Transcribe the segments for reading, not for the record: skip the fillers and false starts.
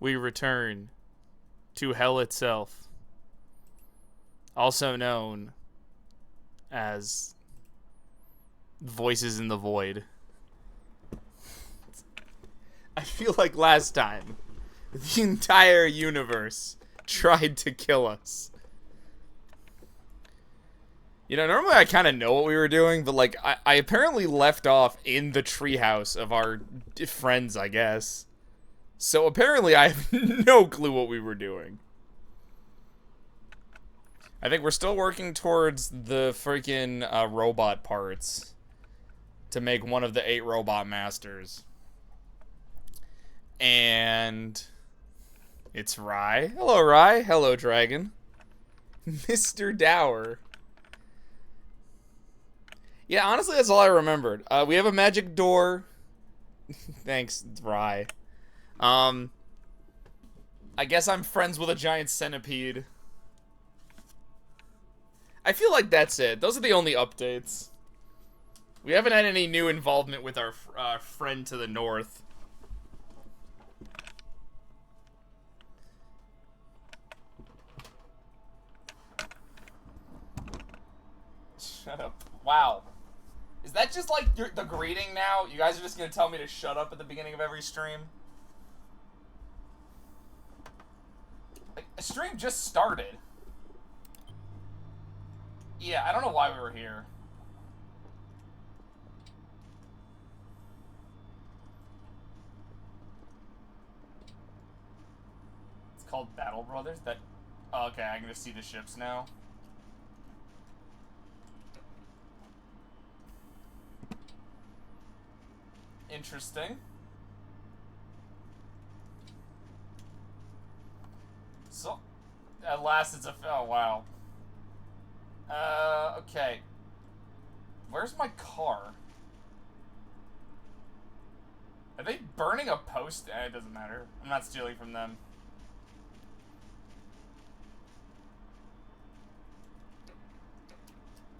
we return to hell itself, also known as Voices in the Void. I feel like last time, the entire universe tried to kill us. You know, normally I kind of know what we were doing, but, like, I apparently left off in the treehouse of our friends, I guess. So apparently I have no clue what we were doing. I think we're still working towards the freaking robot parts to make one of the 8 robot masters. And it's Rye. Hello, Rye. Hello, Dragon. Mr. Dower. Yeah, honestly, that's all I remembered. We have a magic door. Thanks, Rye. I guess I'm friends with a giant centipede. I feel like that's it. Those are the only updates. We haven't had any new involvement with our friend to the north. Shut up. Wow. Is that just like the greeting now? You guys are just gonna tell me to shut up at the beginning of every stream? Like, a stream just started. Yeah, I don't know why we were here. It's called Battle Brothers? That... Oh, okay, I can just see the ships now. Interesting. So, at last it's a... Oh, wow. Okay. Where's my car? Are they burning a post? It doesn't matter. I'm not stealing from them.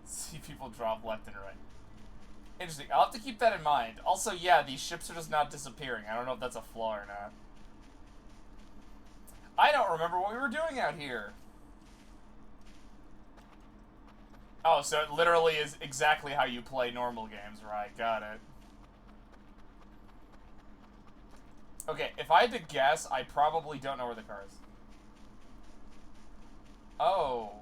See people drop left and right. Interesting. I'll have to keep that in mind. Also, yeah, these ships are just not disappearing. I don't know if that's a flaw or not. I don't remember what we were doing out here. Oh, so it literally is exactly how you play normal games, right? Got it. Okay, if I had to guess, I probably don't know where the car is. Oh.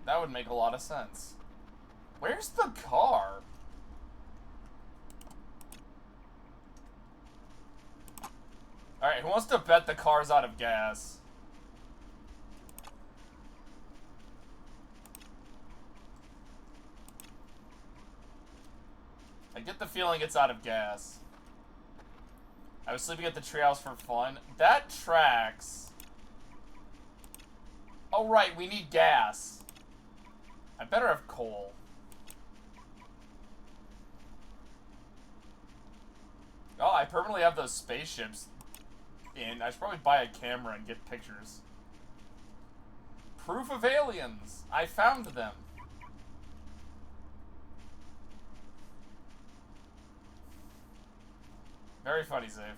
That would make a lot of sense. Where's the car? Alright, who wants to bet the car's out of gas? I get the feeling it's out of gas. I was sleeping at the treehouse for fun. That tracks. Oh, right, we need gas. I better have coal. Oh, I permanently have those spaceships in. I should probably buy a camera and get pictures. Proof of aliens. I found them. Very funny, Zave.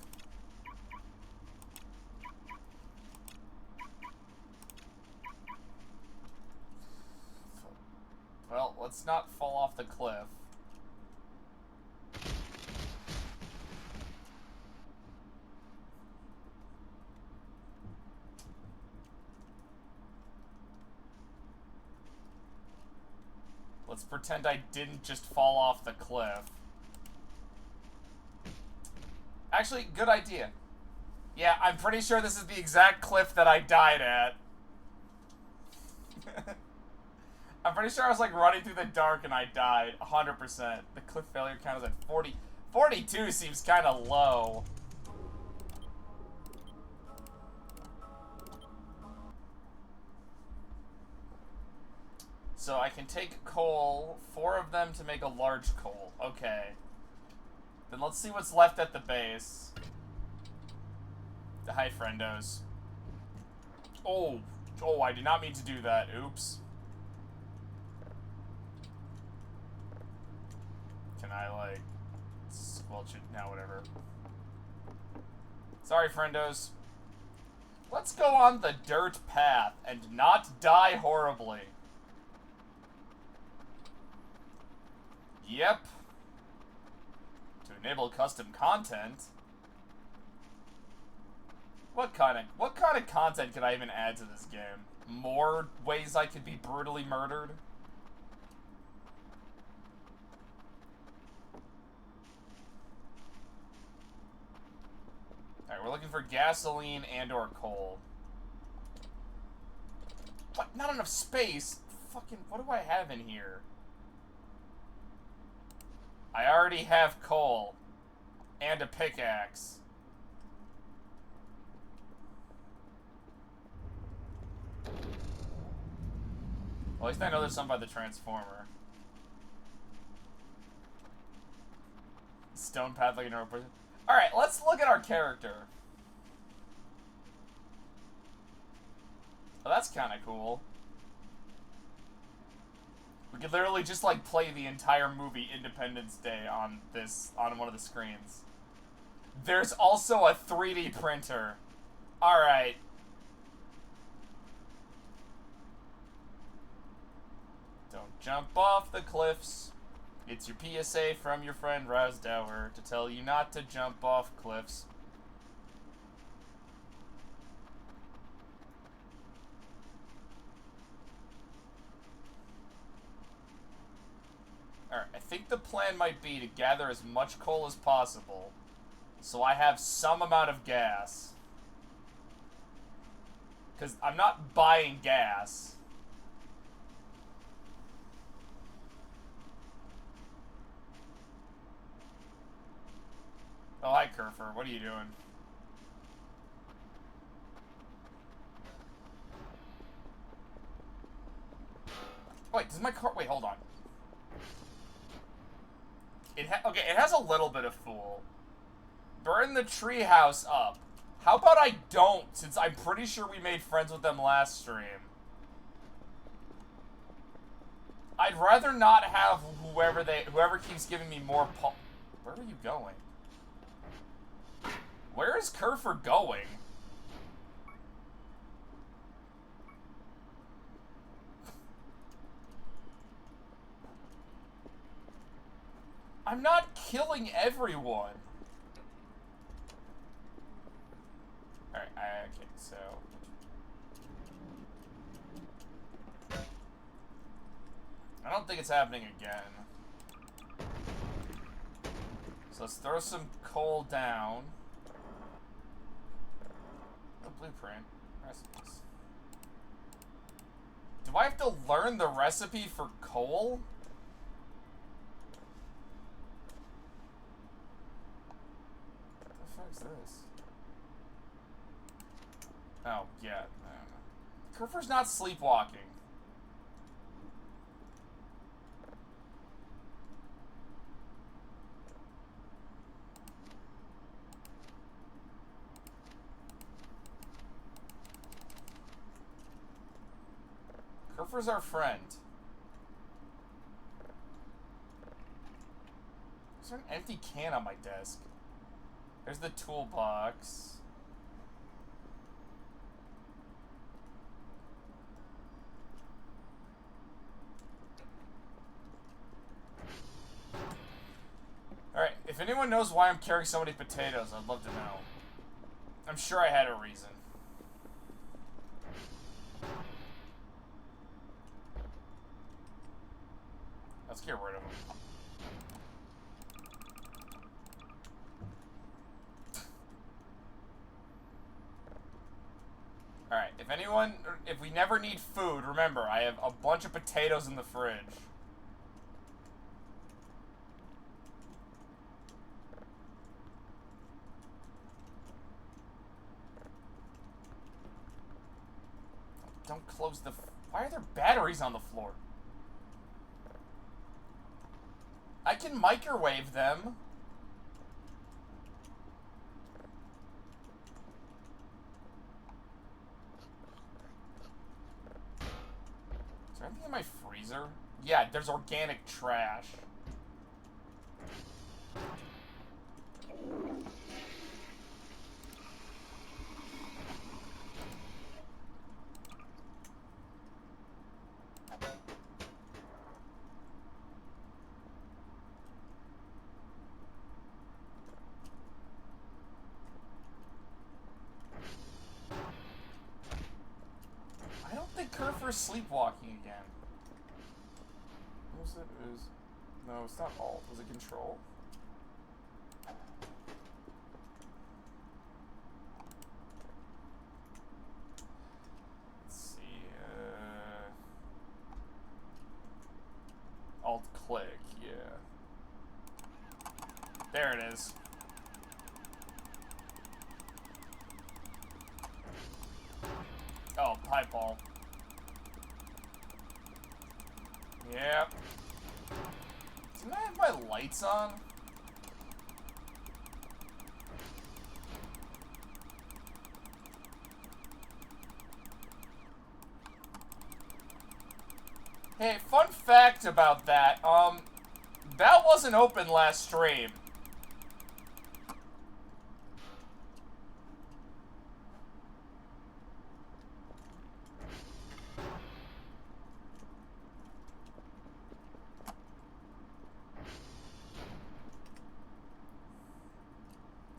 Well, let's not fall off the cliff. Let's pretend I didn't just fall off the cliff. Actually, good idea. Yeah, I'm pretty sure this is the exact cliff that I died at. I'm pretty sure I was like running through the dark and I died. 100%. The cliff failure count is at 40. 42 seems kind of low. So I can take coal, 4 of them to make a large coal. Okay. Then let's see what's left at the base. Hi, friendos. Oh. Oh, I did not mean to do that. Oops. Can I, like, squelch it? Now, whatever. Sorry, friendos. Let's go on the dirt path and not die horribly. Yep. To enable custom content. What kind of content could I even add to this game? More ways I could be brutally murdered? Alright, we're looking for gasoline and or coal. What? Not enough space? Fucking, what do I have in here? I already have coal. And a pickaxe. Well, at least I know there's some by the transformer. Stone path like a normal person. Alright, let's look at our character. Oh, that's kind of cool. We could literally just, like, play the entire movie Independence Day on one of the screens. There's also a 3D printer. Alright. Don't jump off the cliffs. It's your PSA from your friend Rousdower to tell you not to jump off cliffs. Alright, I think the plan might be to gather as much coal as possible, so I have some amount of gas. Because I'm not buying gas. Oh, hi, Kerfer. What are you doing? Wait, does my car... Wait, hold on. Okay, it has a little bit of fool. Burn the treehouse up. How about I don't, since I'm pretty sure we made friends with them last stream. I'd rather not have whoever keeps giving me more Where are you going? Where is Kerfer going? I'm not killing everyone. Alright, okay, so... I don't think it's happening again. So let's throw some coal down. The blueprint. Recipes. Do I have to learn the recipe for coal? What the fuck is this? Oh, yeah. I don't know. Kerfer's not sleepwalking. Kerfer's our friend. Is there an empty can on my desk? There's the toolbox. Alright, if anyone knows why I'm carrying so many potatoes, I'd love to know. I'm sure I had a reason. Let's get rid of him. Alright, if we never need food, remember, I have a bunch of potatoes in the fridge. Don't close the... Why are there batteries on the floor? I can microwave them. Is there anything in my freezer? Yeah, there's organic trash. Kerfer's sleepwalking again. What was it? It was... No, it's not Alt. Was it Control? Let's see. Alt-click, yeah. There it is. Oh, hi, Paul. Yep. Didn't I have my lights on? Hey, fun fact about that, that wasn't open last stream.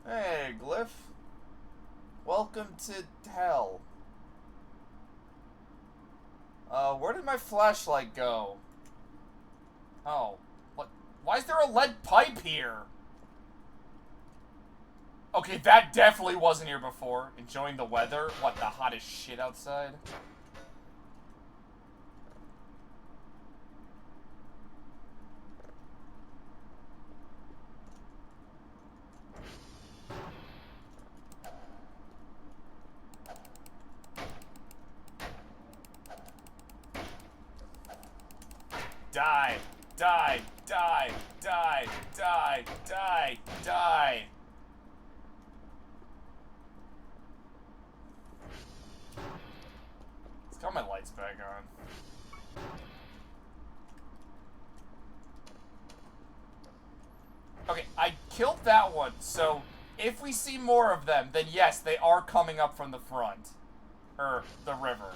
Hey, Glyph. Welcome to hell. Where did my flashlight go? Oh. What? Why is there a lead pipe here? Okay, that definitely wasn't here before. Enjoying the weather? What, the hottest shit outside? Die, die, die, die, die, die, die. Let's got my lights back on. Okay, I killed that one, so if we see more of them, then yes, they are coming up from the front. Or the river.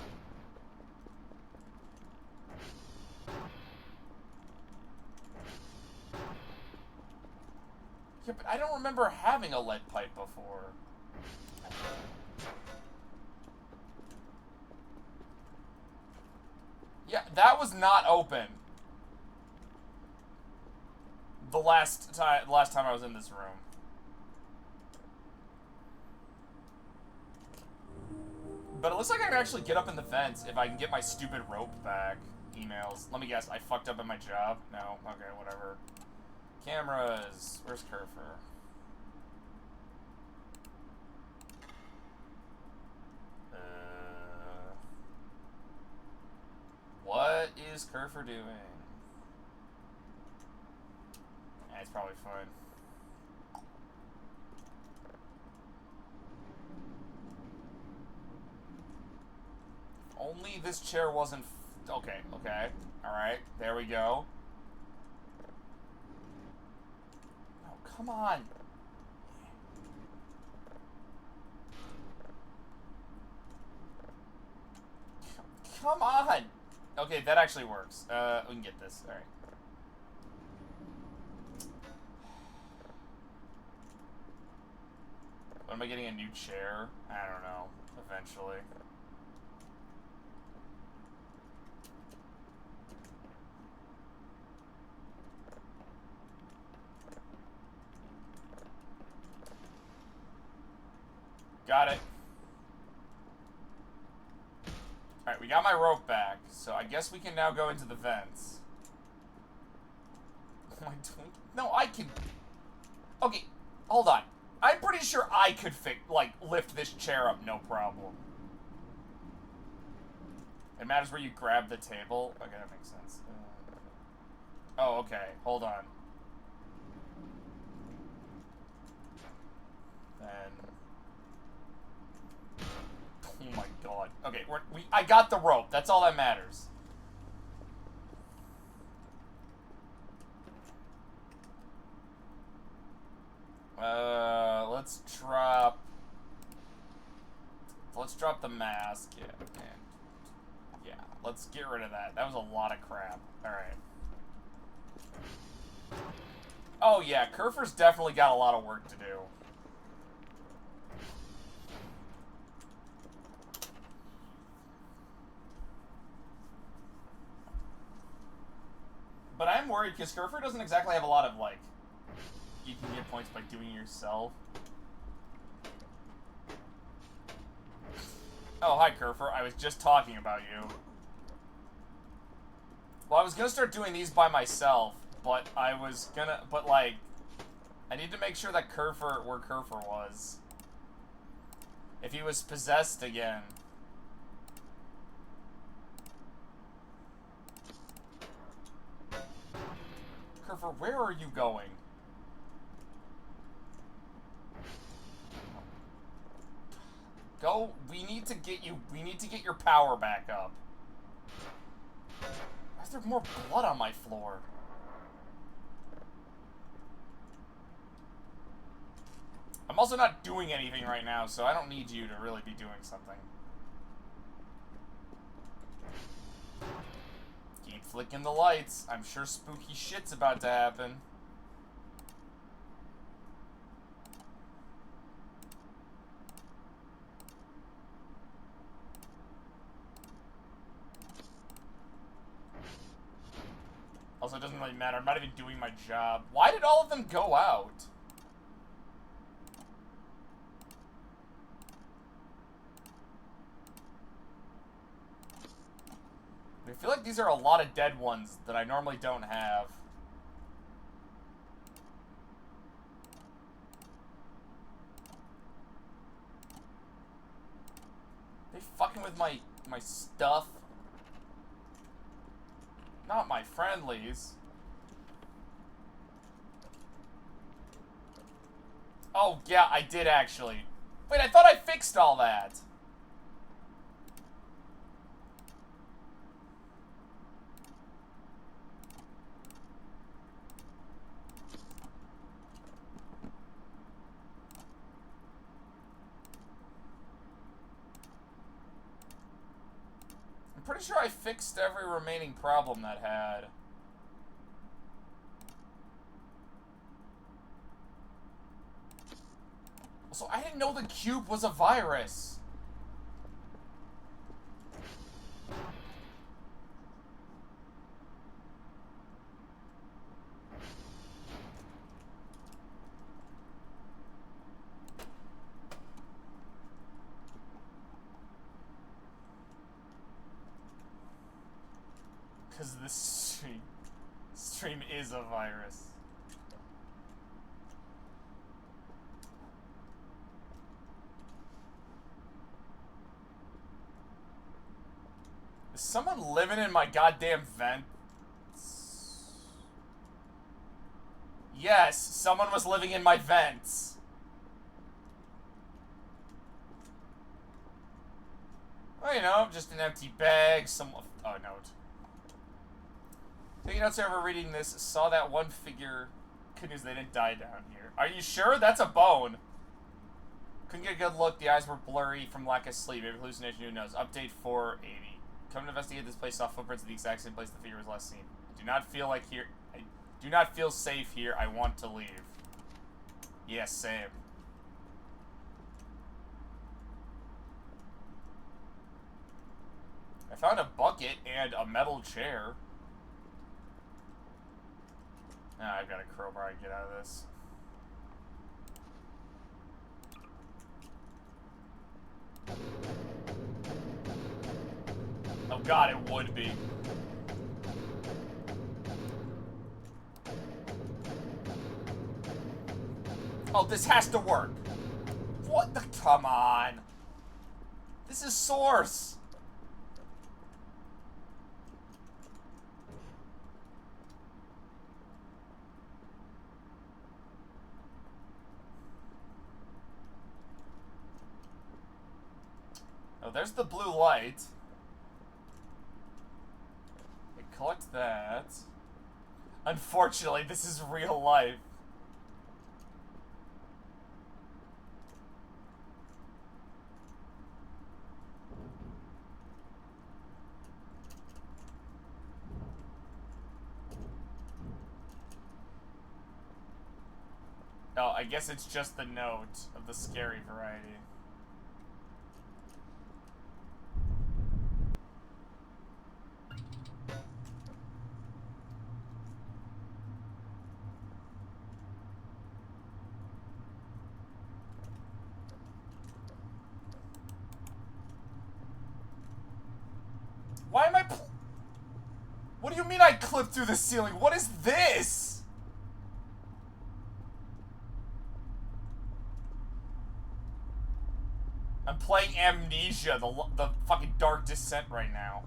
Yeah, but I don't remember having a lead pipe before. Yeah, that was not open. The last time I was in this room. But it looks like I can actually get up in the fence if I can get my stupid rope back. Emails. Let me guess, I fucked up at my job? No? Okay, whatever. Cameras. Where's Kerfer? What is Kerfer doing? Yeah, it's probably fine. If only this chair wasn't... Okay, okay. Alright, there we go. Come on. Come on. Okay, that actually works. We can get this. All right. When am I getting a new chair? I don't know. Eventually. Got it. Alright, we got my rope back, so I guess we can now go into the vents. Am I doing... No, I can... Okay, hold on. I'm pretty sure I could lift this chair up, no problem. It matters where you grab the table. Okay, that makes sense. Oh, okay. Hold on. Then... Oh my god. Okay, I got the rope. That's all that matters. Let's drop the mask. Yeah, okay. Yeah, let's get rid of that. That was a lot of crap. Alright. Oh yeah, Kerfer's definitely got a lot of work to do. worried because Kerfur doesn't exactly have a lot of, like, you can get points by doing it yourself. Oh, hi, Kerfur. I was just talking about you. Well, I was gonna start doing these by myself, but like, I need to make sure that where Kerfur was. If he was possessed again. Kerfur, where are you going? Go, we need to get your power back up. Why is there more blood on my floor? I'm also not doing anything right now, so I don't need you to really be doing something. Keep flicking the lights. I'm sure spooky shit's about to happen. Also, it doesn't really matter. I'm not even doing my job. Why did all of them go out? I feel like these are a lot of dead ones that I normally don't have. They fucking with my stuff. Not my friendlies. Oh, yeah, I did actually. Wait, I thought I fixed all that. I'm pretty sure I fixed every remaining problem that had. Also, I didn't know the cube was a virus. Because this stream is a virus. Is someone living in my goddamn vents? Yes, someone was living in my vents. Well, you know, just an empty bag, oh, note. Taking notes over reading this, saw that one figure. Good news, they didn't die down here. Are you sure? That's a bone. Couldn't get a good look, the eyes were blurry from lack of sleep. Maybe hallucination, who knows. Update 480. Come to investigate this place, saw footprints at the exact same place the figure was last seen. I do not feel safe here. I want to leave. Yes, same. I found a bucket and a metal chair. Ah, I've got a crowbar. I can get out of this. Oh god, it would be. Oh, this has to work. What the? Come on. This is Source. Oh, there's the blue light. Collect that. Unfortunately, this is real life. Oh, I guess it's just the note of the scary variety. Why am I... What do you mean I clipped through the ceiling? What is this? I'm playing Amnesia, the fucking Dark Descent right now.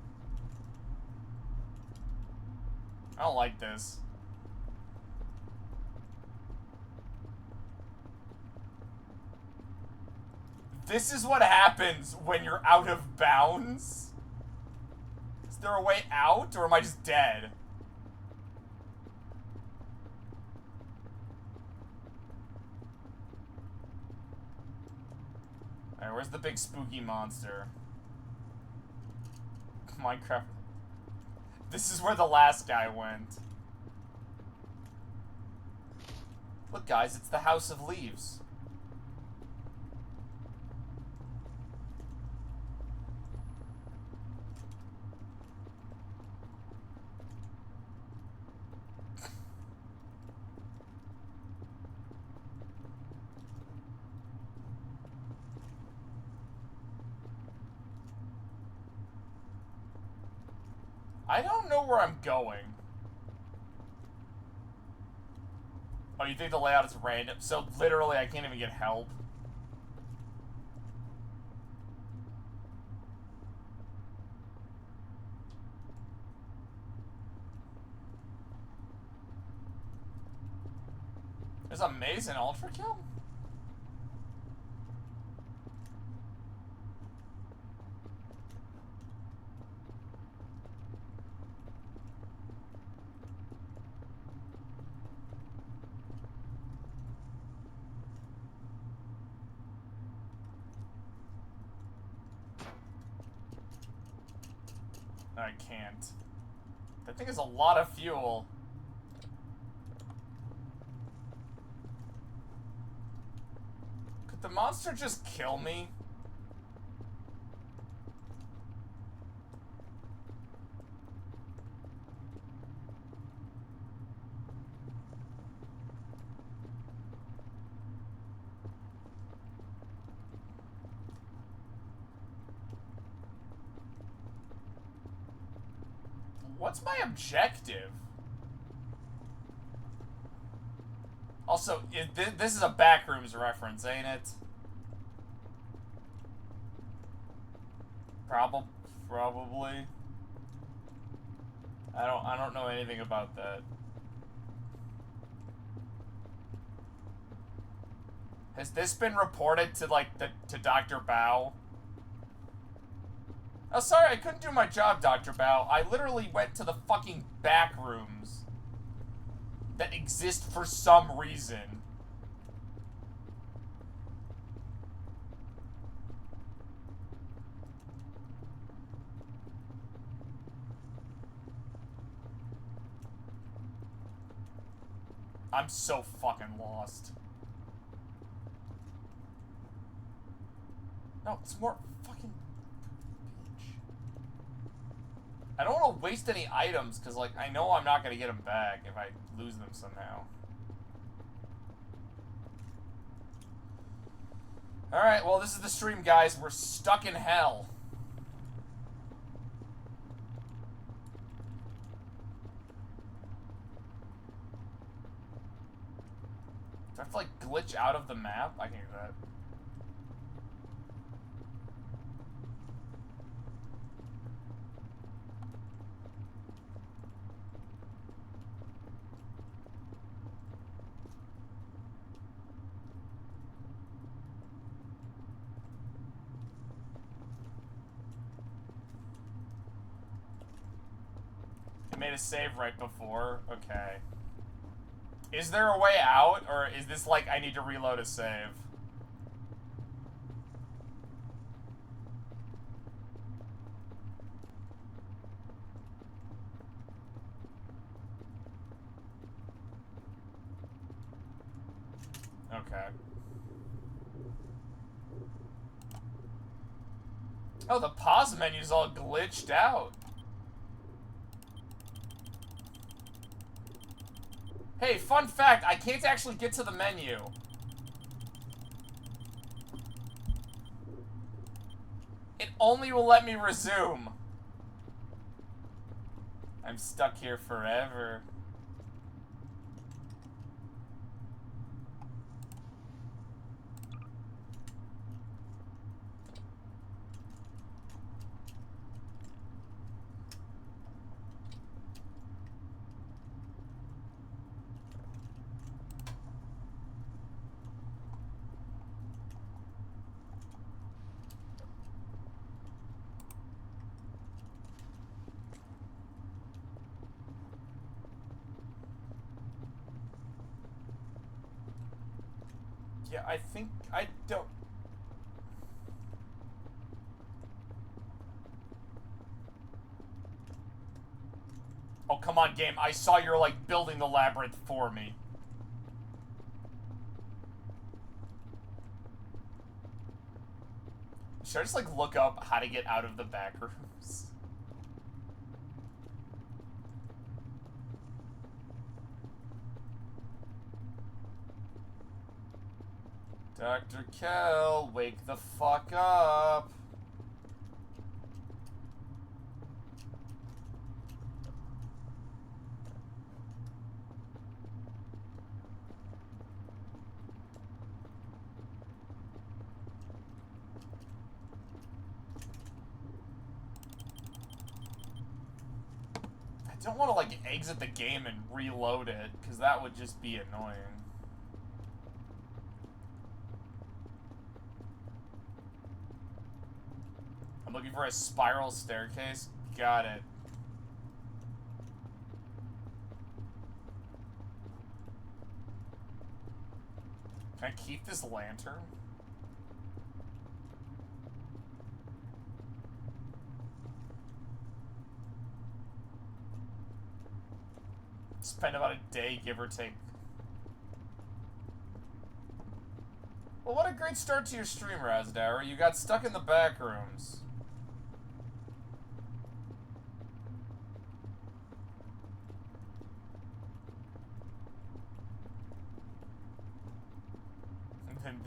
I don't like this. This is what happens when you're out of bounds? Is there a way out, or am I just dead? Alright, where's the big spooky monster? Minecraft. This is where the last guy went. Look, guys, it's the House of Leaves. I don't know where I'm going. Oh, you think the layout is random? So literally I can't even get help. There's a maze in Ultra Kill? I can't. That thing is a lot of fuel. Could the monster just kill me? What's my objective? Also, this is a Backrooms reference, ain't it? Probably. I don't know anything about that. Has this been reported to like to Dr. Bao? Oh, sorry, I couldn't do my job, Dr. Bao. I literally went to the fucking back rooms that exist for some reason. I'm so fucking lost. No, it's more fucking... I don't want to waste any items, because, like, I know I'm not going to get them back if I lose them somehow. Alright, well, this is the stream, guys. We're stuck in hell. Do I have to, like, glitch out of the map? I can do that. I made a save right before. Okay. Is there a way out, or is this like I need to reload a save? Okay. Oh, the pause menu's all glitched out. Hey, fun fact, I can't actually get to the menu. It only will let me resume. I'm stuck here forever. Yeah, I think I don't. Oh, come on, game. I saw you're, like, building the labyrinth for me. Should I just, like, look up how to get out of the back rooms? Dr. Kell, wake the fuck up. I don't want to, like, exit the game and reload it, because that would just be annoying. I'm looking for a spiral staircase. Got it. Can I keep this lantern? Spend about a day, give or take. Well, what a great start to your stream, Razdower. You got stuck in the back rooms. And then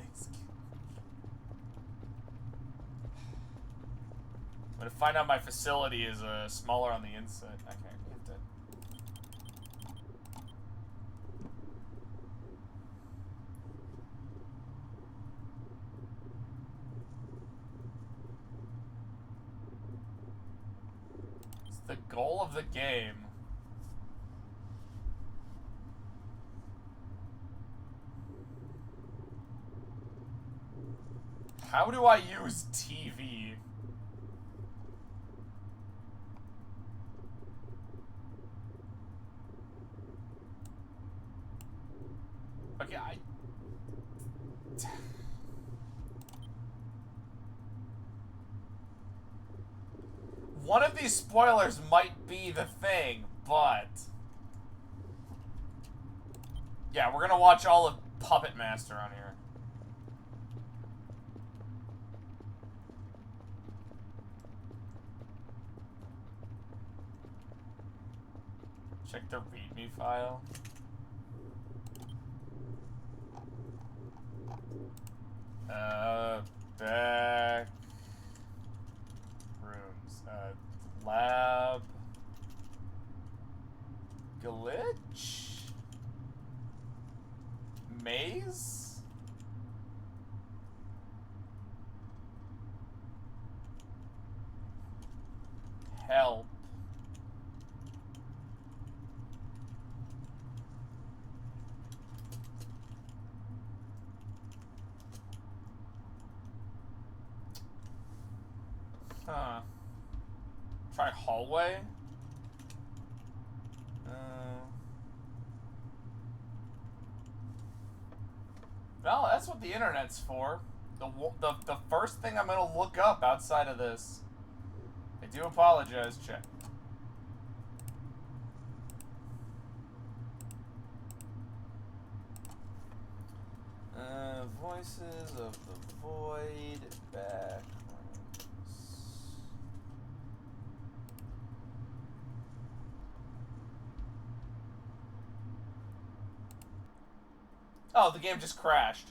I'm gonna find out my facility is smaller on the inside. Okay, you have to. It's the goal of the game. How do I use TV? Okay, one of these spoilers might be the thing, but... Yeah, we're gonna watch all of Puppet Master on here. Check the README file. Back rooms. Lab. Glitch? Maze? Help. Huh. Try hallway? Well, that's what the internet's for. The first thing I'm gonna look up outside of this. I do apologize, chat. Voices of the Void back. Oh, the game just crashed.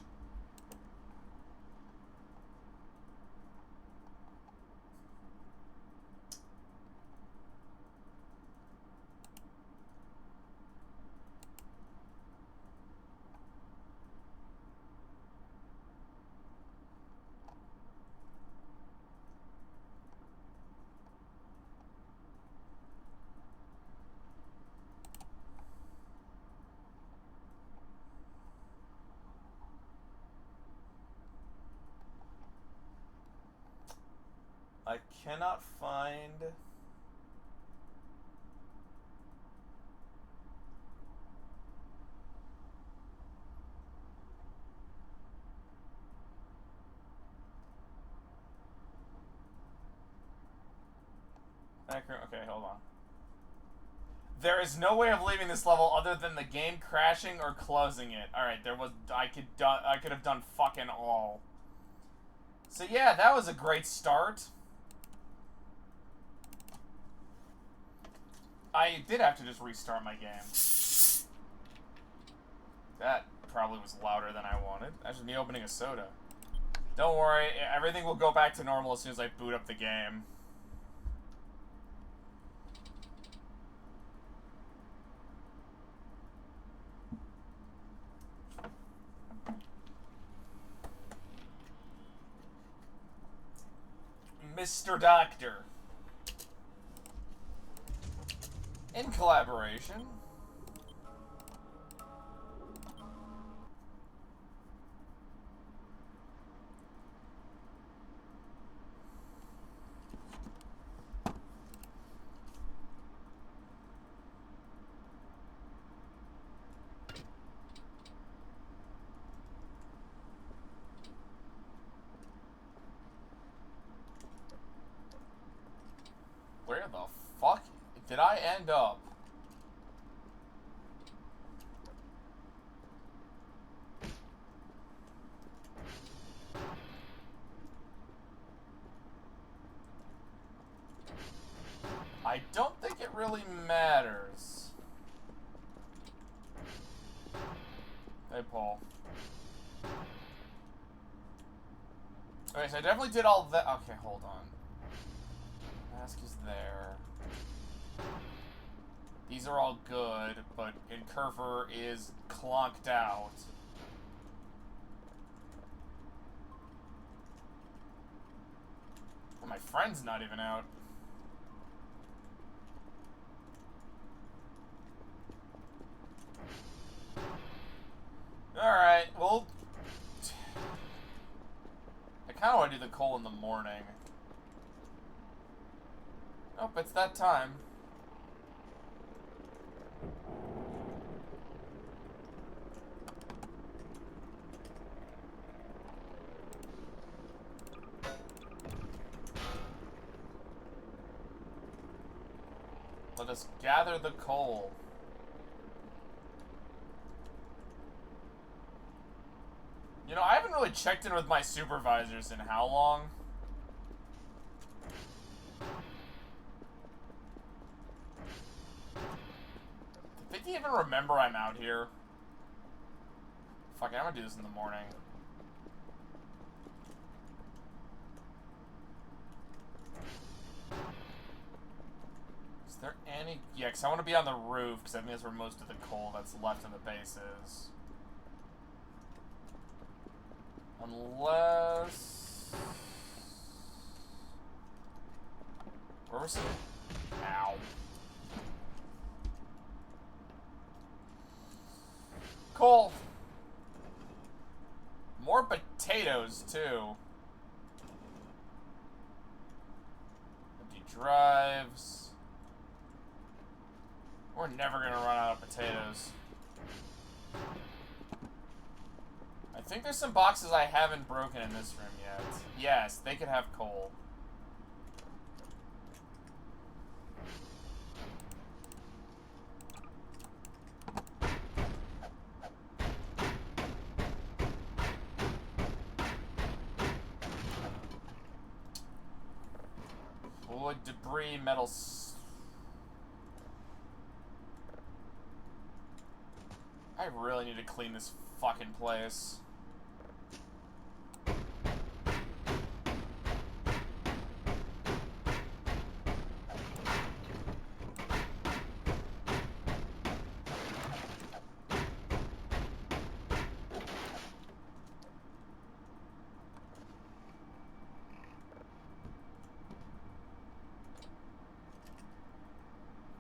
I cannot find... Okay, hold on. There is no way of leaving this level other than the game crashing or closing it. Alright, I could have done fucking all. So yeah, that was a great start. I did have to just restart my game. That probably was louder than I wanted. That's just me opening a soda. Don't worry, everything will go back to normal as soon as I boot up the game. Mr. Doctor. In collaboration. Where the fuck did I end up? I don't think it really matters. Hey, Paul. Okay, so I definitely did all that. Okay, hold on. Mask is there. These are all good, but Incurver is clonked out. Well, my friend's not even out. Alright, well... I kinda wanna do the coal in the morning. Nope, it's that time. Let us gather the coal. You know, I haven't really checked in with my supervisors in how long? Did they even remember I'm out here? Fuck it, I'm gonna do this in the morning. Is there any... Yeah, because I want to be on the roof, because I think that's where most of the coal that's left in the base is. Unless... Where was it? Ow. Coal. More potatoes, too. Empty drives. We're never gonna run out of potatoes. I think there's some boxes I haven't broken in this room yet. Yes, they could have coal. Wood, debris, metals. I really need to clean this fucking place.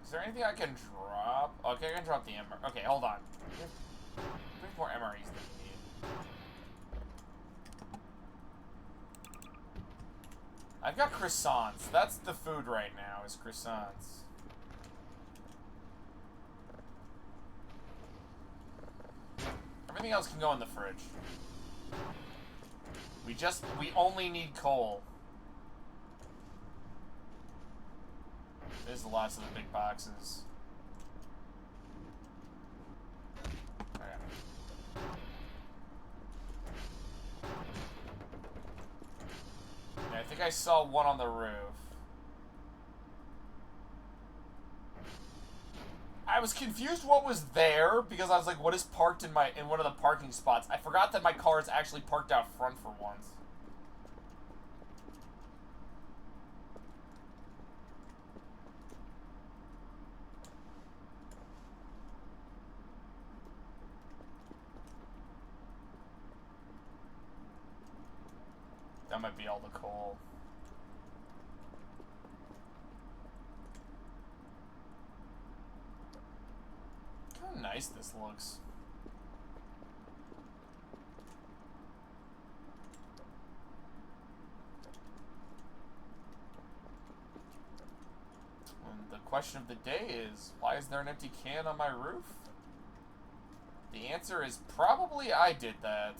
Is there anything I can drop? Okay, I can drop the MR. Okay, hold on. There's more MREs than we need. I've got croissants. That's the food right now, is croissants. Everything else can go in the fridge. We only need coal. There's lots of the big boxes. Okay. Yeah, I think I saw one on the roof. I was confused what was there because I was like, what is parked in one of the parking spots? I forgot that my car is actually parked out front for once. That might be all the coal. Look how nice this looks. And the question of the day is, why is there an empty can on my roof? The answer is probably I did that.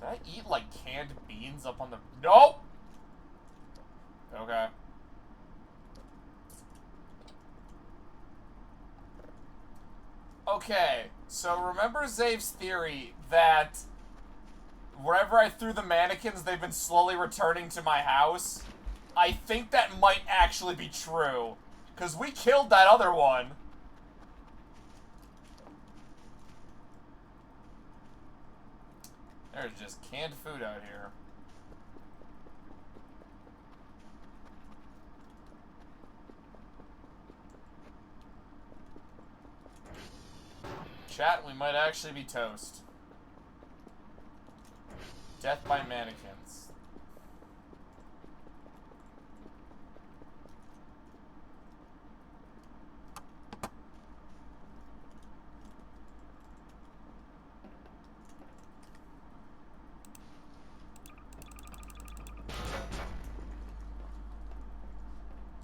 Did I eat, like, canned beans up on the... Nope! Okay. Okay, so remember Zave's theory that wherever I threw the mannequins, they've been slowly returning to my house? I think that might actually be true. Because we killed that other one. There's just canned food out here. Chat, we might actually be toast. Death by mannequins.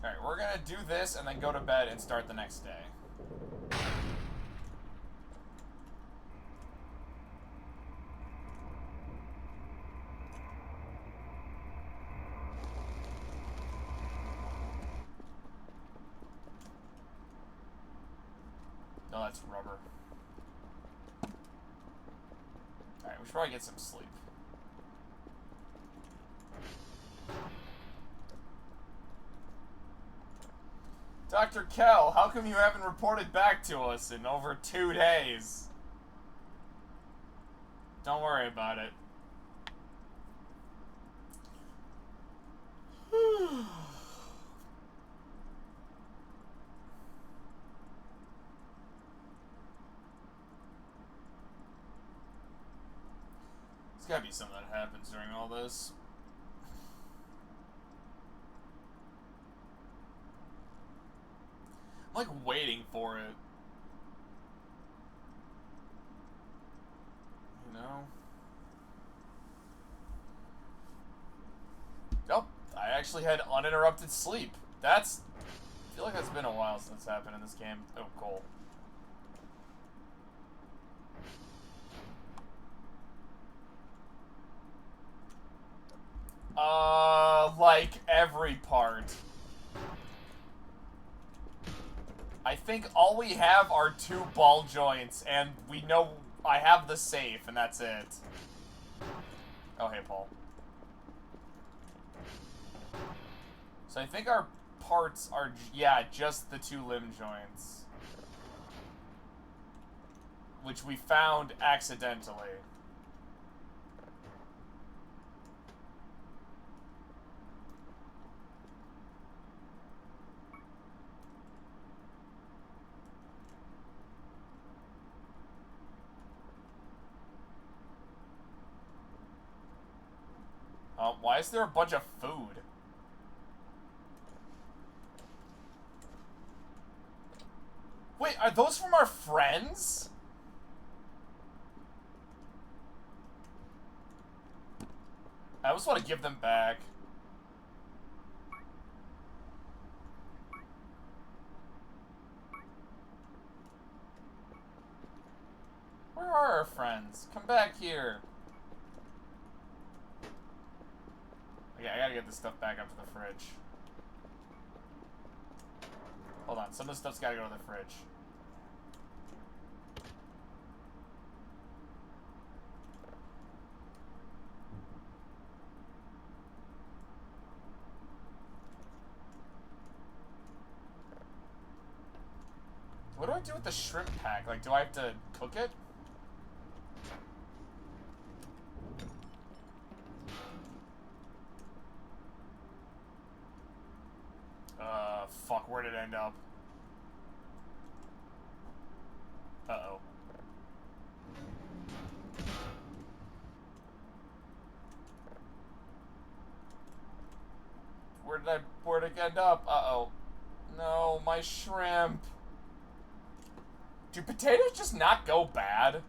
Alright, we're gonna do this and then go to bed and start the next day. No, that's rubber. Alright, we should probably get some sleep. Dr. Kell, how come you haven't reported back to us in over 2 days? Don't worry about it. There's gotta be something that happens during all this. I'm like waiting for it. You know? Nope. I actually had uninterrupted sleep. I feel like that's been a while since it's happened in this game. Oh, cool. Like every part. I think all we have are 2 ball joints, and we know I have the safe, and that's it. Oh, hey, Paul. So I think our parts are, yeah, just the 2 limb joints. Which we found accidentally. Why is there a bunch of food? Wait, are those from our friends? almost want to give them back. Where are our friends? Come back here. Okay, I gotta get this stuff back up to the fridge. Hold on, some of the stuff's gotta go to the fridge. What do I do with the shrimp pack? Like, do I have to cook it? Fuck, where did it end up? Uh-oh. Where'd it end up? Uh-oh. No, my shrimp. Do potatoes just not go bad?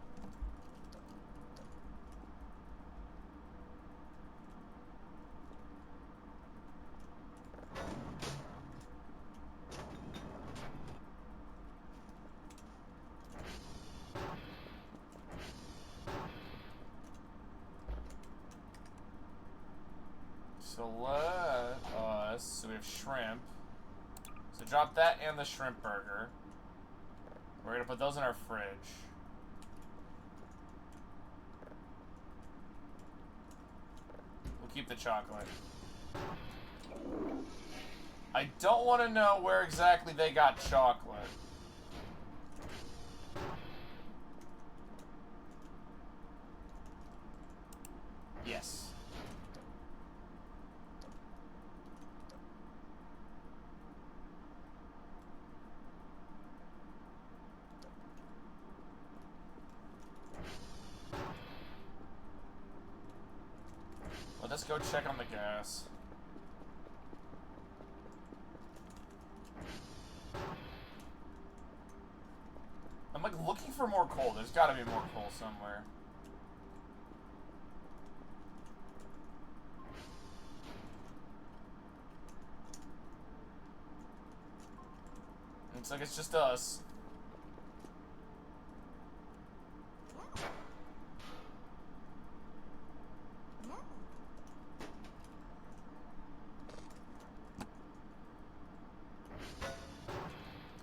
So so we have shrimp. So drop that and the shrimp burger. We're gonna put those in our fridge. We'll keep the chocolate. I don't want to know where exactly they got chocolate. Yes. Let's go check on the gas. I'm like looking for more coal. There's gotta be more coal somewhere. Looks like it's just us.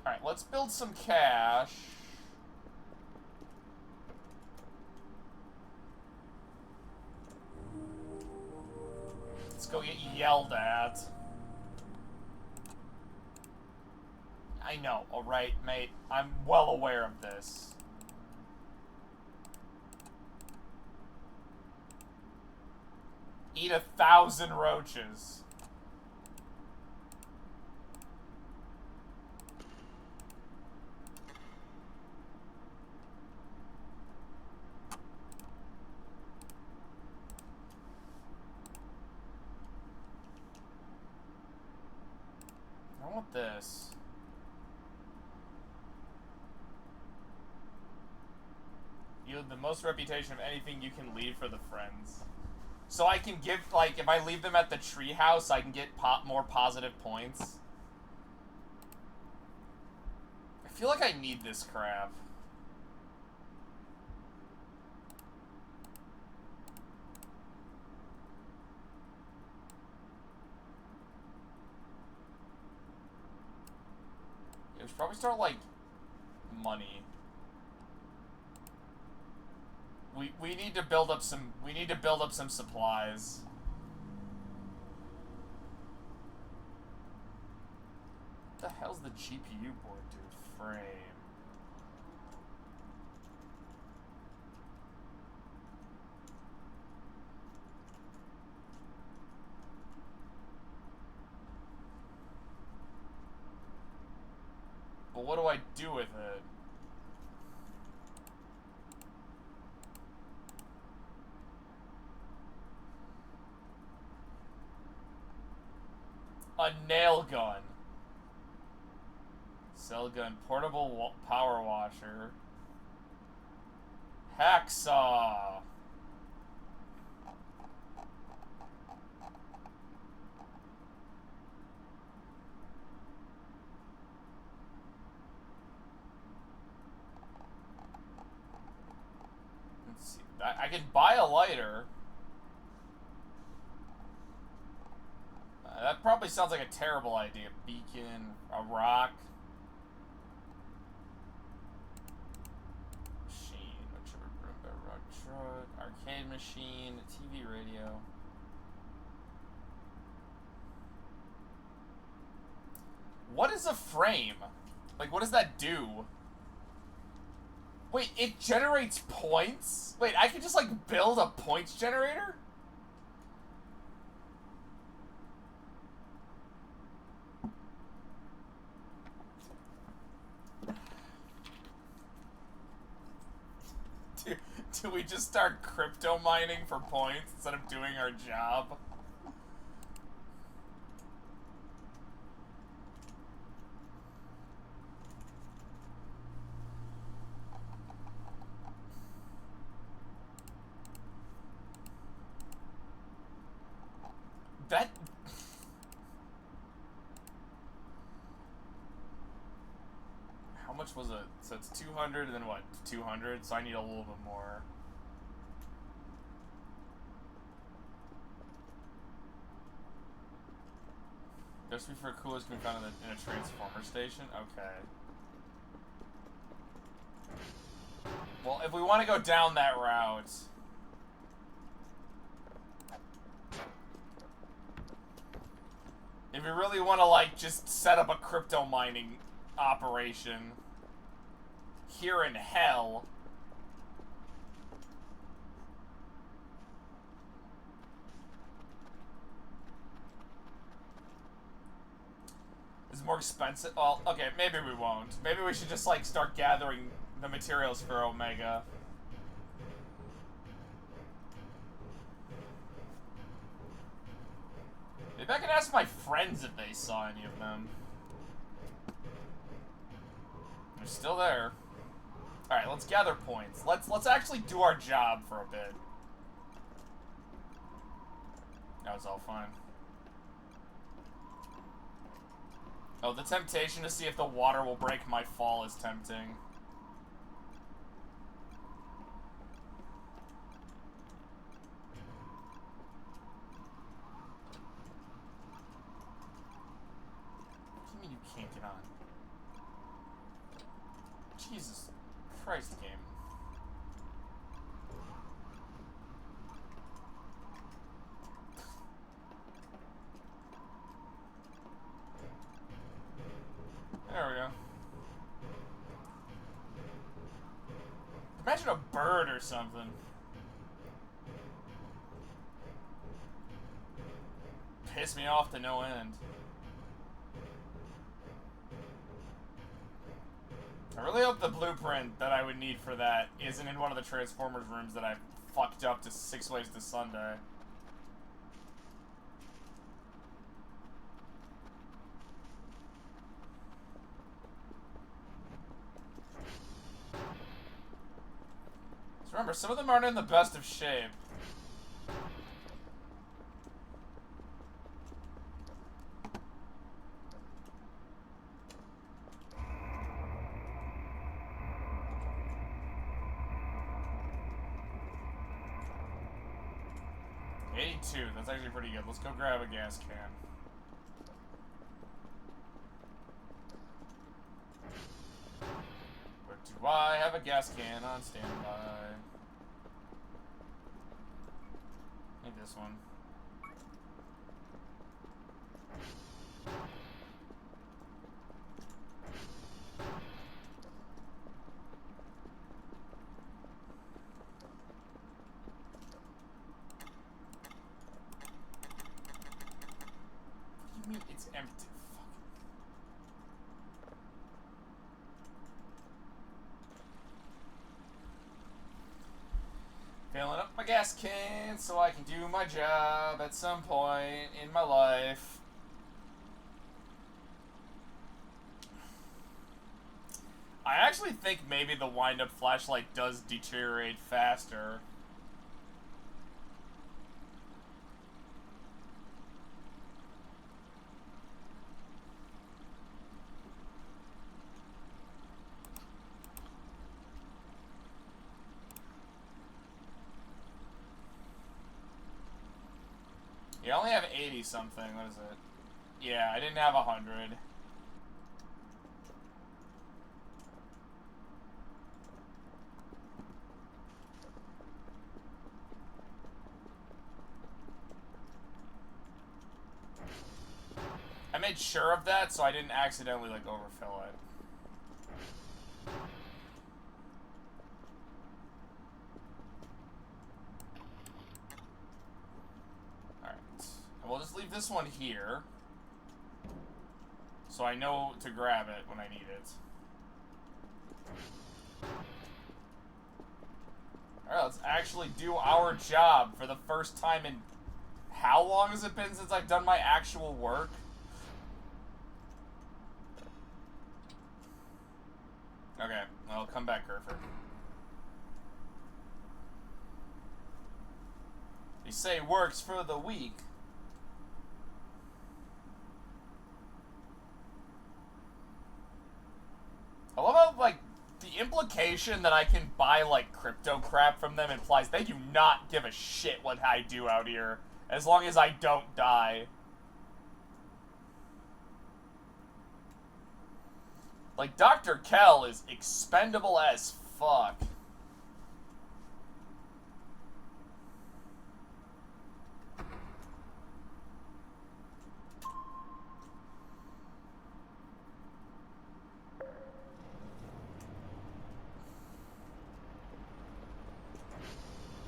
Alright, let's build some cash. Let's go get yelled at. I know, alright, mate. I'm well aware of this. Eat 1,000 roaches. I want this. You have the most reputation of anything you can leave for the friends. So I can give, like, if I leave them at the treehouse, I can get more positive points. I feel like I need this crap. Yeah, we should probably start, like, money. We need to build up some supplies. What the hell's the GPU board do? Frame. But what do I do with it? A nail gun. Cell gun. Portable power washer. Hacksaw. I can buy a lighter. That probably sounds like a terrible idea. Beacon, a rock. Machine, a trigger Roomba, rock truck, arcade machine, TV radio. What is a frame? Like, what does that do? Wait, it generates points? Wait, I can just, like, build a points generator? Do we just start crypto mining for points instead of doing our job? That... How much was it? So it's 200 and then what? 200? So I need a little bit more. Recipe for coolest can be found in a transformer station? Okay. Well, if we want to go down that route... If we really want to, like, just set up a crypto mining operation here in hell... Is it more expensive? Well, okay, maybe we won't. Maybe we should just, like, start gathering the materials for Omega. Maybe I can ask my friends if they saw any of them. They're still there. Alright, let's gather points. Let's actually do our job for a bit. That was all fine. Oh, the temptation to see if the water will break my fall is tempting. What do you mean you can't get on? Jesus Christ, game. There we go. Imagine a bird or something. Piss me off to no end. I really hope the blueprint that I would need for that isn't in one of the Transformers rooms that I fucked up to 6 Ways to Sunday. So remember, some of them aren't in the best of shape. That's actually pretty good. Let's go grab a gas can. Where do I have a gas can on standby? Need this one. It's empty. Fuck. Filling up my gas can so I can do my job at some point in my life. I actually think maybe the wind-up flashlight does deteriorate faster. You only have 80 something. What is it? Yeah, I didn't have 100. I made sure of that so I didn't accidentally, like, overfill it. Alright. And we'll just leave this one here. So I know to grab it when I need it. Alright, let's actually do our job for the first time in... How long has it been since I've done my actual work? Okay, well, come back, Kerfer. You say works for the weak. I love how, like, the implication that I can buy, like, crypto crap from them implies they do not give a shit what I do out here, as long as I don't die. Like, Dr. Kell is expendable as fuck.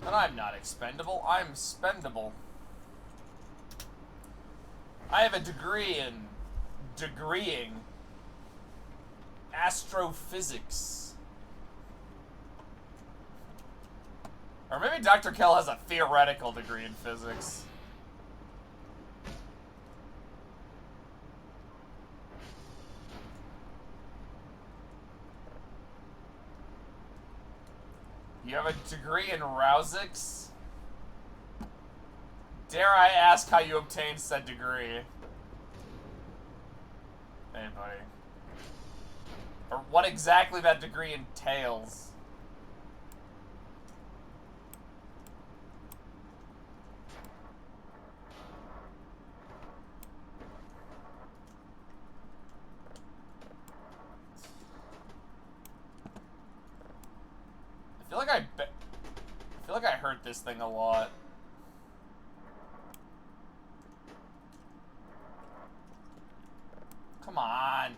And I'm not expendable, I'm spendable. I have a degree in degreeing astrophysics. Or maybe Dr. Kell has a theoretical degree in physics. You have a degree in Rousix? Dare I ask how you obtained said degree? Hey, buddy. Or what exactly that degree entails. I feel like I hurt this thing a lot. Come on.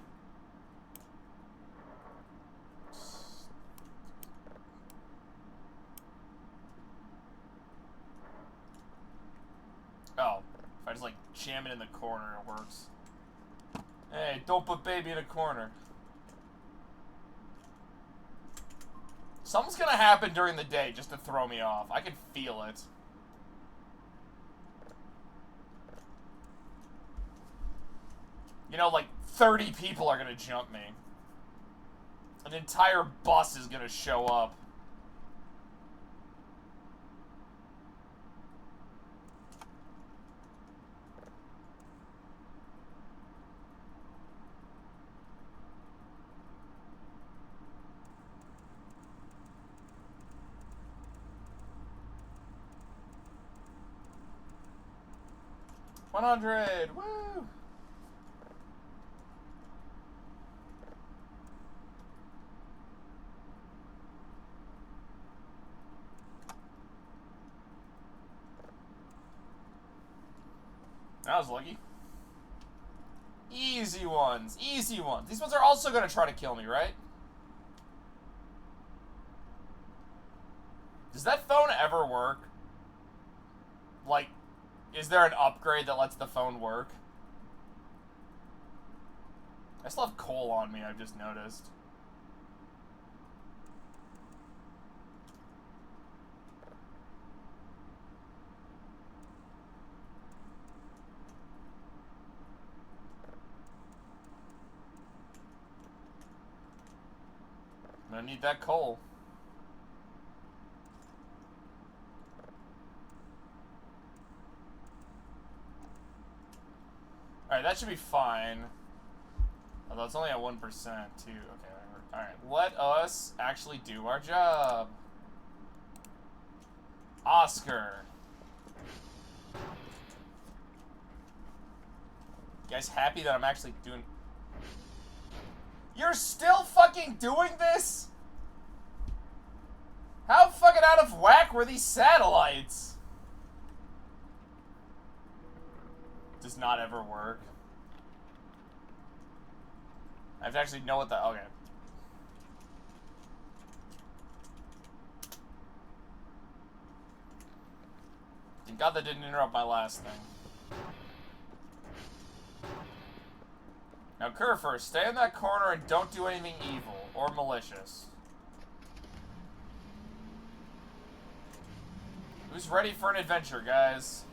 Oh, if I just like jam it in the corner, it works. Hey, don't put baby in a corner. Something's gonna happen during the day just to throw me off. I can feel it. You know, like 30 people are gonna jump me. An entire bus is gonna show up. $100! Woo! That was lucky. Easy ones. Easy ones. These ones are also going to try to kill me, right? Does that phone ever work? Like, is there an upgrade that lets the phone work? I still have coal on me, I've just noticed. I'm gonna need that coal. Alright, that should be fine. Although it's only at 1% too. Okay, alright. Let us actually do our job. Oscar. You guys happy that I'm actually doing... You're still fucking doing this? How fucking out of whack were these satellites? Does not ever work. I have to actually know what the... Okay. Thank God that didn't interrupt my last thing. Now, Kerfer, stay in that corner and don't do anything evil or malicious. Who's ready for an adventure, guys?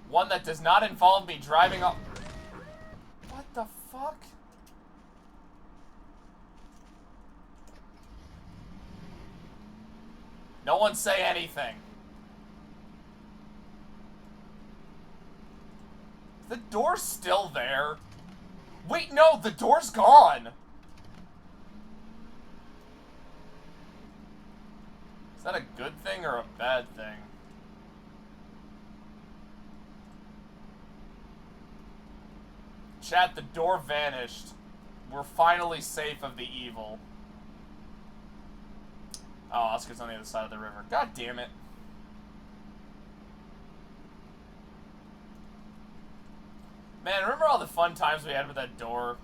One that does not involve me driving up... What the fuck? No one say anything. The door's still there. Wait, no, the door's gone. Is that a good thing or a bad thing? Chat, the door vanished. We're finally safe of the evil. Oh, Oscar's on the other side of the river. God damn it. Man, remember all the fun times we had with that door?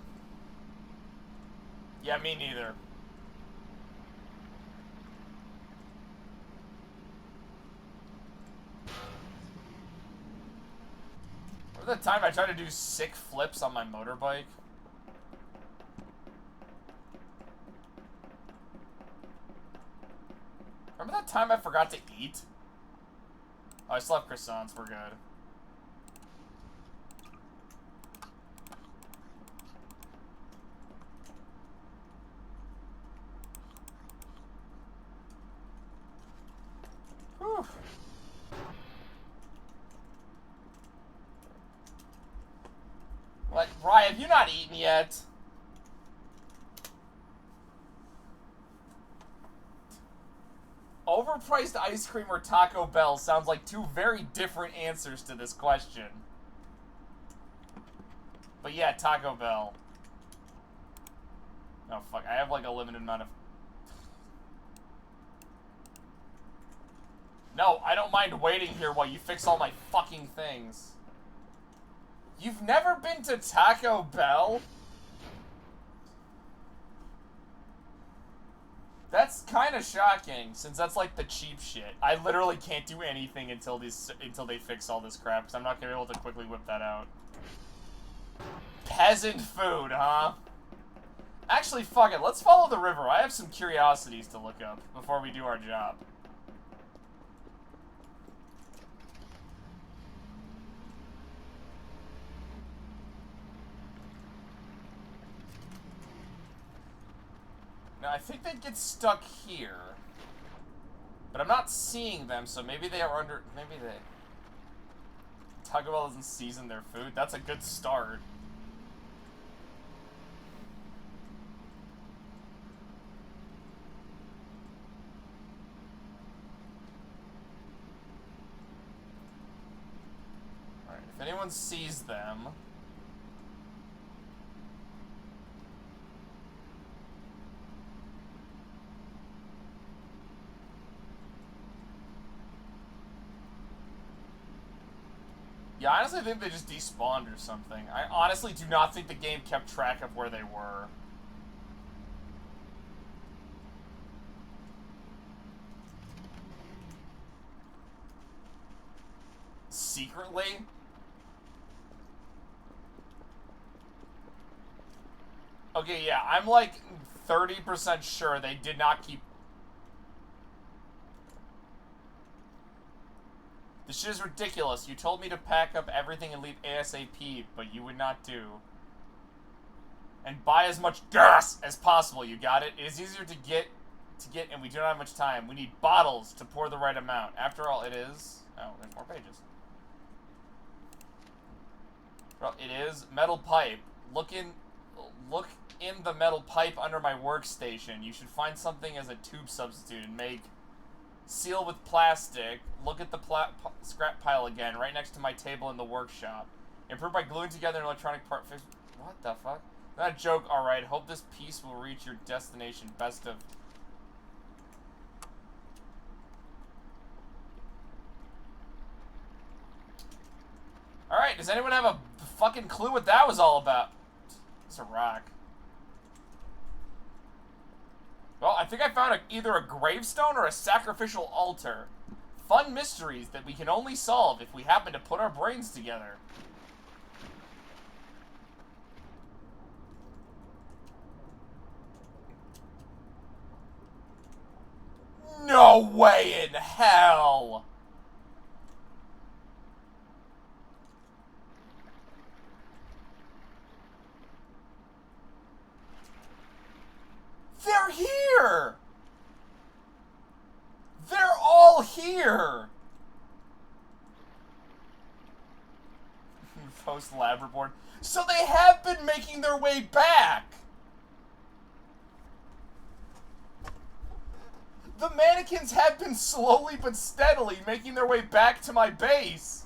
Yeah, me neither. Remember that time I tried to do sick flips on my motorbike? Remember that time I forgot to eat? Oh, I still have croissants, we're good. Whew. What? Ryan, have you not eaten yet? Overpriced ice cream or Taco Bell sounds like two very different answers to this question. But yeah, Taco Bell. Oh fuck, I have like a limited amount of... No, I don't mind waiting here while you fix all my fucking things. You've never been to Taco Bell? That's kind of shocking, since that's like the cheap shit. I literally can't do anything until they fix all this crap, because I'm not gonna be able to quickly whip that out. Peasant food, huh? Actually, fuck it. Let's follow the river. I have some curiosities to look up before we do our job. Now, I think they'd get stuck here. But I'm not seeing them, so maybe they are under... Maybe they... Taco Bell doesn't season their food. That's a good start. Alright, if anyone sees them... Yeah, I honestly think they just despawned or something. I honestly do not think the game kept track of where they were. Secretly? Okay, yeah, I'm like 30% sure they did not keep... This shit is ridiculous. You told me to pack up everything and leave ASAP, but you would not do. And buy as much gas as possible, you got it? It is easier to get, and we do not have much time. We need bottles to pour the right amount. After all, it is... Oh, there's more pages. Well, it is metal pipe. Look in the metal pipe under my workstation. You should find something as a tube substitute and make... Seal with plastic. Look at the scrap pile again, right next to my table in the workshop. Improved by gluing together an electronic part fix. What the fuck? Not a joke, alright. Hope this piece will reach your destination. Best of. Alright, does anyone have a fucking clue what that was all about? It's a rock. Well, I think I found either a gravestone or a sacrificial altar. Fun mysteries that we can only solve if we happen to put our brains together. No way in hell! They're here! They're all here! Post lab report. So they have been making their way back! The mannequins have been slowly but steadily making their way back to my base.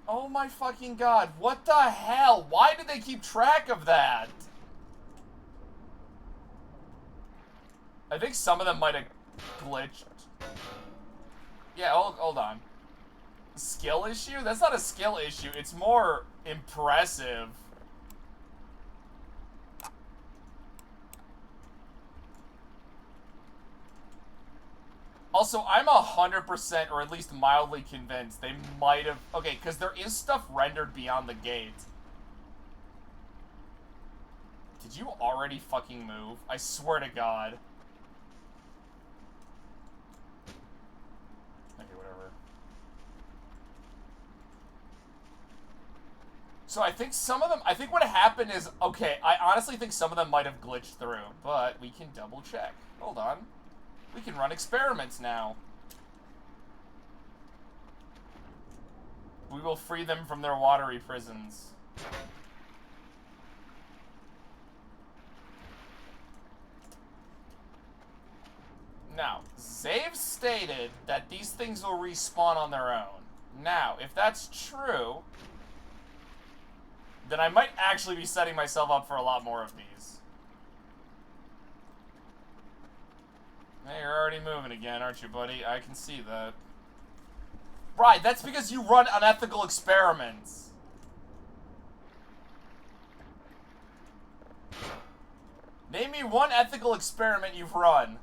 Oh my fucking god, what the hell? Why did they keep track of that? I think some of them might have glitched. Yeah, hold on. Skill issue? That's not a skill issue, it's more impressive. Also, I'm 100% or at least mildly convinced they might have... Okay, because there is stuff rendered beyond the gate. Did you already fucking move? I swear to God. Okay, whatever. So I think some of them... I think what happened is... Okay, I honestly think some of them might have glitched through. But we can double check. Hold on. We can run experiments now. We will free them from their watery prisons. Now, they've stated that these things will respawn on their own. Now, if that's true, then I might actually be setting myself up for a lot more of these. Hey, you're already moving again, aren't you, buddy? I can see that. Right, that's because you run unethical experiments. Name me one ethical experiment you've run.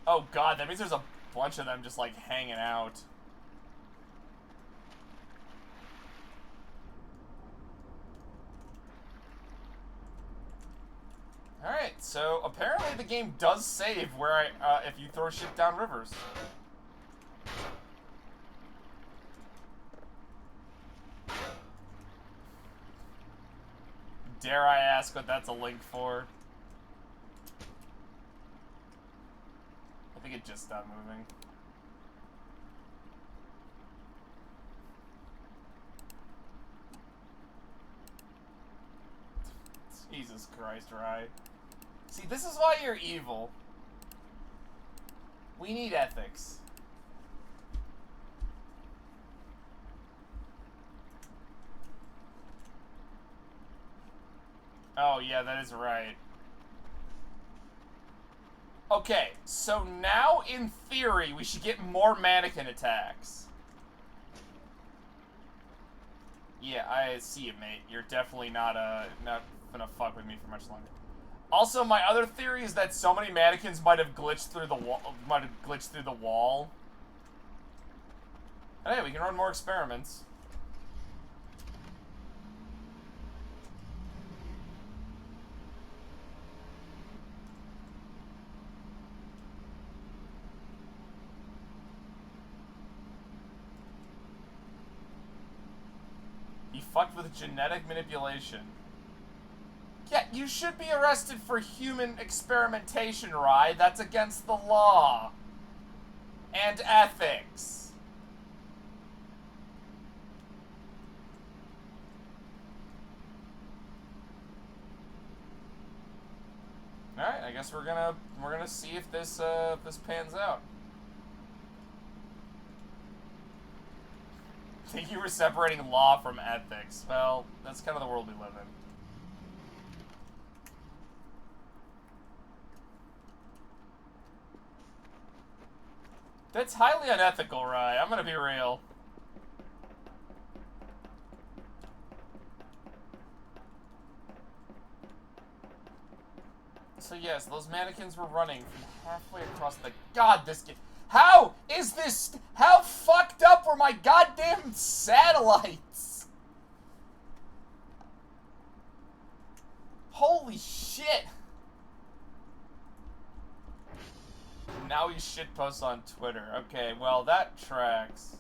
Oh god, that means there's a bunch of them just, like, hanging out. Alright, so apparently the game does save where if you throw shit down rivers. Dare I ask what that's a link for? I think it just stopped moving. Jesus Christ, Rye. See, this is why you're evil. We need ethics. Oh, yeah, that is right. Okay, so now, in theory, we should get more mannequin attacks. Yeah, I see you, mate. You're definitely not gonna fuck with me for much longer. Also, my other theory is that so many mannequins might have glitched through the wall. But hey, we can run more experiments. He fucked with genetic manipulation. Yeah, you should be arrested for human experimentation, Rye. That's against the law. And ethics. Alright, I guess we're gonna see if this pans out. Thank you for separating law from ethics. Well, that's kind of the world we live in. That's highly unethical, Rye. I'm gonna be real. So yes, those mannequins were running from halfway across the... God, this game... How is this... How fucked up were my goddamn satellites? Holy shit. Now he shitposts on Twitter. Okay, well, that tracks.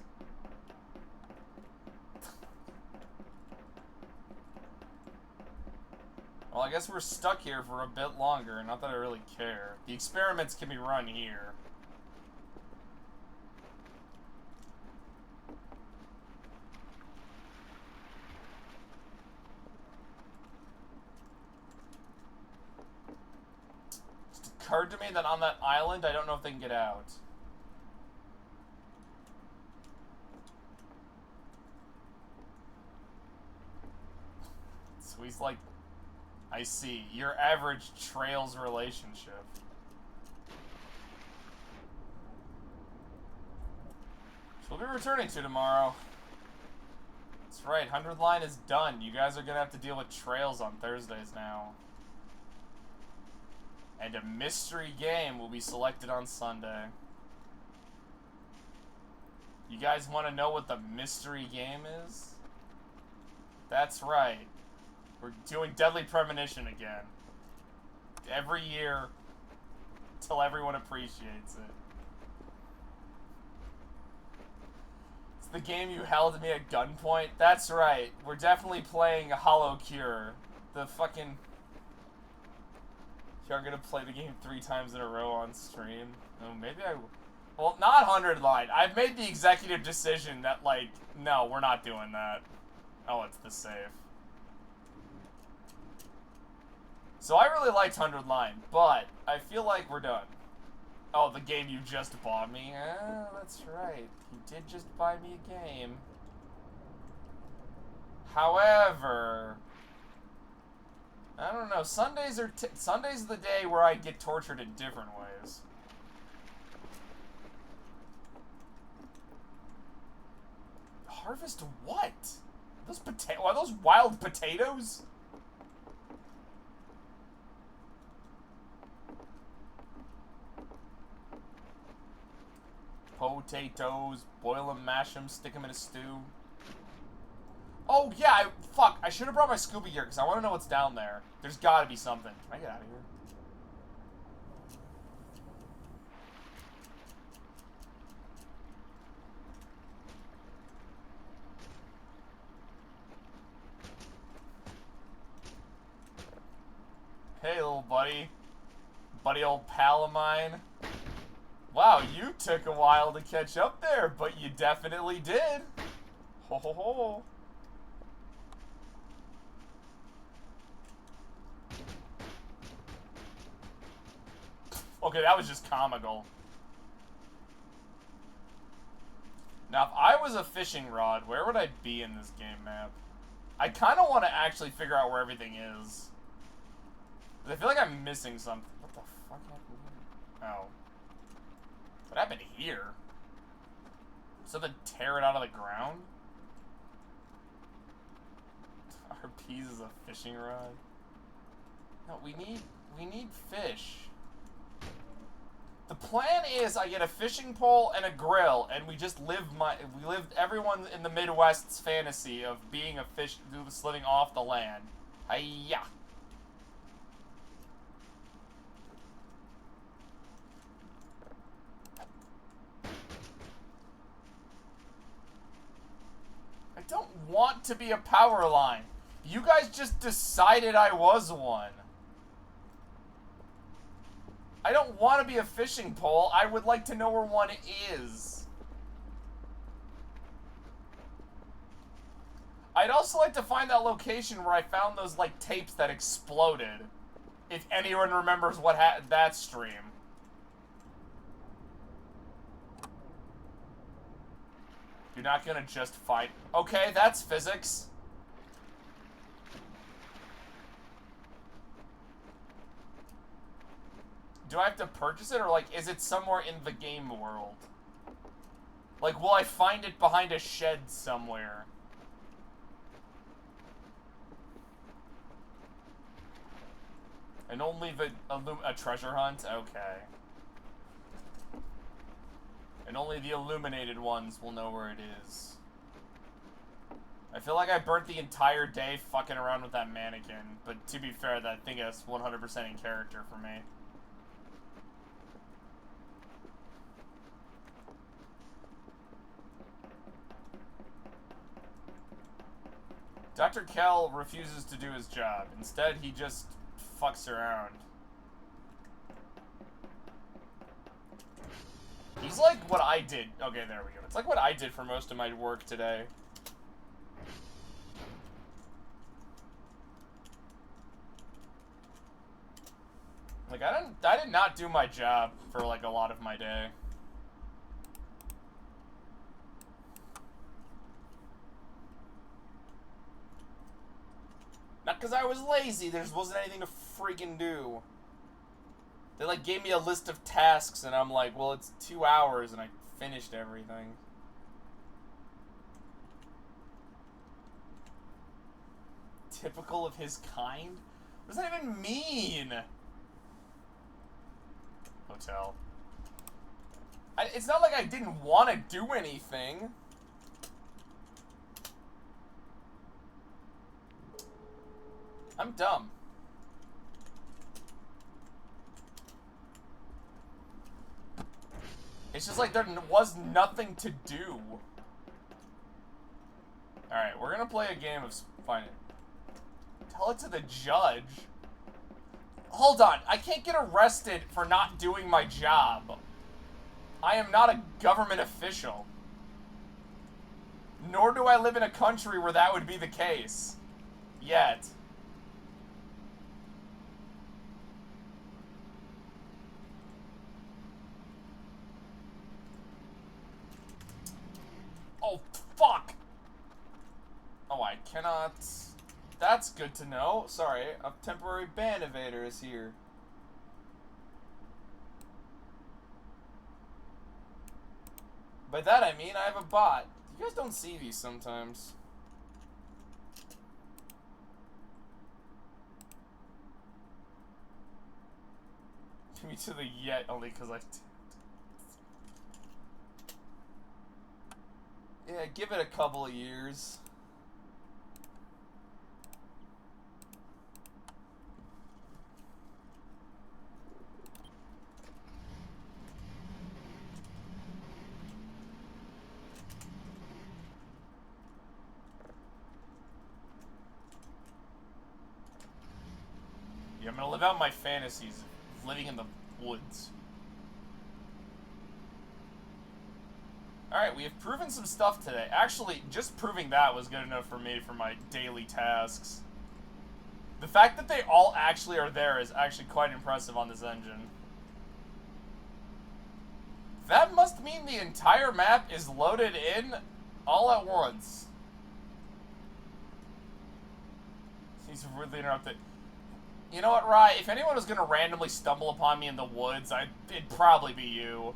Well, I guess we're stuck here for a bit longer. Not that I really care. The experiments can be run here. Just occurred to me that on that island, I don't know if they can get out. So he's like... I see. Your average Trails relationship. We'll be returning to tomorrow. That's right, 100th line is done. You guys are gonna have to deal with Trails on Thursdays now. And a mystery game will be selected on Sunday. You guys want to know what the mystery game is? That's right. We're doing Deadly Premonition again. Every year, till everyone appreciates it. It's the game you held me at gunpoint. That's right. We're definitely playing Hollow Cure. The fucking... You're gonna play the game 3 times in a row on stream. Oh, maybe I... Well, not 100 line. I've made the executive decision that, like, no, we're not doing that. Oh, it's the save. So I really liked 100 line, but I feel like we're done. Oh, the game you just bought me? That's right. You did just buy me a game. However, I don't know. Sundays are the day where I get tortured in different ways. Harvest what? Are those wild potatoes? Potatoes, boil them, mash them, stick them in a stew. Oh, yeah, fuck. I should have brought my scuba gear because I want to know what's down there. There's got to be something. Can I get out of here? Hey, little buddy. Buddy old pal of mine. Wow, you took a while to catch up there, but you definitely did. Ho ho ho. Okay, that was just comical. Now, if I was a fishing rod, where would I be in this game map? I kind of want to actually figure out where everything is. I feel like I'm missing something. What the fuck happened here? Oh. What happened here? Something tear it out of the ground? RPs is a fishing rod. No, we need fish. The plan is I get a fishing pole and a grill, and we just live everyone in the Midwest's fantasy of being a fish, just living off the land. Hiya. I don't want to be a power line. You guys just decided I was one. I don't want to be a fishing pole. I would like to know where one is. I'd also like to find that location where I found those, like, tapes that exploded. If anyone remembers what that stream. You're not gonna just fight. Okay, that's physics. Do I have to purchase it, or, like, is it somewhere in the game world? Like, will I find it behind a shed somewhere? And only a treasure hunt? Okay. And only the illuminated ones will know where it is. I feel like I burnt the entire day fucking around with that mannequin, but to be fair, I think that's 100% in character for me. Dr. Kell refuses to do his job. Instead, he just fucks around. He's like what I did. Okay, there we go. It's like what I did for most of my work today. Like, I did not do my job for, like, a lot of my day. Not because I was lazy, there just wasn't anything to freaking do. They, like, gave me a list of tasks, and I'm like, well, it's 2 hours, and I finished everything. Typical of his kind? What does that even mean? Hotel. It's not like I didn't want to do anything. I'm dumb. It's just like there was nothing to do. Alright, we're gonna play a game of... Find it. Tell it to the judge. Hold on, I can't get arrested for not doing my job. I am not a government official. Nor do I live in a country where that would be the case. Yet. Oh, fuck! Oh, I cannot... That's good to know. Sorry, a temporary ban evader is here. By that I mean I have a bot. You guys don't see these sometimes. Me to the yet only because I... Yeah, give it a couple of years. Yeah, I'm gonna live out my fantasies of living in the woods. Alright, we have proven some stuff today. Actually, just proving that was good enough for me for my daily tasks. The fact that they all actually are there is actually quite impressive on this engine. That must mean the entire map is loaded in all at once. He's rudely interrupted. You know what, Rye? If anyone was gonna randomly stumble upon me in the woods, it'd probably be you.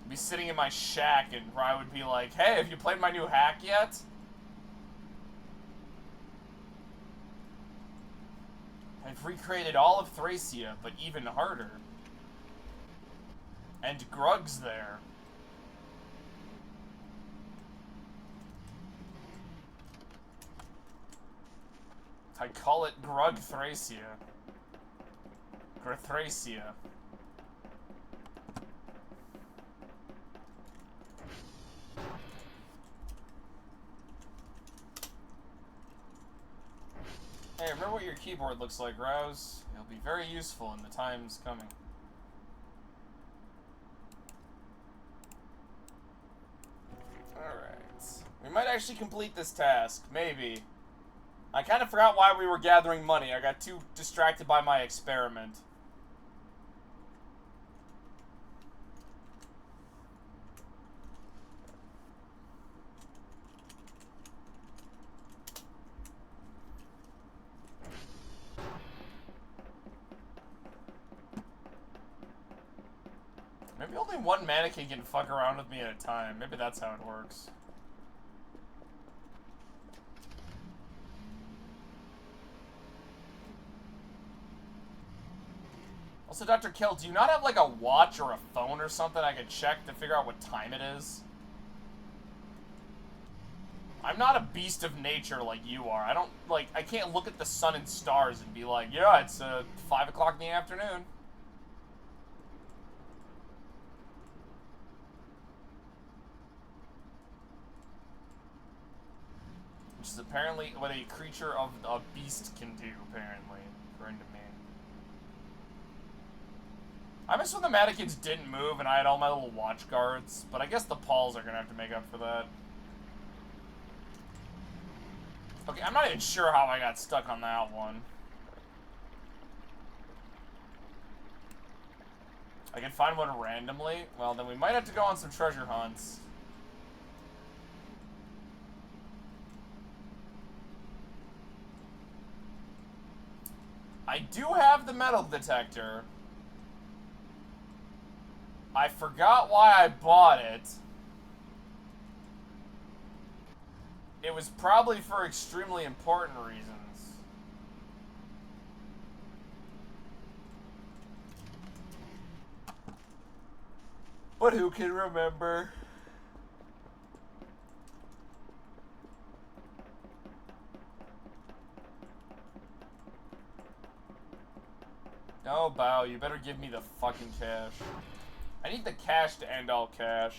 Be sitting in my shack and Rye would be like, hey, have you played my new hack yet? I've recreated all of Thracia, but even harder. And Grug's there. I call it Grug Thracia. Grthracia. Hey, remember what your keyboard looks like, Rouse? It'll be very useful in the times coming. Alright. We might actually complete this task. Maybe. I kind of forgot why we were gathering money. I got too distracted by my experiment. Maybe only one mannequin can fuck around with me at a time. Maybe that's how it works. Also, Dr. Kill, do you not have like a watch or a phone or something I could check to figure out what time it is? I'm not a beast of nature like you are. I don't, like, I can't look at the sun and stars and be like, yeah, it's 5 o'clock in the afternoon. Which is apparently what a creature of a beast can do, apparently, according to me. I miss when the mannequins didn't move and I had all my little watch guards, but I guess the Pauls are gonna have to make up for that. Okay, I'm not even sure how I got stuck on that one. I can find one randomly? Well, then we might have to go on some treasure hunts. I do have the metal detector. I forgot why I bought it. It was probably for extremely important reasons. But who can remember? Oh, Bao, you better give me the fucking cash. I need the cash to end all cash.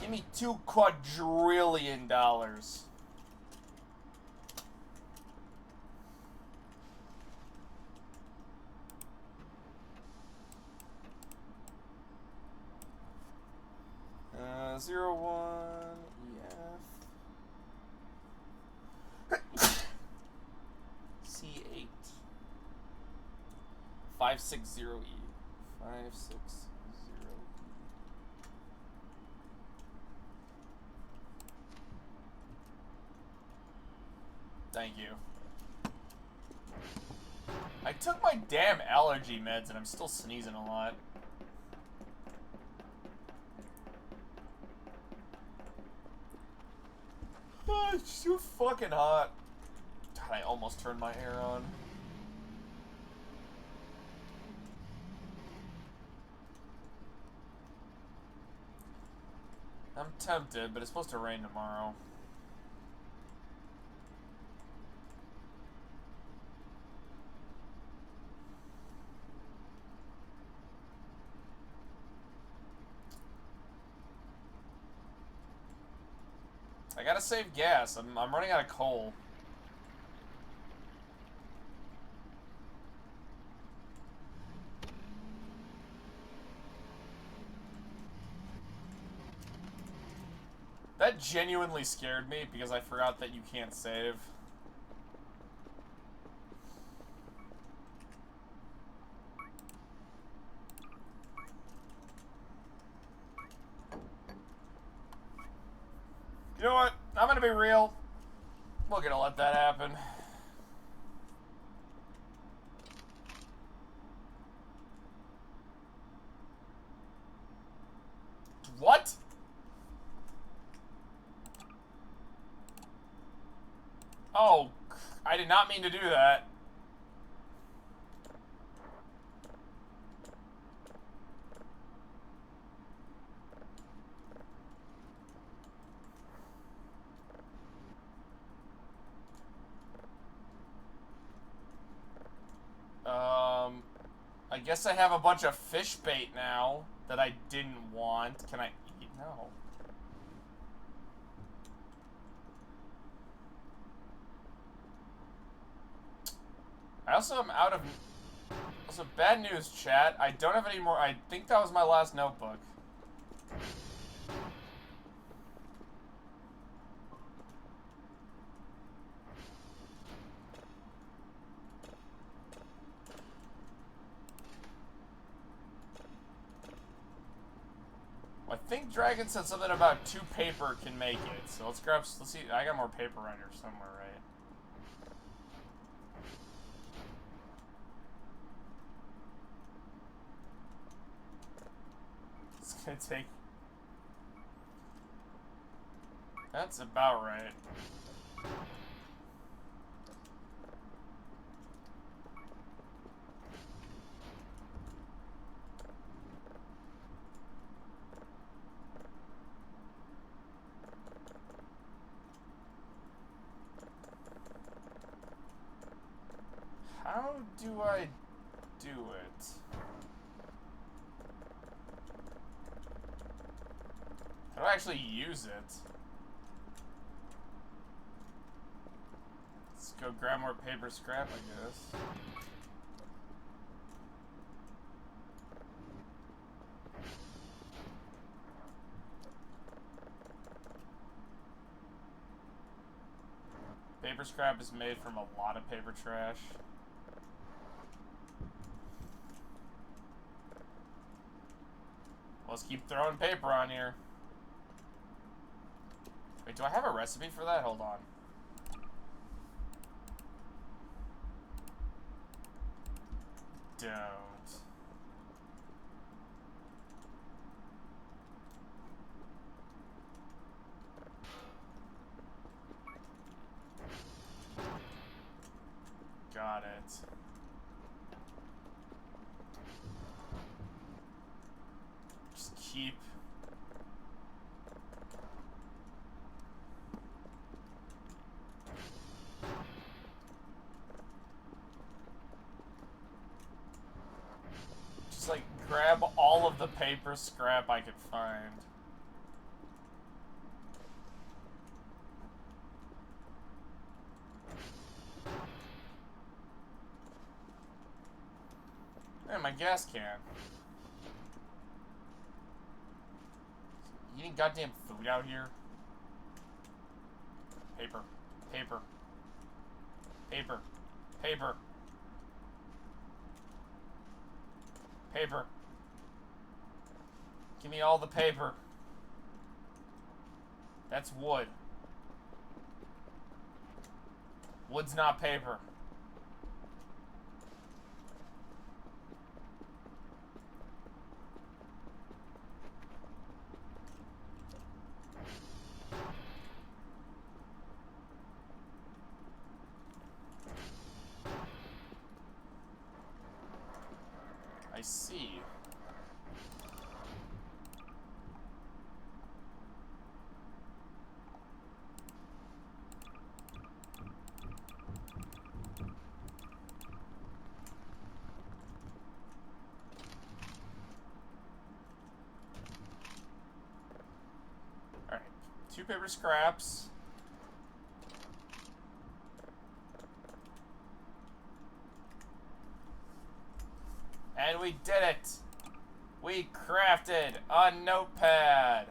Give me $2 quadrillion. 01 EF C8 560E 560E. Thank you. I took my damn allergy meds and I'm still sneezing a lot. Oh, it's too fucking hot. God, I almost turned my air on. I'm tempted, but it's supposed to rain tomorrow. I gotta save gas. I'm running out of coal. That genuinely scared me because I forgot that you can't save. You know what? I'm gonna be real. We're gonna let that happen. What? Oh, I did not mean to do that. I guess I have a bunch of fish bait now that I didn't want. Can I eat? No. I also am out of... Also, bad news, chat. I don't have any more... I think that was my last notebook. think Dragon said something about 2 paper can make it. So let's grab. Let's see. I got more paper right here somewhere, right? It's gonna take. That's about right. How do I do it? How do I actually use it? Let's go grab more paper scrap, I guess. Paper scrap is made from a lot of paper trash. Let's keep throwing paper on here. Wait, do I have a recipe for that? Hold on. Don't. Got it. Just keep. Just like grab all of the paper scrap I could find. And my gas can. Eating goddamn food out here. Paper. Paper. Paper. Paper. Paper. Give me all the paper. That's wood. Wood's not paper. I see. Alright, 2 paper scraps. And we did it! We crafted a notepad!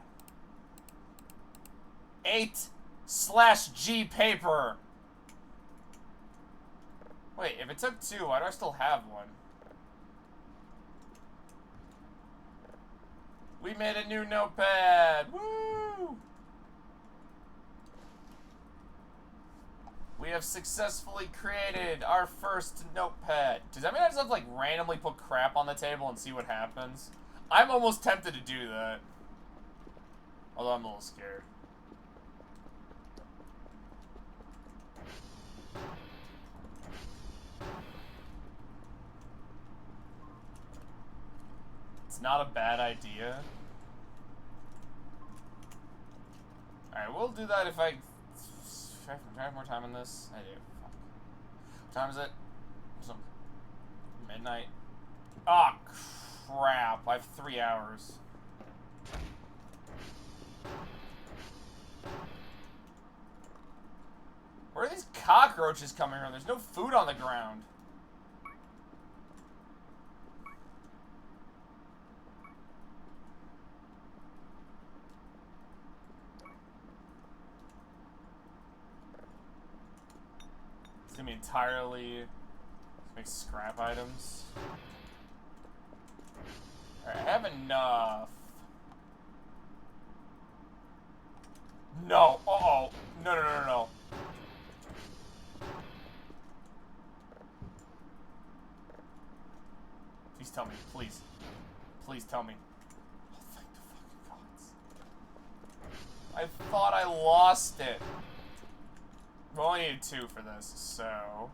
8/G paper! Wait, if it took 2, why do I still have 1? We made a new notepad! Woo! We have successfully created our first notepad. Does that mean I just have to, like, randomly put crap on the table and see what happens? I'm almost tempted to do that. Although I'm a little scared. It's not a bad idea. Alright, we'll do that if I have more time on this. I do. Fuck. What time is it? Midnight. Ah, oh, crap. I have 3 hours. Where are these cockroaches coming from? There's no food on the ground. It's gonna be entirely... Let's make scrap items. Alright, I have enough. No. Uh-oh. No, no, no, no, no. Please tell me. Please. Please tell me. Oh, thank the fucking gods. I thought I lost it. We only needed 2 for this, so...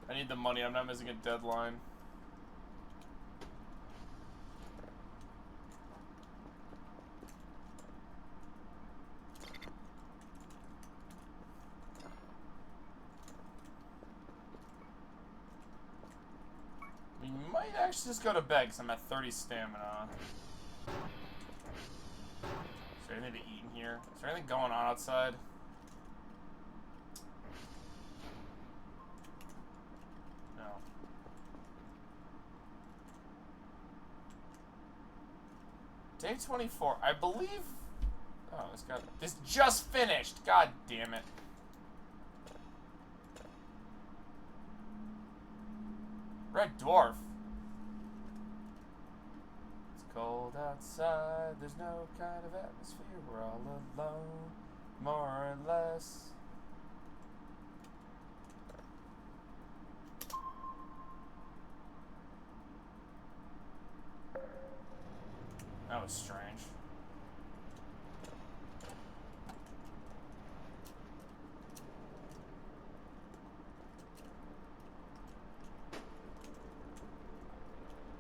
I need the money. I'm not missing a deadline. We might actually just go to bed because I'm at 30 stamina. Is there anything to eat in here? Is there anything going on outside? No. Day 24. I believe... Oh, this just finished! God damn it. Red Dwarf. It's cold outside, there's no kind of atmosphere, we're all alone, more or less. That was strange.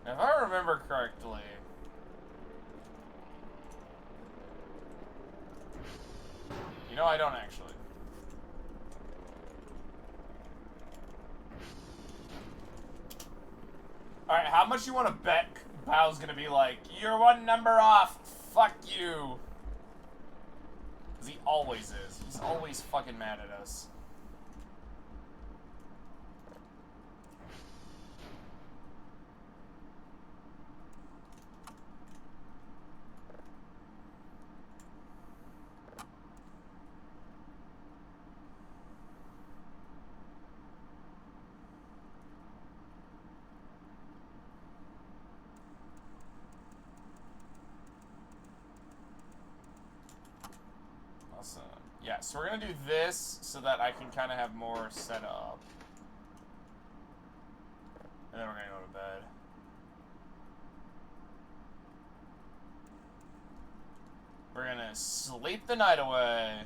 If I remember correctly, you know, I don't actually. Alright, how much you want to bet Bao's gonna be like, you're 1 number off, fuck you? Because he always is. He's always fucking mad at us. Yeah, so we're gonna do this so that I can kind of have more set up. And then we're gonna go to bed. We're gonna sleep the night away.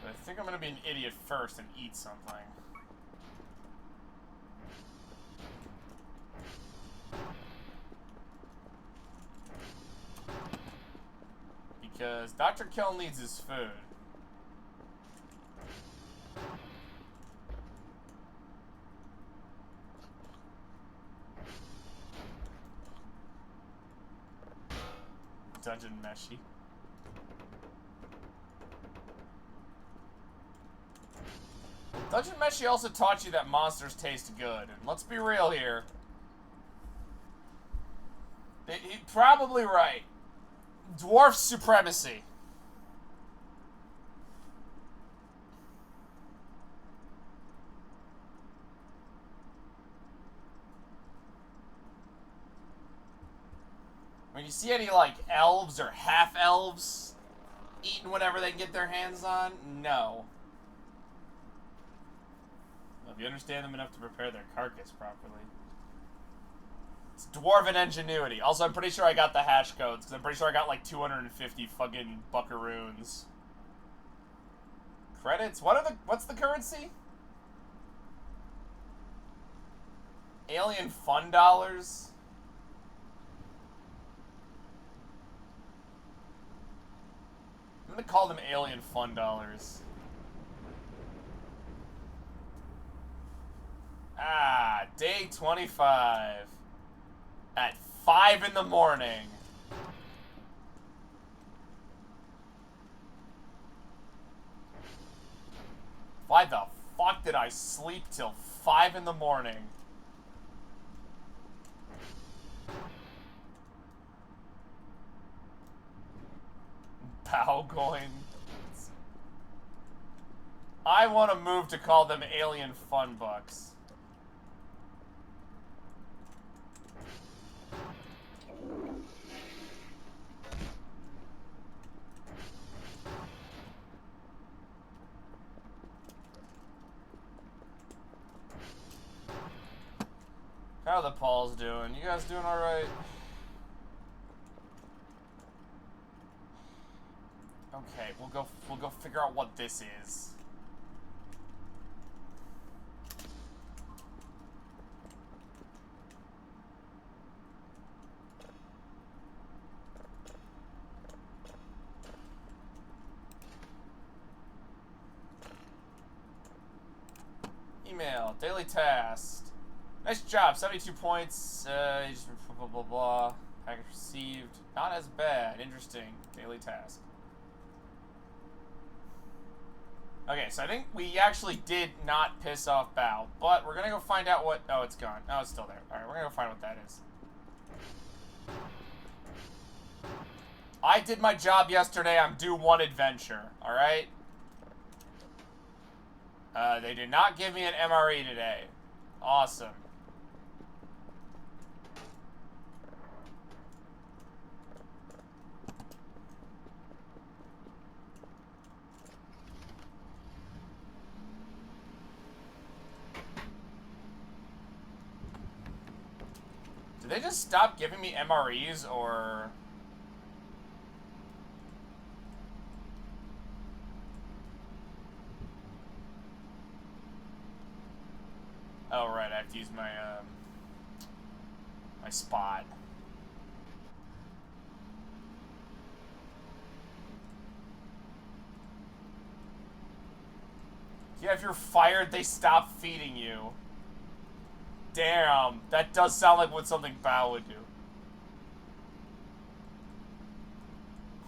I think I'm gonna be an idiot first and eat something. Because Dr. Kill needs his food. Dungeon Meshi. Dungeon Meshi also taught you that monsters taste good, and let's be real here. He's probably right. Dwarf supremacy. When you see any, like, elves or half-elves eating whatever they can get their hands on, no. If you understand them enough to prepare their carcass properly. It's dwarven ingenuity. Also, I'm pretty sure I got the hash codes, because I'm pretty sure I got like 250 fucking buckaroons. Credits? What's the currency? Alien fun dollars? I'm gonna call them alien fun dollars. Ah, day 25. At 5 in the morning. Why the fuck did I sleep till 5 in the morning? Powgoin. I want to move to call them Alien Fun Bucks. How are the Pauls doing? You guys doing alright? Okay, we'll go figure out what this is. Email, daily task. Nice job, 72 points. Just blah blah blah. Package received. Not as bad. Interesting. Daily task. Okay, so I think we actually did not piss off Bao, but we're gonna go find out what. Oh, it's gone. Oh, it's still there. Alright, we're gonna go find what that is. I did my job yesterday. I'm due one adventure. Alright? They did not give me an MRE today. Awesome. Did they just stop giving me MREs, or... Oh, right, I have to use my, my spot. Yeah, if you're fired, they stop feeding you. Damn, that does sound like what something Bao would do.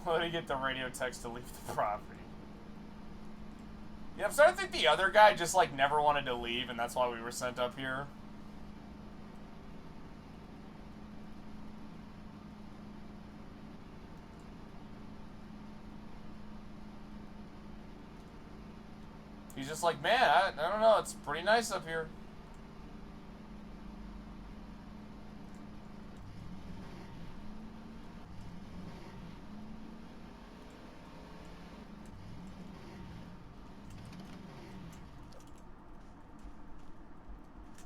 Let me get the radio text to leave the property. Yeah, I'm starting to think the other guy just, like, never wanted to leave, and that's why we were sent up here. He's just like, man, I don't know, it's pretty nice up here.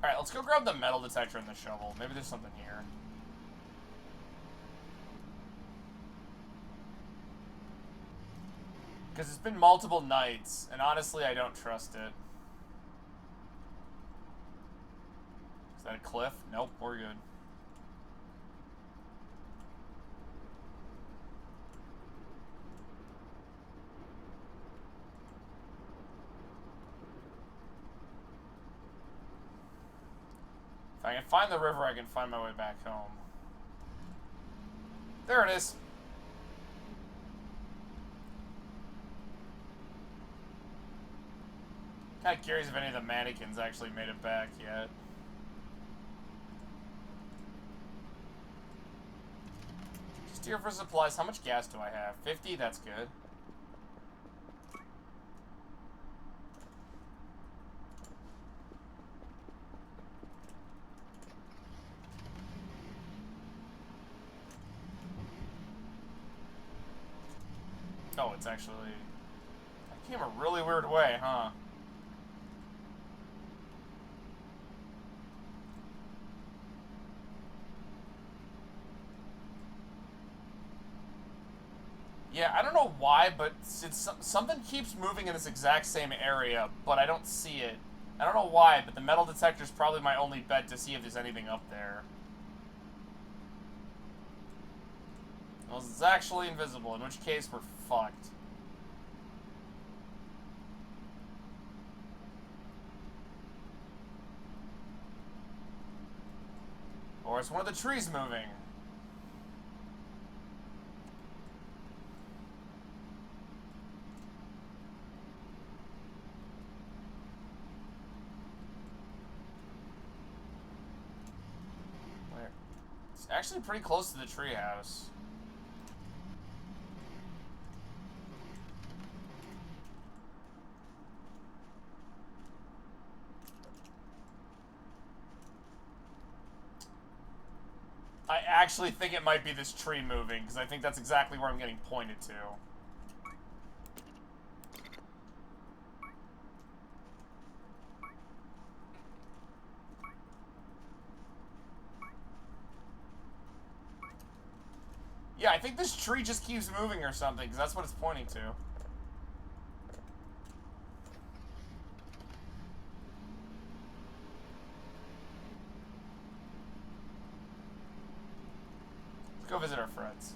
Alright, let's go grab the metal detector and the shovel. Maybe there's something here. Because it's been multiple nights, and honestly, I don't trust it. Is that a cliff? Nope, we're good. If I can find the river, I can find my way back home. There it is. Kind of curious if any of the mannequins actually made it back yet. Just here for supplies. How much gas do I have? 50? That's good. Oh, it's actually... That came a really weird way, huh? Yeah, I don't know why, but something keeps moving in this exact same area, but I don't see it. I don't know why, but the metal detector is probably my only bet to see if there's anything up there. Well, it's actually invisible, in which case we're fucked. Or it's one of the trees moving. It's actually pretty close to the treehouse. I actually think it might be this tree moving, because I think that's exactly where I'm getting pointed to. Yeah, I think this tree just keeps moving or something, because that's what it's pointing to. Let's go visit our friends.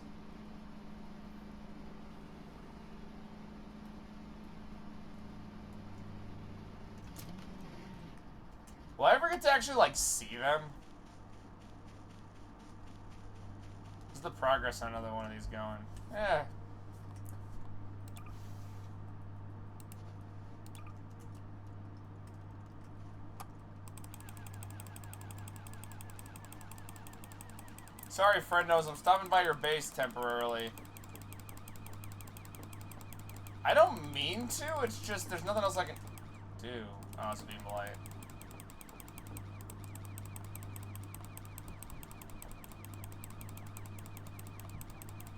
Will I ever get to actually, like, see them? How's the progress on another one of these going? Eh. Sorry, friend knows I'm stopping by your base temporarily. I don't mean to, it's just there's nothing else I can do. Oh, it's beam light.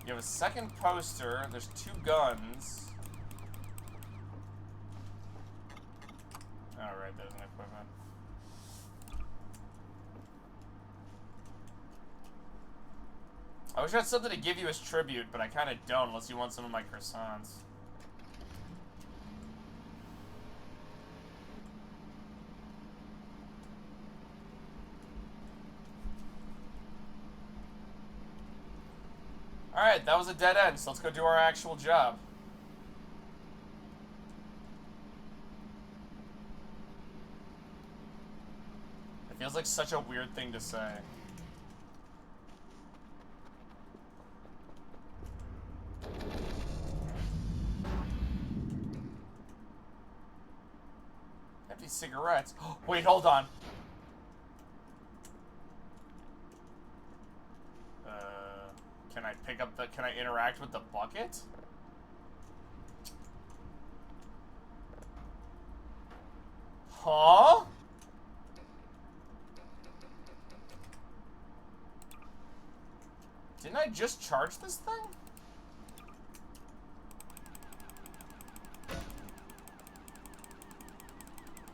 You have a second poster, there's 2 guns. Alright, there's an equipment. I wish I had something to give you as tribute, but I kind of don't unless you want some of my croissants. Alright, that was a dead end, so let's go do our actual job. It feels like such a weird thing to say. Empty cigarettes. Wait, hold on. Can I pick up the... Can I interact with the bucket? Huh? Didn't I just charge this thing?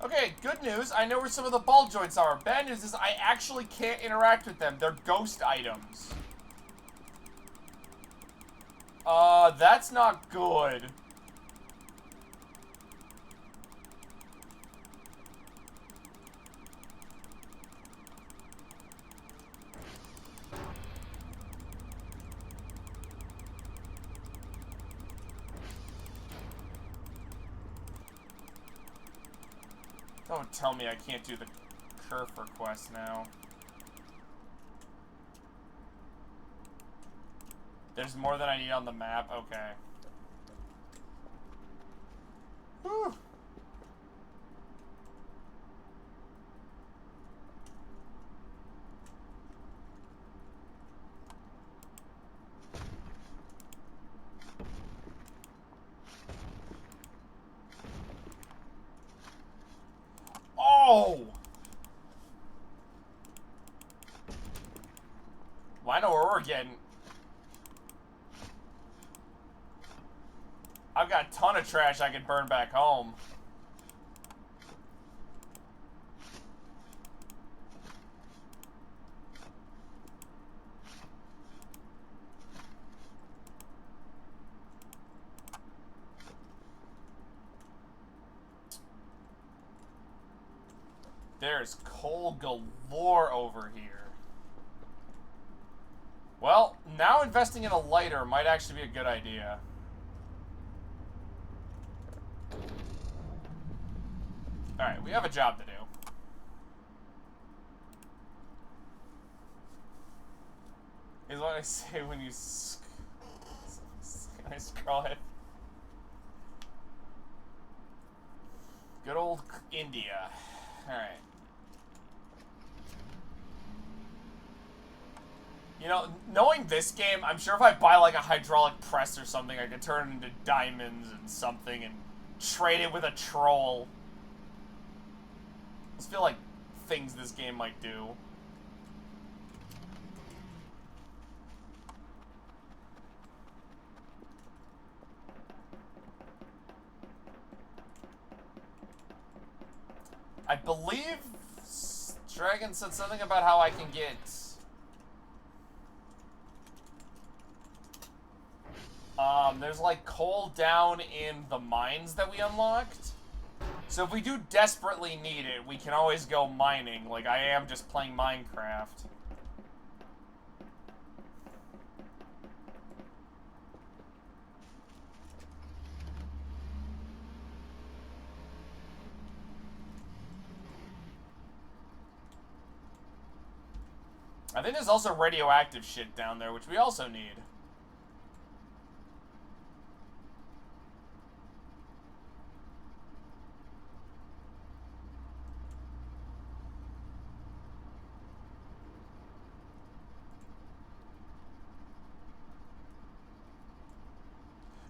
Okay, good news. I know where some of the ball joints are. Bad news is I actually can't interact with them. They're ghost items. That's not good. Don't tell me I can't do the Kerf request now. There's more than I need on the map? Okay. Whew. Oh! Well, I know where we're getting. I've got a ton of trash I can burn back home. There's coal galore over here. Well, now investing in a lighter might actually be a good idea. Alright, we have a job to do. Is what I say when you can I scroll it? Good old India. Alright. You know, knowing this game, I'm sure if I buy like a hydraulic press or something, I could turn it into diamonds and something and trade it with a troll. I just feel like things this game might do. I believe Dragon said something about how I can get... there's like coal down in the mines that we unlocked. So if we do desperately need it, we can always go mining. Like I am just playing Minecraft. I think there's also radioactive shit down there, which we also need.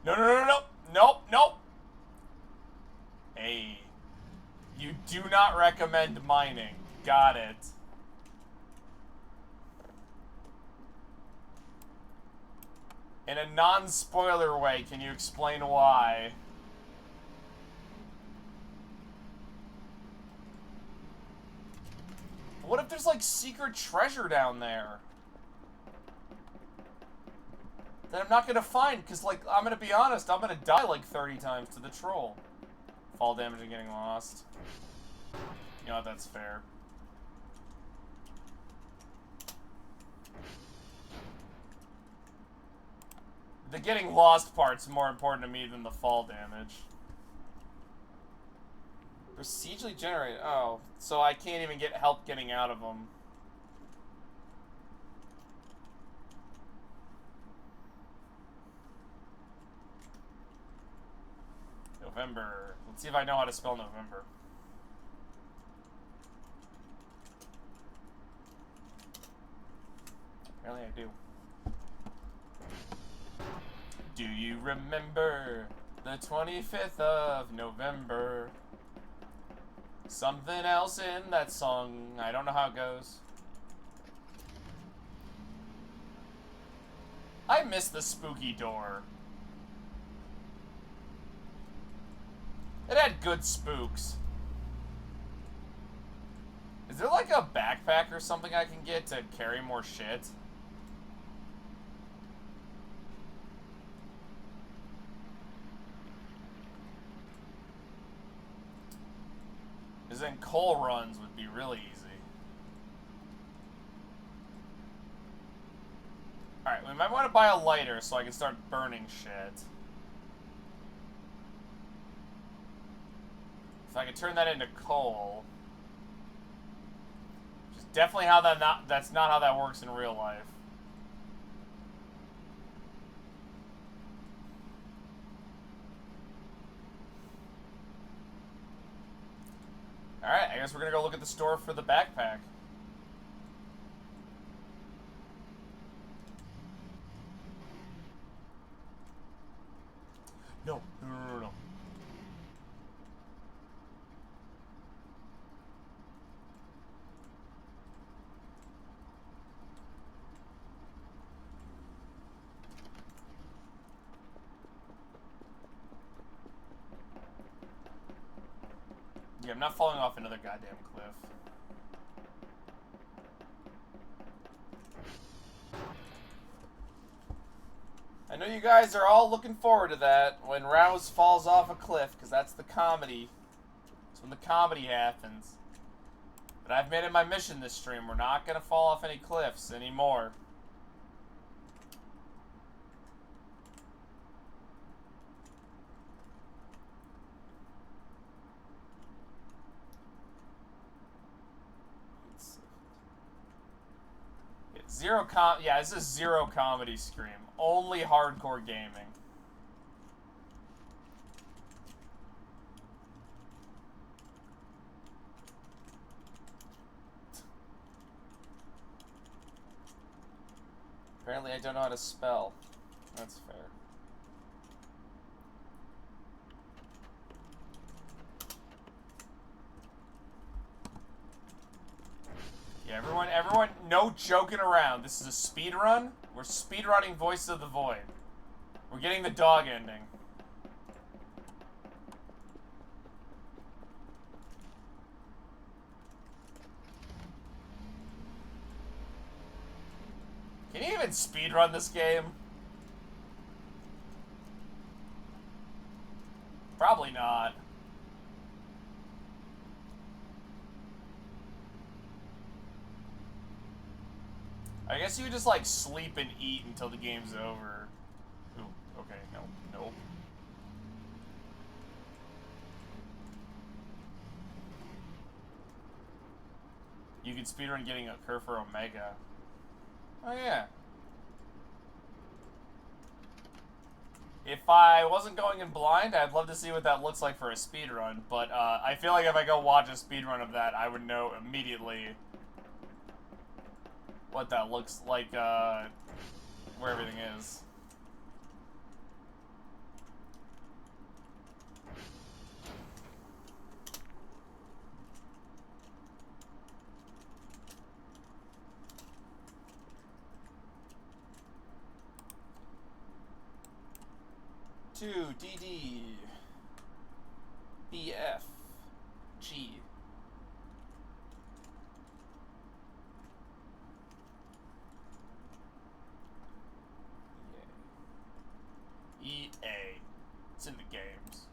No, no, no, no, no. Nope, nope. Hey. You do not recommend mining. Got it. In a non-spoiler way, can you explain why? What if there's, like, secret treasure down there? That I'm not gonna find, because, like, I'm gonna be honest, I'm gonna die, like, 30 times to the troll. Fall damage and getting lost. You know what, that's fair. The getting lost part's more important to me than the fall damage. Procedurally generated. Oh, so I can't even get help getting out of them. November. Let's see if I know how to spell November. Apparently I do. Do you remember the 25th of November? Something else in that song. I don't know how it goes. I miss the spooky door. It had good spooks. Is there like a backpack or something I can get to carry more shit? Because then coal runs would be really easy. Alright, we might want to buy a lighter so I can start burning shit. If I could turn that into coal. Which is definitely how that's not how that works in real life. Alright, I guess we're gonna go look at the store for the backpack. No, no, no, no, no. Yeah, I'm not falling off another goddamn cliff. I know you guys are all looking forward to that when Rouse falls off a cliff, because that's the comedy. That's when the comedy happens. But I've made it my mission this stream. We're not going to fall off any cliffs anymore. Yeah, this is zero comedy stream. Only hardcore gaming. Apparently I don't know how to spell. That's fair. Yeah, everyone, no joking around. This is a speed run. We're speedrunning Voice of the Void. We're getting the dog ending. Can you even speedrun this game? Probably not. I guess you would just, like, sleep and eat until the game's over. Ooh, okay, no, nope. You can speedrun getting a Kerfur Omega. Oh, yeah. If I wasn't going in blind, I'd love to see what that looks like for a speedrun, but I feel like if I go watch a speedrun of that, I would know immediately what that looks like, where everything is. To DD BF G. EA. It's in the games.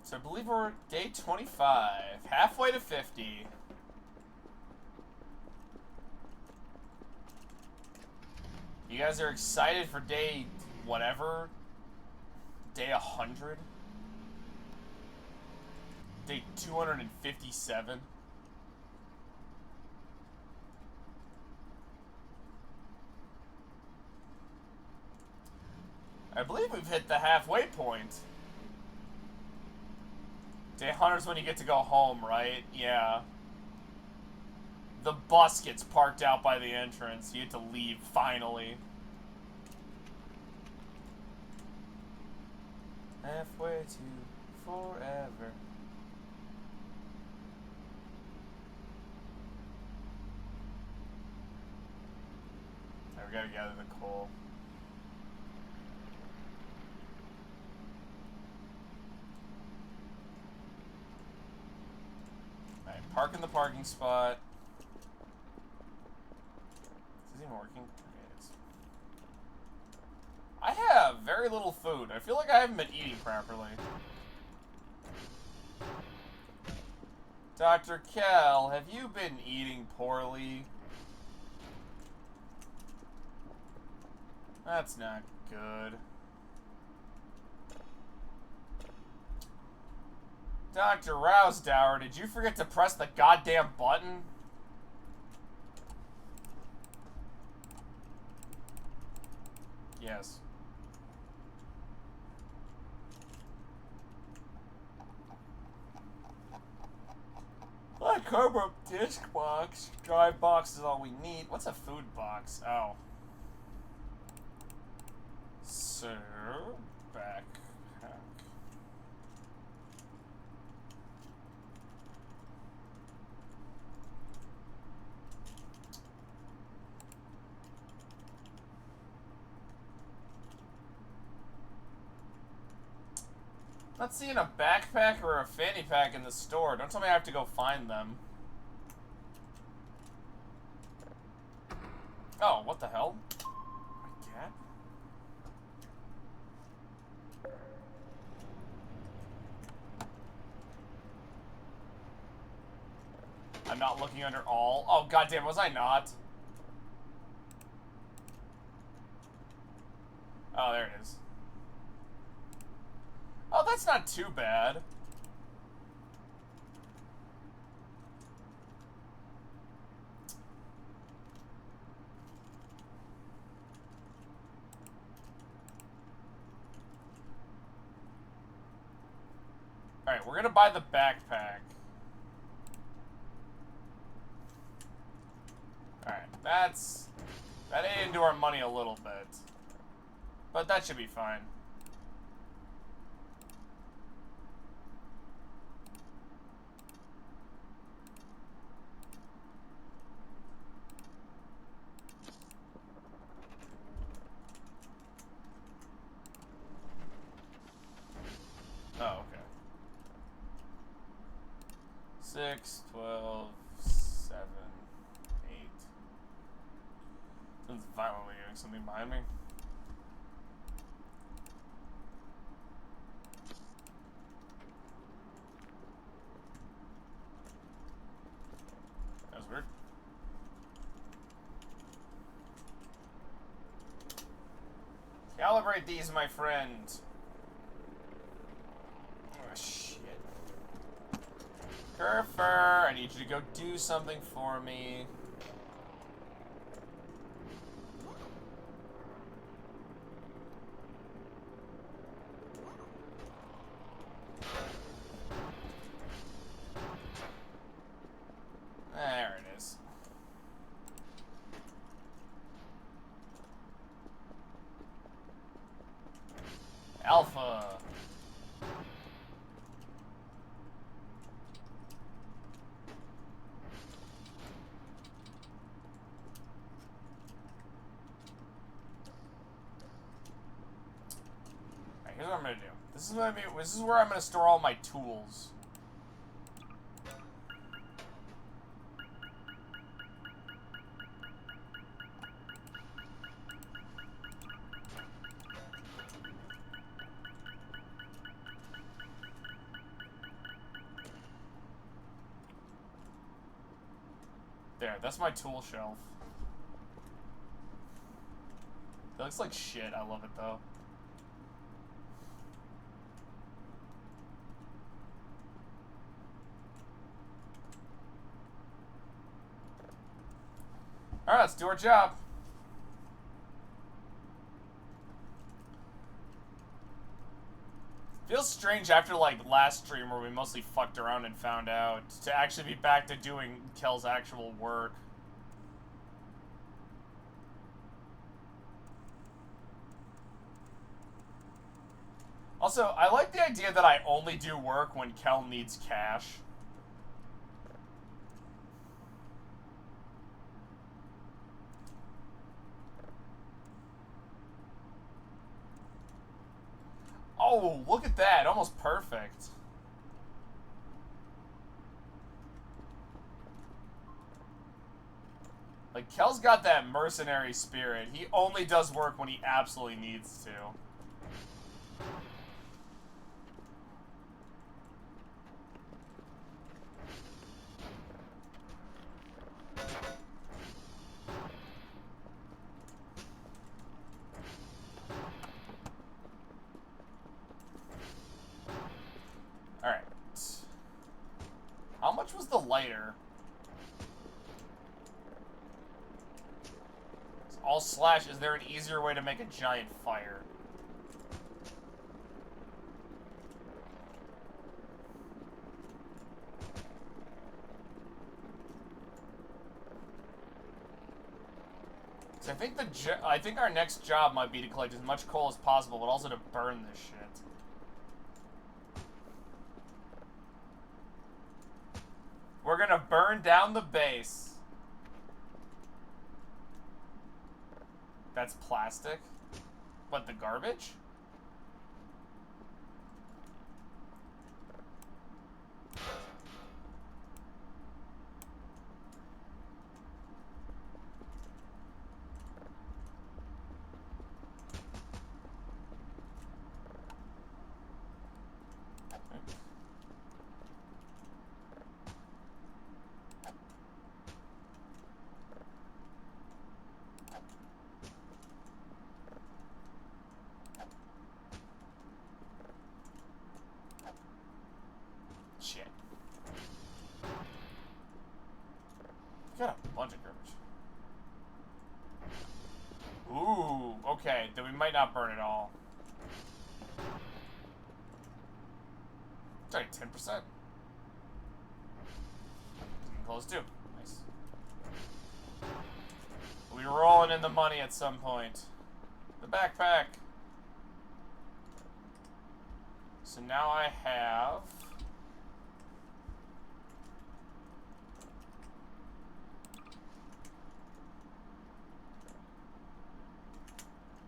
So I believe we're day 25, halfway to 50. You guys are excited for day whatever? Day 100? Day 257? I believe we've hit the halfway point. Day 100 is when you get to go home, right? Yeah. The bus gets parked out by the entrance. You get to leave, finally. Halfway to forever. Alright, we gotta gather the coal. Alright, park in the parking spot. Is this even working? Okay, it is. I have very little food. I feel like I haven't been eating properly. Dr. Cal, have you been eating poorly? That's not good. Dr. Rousedower, did you forget to press the goddamn button? Yes. A cardboard disc box. Drive box is all we need. What's a food box? Oh. So, backpack. Not seeing a backpack or a fanny pack in the store. Don't tell me I have to go find them. Oh, what the hell? A cat? I'm not looking under all. Oh, goddamn, was I not? Oh, there it is. Oh, that's not too bad. Alright, we're gonna buy the backpack. Alright, that ate into our money a little bit. But that should be fine. Oh, okay. 6, 12, 7, 8. Someone's violently doing something behind me. That was weird. Calibrate these, my friend. Oh, shit. Kerfer, I need you to go do something for me. There it is. Alpha. Alright, here's what I'm gonna do. This is where I'm gonna store all my tools. There, that's my tool shelf. It looks like shit. I love it though. Alright, let's do our job. Feels strange after, like, last stream where we mostly fucked around and found out to actually be back to doing Kel's actual work. Also, I like the idea that I only do work when Kel needs cash. Oh, look at that. Almost perfect. Like, Kel's got that mercenary spirit. He only does work when he absolutely needs to. Alright. How much was the lighter? All slash, is there an easier way to make a giant fire? So I think our next job might be to collect as much coal as possible, but also to burn this shit. We're gonna burn down the base. That's plastic? What, the garbage? Shit. Got a bunch of garbage. Ooh, okay. Then we might not burn it all. Sorry, 10%. Close too. Nice. We're rolling in the money at some point. The backpack. So now I have...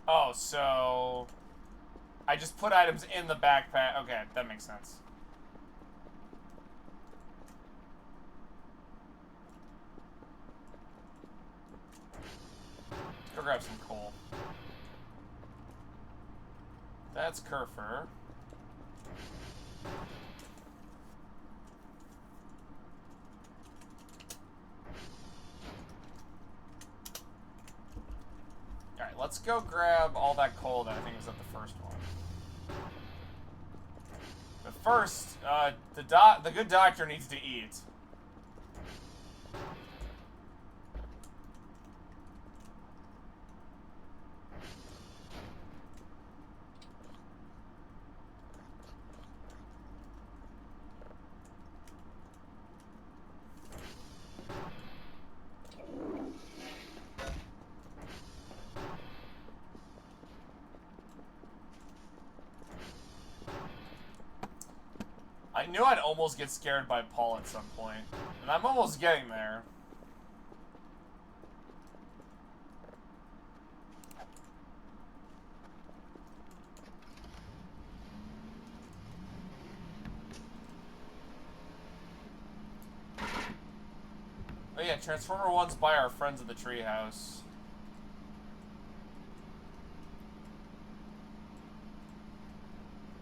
Oh, so... I just put items in the backpack. Okay, that makes sense. Let's go grab some coal. That's Kerfer. Alright, let's go grab all that coal that I think was at the first one. But first, the good doctor needs to eat. I knew I'd almost get scared by Paul at some point, and I'm almost getting there. Oh yeah, Transformer 1's by our friends at the treehouse.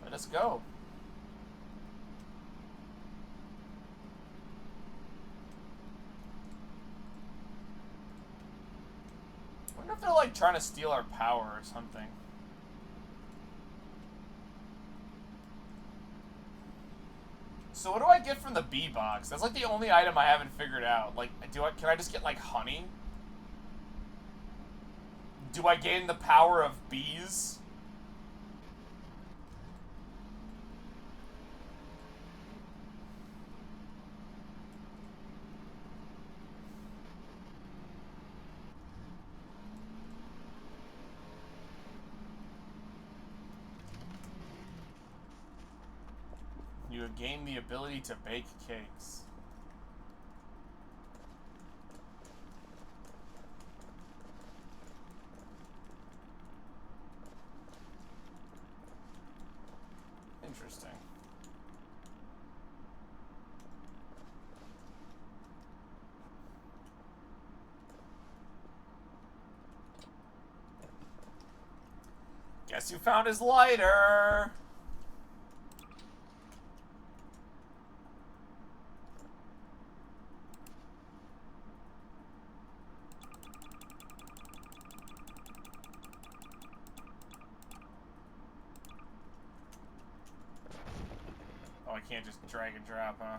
Let us go. I wonder if they're like trying to steal our power or something. So what do I get from the bee box? That's like the only item I haven't figured out. Like, can I just get like honey? Do I gain the power of bees? You have gained the ability to bake cakes. Interesting. Guess you found his lighter. I can't just drag and drop, huh?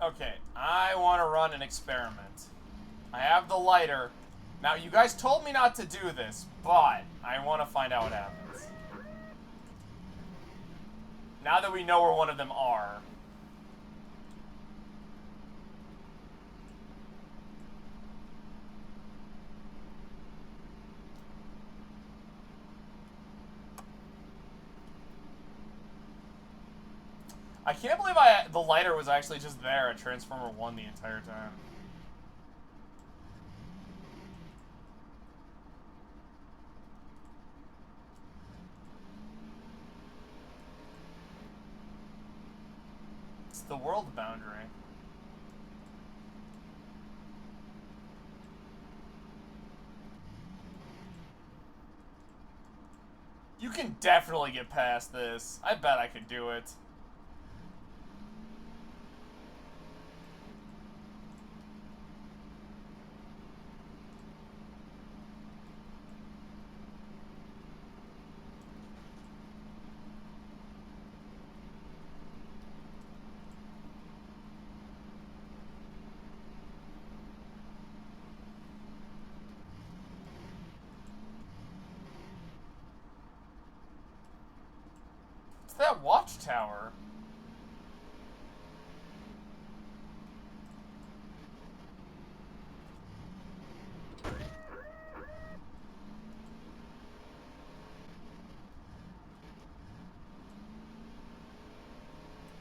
Okay, I want to run an experiment. I have the lighter. Now, you guys told me not to do this, but I want to find out what happens. Now that we know where one of them are. I can't believe the lighter was actually just there at Transformer 1 the entire time. It's the world boundary. You can definitely get past this. I bet I could do it. that watchtower?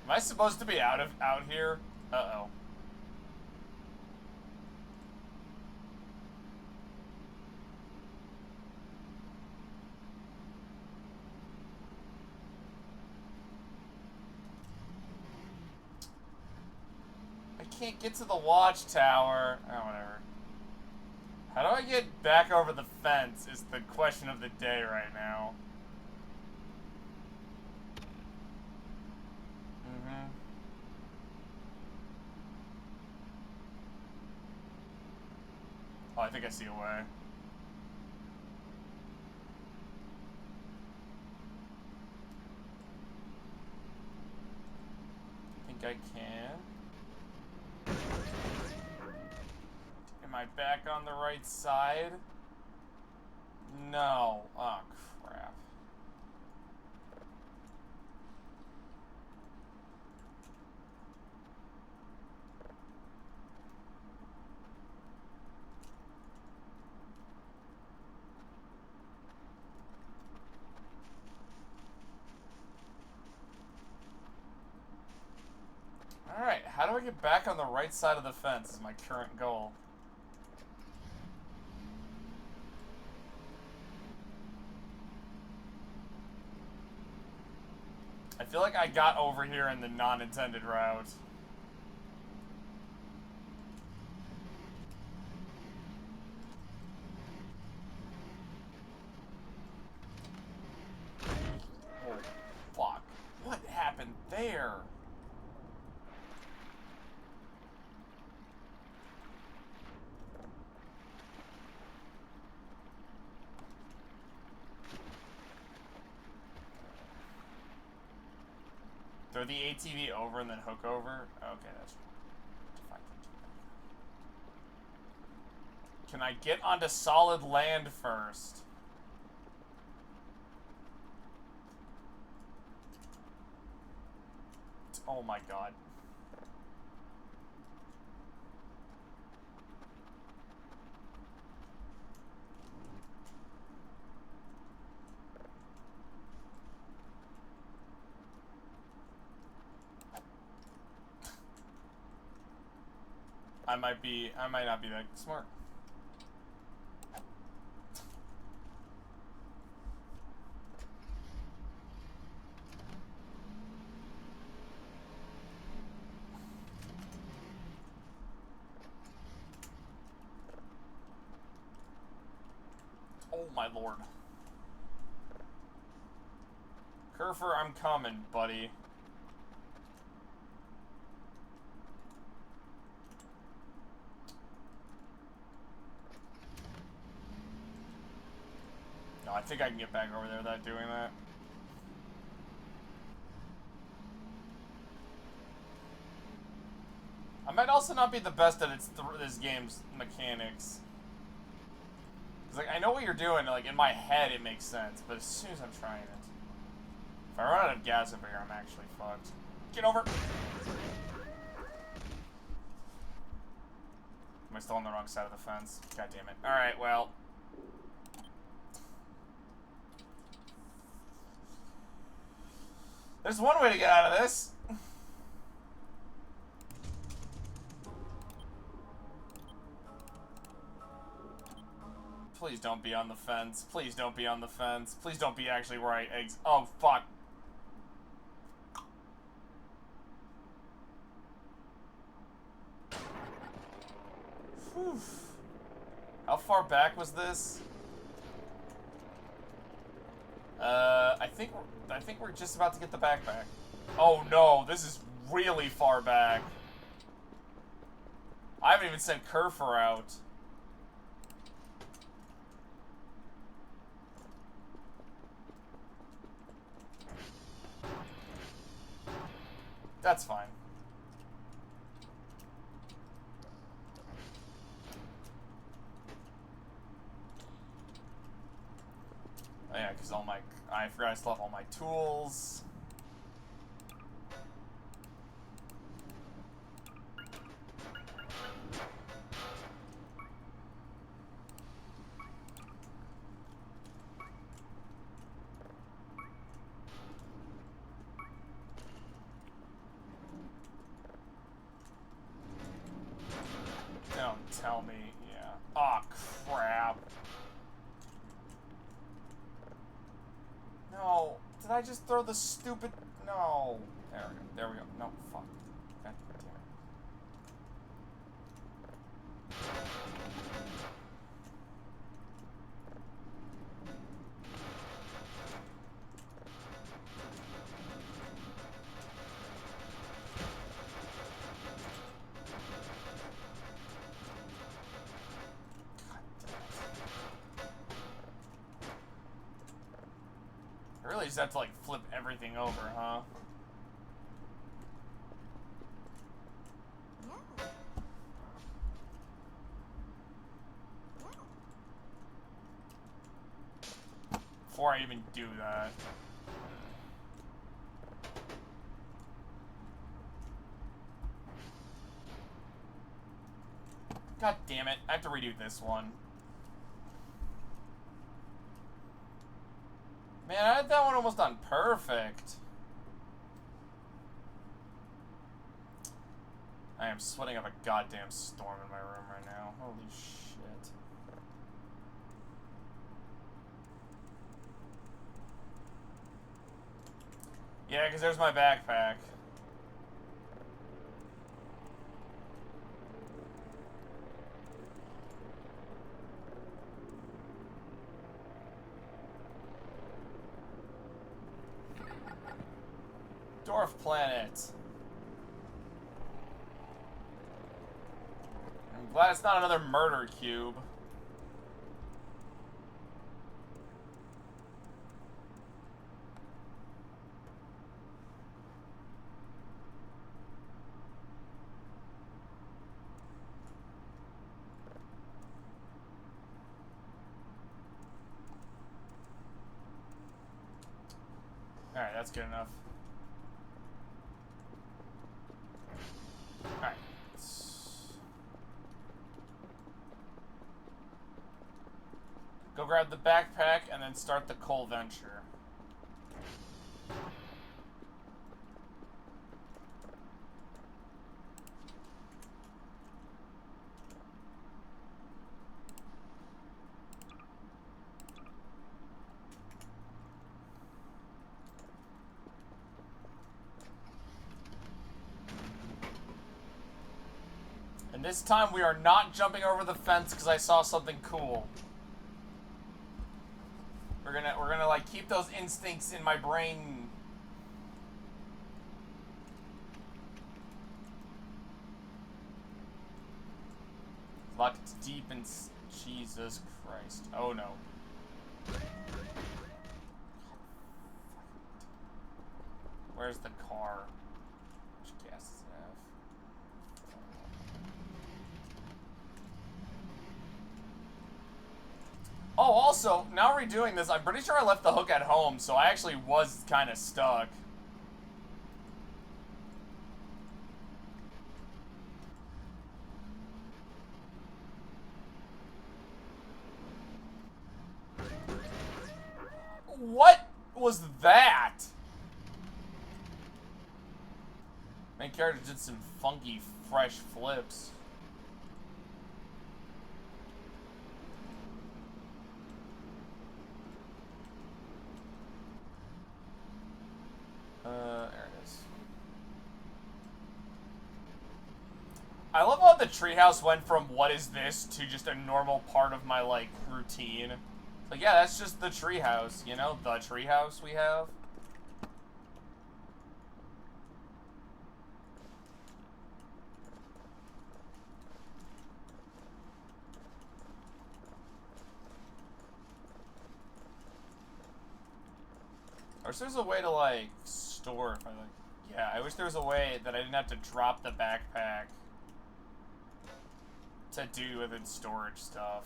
Am I supposed to be out here? Uh-oh. I can't get to the watchtower. Oh, whatever. How do I get back over the fence is the question of the day right now. Oh, I think I see a way. I think I can. Am I back on the right side? No. Oh, crap. Alright, how do I get back on the right side of the fence is my current goal. I feel like I got over here in the non-intended route. Oh, fuck. What happened there? Throw the ATV over and then hook over? Okay, that's fine. Can I get onto solid land first? Oh my god. I might not be that smart. Oh my lord. Kerfer, I'm coming, buddy. No, I think I can get back over there without doing that. I might also not be the best at this game's mechanics. Cause like I know what you're doing, like in my head it makes sense, but as soon as I'm trying it, if I run out of gas over here, I'm actually fucked. Get over. Am I still on the wrong side of the fence? God damn it. All right, well. There's one way to get out of this. Please don't be on the fence. Please don't be on the fence. Please don't be actually where I eggs. Oh, fuck. Whew. How far back was this? I think we're just about to get the backpack. Oh no, this is really far back. I haven't even sent Kerfer out. That's fine. Oh, yeah, because I forgot I still have all my tools. me. Yeah. Aw, crap. No. Did I just throw the stupid... No. There we go. There we go. No, fuck. God damn it. I really just have to, like, flip everything over, huh? Before I even do that. God damn it. I have to redo this one. Man, I had that one almost done perfect. I am sweating up a goddamn storm in my room right now. Holy shit. Yeah, because there's my backpack. Dwarf planet. I'm glad it's not another murder cube. Alright, that's good enough. Alright. Go grab the backpack and then start the coal venture. And this time we are not jumping over the fence because I saw something cool. We're gonna like keep those instincts in my brain. Locked deep in Jesus Christ. Oh no. Where's the car? Which gas does it have? Oh, also, now redoing this, I'm pretty sure I left the hook at home, so I actually was kind of stuck. What was that? Main character did some funky, fresh flips. There it is. I love how the treehouse went from what is this to just a normal part of my, like, routine. Like, yeah, that's just the treehouse, you know? The treehouse we have. I wish there was a way to, like, store if I, like... Yeah, I wish there was a way that I didn't have to drop the backpack to do with its storage stuff.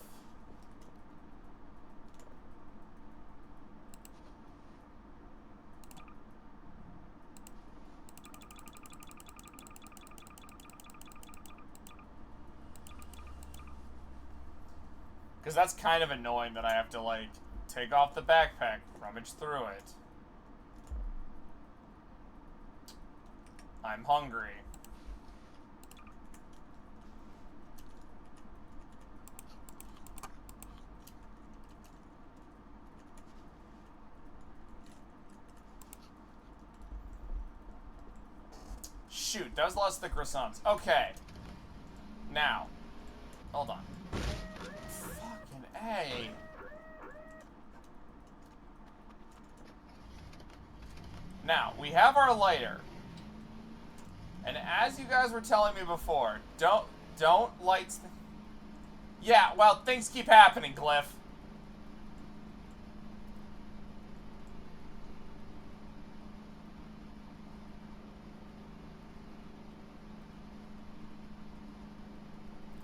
Because that's kind of annoying that I have to, like, take off the backpack, rummage through it. I'm hungry. shoot. That was the last of the croissants. Okay. Now. Hold on. Fucking A. Now, we have our lighter. And as you guys were telling me before, don't light... Yeah, well, things keep happening, Glyph.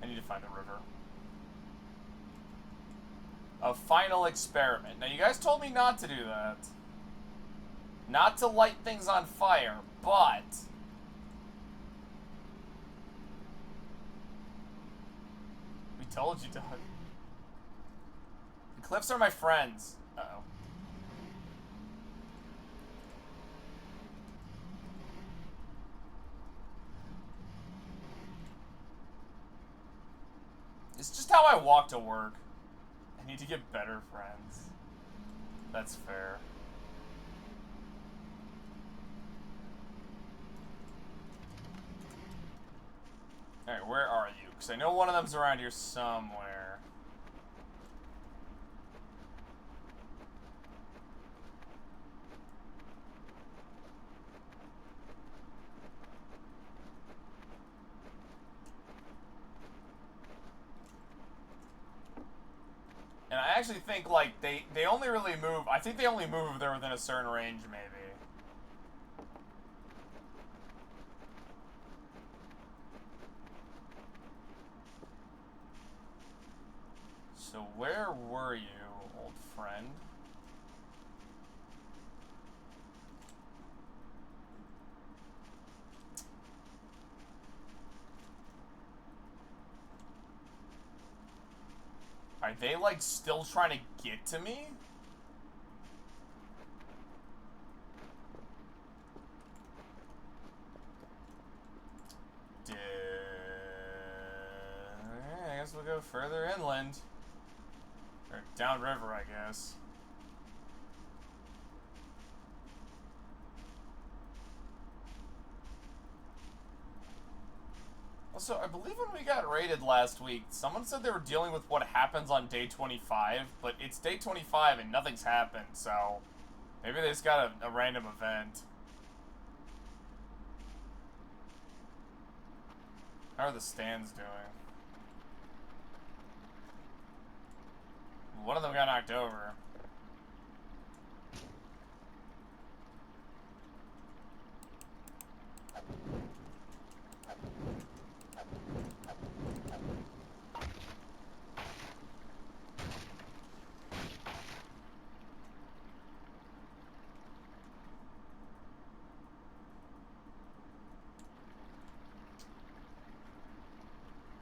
I need to find the river. A final experiment. Now, you guys told me not to do that. Not to light things on fire, but... We told you, Doug. The cliffs are my friends. Uh-oh. It's just how I walk to work. I need to get better friends. That's fair. Alright, where are you? Because I know one of them's around here somewhere. And I actually think, like, they only really move... I think they only move if they're within a certain range, maybe. So where were you, old friend? Are they, like, still trying to get to me? I guess we'll go further inland. Or downriver, I guess. Also, I believe when we got raided last week, someone said they were dealing with what happens on day 25, but it's day 25 and nothing's happened, so maybe they just got a random event. How are the stands doing? One of them got knocked over.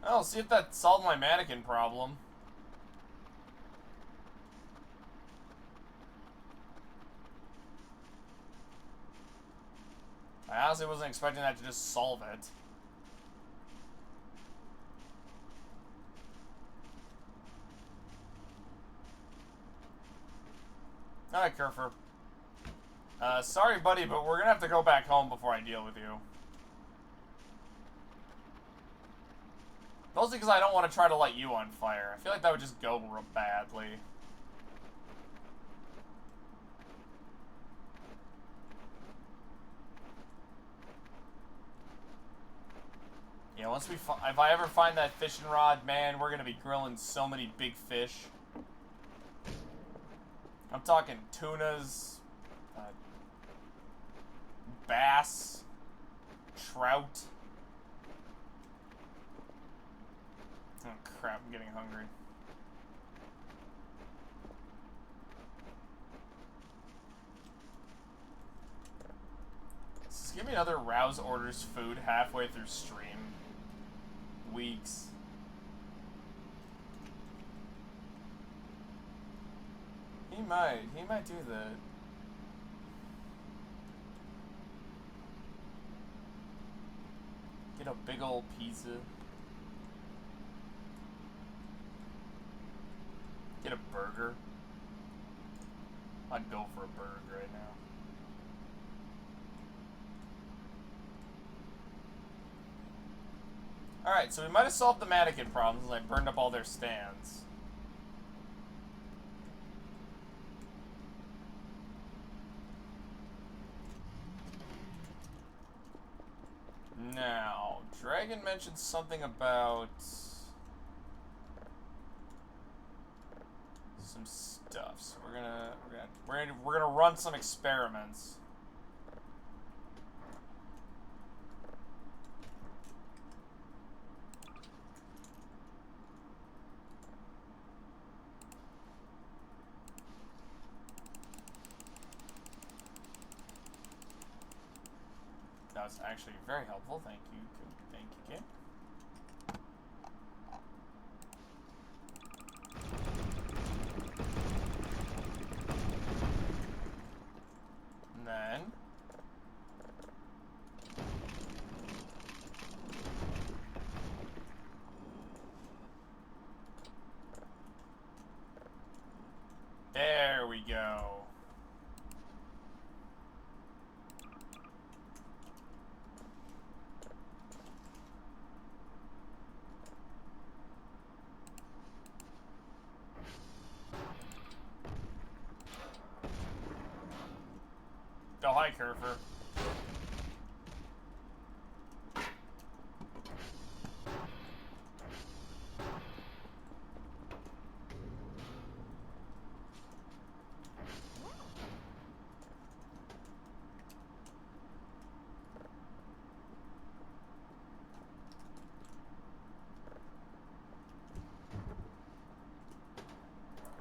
I'll see if that solved my mannequin problem. I honestly wasn't expecting that to just solve it. Alright, Kerfer. Sorry, buddy, but we're gonna have to go back home before I deal with you. Mostly because I don't want to try to light you on fire. I feel like that would just go real badly. Yeah, once we if I ever find that fishing rod, man, we're gonna be grilling so many big fish. I'm talking tunas, bass, trout. Oh crap, I'm getting hungry. Just give me another Rouse orders food halfway through stream. Weeks. He might do that. Get a big old pizza. Get a burger. I'd go for a burger right now. Alright, so we might have solved the mannequin problems and I burned up all their stands. Now, Dragon mentioned something about some stuff. So we're gonna run some experiments. That was actually very helpful. Thank you. Thank you, Kim. And then there we go. Oh, hi, Kerfer.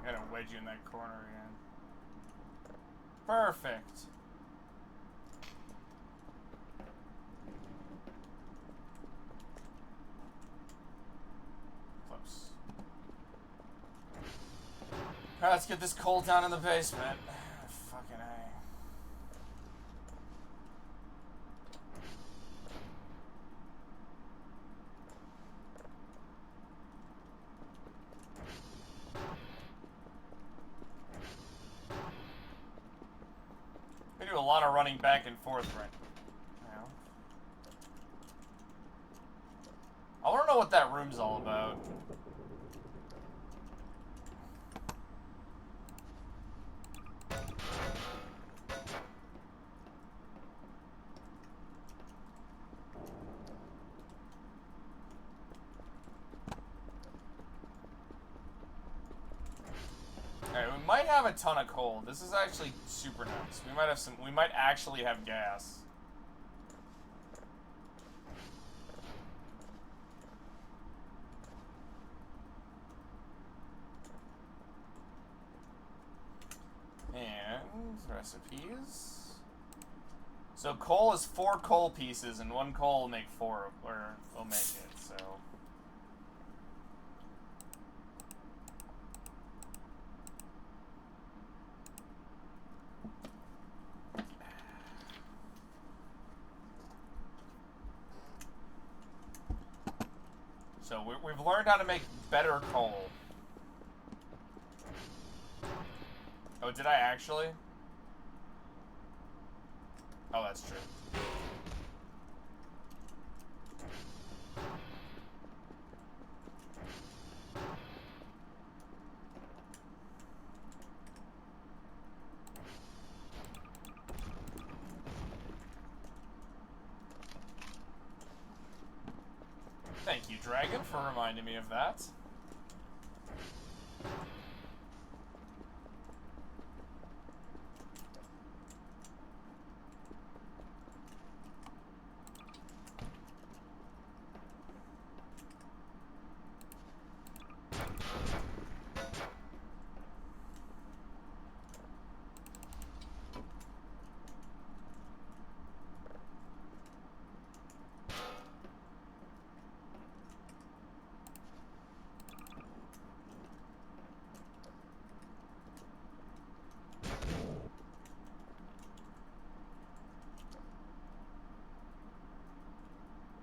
I gotta wedge you in that corner again. Perfect. Close. Alright, let's get this coal down in the basement. Fucking A. We do a lot of running back and forth right now. I want to know what that room's all about. Alright, we might have a ton of coal. This is actually super nice. We might have some. We might actually have gas. And recipes. So coal is 4 coal pieces, and 1 coal will make 4, or will make it. So. So we've learned how to make better coal. Oh, did I actually? Oh, that's true. Thank you, Dragon, for reminding me of that.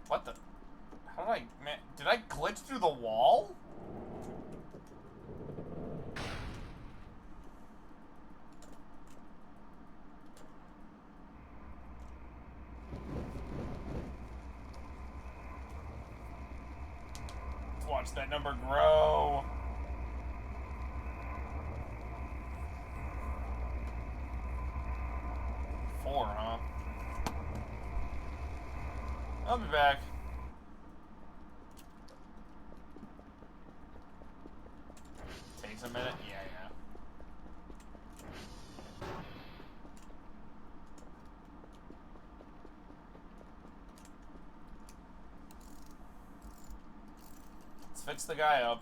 What the? How did I... Man, did I glitch through the wall? Watch that number grow. Four, huh? I'll be back. Takes a minute? Yeah. Let's fix the guy up.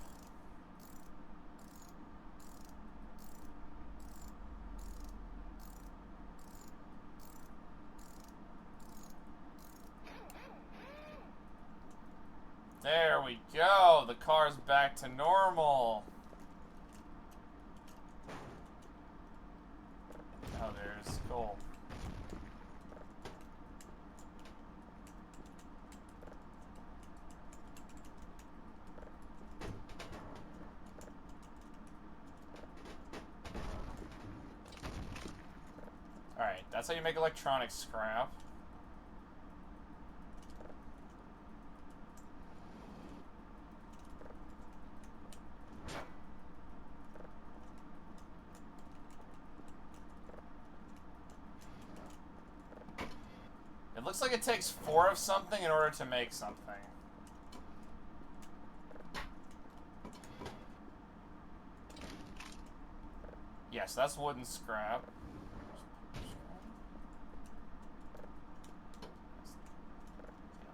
There we go. The car's back to normal. Oh, there's Cole. Alright, that's how you make electronic scrap. It looks like it takes 4 of something in order to make something. Yes, that's wooden scrap.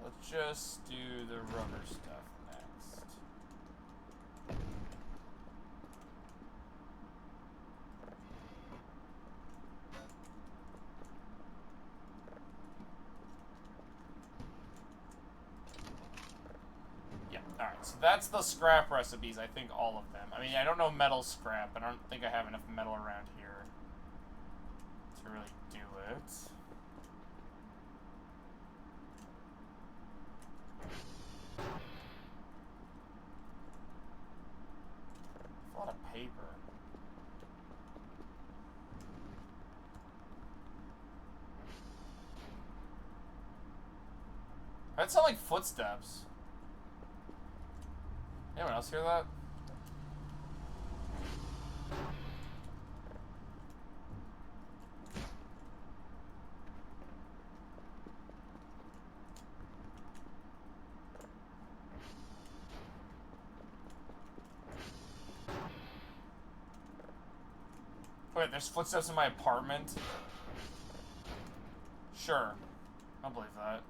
Let's just do the rubber stuff next. Alright, so that's the scrap recipes, I think all of them. I mean, I don't know metal scrap. I don't think I have enough metal around here to really do it. A lot of paper. That sound like footsteps. Anyone else hear that? Wait, there's footsteps in my apartment? Sure. I'll believe that.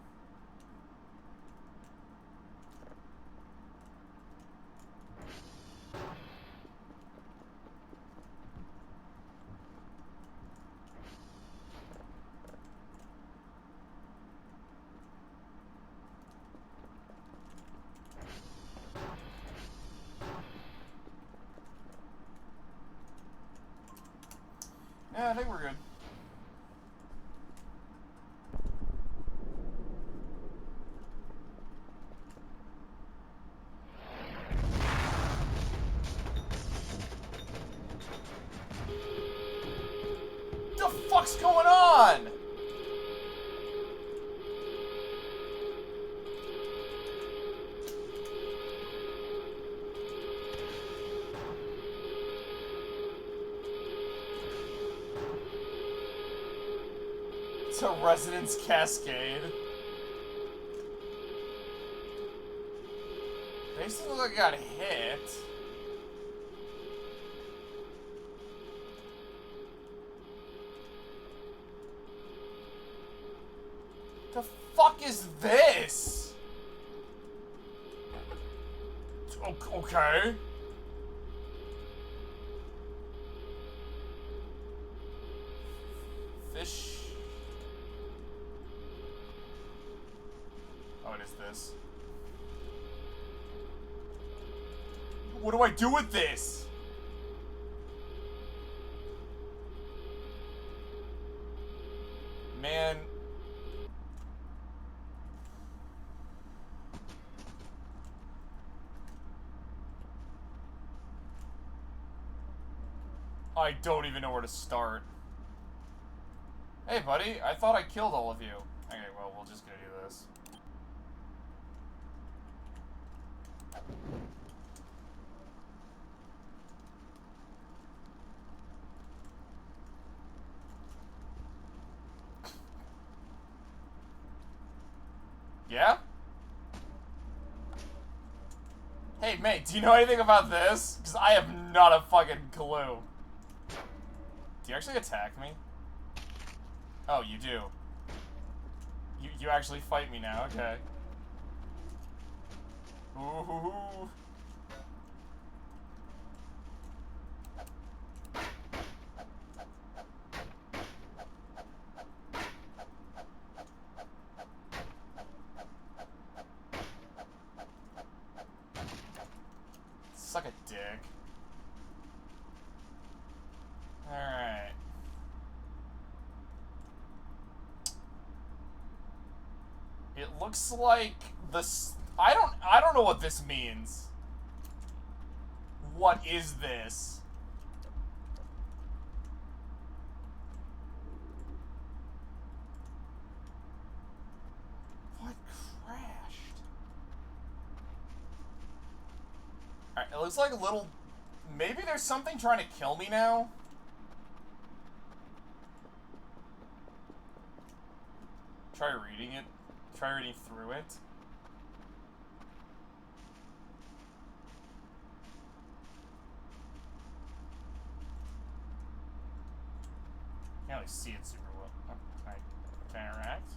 Yeah, I think we're good. What the fuck's going on? It's a resonance cascade. Basically look like I got hit. The fuck is this? Okay. Fish. Oh, it is this. What do I do with this? Man. I don't even know where to start. Hey, buddy, I thought I killed all of you. Okay, well, we'll just go do this. Yeah? Hey, mate, do you know anything about this? Because I have not a fucking clue. Do you actually attack me? Oh, you do. You actually fight me now, okay. Ooh. Suck a dick. Alright. It looks like this. I don't know what this means. What is this? What crashed? Alright, it looks like a little. Maybe there's something trying to kill me now? Try reading it. Try reading through it. Can't really see it super well. Oh, can I interact?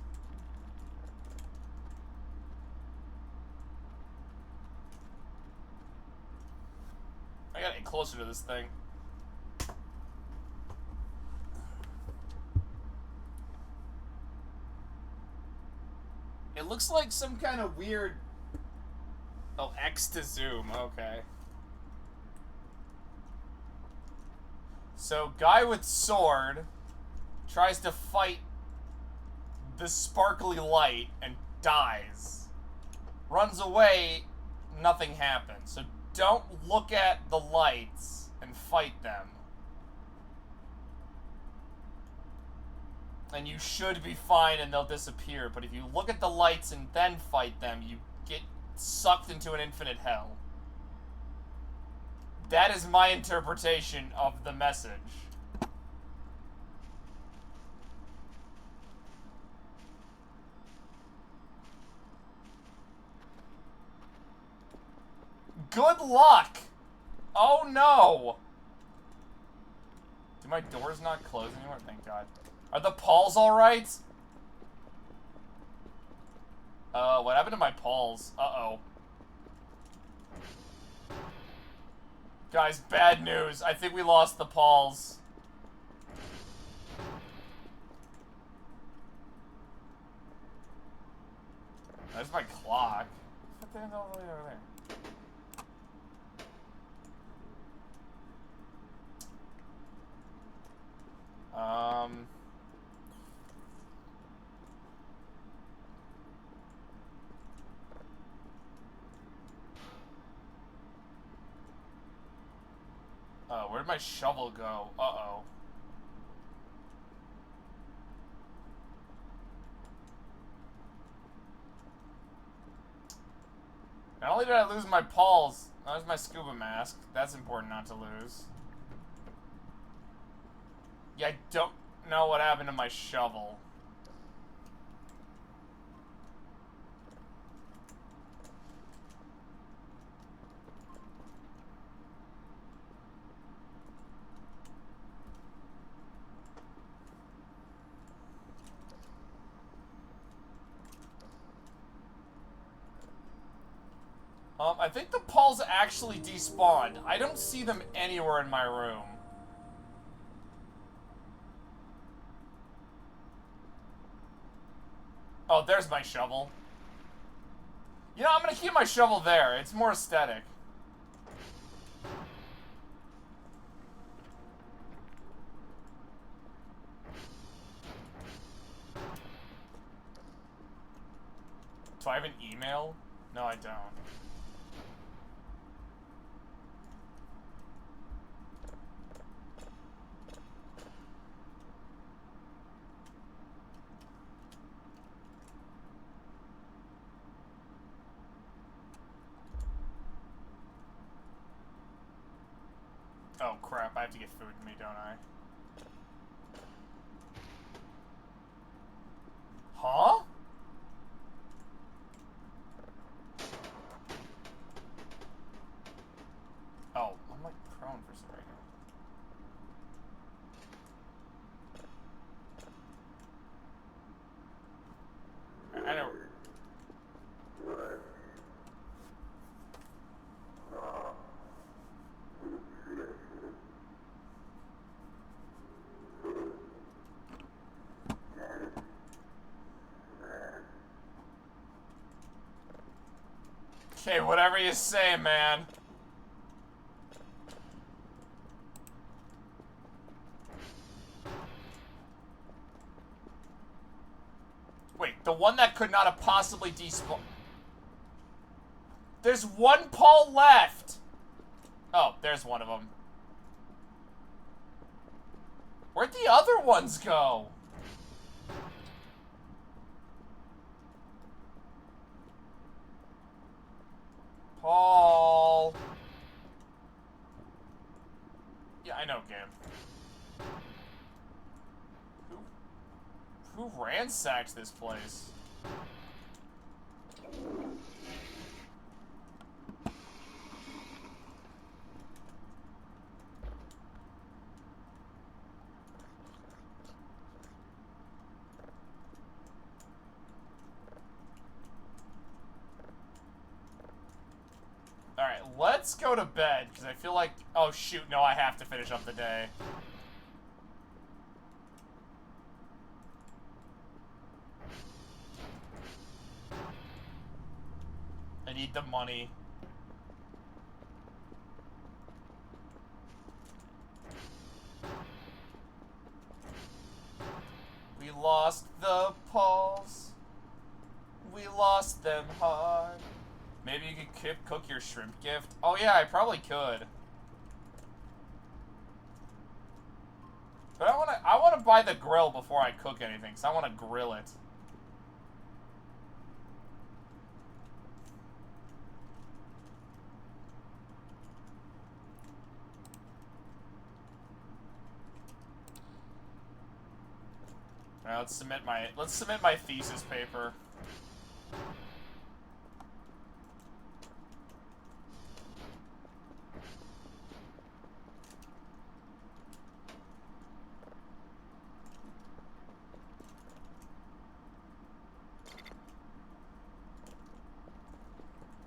I gotta get closer to this thing. It looks like some kind of weird... Oh, X to zoom, okay. So, guy with sword tries to fight the sparkly light and dies. Runs away, nothing happens. So don't look at the lights and fight them. And you should be fine and they'll disappear. But if you look at the lights and then fight them, you get sucked into an infinite hell. That is my interpretation of the message. Good luck! Oh no! Do my doors not close anymore? Thank God. Are the Pauls alright? What happened to my Pauls? Uh-oh. Guys, bad news. I think we lost the Pauls. There's my clock. What the hell's all the way over there? Where'd my shovel go? Uh-oh. Not only did I lose my Pauls, there's my scuba mask. That's important not to lose. Yeah, I don't know what happened to my shovel. I think the Pauls actually despawned. I don't see them anywhere in my room. Oh, there's my shovel. You know, I'm gonna keep my shovel there. It's more aesthetic. Do I have an email? No, I don't. Oh crap, I have to get food in me, don't I? Huh? Okay, whatever you say, man. Wait, the one that could not have possibly despawned. There's one Paul left! Oh, there's one of them. Where'd the other ones go? Paul. Yeah, I know, game. Who ransacked this place? Alright, let's go to bed, because I feel like... Oh, shoot, no, I have to finish up the day. I need the money. We lost the Pauls. We lost them hard. Maybe you could cook your shrimp gift? Oh yeah, I probably could. But I wanna buy the grill before I cook anything, because I wanna grill it. Alright, let's submit my thesis paper.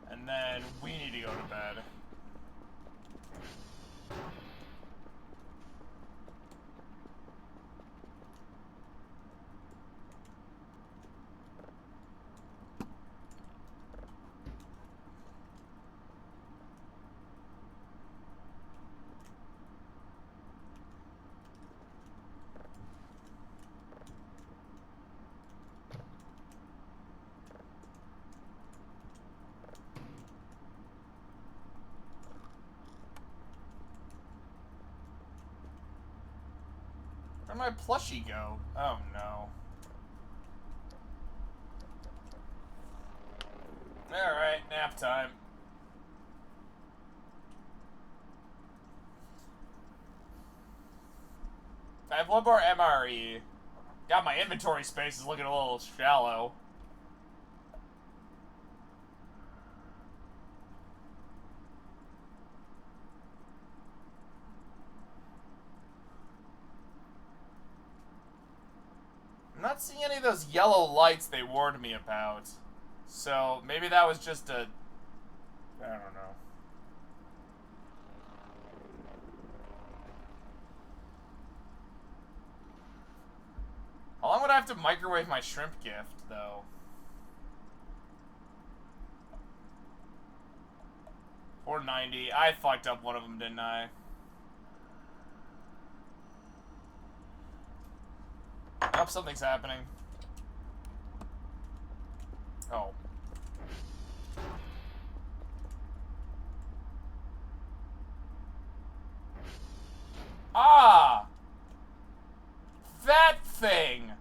And then we need to go to bed. Where'd my plushie go? Oh no. Alright, nap time. I have one more MRE. God, my inventory space is looking a little shallow. I'm not seeing any of those yellow lights they warned me about. So, maybe that was just a... I don't know. How long would I have to microwave my shrimp gift, though? $4.90. I fucked up one of them, didn't I? Oh, something's happening. Oh. Ah! That thing!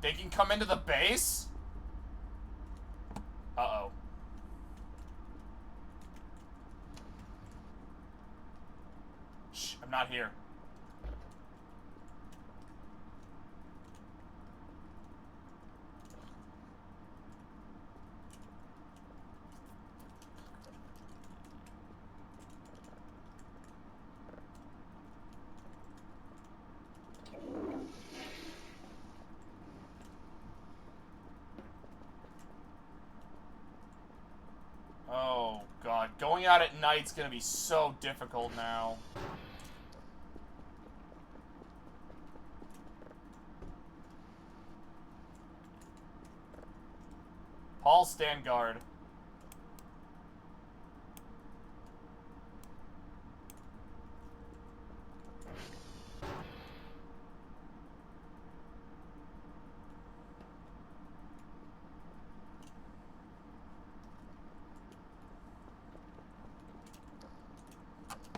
They can come into the base? Uh-oh. Shh, I'm not here. Going out at night's gonna be so difficult now. Paul, stand guard.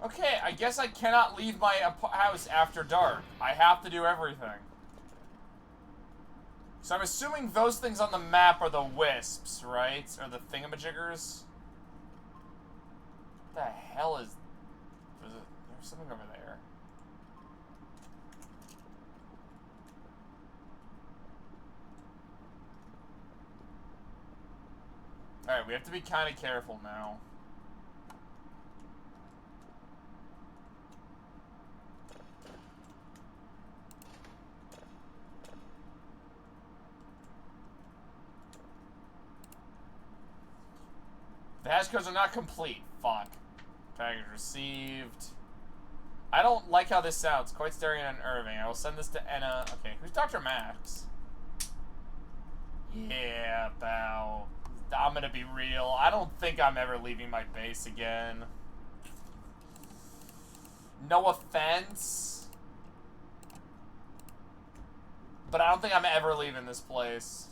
Okay, I guess I cannot leave my house after dark. I have to do everything. So I'm assuming those things on the map are the wisps, right? Or the thingamajiggers? What the hell is... There's something over there. Alright, we have to be kind of careful now. The hash codes are not complete. Fuck. Package received. I don't like how this sounds. Quite staring at Irving. I will send this to Enna. Okay, who's Dr. Max? Yeah, pal. I'm gonna be real. I don't think I'm ever leaving my base again. No offense. But I don't think I'm ever leaving this place.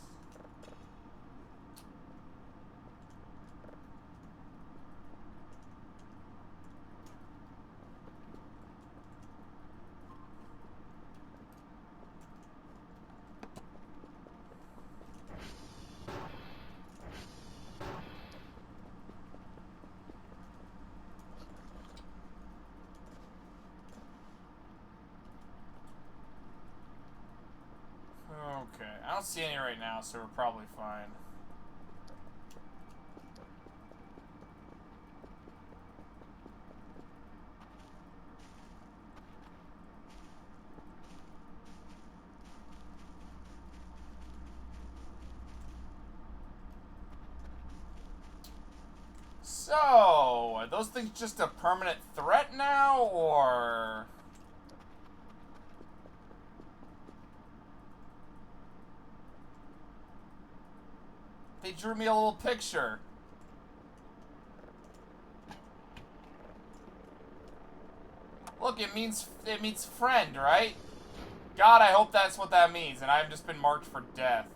Okay, I don't see any right now, so we're probably fine. So, are those things just a permanent threat now, or... They drew me a little picture. Look, it means friend, right? God, I hope that's what that means, and I've just been marked for death.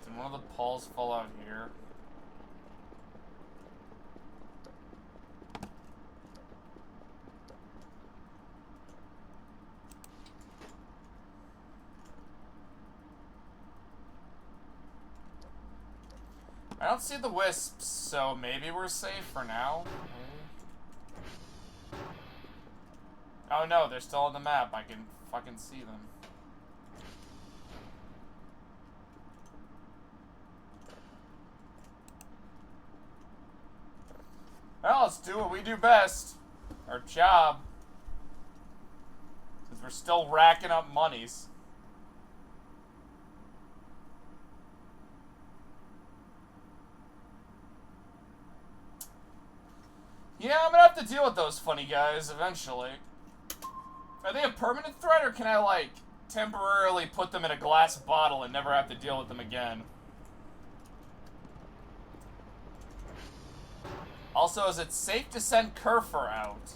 Did one of the Pauls fall out here? I don't see the wisps, so maybe we're safe for now. Oh no, they're still on the map. I can fucking see them. Well, let's do what we do best. Our job. Because we're still racking up monies. Yeah, I'm gonna have to deal with those funny guys eventually. Are they a permanent threat, or can I, like, temporarily put them in a glass bottle and never have to deal with them again? Also, is it safe to send Kerfer out?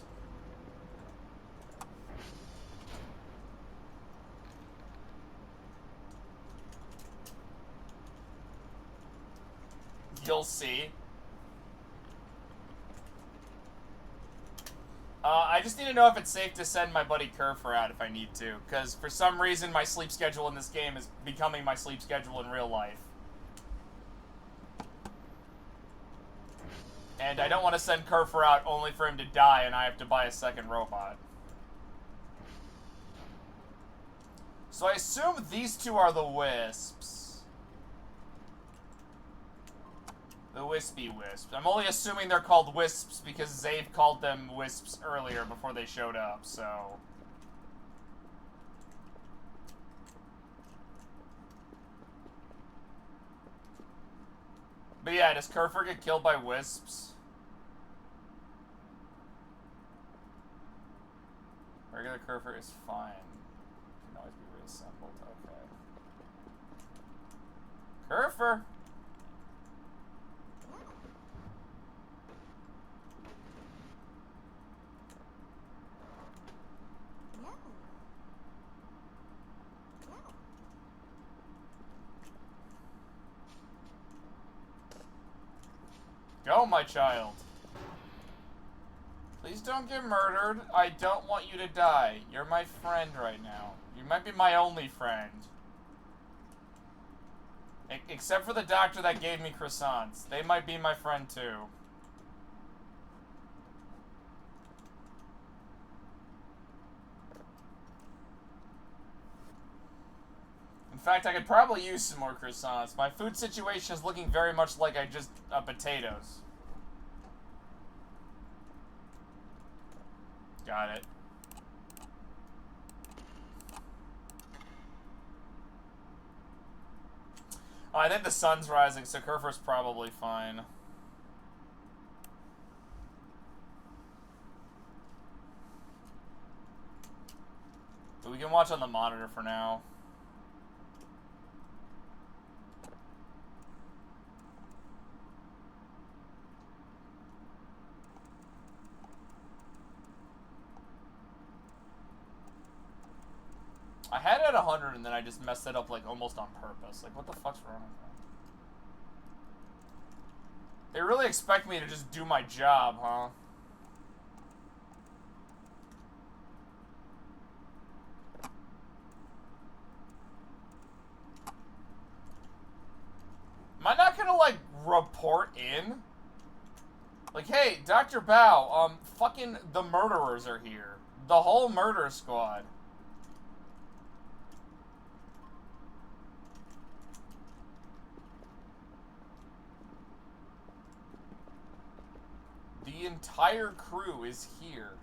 You'll see. I just need to know if it's safe to send my buddy Kerfer out if I need to, because for some reason my sleep schedule in this game is becoming my sleep schedule in real life. And I don't want to send Kerfer out only for him to die and I have to buy a second robot. So I assume these two are the wisps. The wispy wisps. I'm only assuming they're called wisps because Zave called them wisps earlier before they showed up, so... But yeah, does Kerfer get killed by wisps? Regular Kerfer is fine. Can always be reassembled. Okay. Kerfer! Go, my child. Please don't get murdered. I don't want you to die. You're my friend right now. You might be my only friend. Except for the doctor that gave me croissants. They might be my friend too. In fact, I could probably use some more croissants. My food situation is looking very much like potatoes. Got it. Oh, I think the sun's rising, so Kerfer's probably fine. But we can watch on the monitor for now. I had it at 100 and then I just messed it up like almost on purpose. Like, what the fuck's wrong with that? They really expect me to just do my job, huh? Am I not gonna, like, report in? Like, hey, Dr. Bao, fucking the murderers are here. The whole murder squad. The entire crew is here.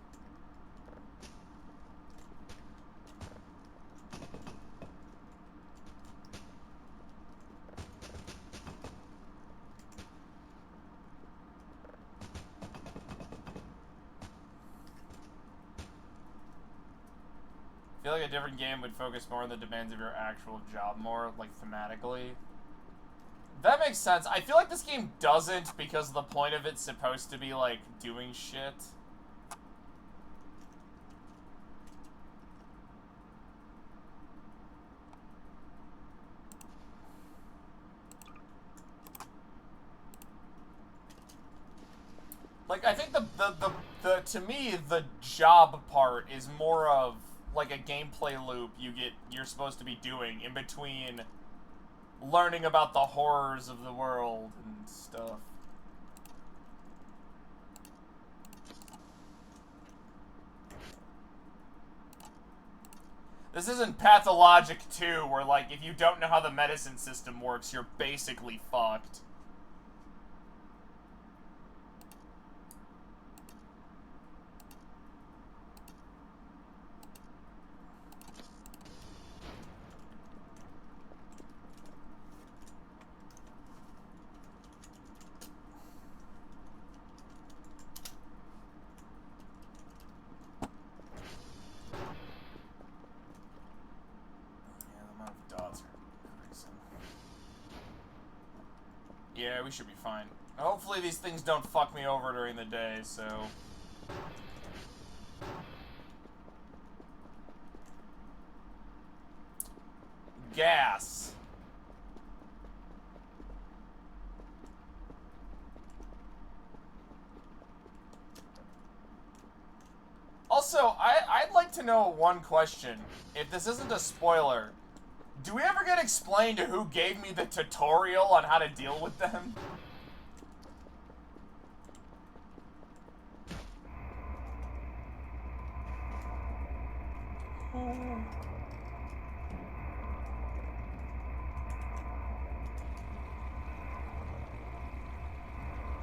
I feel like a different game would focus more on the demands of your actual job more, like, thematically. That makes sense. I feel like this game doesn't because the point of it's supposed to be, like, doing shit. Like, I think the to me, the job part is more of, like, a gameplay loop you're supposed to be doing in between learning about the horrors of the world and stuff. This isn't Pathologic 2, where, like, if you don't know how the medicine system works, you're basically fucked. Yeah, we should be fine. Hopefully these things don't fuck me over during the day, so... Gas. Also, I'd like to know one question. If this isn't a spoiler, do we ever get explained who gave me the tutorial on how to deal with them?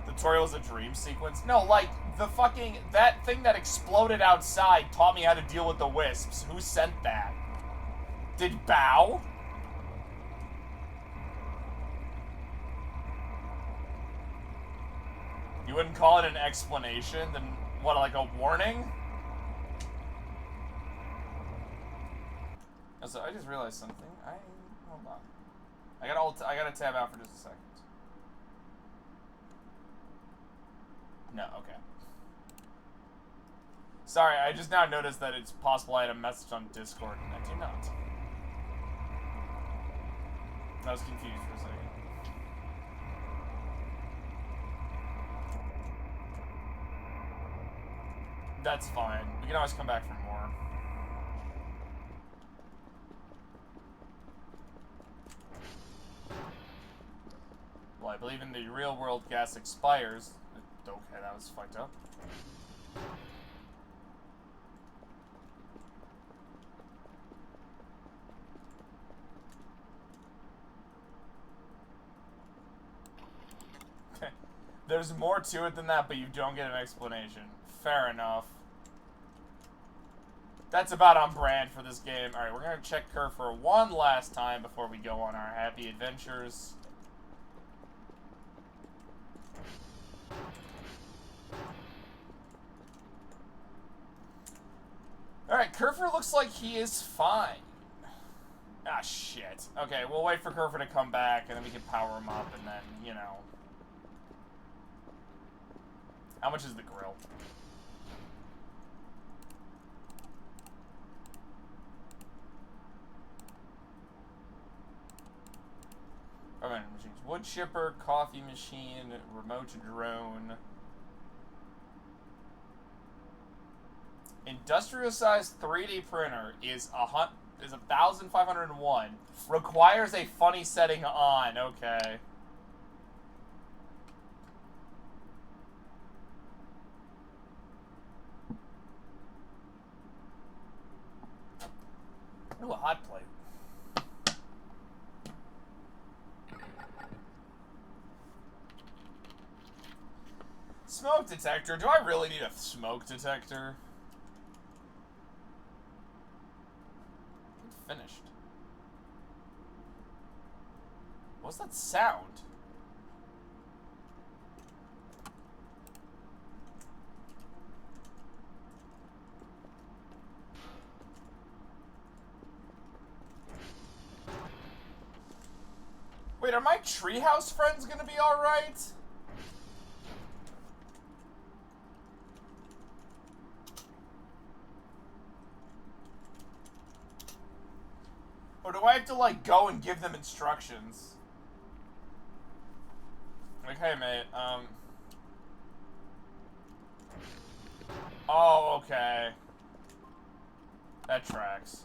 Tutorial is a dream sequence? No, like, the fucking... That thing that exploded outside taught me how to deal with the wisps. Who sent that? Did Bao? You wouldn't call it an explanation? Then what, like a warning? So I just realized something. Hold on. I gotta tab out for just a second. No, okay. Sorry, I just now noticed that it's possible I had a message on Discord and I do not. I was confused for a second. That's fine. We can always come back for more. Well, I believe in the real world gas expires. Okay, that was fucked up. There's more to it than that, but you don't get an explanation. Fair enough. That's about on brand for this game. Alright, we're gonna check Kerr one last time before we go on our happy adventures. Alright, Kerr looks like he is fine. Ah, shit. Okay, we'll wait for Kerr to come back, and then we can power him up, and then, you know. How much is the grill? Okay, machines. Wood chipper, coffee machine, remote drone. Industrial sized 3D printer is 1,501. Requires a funny setting on. Okay. Ooh, a hot plate. Smoke detector. Do I really need a smoke detector? It's finished. What's that sound? Wait, are my treehouse friends gonna be alright? Or do I have to, like, go and give them instructions? Like, hey, mate, Oh, okay. That tracks.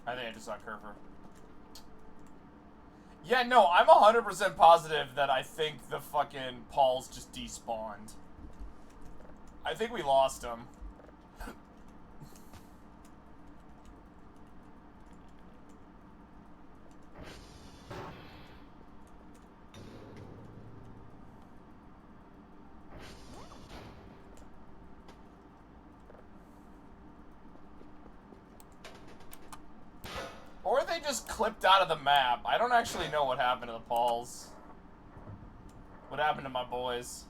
I think I just saw Kerr. Yeah, no, I'm 100% positive that I think the fucking Pauls just despawned. I think we lost them. Or they just clipped out of the map. I don't actually know what happened to the Pauls. What happened to my boys?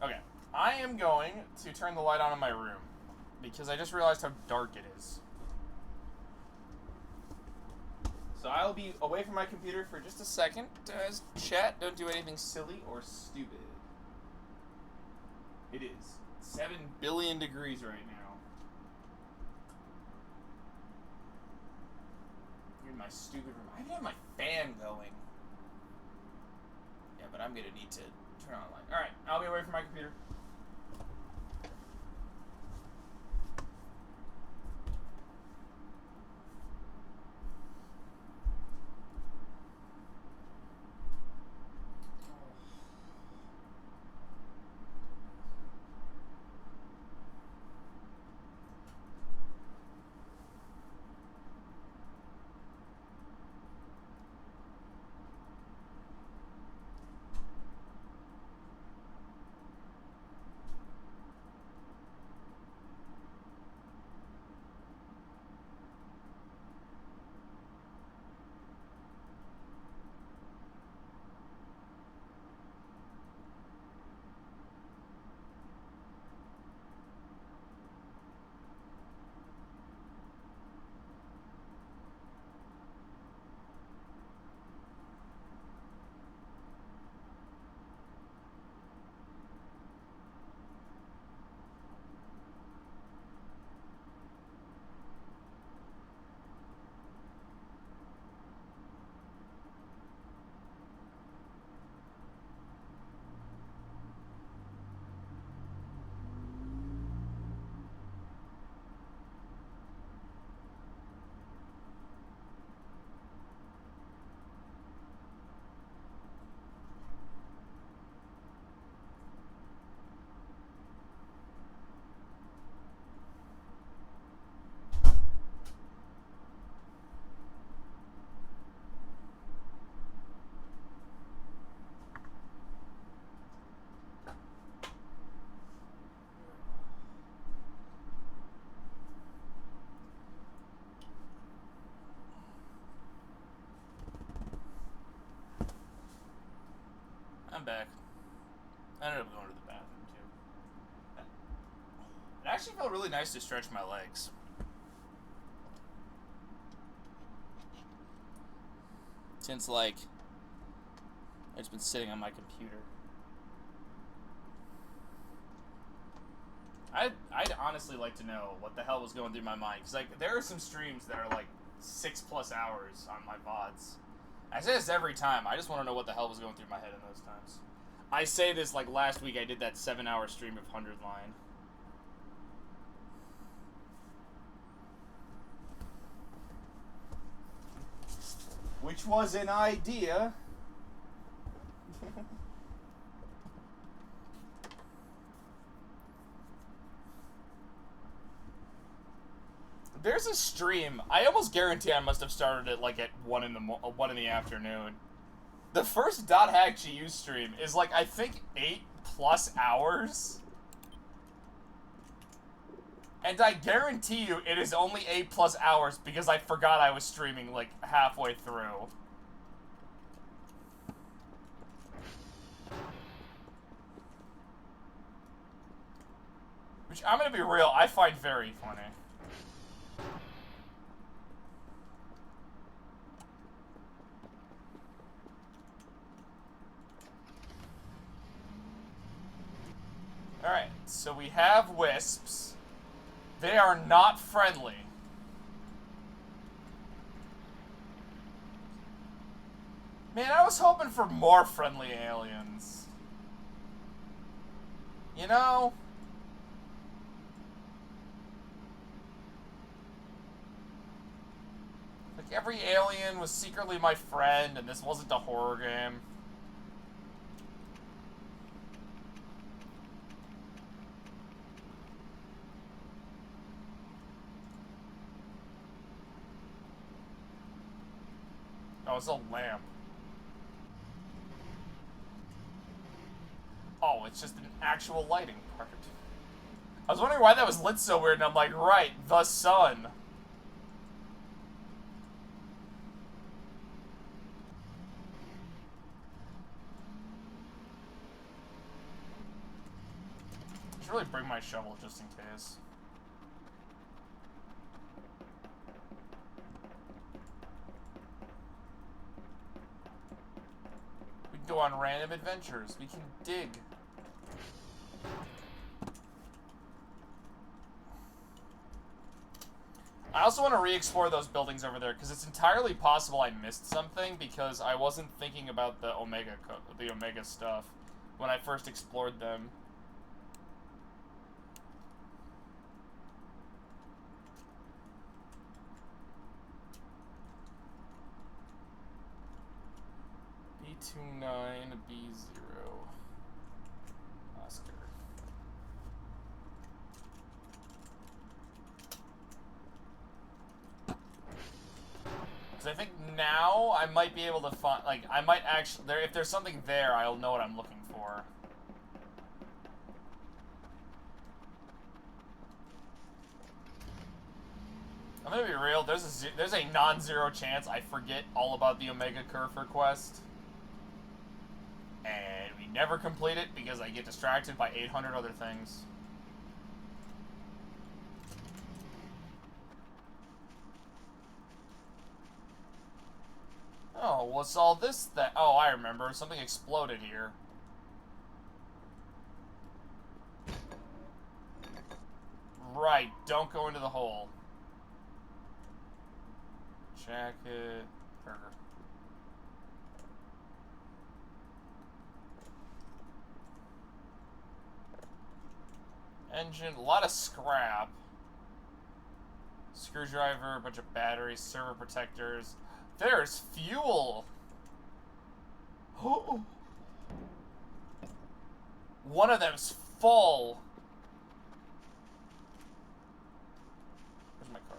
Okay. I am going to turn the light on in my room. Because I just realized how dark it is. So I'll be away from my computer for just a second. Chat, don't do anything silly or stupid. It is 7 billion degrees right now. In my stupid room. I even have my fan going. Yeah, but I'm gonna need to turn on the light. Alright, I'll be away from my computer. back. I ended up going to the bathroom, too. It actually felt really nice to stretch my legs. Since, like, I've just been sitting on my computer. I'd honestly like to know what the hell was going through my mind. Because, like, there are some streams that are, like, 6+ hours on my VODs. I say this every time. I just want to know what the hell was going through my head in those times. I say this, like, last week I did that 7-hour stream of 100 Line. Which was an idea. There's a stream. I almost guarantee I must have started it like at 1 in the afternoon. The first .hack GU stream is like, I think 8+ hours. And I guarantee you it is only 8+ hours because I forgot I was streaming like halfway through. Which, I'm gonna be real, I find very funny. Alright, so we have wisps. They are not friendly. Man, I was hoping for more friendly aliens. You know? Like, every alien was secretly my friend, and this wasn't a horror game. Oh, it's a lamp. Oh, it's just an actual lighting part. I was wondering why that was lit so weird, and I'm like, right, the sun. I should really bring my shovel just in case. We can go on random adventures. We can dig. I also want to re-explore those buildings over there, because it's entirely possible I missed something, because I wasn't thinking about the Omega stuff when I first explored them. B29, B0. Oscar. Because I think now I might be able to find, like, I might actually, if there's something there, I'll know what I'm looking for. I'm gonna be real, there's a non-zero chance I forget all about the Omega Curve quest. And we never complete it because I get distracted by 800 other things. Oh, what's all this that? Oh, I remember. Something exploded here. Right, don't go into the hole. Jacket. Burger. Engine, a lot of scrap. Screwdriver, a bunch of batteries, server protectors. There's fuel! Oh! One of them's full! Where's my car?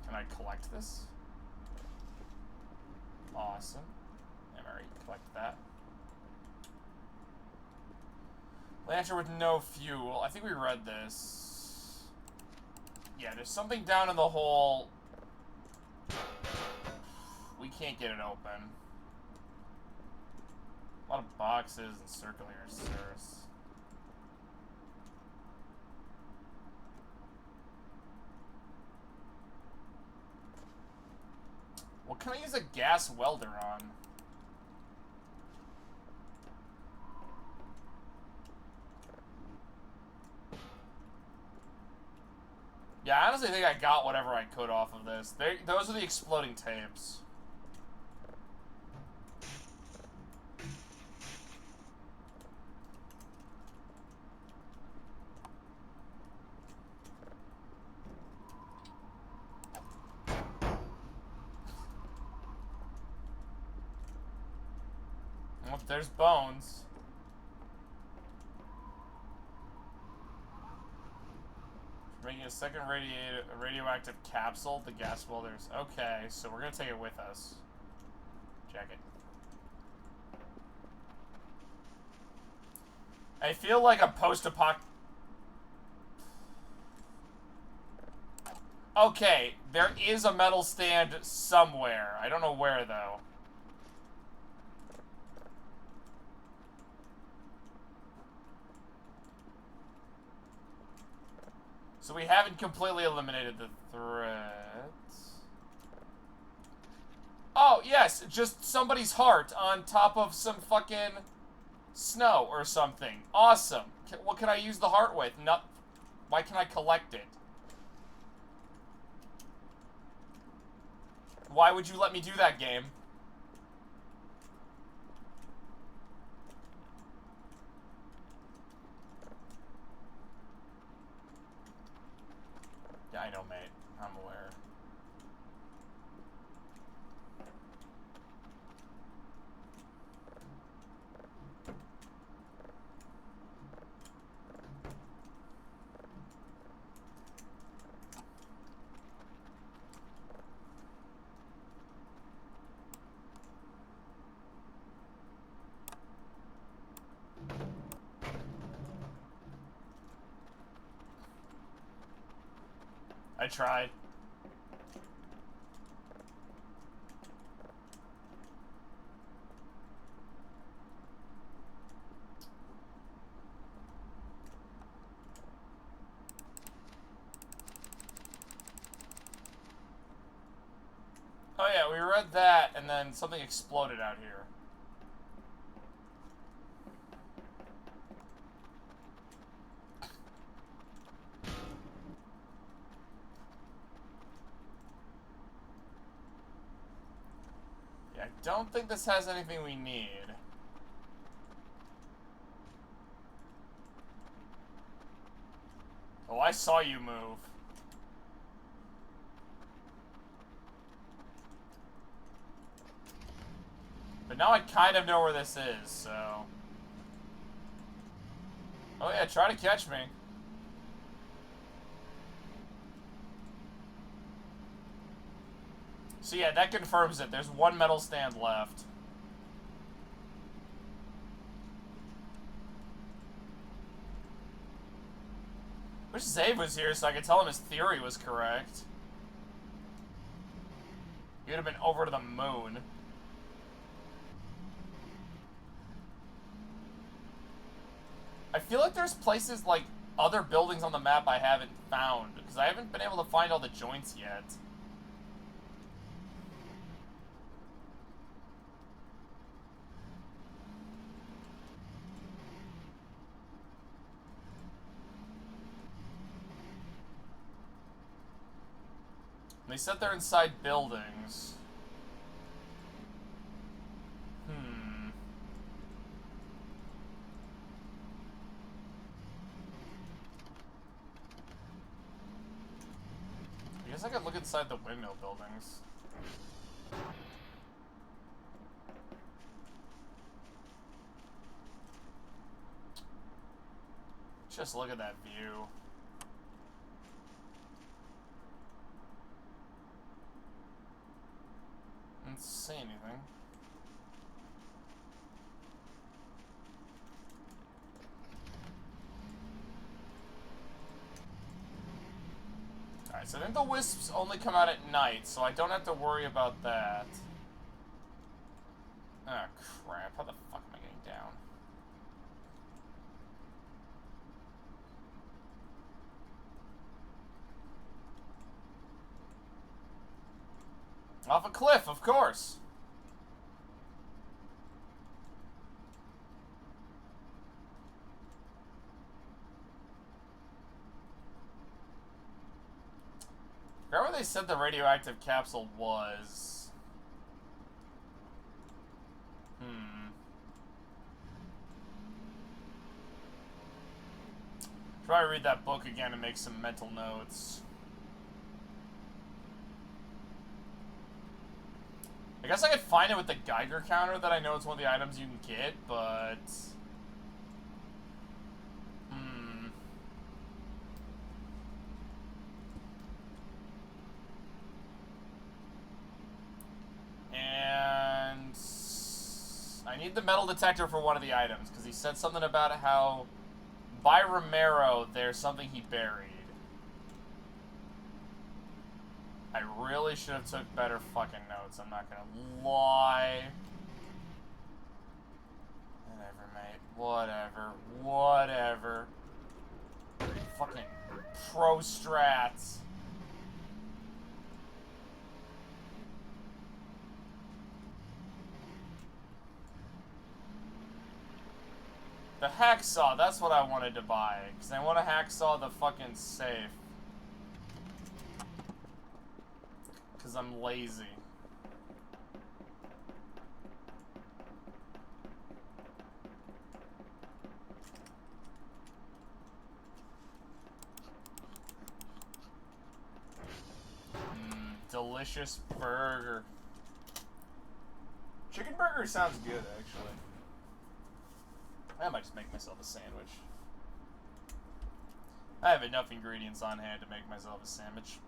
Can I collect this? Awesome. I've already collected that. Lantern with no fuel. I think we read this. Yeah, there's something down in the hole. We can't get it open. A lot of boxes and circular stairs. What can I use a gas welder on? Yeah, I honestly think I got whatever I could off of this. Those are the exploding tapes. Well, there's bones. Making a second radioactive capsule, the gas welders. Okay, so we're gonna take it with us. Check it. I feel like a post-apoc... Okay, there is a metal stand somewhere. I don't know where, though. So we haven't completely eliminated the threats. Oh, yes, just somebody's heart on top of some fucking snow or something. Awesome. What can I use the heart with? No. Why can I collect it? Why would you let me do that, game? Yeah, I know, mate. I'm aware. I tried. Oh yeah, we read that, and then something exploded out here. Yeah, I don't think this has anything we need. Oh, I saw you move. But now I kind of know where this is, so... Oh yeah, try to catch me. So yeah, that confirms it. There's one metal stand left. Wish Zave was here so I could tell him his theory was correct. He would have been over to the moon. I feel like there's places like other buildings on the map I haven't found, because I haven't been able to find all the joints yet. They said they're inside buildings. I guess I could look inside the windmill buildings. Just look at that view. Didn't see anything. Alright, so I think the wisps only come out at night, so I don't have to worry about that. Oh, crap. How the fuck am I getting down? Off a cliff, of course. I forgot where they said the radioactive capsule was. Try to read that book again and make some mental notes. I guess I could find it with the Geiger counter that I know it's one of the items you can get, but... And... I need the metal detector for one of the items, because he said something about how... By Romero, there's something he buried. I really should have took better fucking notes, I'm not gonna lie. Whatever, mate. Whatever. Whatever. Fucking pro strats. The hacksaw, that's what I wanted to buy. Because I want to hacksaw the fucking safe. Because I'm lazy. Delicious burger. Chicken burger sounds good, actually. I might just make myself a sandwich. I have enough ingredients on hand to make myself a sandwich.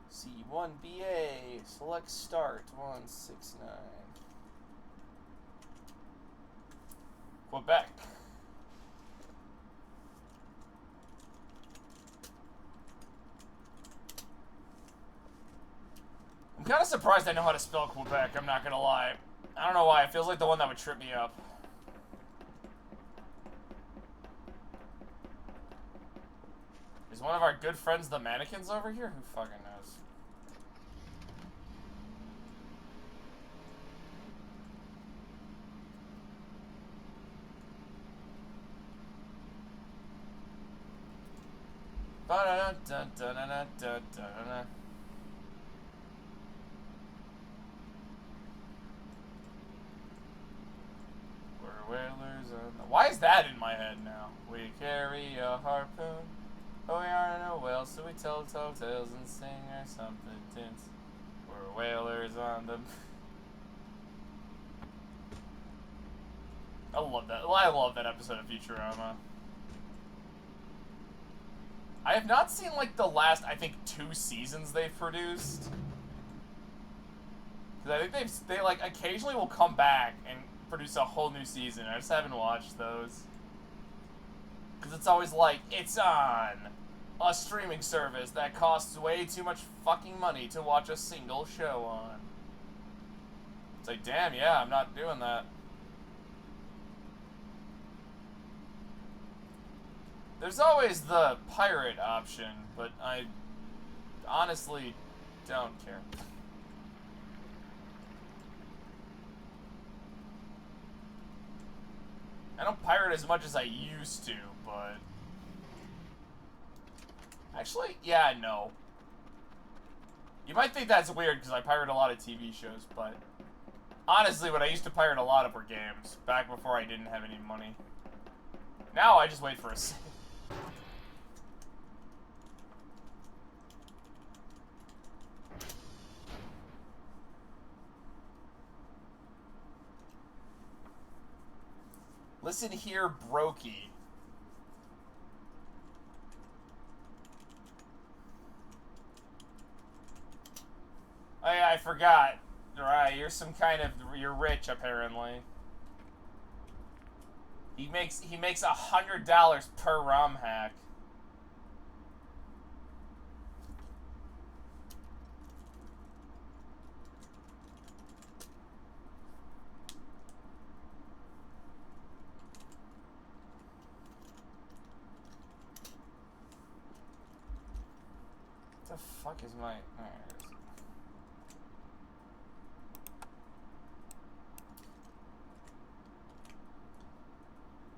C1BA, select start, 169. Quebec. I'm kind of surprised I know how to spell Quebec, I'm not gonna lie. I don't know why, it feels like the one that would trip me up. Is one of our good friends the mannequins over here? Who fucking knows? We're whalers on the... Why is that in my head now? We carry a harpoon. Oh, we aren't no whale, so we tell tales and sing or something tense. We're whalers on the... I love that. I love that episode of Futurama. I have not seen, like, the last, I think, 2 seasons they've produced. Because I think they, like, occasionally will come back and produce a whole new season. I just haven't watched those. Because it's always like, it's on a streaming service that costs way too much fucking money to watch a single show on. It's like, damn, yeah, I'm not doing that. There's always the pirate option, but I honestly don't care. I don't pirate as much as I used to, but... Actually, yeah, no. You might think that's weird because I pirate a lot of TV shows, but... Honestly, what I used to pirate a lot of were games, back before I didn't have any money. Now I just wait for a sale. Listen here, Brokey. yeah, I forgot. Right, you're some kind of... You're rich, apparently. He makes $100 per ROM hack. What the fuck is my...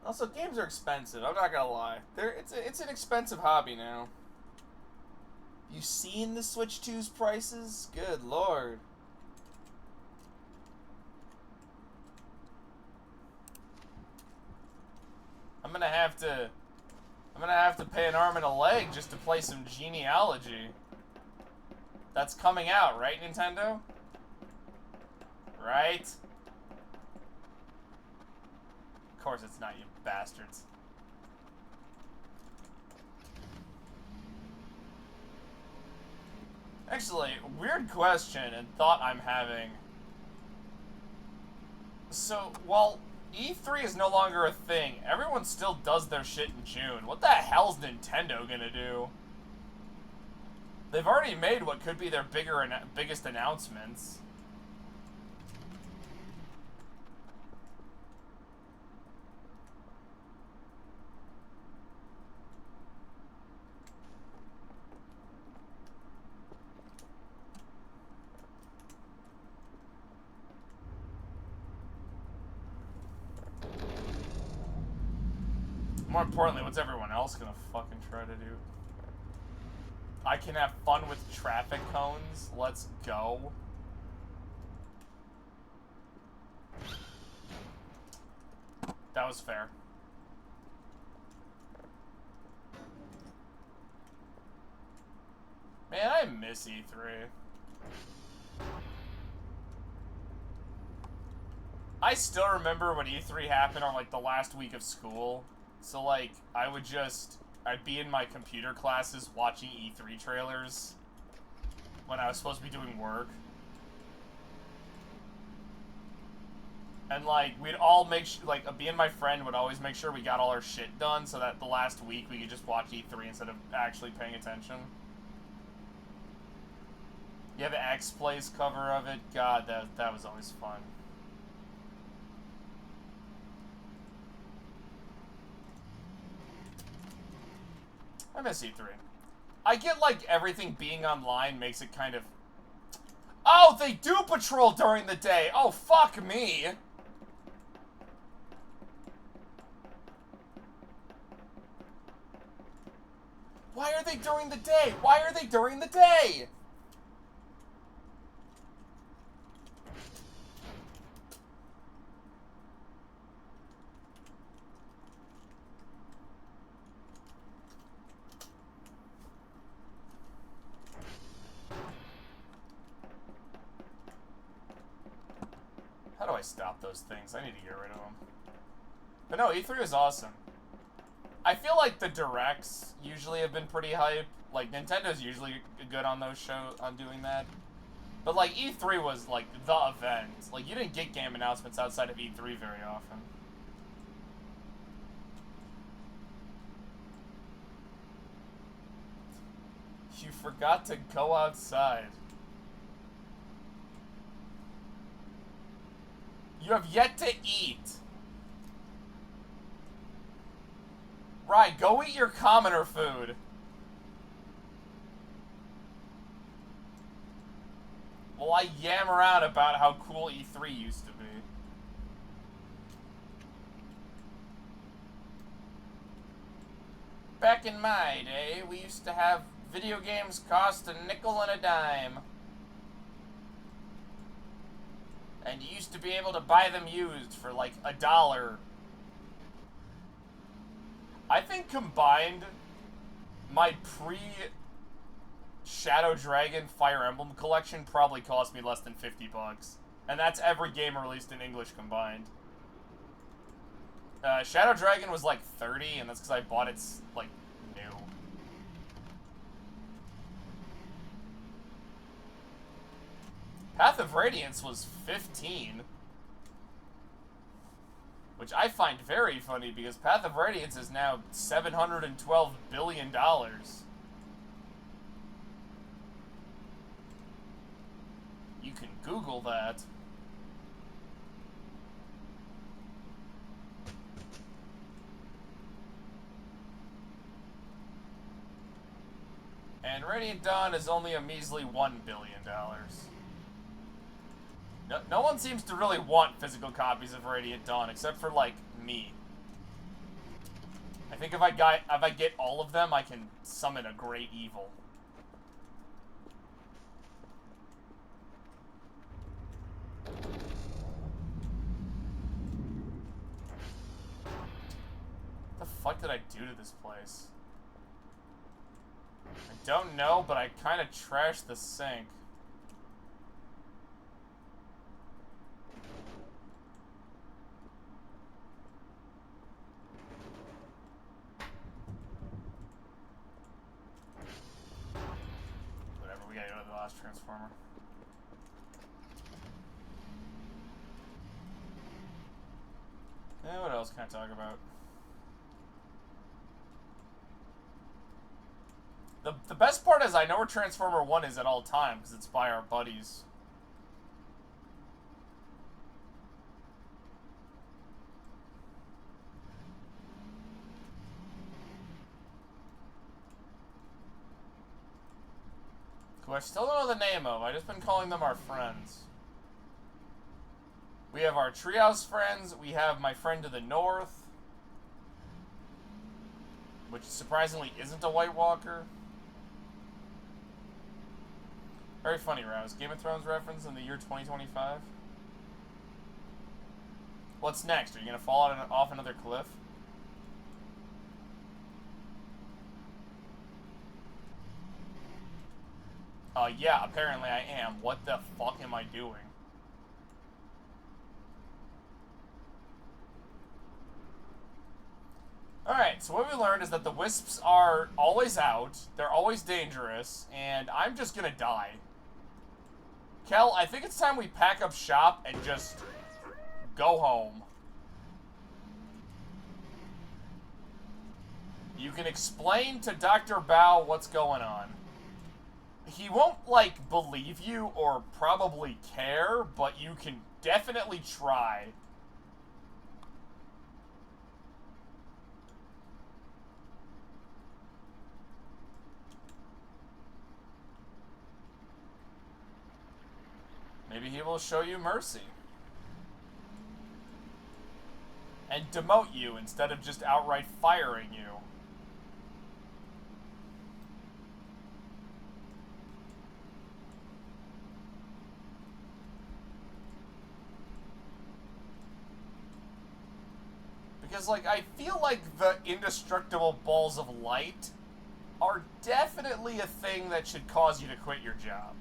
Also, games are expensive. I'm not gonna lie. It's an expensive hobby now. You seen the Switch 2's prices? Good lord. I'm gonna have to pay an arm and a leg just to play some Genealogy. That's coming out, right, Nintendo? Right? Of course it's not, you bastards. Actually, weird question and thought I'm having. So, while E3 is no longer a thing, everyone still does their shit in June. What the hell's Nintendo gonna do? They've already made what could be their biggest announcements. More importantly, what's everyone else gonna fucking try to do? I can have fun with traffic cones. Let's go. That was fair. Man, I miss E3. I still remember when E3 happened on, like, the last week of school. So, like, I'd be in my computer classes watching E3 trailers when I was supposed to be doing work. And, like, we'd all make sure, like, me and my friend would always make sure we got all our shit done so that the last week we could just watch E3 instead of actually paying attention. Yeah, the X-Plays cover of it, God, that was always fun. I miss E3. I get, like, everything being online makes it kind of... Oh, they do patrol during the day! Oh, fuck me! Why are they during the day? Why are they during the day? How do I stop those things? I need to get rid of them. But no, E3 was awesome. I feel like the directs usually have been pretty hype. Like, Nintendo's usually good on those shows, on doing that. But, like, E3 was, like, the event. Like, you didn't get game announcements outside of E3 very often. You forgot to go outside. You have yet to eat. Right, go eat your commoner food. Well, I yammer out about how cool E3 used to be. Back in my day, we used to have video games cost a nickel and a dime. And you used to be able to buy them used for like $1. I think combined, my pre-Shadow Dragon Fire Emblem collection probably cost me less than $50. And that's every game released in English combined. Shadow Dragon was like $30, and that's because I bought it, like, new. Path of Radiance was 15. Which I find very funny because Path of Radiance is now $712 billion. You can Google that. And Radiant Dawn is only a measly $1 billion. No one seems to really want physical copies of Radiant Dawn, except for, like, me. I think if I get all of them, I can summon a great evil. What the fuck did I do to this place? I don't know, but I kind of trashed the sink. Whatever, we gotta go to the last transformer. What else can I talk about? The best part is I know where Transformer 1 is at all times, because it's by our buddies. Who I still don't know the name of. I've just been calling them our friends. We have our treehouse friends. We have my friend to the north, which surprisingly isn't a White Walker. Very funny, Rouse. Game of Thrones reference in the year 2025. What's next? Are you gonna fall off another cliff? Yeah, apparently I am. What the fuck am I doing? Alright, so what we learned is that the wisps are always out, they're always dangerous, and I'm just gonna die. Kel, I think it's time we pack up shop and just go home. You can explain to Dr. Bao what's going on. He won't, like, believe you or probably care, but you can definitely try. Maybe he will show you mercy. And demote you instead of just outright firing you. Because, like, I feel like the indestructible balls of light are definitely a thing that should cause you to quit your job.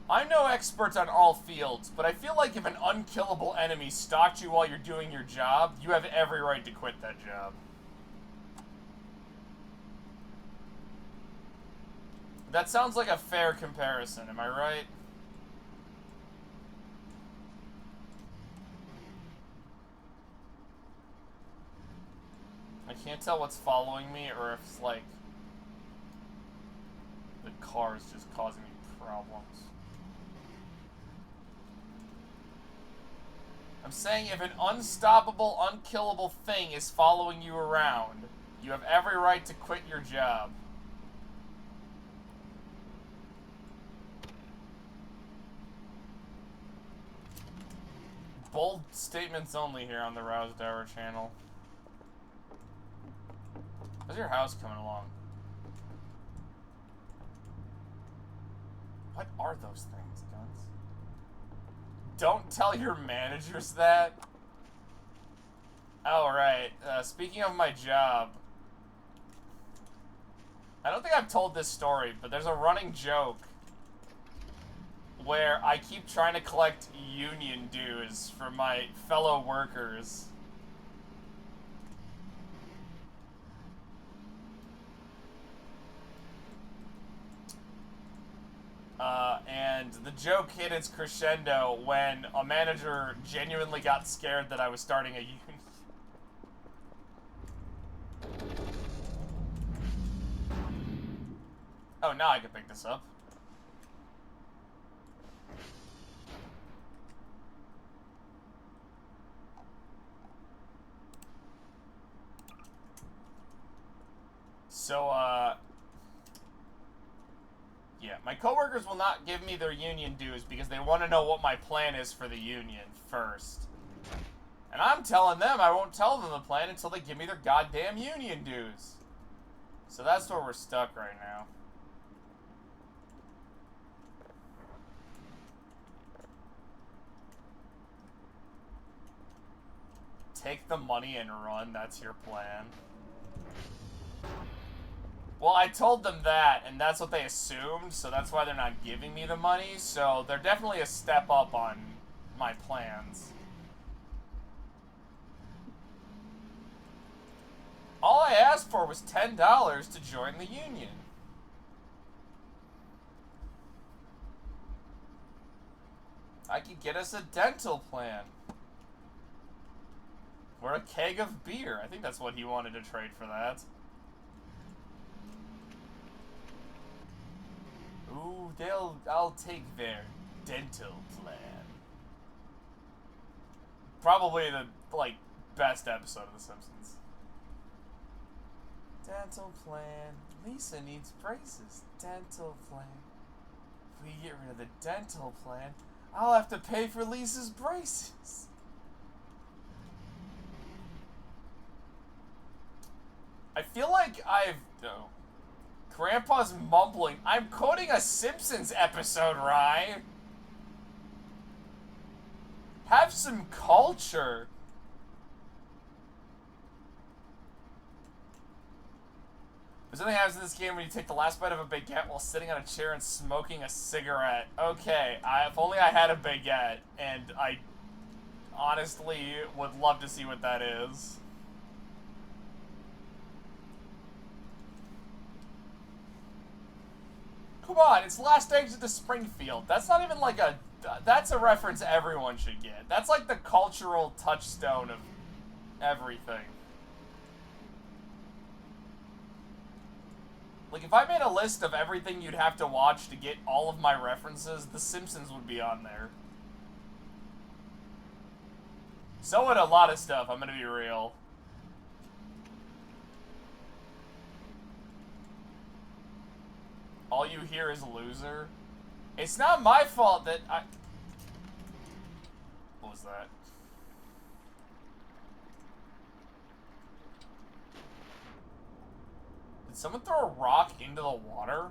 I'm no expert on all fields, but I feel like if an unkillable enemy stalked you while you're doing your job, you have every right to quit that job. That sounds like a fair comparison, am I right? I can't tell what's following me or if it's like the car is just causing me problems. I'm saying if an unstoppable, unkillable thing is following you around, you have every right to quit your job. Bold statements only here on the Roused Hour channel. How's your house coming along? What are those things, Guns? Don't tell your managers that. Oh, right. Speaking of my job, I don't think I've told this story, but there's a running joke where I keep trying to collect union dues from my fellow workers. And end, the joke hit its crescendo when a manager genuinely got scared that I was starting a union. Oh, now I can pick this up. So, yeah, my coworkers will not give me their union dues because they want to know what my plan is for the union first. And I'm telling them I won't tell them the plan until they give me their goddamn union dues. So that's where we're stuck right now. Take the money and run, that's your plan. Well, I told them that, and that's what they assumed, so that's why they're not giving me the money, so they're definitely a step up on my plans. All I asked for was $10 to join the union. I could get us a dental plan. Or a keg of beer. I think that's what he wanted to trade for that. Ooh, I'll take their dental plan. Probably the, like, best episode of The Simpsons. Dental plan. Lisa needs braces. Dental plan. If we get rid of the dental plan, I'll have to pay for Lisa's braces. I feel like Grandpa's mumbling. I'm quoting a Simpsons episode, Ryan. Have some culture. There's something happens in this game when you take the last bite of a baguette while sitting on a chair and smoking a cigarette. Okay, if only I had a baguette, and I honestly would love to see what that is. Come on, it's Last Exit to Springfield. That's not even like a... That's a reference everyone should get. That's like the cultural touchstone of everything. Like, if I made a list of everything you'd have to watch to get all of my references, The Simpsons would be on there. So would a lot of stuff, I'm gonna be real. All you hear is loser. It's not my fault that I... What was that? Did someone throw a rock into the water?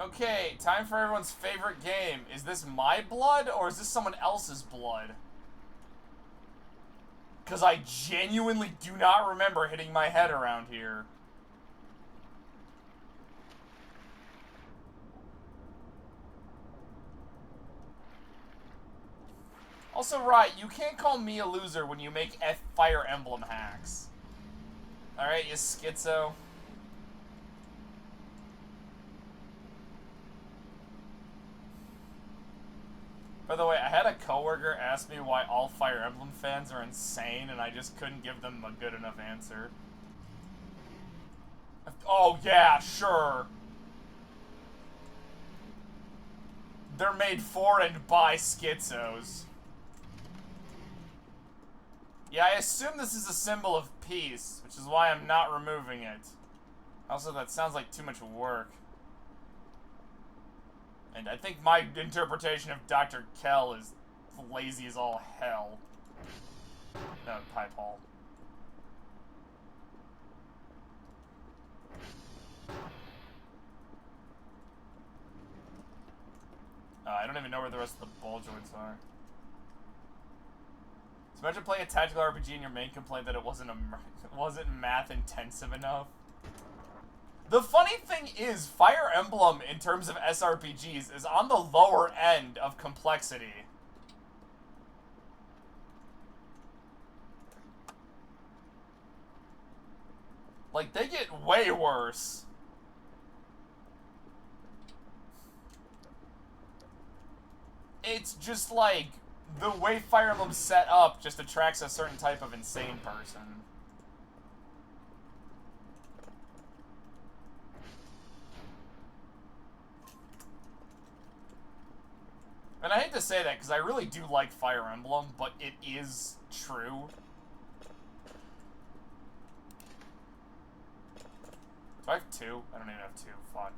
Okay, time for everyone's favorite game. Is this my blood, or is this someone else's blood? Because I genuinely do not remember hitting my head around here. Also, right, you can't call me a loser when you make Fire Emblem hacks. Alright, you schizo. By the way, I had a coworker ask me why all Fire Emblem fans are insane, and I just couldn't give them a good enough answer. Oh, yeah, sure. They're made for and by schizos. Yeah, I assume this is a symbol of peace, which is why I'm not removing it. Also, that sounds like too much work. And I think my interpretation of Dr. Kell is lazy as all hell. No, pipe hole. I don't even know where the rest of the ball joints are. So imagine playing a tactical RPG and your main complaint that it wasn't math intensive enough. The funny thing is, Fire Emblem, in terms of SRPGs, is on the lower end of complexity. Like, they get way worse. It's just like, the way Fire Emblem's set up just attracts a certain type of insane person. And I hate to say that, because I really do like Fire Emblem, but it is true. Do I have 2? I don't even have 2. Fuck.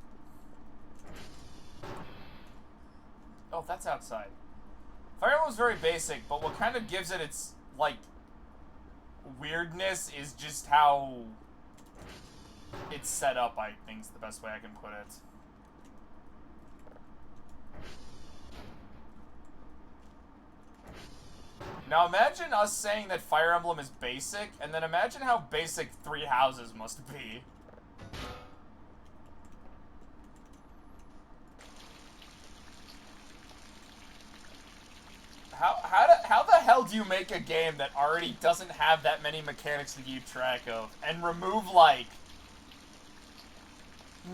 Oh, that's outside. Fire Emblem's very basic, but what kind of gives it its, like, weirdness is just how it's set up, I think is the best way I can put it. Now imagine us saying that Fire Emblem is basic, and then imagine how basic Three Houses must be. How the hell do you make a game that already doesn't have that many mechanics to keep track of, and remove, like,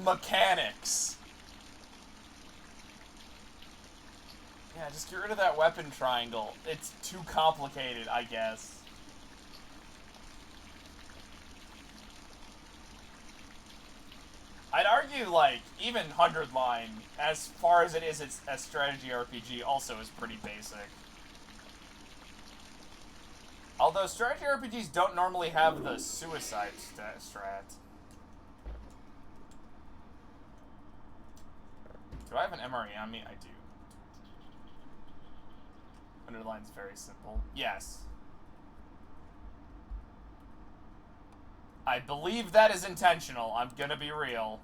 mechanics? Yeah, just get rid of that weapon triangle. It's too complicated, I guess. I'd argue, like, even 100 Line, as far as it is a strategy RPG, also is pretty basic. Although strategy RPGs don't normally have the suicide strat. Do I have an MRE on me? I do. Underline's very simple. Yes. I believe that is intentional. I'm gonna be real.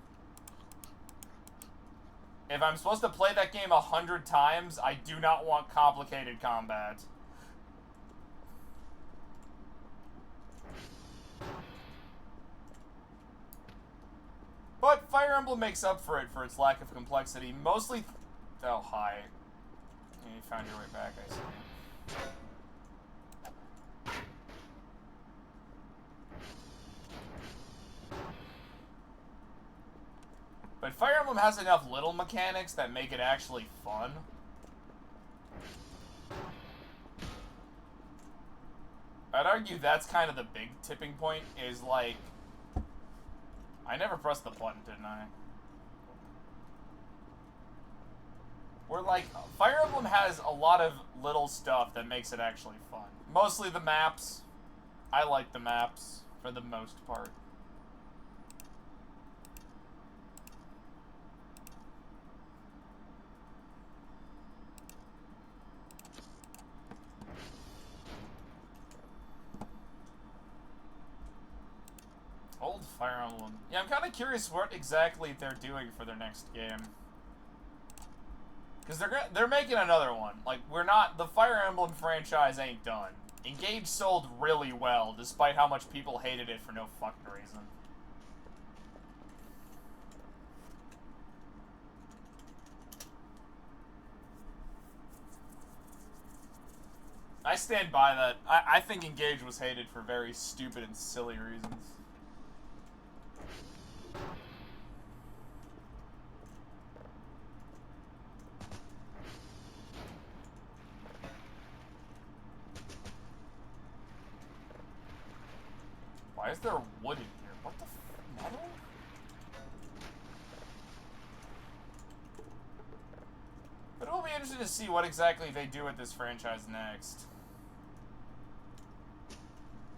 If I'm supposed to play that game 100 times, I do not want complicated combat. But Fire Emblem makes up for it for its lack of complexity. Mostly... Oh, hi. Yeah, you found your way back, I see. But Fire Emblem has enough little mechanics that make it actually fun. I'd argue that's kind of the big tipping point, is like... I never pressed the button, didn't I? Where, like, Fire Emblem has a lot of little stuff that makes it actually fun. Mostly the maps. I like the maps, for the most part. Old Fire Emblem. Yeah, I'm kind of curious what exactly they're doing for their next game. Because they're making another one. Like, the Fire Emblem franchise ain't done. Engage sold really well, despite how much people hated it for no fucking reason. I stand by that. I think Engage was hated for very stupid and silly reasons. Why is there wood in here? What the metal? But it will be interesting to see what exactly they do with this franchise next.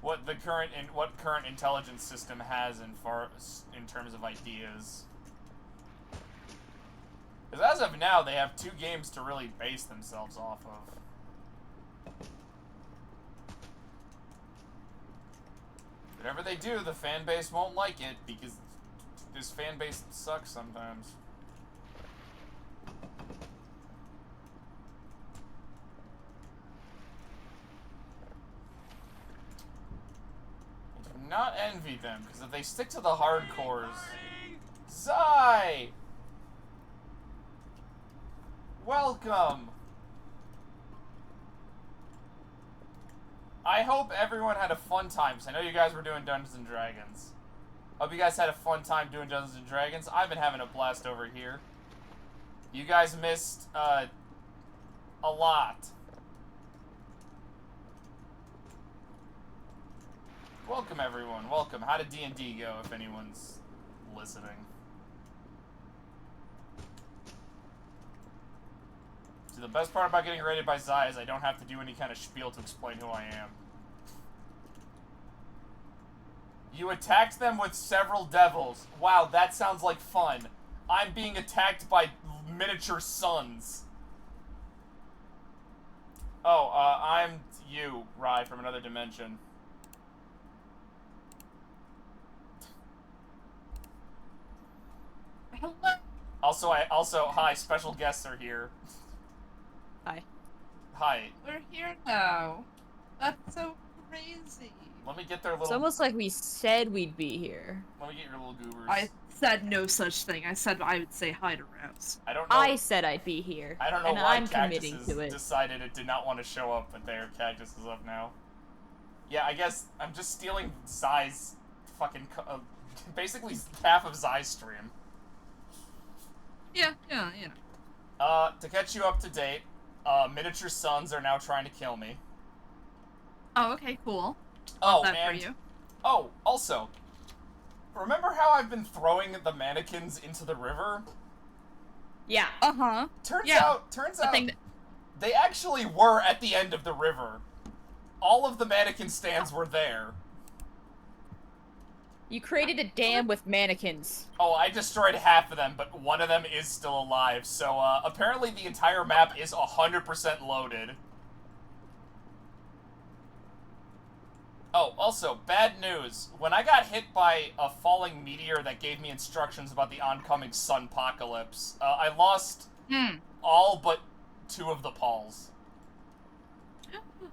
What current intelligence system has in terms of ideas. Because as of now, they have 2 games to really base themselves off of. Whatever they do, the fan base won't like it, because this fan base sucks sometimes. I do not envy them, because if they stick to the hardcores... Zai! Welcome! I hope everyone had a fun time, because I know you guys were doing Dungeons & Dragons. Hope you guys had a fun time doing Dungeons and Dragons. I've been having a blast over here. You guys missed, a lot. Welcome, everyone. Welcome. How did D&D go, if anyone's listening? See, the best part about getting raided by Zai is I don't have to do any kind of spiel to explain who I am. You attacked them with several devils. Wow, that sounds like fun. I'm being attacked by miniature suns. Oh, I'm you, Rai, from another dimension. Hello. Also, hi, special guests are here. Hi. Hi. We're here now. That's so crazy. Let me get their little... It's almost like we said we'd be here. Let me get your little goobers. I said no such thing. I said I would say hi to Rouse. I don't know... I said I'd be here. I don't know and why I'm committing Cactuses to it. decided it did not want to show up, but their Cactus is up now. Yeah, I guess I'm just stealing Zai's fucking... basically half of Zai's stream. Yeah, you know. To catch you up to date, miniature suns are now trying to kill me. Oh, okay, cool. Oh, That and... for you. Oh, also... Remember how I've been throwing the mannequins into the river? Yeah. Uh-huh. Turns Yeah. out That... they actually were at the end of the river. All of the mannequin stands were there. You created a dam with mannequins. Oh, I destroyed half of them, but one of them is still alive, so, apparently the entire map is 100% loaded. Oh, also, bad news. When I got hit by a falling meteor that gave me instructions about the oncoming sunpocalypse, I lost all but 2 of the pawls.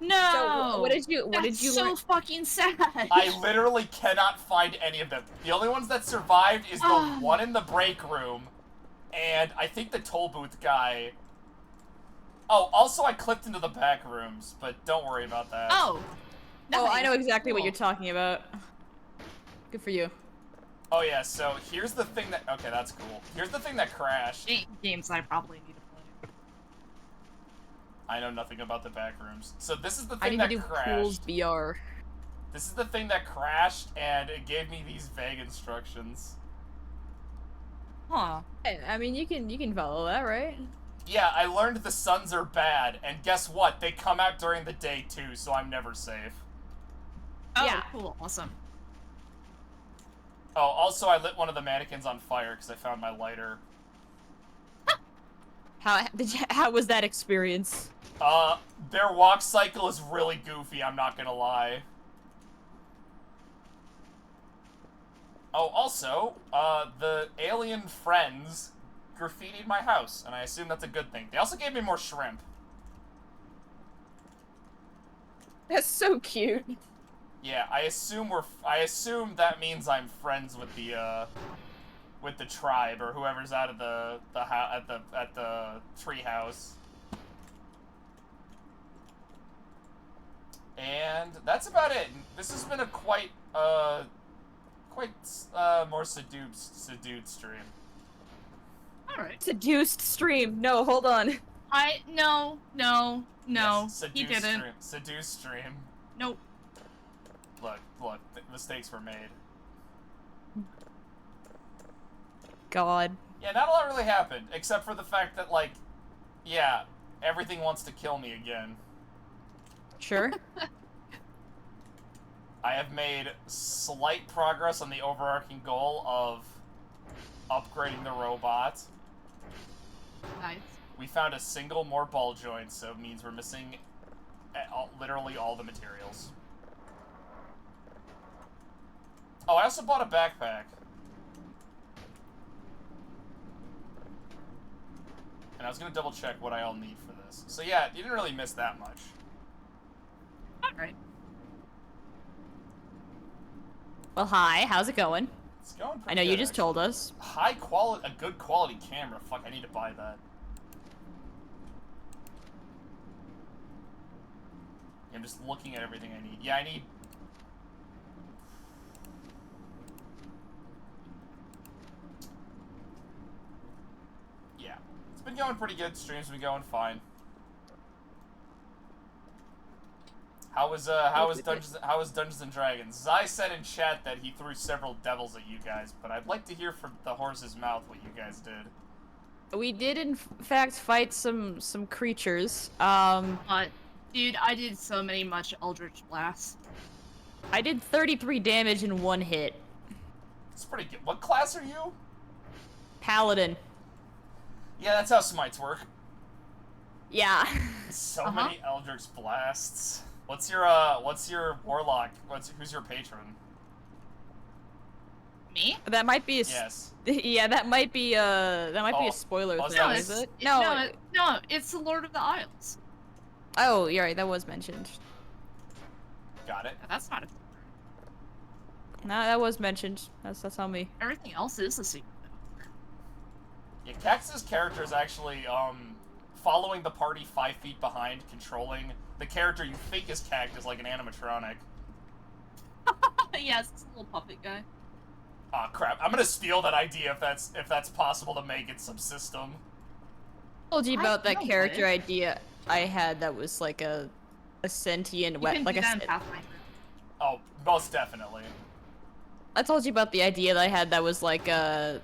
No! So what did you That's so learn? fucking sad. I literally cannot find any of them. The only ones that survived is the one in the break room, and I think the toll booth guy. Oh, also I clipped into the back rooms, but don't worry about that. Oh. Oh, I know nice. exactly what Cool. you're talking about. Good for you. Oh yeah, so here's the thing that... Okay, that's cool. Here's the thing that crashed. 8 games I probably need to play. I know nothing about the back rooms. So this is the I thing need to that do Pools crashed. VR. This is the thing that crashed, and it gave me these vague instructions. Huh. Hey, I mean, you can follow that, right? Yeah, I learned the suns are bad, and guess what? They come out during the day too, so I'm never safe. Oh, Yeah. cool. Awesome. Oh, also I lit one of the mannequins on fire because I found my lighter. How was that experience? Their walk cycle is really goofy, I'm not gonna lie. Oh, also, the alien friends graffitied my house, and I assume that's a good thing. They also gave me more shrimp. That's so cute. Yeah, I assume that means I'm friends with the tribe or whoever's out of at the tree house. And that's about it. This has been a quite more seduced stream. Alright. Seduced stream. No, hold on. No, Yes, he didn't. Seduced stream. Nope. Look, mistakes were made. God. Yeah, not a lot really happened, except for the fact that, like, yeah, everything wants to kill me again. Sure. I have made slight progress on the overarching goal of upgrading the robot. Nice. We found a single more ball joint, so it means we're missing literally all the materials. Oh, I also bought a backpack. And I was gonna double check what I all need for this. So yeah, you didn't really miss that much. Alright. Well, hi. How's it going? It's going pretty I know you good, just actually. told us. A good quality camera. Fuck, I need to buy that. I'm just looking at everything I need. Yeah, I need... going pretty good. Stream's been going fine. How was Dungeons and Dragons? Zai said in chat that he threw several devils at you guys, but I'd like to hear from the horse's mouth what you guys did. We did in fact fight some creatures. Dude, I did so many much Eldritch Blasts. I did 33 damage in one hit. It's pretty good. What class are you? Paladin. Yeah, that's how smites work. Yeah. So many Eldritch Blasts. What's your warlock? Who's your patron? Me? That might be a Yes. yeah, that might be a spoiler oh, thing, no, is it? No, it's the Lord of the Isles. Oh, you're right, that was mentioned. Got it. That's not a No, that was mentioned. That's on me. Everything else is a secret. Yeah, Cactus's character is actually following the party 5 feet behind, controlling the character you think is Cactus like an animatronic. Yes, it's a little puppet guy. Ah, crap. I'm gonna steal that idea if that's possible to make it subsystem. I told you about that know character what? idea I had that was like a sentient You weapon. can Like do a, that in Pathfinder. Oh, most definitely. I told you about the idea that I had that was like a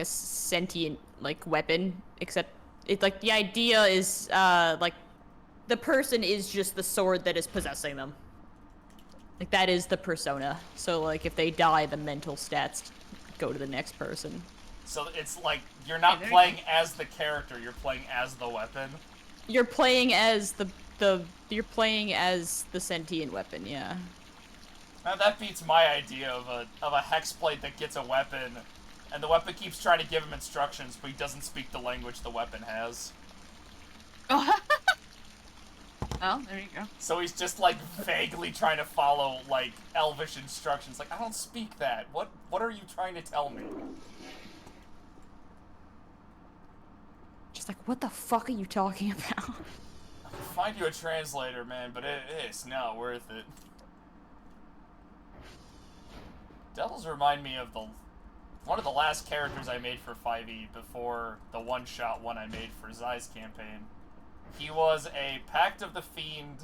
sentient like weapon, except it's like the idea is like the person is just the sword that is possessing them. Like that is the persona. So like if they die, the mental stats go to the next person. So it's like you're not there you playing as the character, you're playing as the weapon. You're playing as the sentient weapon, yeah. Now that beats my idea of a hexblade that gets a weapon, and the weapon keeps trying to give him instructions, but he doesn't speak the language the weapon has. Oh, well, there you go. So he's just like vaguely trying to follow like elvish instructions. Like, I don't speak that. What are you trying to tell me? Just like, what the fuck are you talking about? I can find you a translator, man, but it's not worth it. Devils remind me of one of the last characters I made for 5e before the one-shot one I made for Zai's campaign. He was a Pact of the Fiend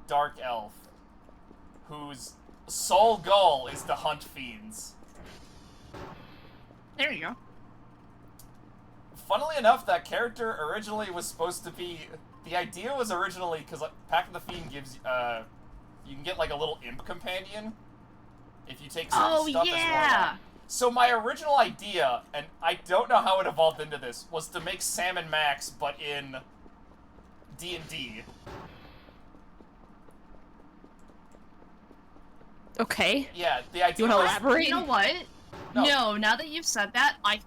Dark Elf, whose sole goal is to hunt fiends. There you go. Funnily enough, that character originally was supposed to be... The idea was originally, because like, Pact of the Fiend gives... you can get like a little imp companion if you take certain stuff as well. So my original idea, and I don't know how it evolved into this, was to make Sam and Max, but in D&D. Okay. Yeah, the idea You wanna was... elaborate? You know what? No. No, now that you've said that, I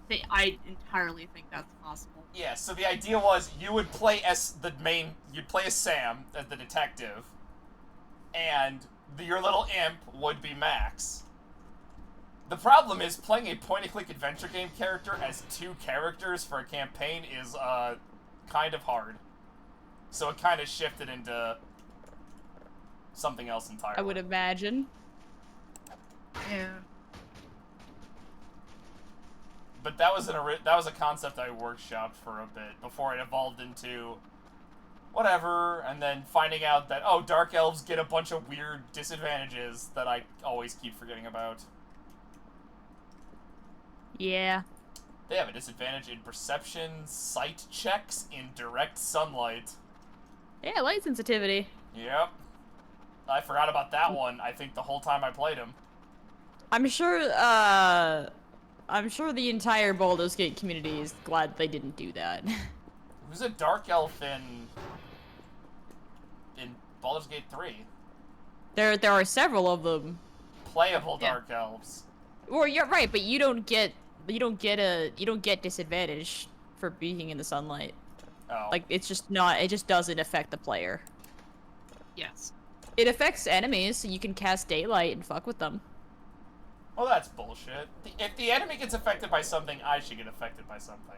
entirely think that's possible. Yeah, so the idea was you would play as you'd play as Sam, as the detective, and your little imp would be Max. The problem is, playing a point-and-click adventure game character as 2 characters for a campaign is, kind of hard. So it kind of shifted into something else entirely. I would imagine. Yeah. But that was a concept I workshopped for a bit before it evolved into whatever, and then finding out that, oh, Dark Elves get a bunch of weird disadvantages that I always keep forgetting about. Yeah. They have a disadvantage in perception, sight checks, in direct sunlight. Yeah, light sensitivity. Yep. I forgot about that one, I think, the whole time I played him. I'm sure the entire Baldur's Gate community is glad they didn't do that. Who's a Dark Elf in Baldur's Gate 3? There are several of them. Playable Yeah. Dark Elves. Well, you're right, but you don't get disadvantage for being in the sunlight. Oh. Like it just doesn't affect the player. Yes. It affects enemies, so you can cast daylight and fuck with them. Well, that's bullshit. If the enemy gets affected by something, I should get affected by something.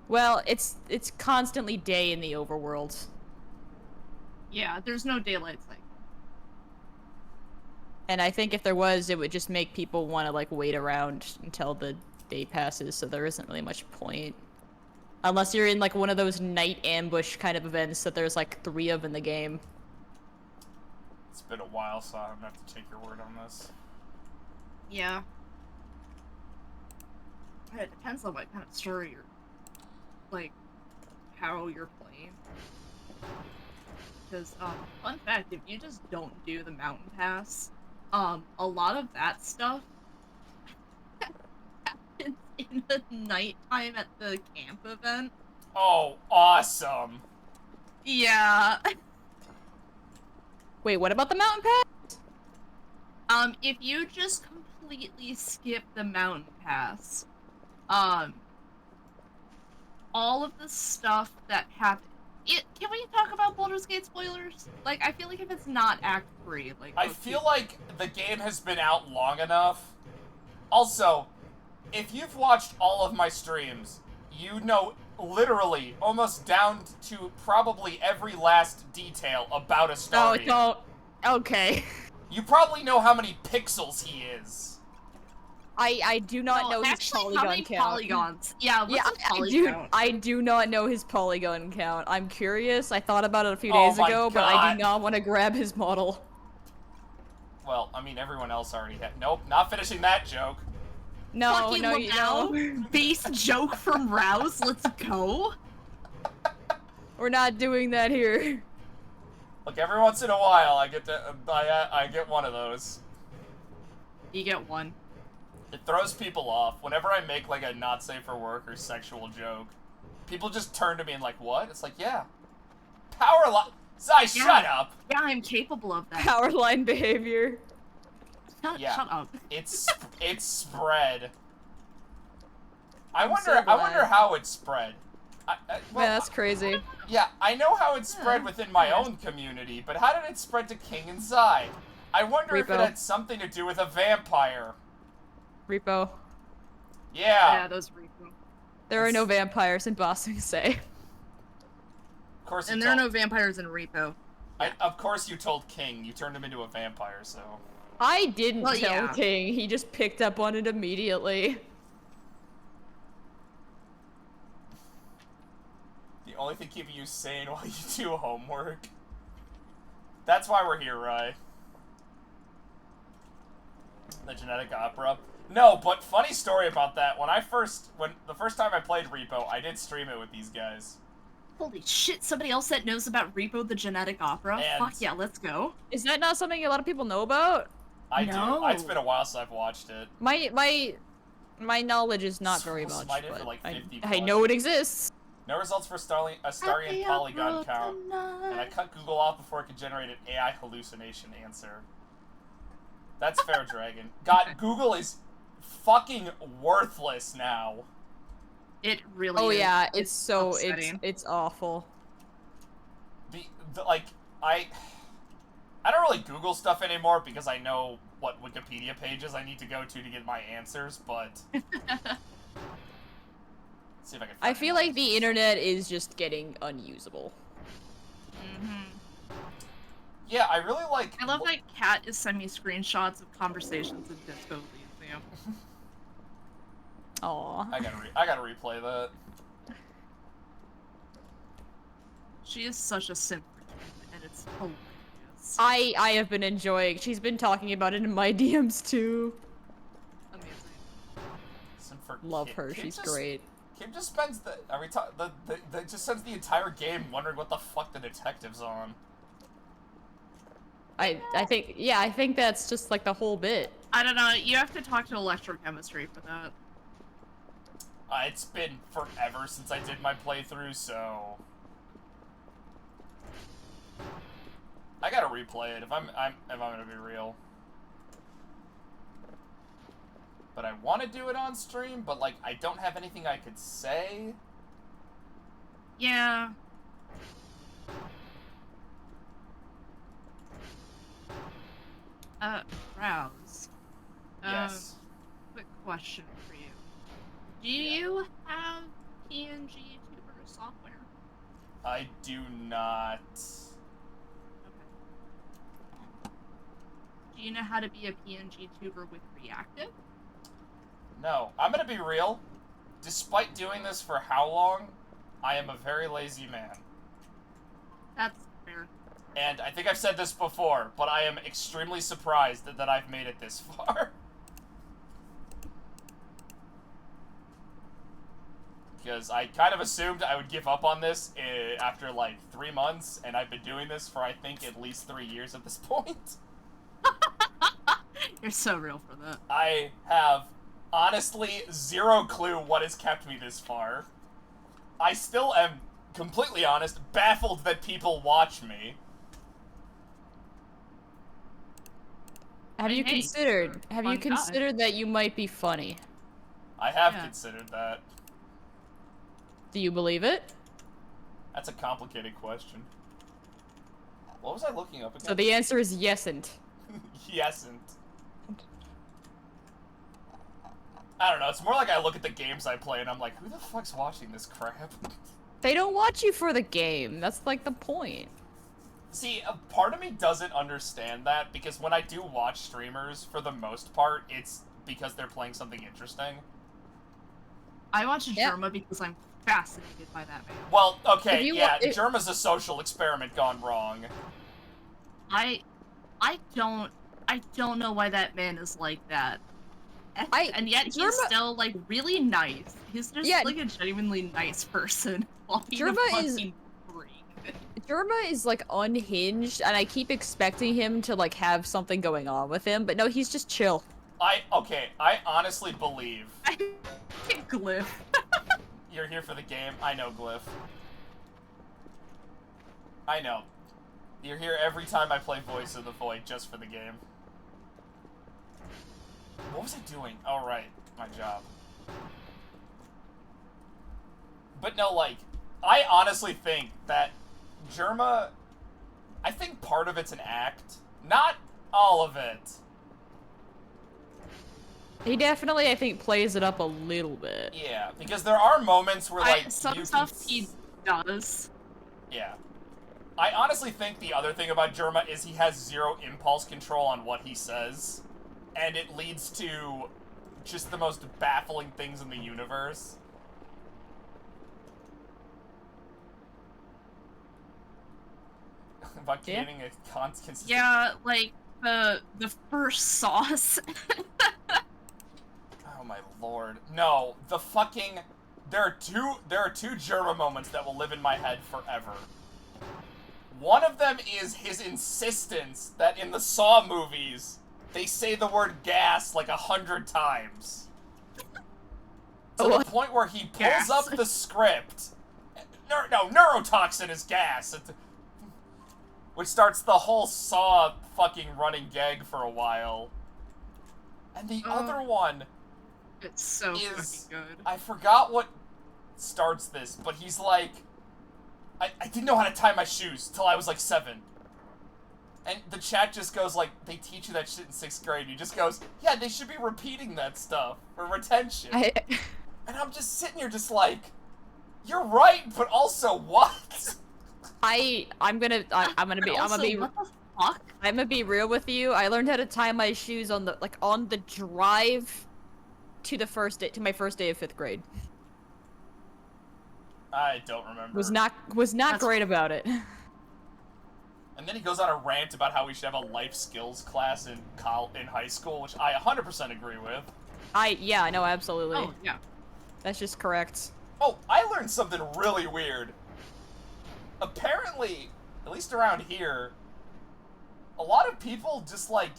Well, it's constantly day in the overworld. Yeah, there's no daylight cycle. And I think if there was, it would just make people want to like wait around until the day passes, so there isn't really much point. Unless you're in like one of those night ambush kind of events that there's like 3 of in the game. It's been a while, so I'm gonna have to take your word on this. Yeah. It depends on what kind of story you're, like, how you're playing. Because, fun fact, if you just don't do the mountain pass, a lot of that stuff happens in the nighttime at the camp event. Oh, awesome! Yeah. Wait, what about the mountain pass? If you just completely skip the mountain pass, all of the stuff that happened. Can we talk about Baldur's Gate spoilers? Like, I feel like if it's not Act 3, like... I feel like the game has been out long enough. Also, if you've watched all of my streams, you know literally almost down to probably every last detail about Astarion. Oh, don't. Okay. You probably know how many pixels he is. I do not know his actually, polygon how many count. polygons? Yeah, what's Yeah, his polygon count? I do not know his polygon count. I'm curious. I thought about it a few Oh days my ago, but I God. do not want to grab his model. Well, I mean, everyone else already had. Nope, not finishing that joke. No, Fucking no, you know. Lamau, base joke from Rouse, let's go. We're not doing that here. Look, every once in a while, I get to, I get one of those. You get one. It throws people off. Whenever I make, like, a not safe for work or sexual joke, people just turn to me and like, what? It's like, yeah. Power line. Zai, shut up! Yeah, I'm capable of that. Powerline behavior. Yeah. Shut up. It's spread. I I'm wonder. so I wonder glad. how it spread. Well, Man, that's crazy. yeah, I know how it spread within my own community, but how did it spread to King and Zai? I wonder if it Repo. had something to do with a vampire. Repo. Yeah. those Repo. There are no vampires in Ba Sing Se. Of course. And there are no vampires in Repo. Of course, you told King. You turned him into a vampire. So. I didn't Well, tell yeah. King. He just picked up on it immediately. The only thing keeping you sane while you do homework. That's why we're here, Rai. The genetic opera. No, but funny story about that. When the first time I played Repo, I did stream it with these guys. Holy shit, somebody else that knows about Repo the Genetic Opera? And- Fuck yeah, let's go. Is that not something a lot of people know about? I No. do. It's been a while since I've watched it. My knowledge is not very So much, smite it for but like 50 I plus. know it exists. No results for Astarion polygon count. And I cut Google off before it could generate an AI hallucination answer. That's fair, Dragon. God, Google is fucking worthless now. It really Oh is. yeah, it's so upsetting. it's awful. Like, I don't really Google stuff anymore because I know what Wikipedia pages I need to go to get my answers, but... Let's see if I can I find feel it. like the internet is just getting unusable. Yeah, I really like... I love that Kat is sending me screenshots of conversations in Disco Elysium. Aw. I gotta replay that. She is such a simp for Kat, and it's hilarious. I have been enjoying. She's been talking about it in my DMs too. Amazing. Listen for Love Kim. her. Kim She's just- great. Kim just spends just spends the entire game wondering what the fuck the detective's on. I think that's just like the whole bit. I don't know, you have to talk to electrochemistry for that. It's been forever since I did my playthrough, so I gotta replay it if I'm gonna be real. But I want to do it on stream, but like I don't have anything I could say. Yeah. Rouse. Yes. Quick question for you. Do you have PNG tuber software? I do not. Okay. Do you know how to be a PNG tuber with Reactive? No, I'm gonna be real. Despite doing this for how long, I am a very lazy man. That's fair. And I think I've said this before, but I am extremely surprised that I've made it this far. Because I kind of assumed I would give up on this after like 3 months, and I've been doing this for I think at least 3 years at this point. You're so real for that. I have honestly zero clue what has kept me this far. I still am, completely honest, baffled that people watch me. Have you Hey, considered? Have you fun guy. considered that you might be funny? I have Yeah. considered that. Do you believe it? That's a complicated question. What was I looking up again? So the answer is yesn't. Yesn't. I don't know, it's more like I look at the games I play and I'm like, who the fuck's watching this crap? They don't watch you for the game. That's like the point. See, a part of me doesn't understand that, because when I do watch streamers, for the most part, it's because they're playing something interesting. I watch Yeah. Germa because I'm fascinated by that man. Well, okay, If you yeah, wa- if- Germa's a social experiment gone wrong. I don't know why that man is like that. And yet he's Germa- still like really nice. He's just Yeah. like a genuinely nice person. While he's a Germa is- fucking freak. Germa is like unhinged, and I keep expecting him to like have something going on with him, but no, he's just chill. I honestly believe I think Glyph. you're here for the game. I know, Glyph. I know. You're here every time I play Voice of the Void just for the game. What was I doing? Oh, right. My job. But no, like, I honestly think that Germa... I think part of it's an act. Not all of it. He definitely, I think, plays it up a little bit. Yeah, because there are moments where, like, Some you stuff can... he does. Yeah. I honestly think the other thing about Germa is he has zero impulse control on what he says. And it leads to just the most baffling things in the universe. About Yeah. creating a consistent... Yeah, like the first sauce. Oh my lord. No, the fucking... There are two Germa moments that will live in my head forever. One of them is his insistence that in the Saw movies, they say the word gas like 100 times. To the What? point where he pulls Gas. up the script. No, neurotoxin is gas. Which starts the whole Saw fucking running gag for a while. And the other one It's so is... fucking good. I forgot what starts this, but he's like... I didn't know how to tie my shoes till I was like 7. And the chat just goes like, they teach you that shit in 6th grade. He just goes, yeah, they should be repeating that stuff for retention. And I'm just sitting here just like, you're right, but also what? I'm gonna be What the fuck? be real with you. I learned how to tie my shoes on the drive to my first day of 5th grade. I don't remember. Was not That's- great about it. And then he goes on a rant about how we should have a life skills class in high school, which I 100% agree with. Yeah, I know, absolutely. Oh yeah. That's just correct. Oh, I learned something really weird. Apparently, at least around here, a lot of people just like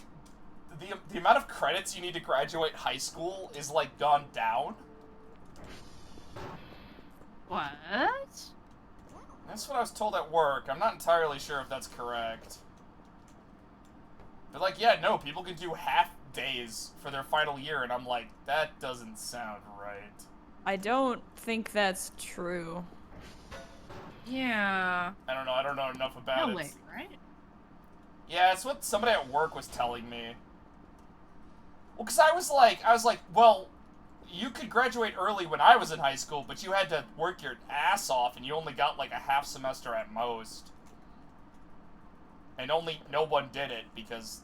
the amount of credits you need to graduate high school is like gone down. What? That's what I was told at work. I'm not entirely sure if that's correct. But like, yeah, no, people can do half days for their final year, and I'm like, that doesn't sound right. I don't think that's true. Yeah. I don't know enough about No it. way, right? Yeah, it's what somebody at work was telling me. Well, because I was like, well, you could graduate early when I was in high school, but you had to work your ass off, and you only got like a half semester at most. And no one did it because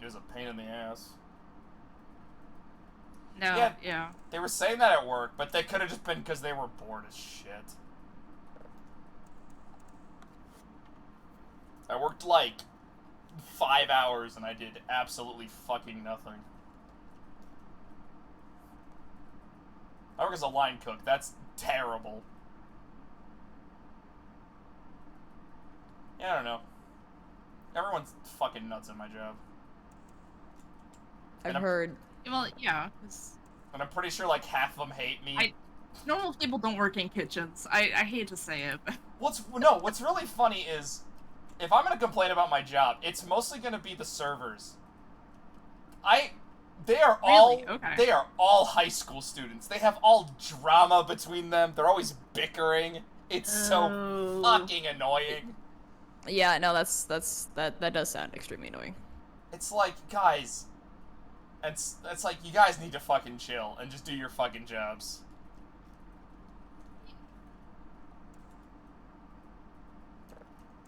it was a pain in the ass. No, Yeah. yeah. They were saying that at work, but they could have just been because they were bored as shit. I worked like 5 hours and I did absolutely fucking nothing. I work as a line cook. That's terrible. Yeah, I don't know. Everyone's fucking nuts at my job. I've I'm- heard. Well, yeah, 'cause And I'm pretty sure like half of them hate me. normal people don't work in kitchens. I hate to say it, but What's really funny is, if I'm gonna complain about my job, it's mostly gonna be the servers. They are all Really? Okay. they are all high school students. They have all drama between them. They're always bickering. It's so Oh. fucking annoying. Yeah, no, that does sound extremely annoying. It's like, guys, it's like you guys need to fucking chill and just do your fucking jobs.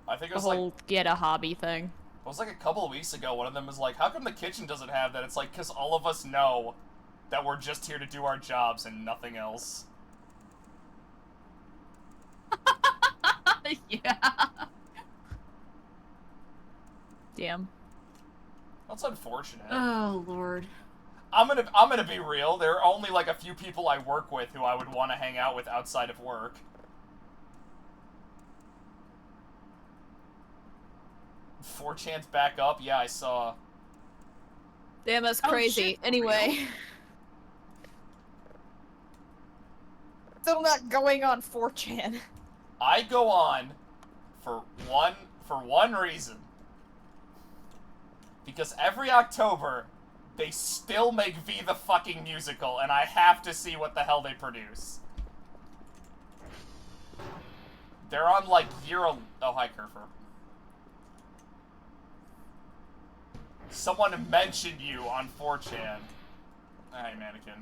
I think it The was like whole get a hobby thing. it was like a couple of weeks ago. One of them was like, "How come the kitchen doesn't have that?" It's like, because all of us know that we're just here to do our jobs and nothing else. yeah. Damn. That's unfortunate. Oh lord. I'm gonna be real. There are only like a few people I work with who I would want to hang out with outside of work. 4chan's back up. Yeah, I saw. Damn, that's Oh, crazy. shit, for Anyway. Still not going on 4chan. I go on for one reason. Because every October, they still make V the fucking musical, and I have to see what the hell they produce. They're on like oh, hi, Kerfer. Someone mentioned you on 4chan. Hi, mannequin.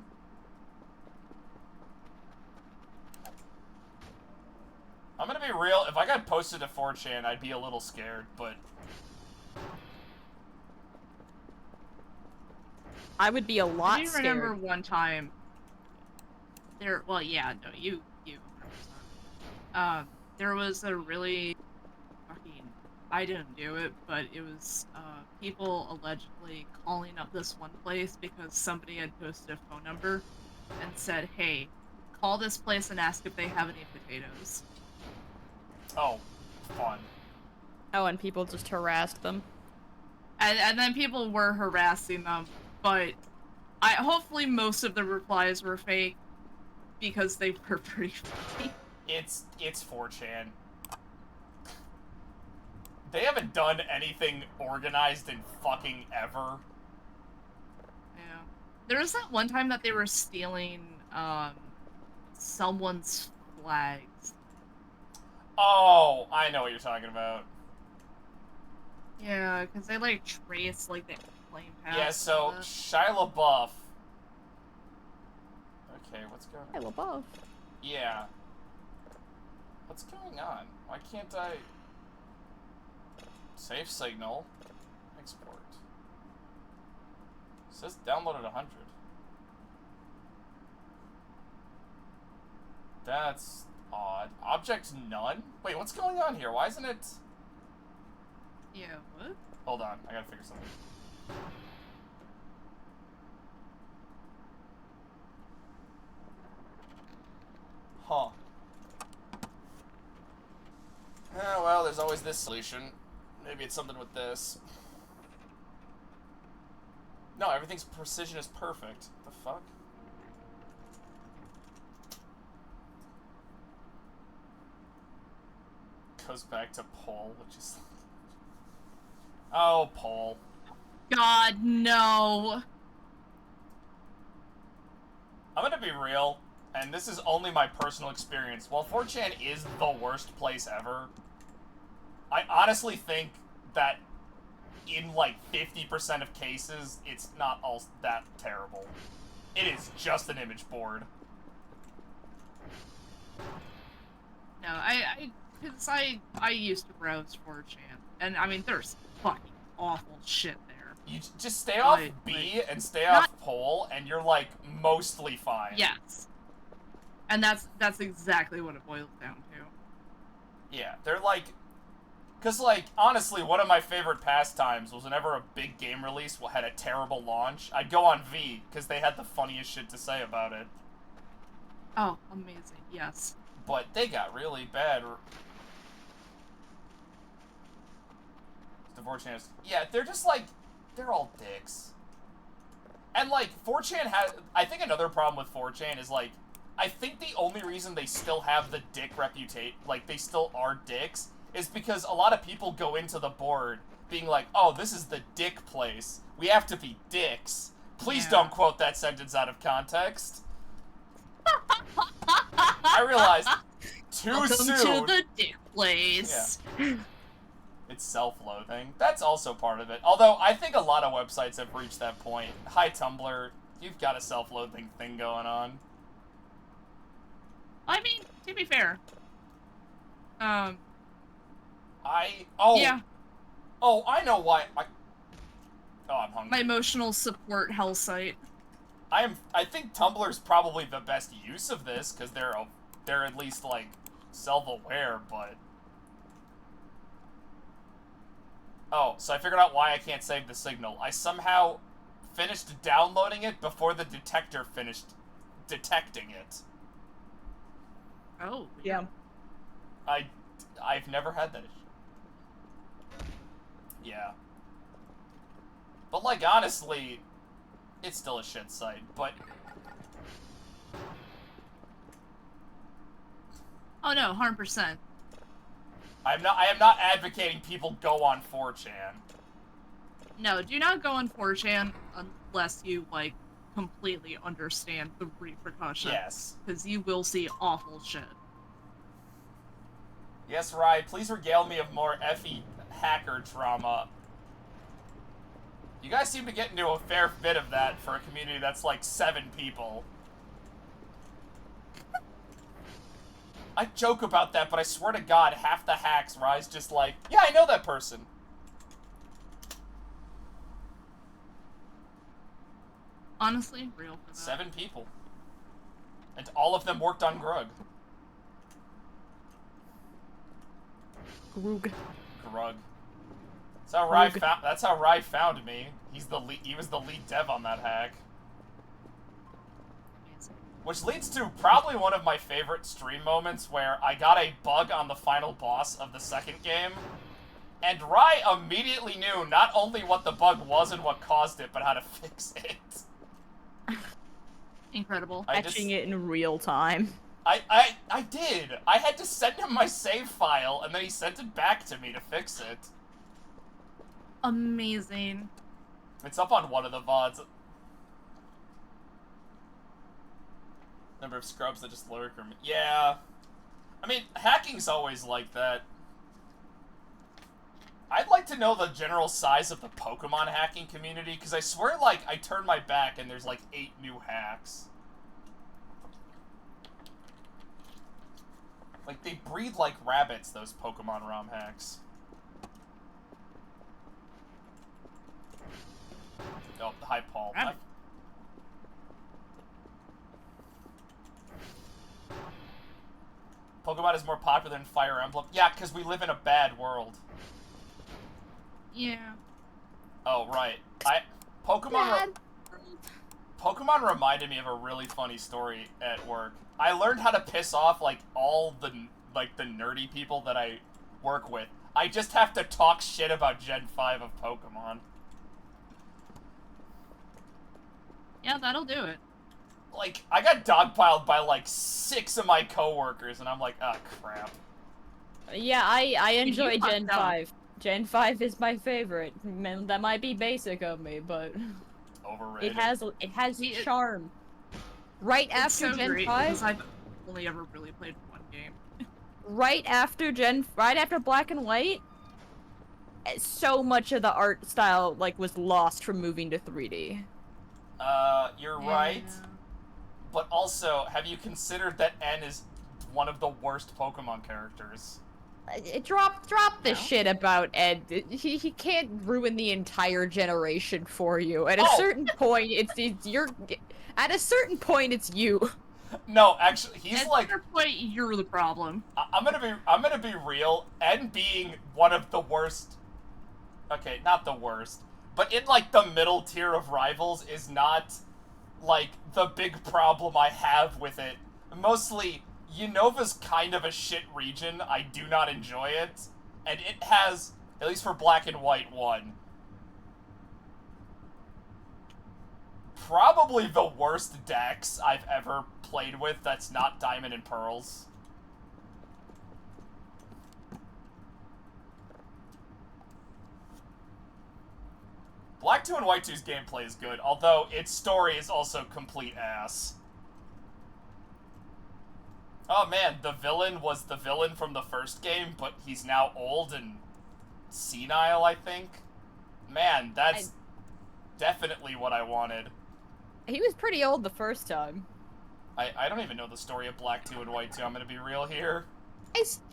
I'm gonna be real, if I got posted to 4chan, I'd be a little scared, but... I would be a lot I do scared. remember one time. Well, yeah, no, you. 100%. There was a really fucking. I didn't do it, but it was people allegedly calling up this one place because somebody had posted a phone number and said, "Hey, call this place and ask if they have any potatoes." Oh, fun. Oh, and people just harassed them. And then people were harassing them, but hopefully most of the replies were fake because they were pretty funny. It's 4chan. They haven't done anything organized in fucking ever. Yeah. There was that one time that they were stealing someone's flags. Oh, I know what you're talking about. Yeah, because they like trace like the flame path. Yeah, so Shia LaBeouf. Okay, what's going on? Hey, LaBeouf. Yeah. What's going on? Why can't I... Save signal. Export. It says download at 100. That's odd. Object none? Wait, what's going on here? Why isn't it... Yeah, what? Hold on, I gotta figure something. Huh. Oh, well, there's always this solution. Maybe it's something with this. No, everything's precision is perfect. The fuck? Goes back to Paul, which is... Oh, Paul. God, no. I'm gonna be real, and this is only my personal experience. While 4chan is the worst place ever, I honestly think that in like 50% of cases, it's not all that terrible. It is just an image board. No, I used to browse 4chan, and I mean, there's fucking awful shit there. You just stay off Right, B and stay not- off pole, and you're like mostly fine. Yes. And that's exactly what it boils down to. Yeah, they're like, cause like honestly, one of my favorite pastimes was whenever a big game release had a terrible launch, I'd go on V because they had the funniest shit to say about it. Oh, amazing. Yes. But they got really bad. Divorce. Yeah, they're just like, they're all dicks. And like, 4chan has, I think another problem with 4chan is like, I think the only reason they still have the dick reputation, like they still are dicks, is because a lot of people go into the board being like, oh, this is the dick place. We have to be dicks. Please Yeah. don't quote that sentence out of context. I realized too Welcome soon. to the dick place. It's self-loathing. That's also part of it. Although, I think a lot of websites have reached that point. Hi, Tumblr. You've got a self-loathing thing going on. I mean, to be fair. Oh. Yeah, Oh, I know why. I'm hungry. my emotional support hell site. I think Tumblr's probably the best use of this, because they're at least, like, self-aware, but... Oh, so I figured out why I can't save the signal. I somehow finished downloading it before the detector finished detecting it. Oh. Yeah. I've never had that issue. Yeah. But, like, honestly, it's still a shit site, but... Oh no, 100%. I am not advocating people go on 4chan. No, do not go on 4chan unless you, like, completely understand the repercussions. Yes. Because you will see awful shit. Yes, Rye, please regale me of more effie hacker drama. You guys seem to get into a fair bit of that for a community that's like 7 people. I joke about that, but I swear to God, half the hacks Rye's just like, yeah, I know that person. Honestly, real for that. 7 people. And all of them worked on Grug. Grug. Grug. That's Grug. that's how Rye found me. He was the lead dev on that hack. Amazing. Which leads to probably one of my favorite stream moments where I got a bug on the final boss of the second game, and Rye immediately knew not only what the bug was and what caused it, but how to fix it. Incredible. Catching it in real time. I did. I had to send him my save file, and then he sent it back to me to fix it. Amazing. It's up on one of the VODs. Number of scrubs that just lurk or... Yeah. I mean, hacking's always like that. I'd like to know the general size of the Pokemon hacking community, because I swear, like, I turn my back and there's, like, 8 new hacks. Like, they breed like rabbits, those Pokemon ROM hacks. Oh, hi, Paul. Rabbit. Pokemon is more popular than Fire Emblem. Yeah, because we live in a bad world. Yeah. Oh, right. Pokemon reminded me of a really funny story at work. I learned how to piss off, like, all the, like, the nerdy people that I work with. I just have to talk shit about Gen 5 of Pokemon. Yeah, that'll do it. Like, I got dogpiled by, like, 6 of my coworkers, and I'm like, oh, crap. Yeah, I enjoy you Gen fucked up. 5. Gen 5 is my favorite. That might be basic of me, but Overrated. it has See, charm. Right It's after so Gen great 5, because I've only ever really played one game. right after Black and White, so much of the art style like was lost from moving to 3D. You're right. But also, have you considered that N is one of the worst Pokemon characters? Drop this No? shit about Ed. He can't ruin the entire generation for you. At a Oh. certain point, at a certain point, it's you. No, actually, he's At like, your point, you're the problem. I'm gonna be real. Ed being one of the worst. Okay, not the worst, but in like the middle tier of rivals is not like the big problem I have with it. Mostly, Unova's kind of a shit region. I do not enjoy it, and it has, at least for Black and White 1, probably the worst decks I've ever played with that's not Diamond and Pearls. Black 2 and White 2's gameplay is good, although its story is also complete ass. Oh man, the villain was the villain from the first game, but he's now old and senile, I think. Man, that's definitely what I wanted. He was pretty old the first time. I don't even know the story of Black 2 and White 2, I'm gonna be real here.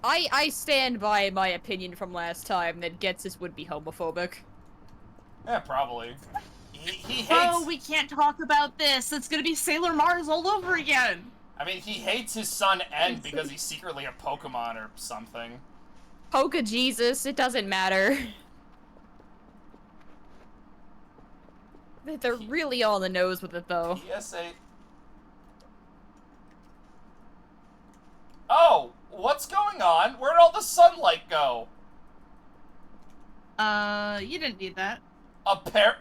I stand by my opinion from last time that Getsus would be homophobic. Yeah, probably. He hates... Oh, we can't talk about this. It's gonna be Sailor Mars all over again. I mean, he hates his son N because he's secretly a Pokemon or something. Poke Jesus, it doesn't matter. They're really on the nose with it, though. PSA... Oh! What's going on? Where'd all the sunlight go? You didn't need that. A pair...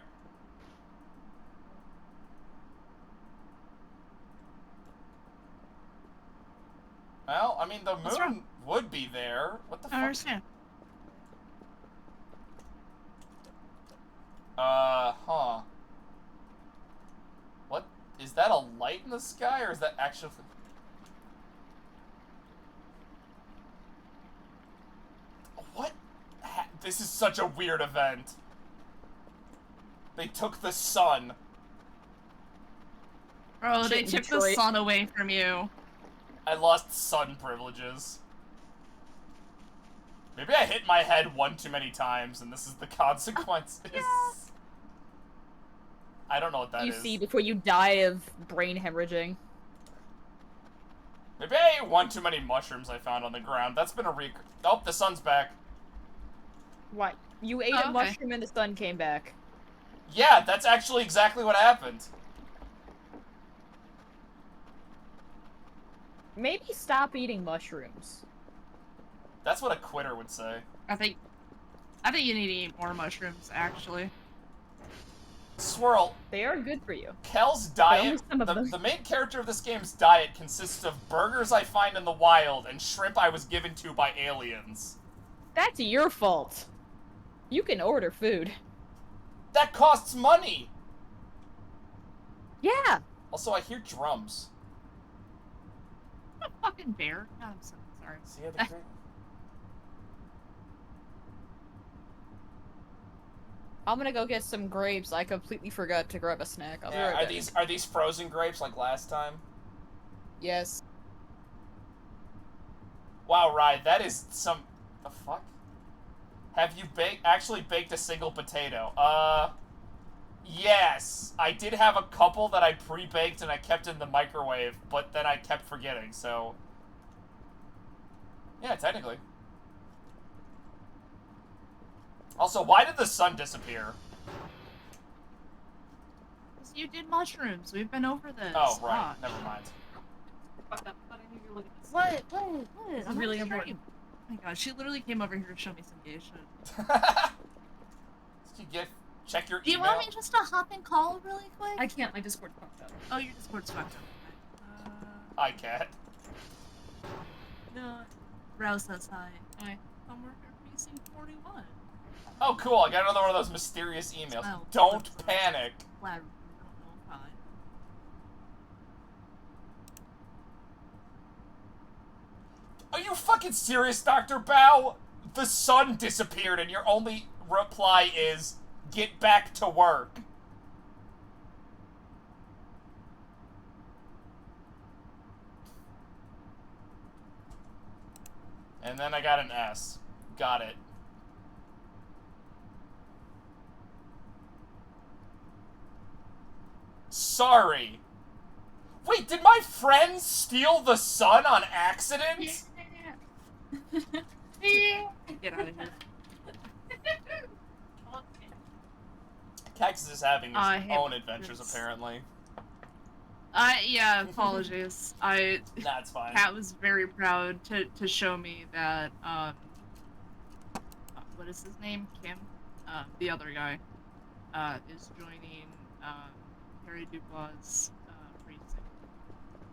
Well, I mean, the What's moon wrong? would be there. What the I fuck? understand. Huh. What? Is that a light in the sky, or is that actually... What? This is such a weird event. They took the sun. Bro, they Shit, took the Detroit. sun away from you. I lost sun privileges. Maybe I hit my head one too many times, and this is the consequences. I don't know what that You is. see before you die of brain hemorrhaging. Maybe I ate one too many mushrooms I found on the ground. That's been a Oh, the sun's back. What? You ate Oh, a okay. mushroom and the sun came back. Yeah, that's actually exactly what happened. Maybe stop eating mushrooms. That's what a quitter would say. I think you need to eat more mushrooms, actually. Swirl, They are good for you. Kel's only diet, some of them. the main character of this game's diet consists of burgers I find in the wild and shrimp I was given to by aliens. That's your fault. You can order food. That costs money! Yeah. Also, I hear drums. A fucking bear. God, I'm so sorry. See how the I'm gonna go get some grapes. I completely forgot to grab a snack. I'll be Yeah, right back. are these frozen grapes like last time? Yes. Wow, Ryan, that is some... The fuck? Have you actually baked a single potato? Yes. I did have a couple that I pre-baked and I kept in the microwave, but then I kept forgetting, so... Yeah, technically. Also, why did the sun disappear? You did mushrooms. We've been over this. Oh, right. Ah. Never mind. What? This is I'm really on stream. important. Oh my god, she literally came over here to show me some gay shit. Check your Do you email. want me just to hop and call really quick? I can't, my Discord's fucked up. Oh, your Discord's fucked up. I can't. No. Rouse says hi. Hi. I'm working precinct 41. Oh, cool. I got another one of those mysterious emails. Oh, Don't that's panic. Glad we don't know if I. Are you fucking serious, Dr. Bao? The sun disappeared and your only reply is, get back to work. And then I got an S. Got it. Sorry. Wait, did my friend steal the sun on accident? Get out of here. Cactus is having his I hate own adventures, this. apparently. Yeah, apologies. That's fine. Kat was very proud to show me that, what is his name? Kim? The other guy, is joining, Harry Dubois' precinct.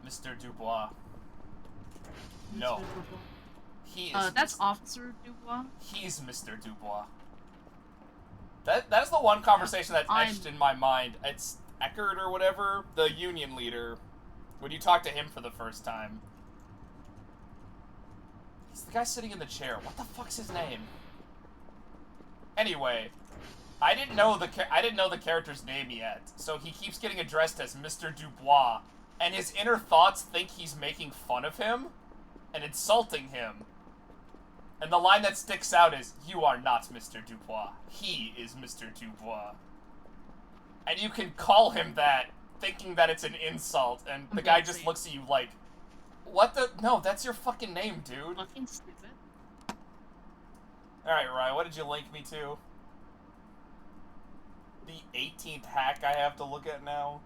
Mr. Dubois. Mr. No. Dubois. He is. That's Officer Dubois. He's Mr. Dubois. That is the one conversation that's etched in my mind. It's Eckert or whatever, the union leader. When you talk to him for the first time. He's the guy sitting in the chair. What the fuck's his name? Anyway, I didn't know the character's name yet, so he keeps getting addressed as Mr. Dubois, and his inner thoughts think he's making fun of him and insulting him. And the line that sticks out is, "You are not Mr. Dubois. He is Mr. Dubois." And you can call him that, thinking that it's an insult, and the guy just looks at you like, what the? No, that's your fucking name, dude. Fucking stupid. Alright, Ryan, what did you link me to? The 18th hack I have to look at now?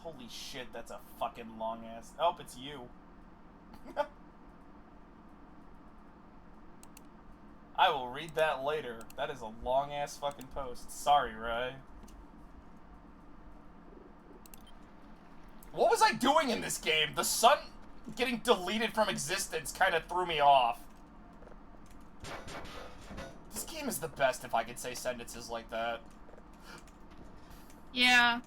Holy shit, that's a fucking long ass. Oh, it's you. I will read that later. That is a long ass fucking post. Sorry, Ray. What was I doing in this game? The sun getting deleted from existence kind of threw me off. This game is the best if I could say sentences like that. Yeah.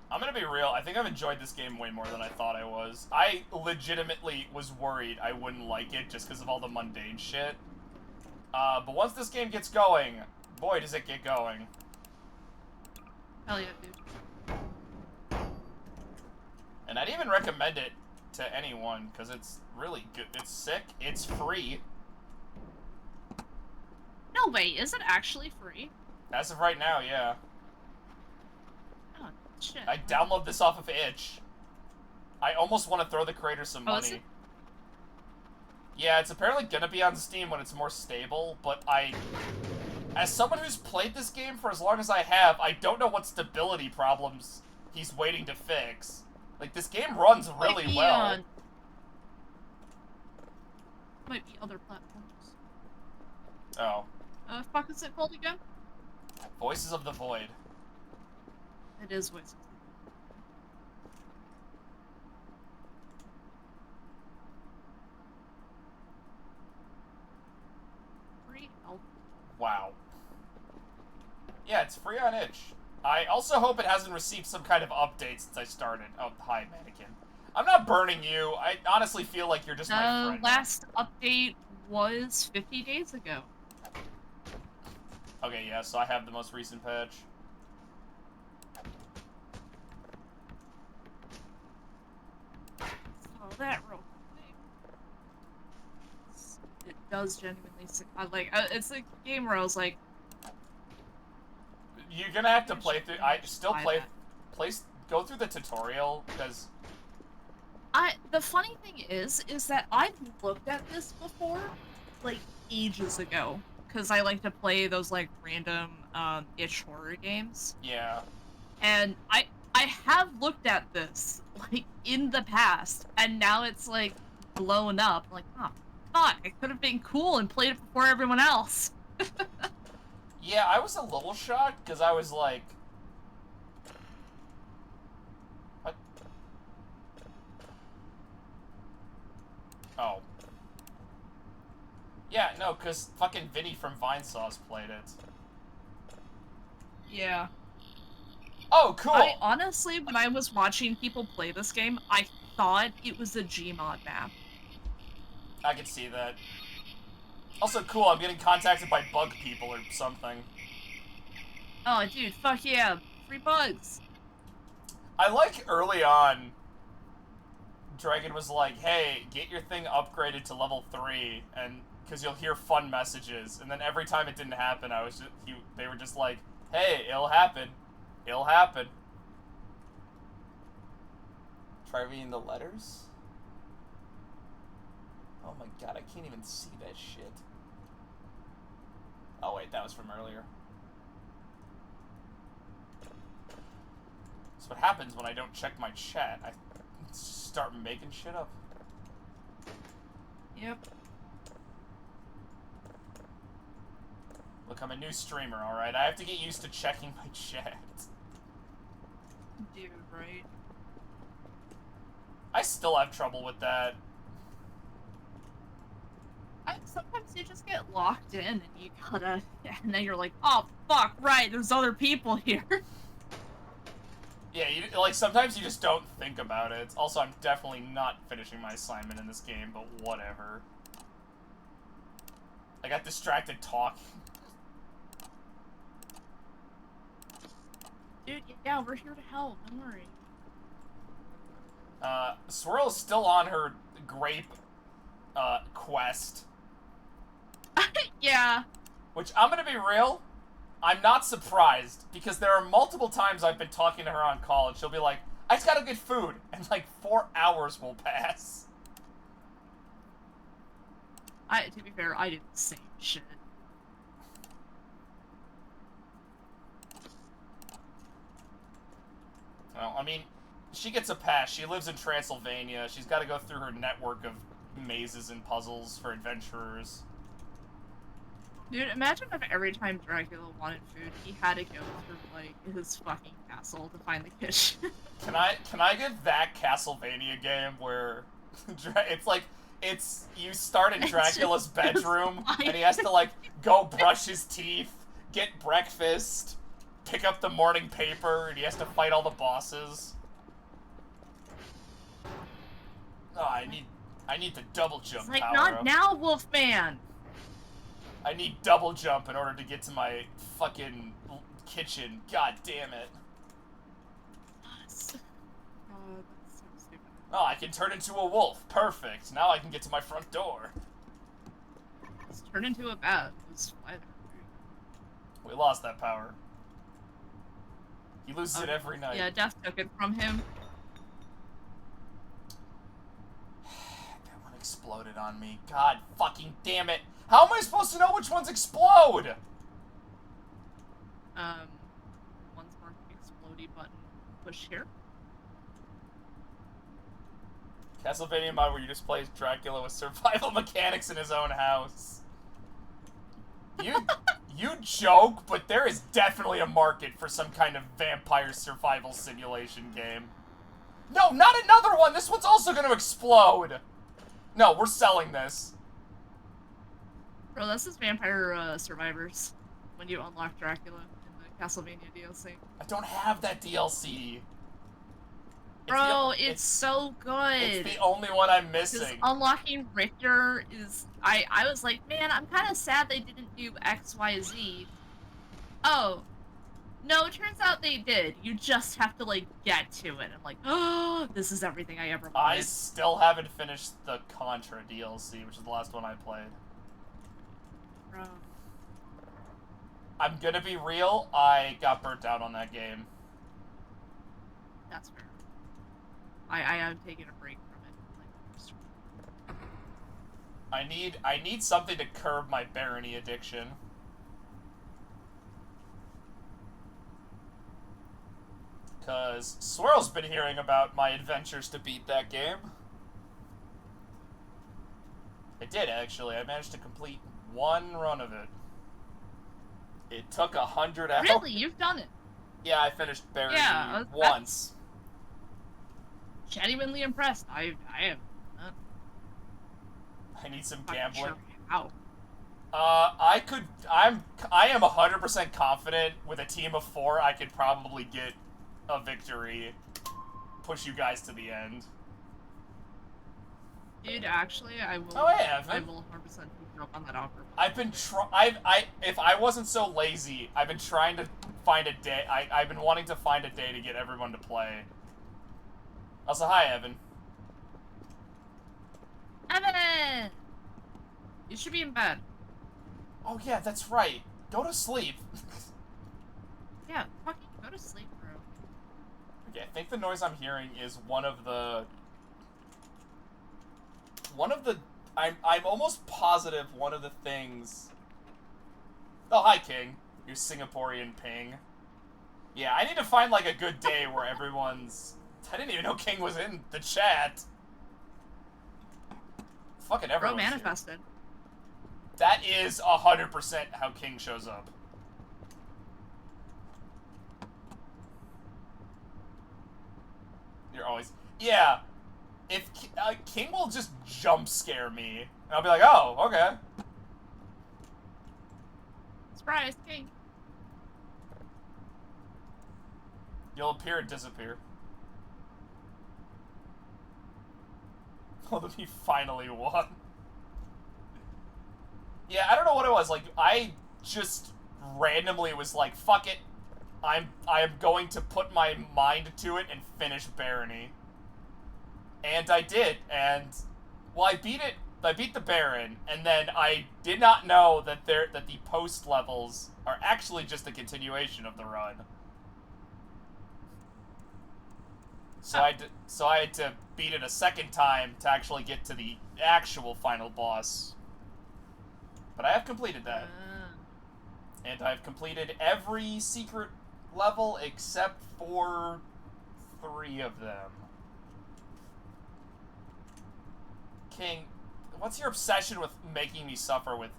I'm gonna be real, I think I've enjoyed this game way more than I thought I was. I legitimately was worried I wouldn't like it just because of all the mundane shit. But once this game gets going, boy does it get going. Hell yeah, dude. And I'd even recommend it to anyone, because it's really good. It's sick, it's free. No way, is it actually free? As of right now, yeah. Oh, shit. I download this off of itch. I almost want to throw the creator some Oh, is money. it? Yeah, it's apparently gonna be on Steam when it's more stable, but as someone who's played this game for as long as I have, I don't know what stability problems he's waiting to fix. Like, this game runs really Might be well. on- Might be other platforms. Oh. Fuck is it called again? Voices of the Void. It is Voices. Free help. Wow. Yeah, it's free on itch. I also hope it hasn't received some kind of update since I started. Oh, hi, mannequin. I'm not burning you. I honestly feel like you're just my The friend. last update was 50 days ago. Okay, yeah, so I have the most recent patch. So that real quick. It does genuinely. It's a game where I was like, You're gonna have to play through. I still Buy play. that. Go through the tutorial because The funny thing is that I've looked at this before, like, ages ago. Because I like to play those, like, random, itch horror games. yeah. And I have looked at this, like, in the past, and now it's, like, blown up. Like, oh, fuck, I could have been cool and played it before everyone else. Yeah, I was a little shocked because I was like, what? Oh. Yeah, no, because fucking Vinny from Vinesauce played it. Yeah. Oh, cool! I honestly, when I was watching people play this game, I thought it was a Gmod map. I can see that. Also, cool, I'm getting contacted by bug people or something. Oh, dude, fuck yeah. Free bugs. I like early on, Dragon was like, hey, get your thing upgraded to level 3, and because you'll hear fun messages. And then every time it didn't happen, they were just like, hey, it'll happen. It'll happen. Try reading the letters? Oh my god, I can't even see that shit. Oh wait, that was from earlier. That's what happens when I don't check my chat. I start making shit up. Yep. Look, I'm a new streamer, alright? I have to get used to checking my chat. Dude, right? I still have trouble with that. Sometimes you just get locked in and you gotta, and then you're like, oh fuck, right, there's other people here. Yeah, like, sometimes you just don't think about it. Also, I'm definitely not finishing my assignment in this game, but whatever. I got distracted talking. Dude, yeah, we're here to help, don't worry. Swirl's still on her grape, quest. Yeah. Which, I'm gonna be real, I'm not surprised, because there are multiple times I've been talking to her on call, and she'll be like, I just gotta get food, and like 4 hours will pass. To be fair, I did the same shit. Well, I mean, she gets a pass. She lives in Transylvania. She's got to go through her network of mazes and puzzles for adventurers. Dude, imagine if every time Dracula wanted food, he had to go through, like, his fucking castle to find the kitchen. Can I get that Castlevania game where you start in Dracula's bedroom and he has to like go brush his teeth, get breakfast, pick up the morning paper, and he has to fight all the bosses. Oh, I need the double jump It's like, power not up. now, Wolfman! I need double jump in order to get to my fucking kitchen. God damn it. That's so stupid. Oh, I can turn into a wolf. Perfect. Now I can get to my front door. Just turn into a bat. Just fly there. We lost that power. He loses it every night. Yeah, Death took it from him. That one exploded on me. God fucking damn it. How am I supposed to know which ones explode? One's marked explodey button. Push here. Castlevania mod where you just play as Dracula with survival mechanics in his own house. You joke, but there is definitely a market for some kind of vampire survival simulation game. No, not another one! This one's also gonna explode! No, we're selling this. Bro, this is Vampire Survivors. When you unlock Dracula in the Castlevania DLC. I don't have that DLC. Bro, it's so good! It's the only one I'm Because missing. unlocking Richter is... I was like, man, I'm kind of sad they didn't do X, Y, Z. Oh. No, it turns out they did. You just have to, like, get to it. I'm like, oh, this is everything I ever I wanted. still haven't finished the Contra DLC, which is the last one I played. Bro. I'm gonna be real, I got burnt out on that game. That's fair. I am taking a break from it. I need something to curb my barony addiction. Cause Swirl's been hearing about my adventures to beat that game. I did actually. I managed to complete one run of it. It took 100 hours. Really? You've done it? Yeah, I finished barony Yeah, once. Genuinely impressed. I am not I need some fucking gambling. sure how. I am 100% confident with a team of 4 I could probably get a victory. Push you guys to the end. Dude, actually, I will. Oh, hey, Evan. I will 100% pick you up on that offer. I've been if I wasn't so lazy, I've been trying to find a day. I've been wanting to find a day to get everyone to play. Also, hi, Evan. Evan! You should be in bed. Oh, yeah, that's right. Go to sleep. Yeah, fucking go to sleep, bro. Okay, I think the noise I'm hearing is one of the... I'm almost positive one of the things... Oh, hi, King. You Singaporean ping. Yeah, I need to find, like, a good day where everyone's... I didn't even know King was in the chat. Fucking Bro everyone's here. manifested. That is 100% how King shows up. You're always... Yeah. If King will just jump scare me, and I'll be like, oh, okay. Surprise, King. You'll appear and disappear. Oh, then he finally won. Yeah, I don't know what it was. Like, I just randomly was like, fuck it. I am going to put my mind to it and finish Barony. And I did, and well, I beat the Baron, and then I did not know that the post levels are actually just a continuation of the run. So I had to beat it a second time to actually get to the actual final boss. But I have completed that. And I've completed every secret level except for 3 of them. King, what's your obsession with making me suffer with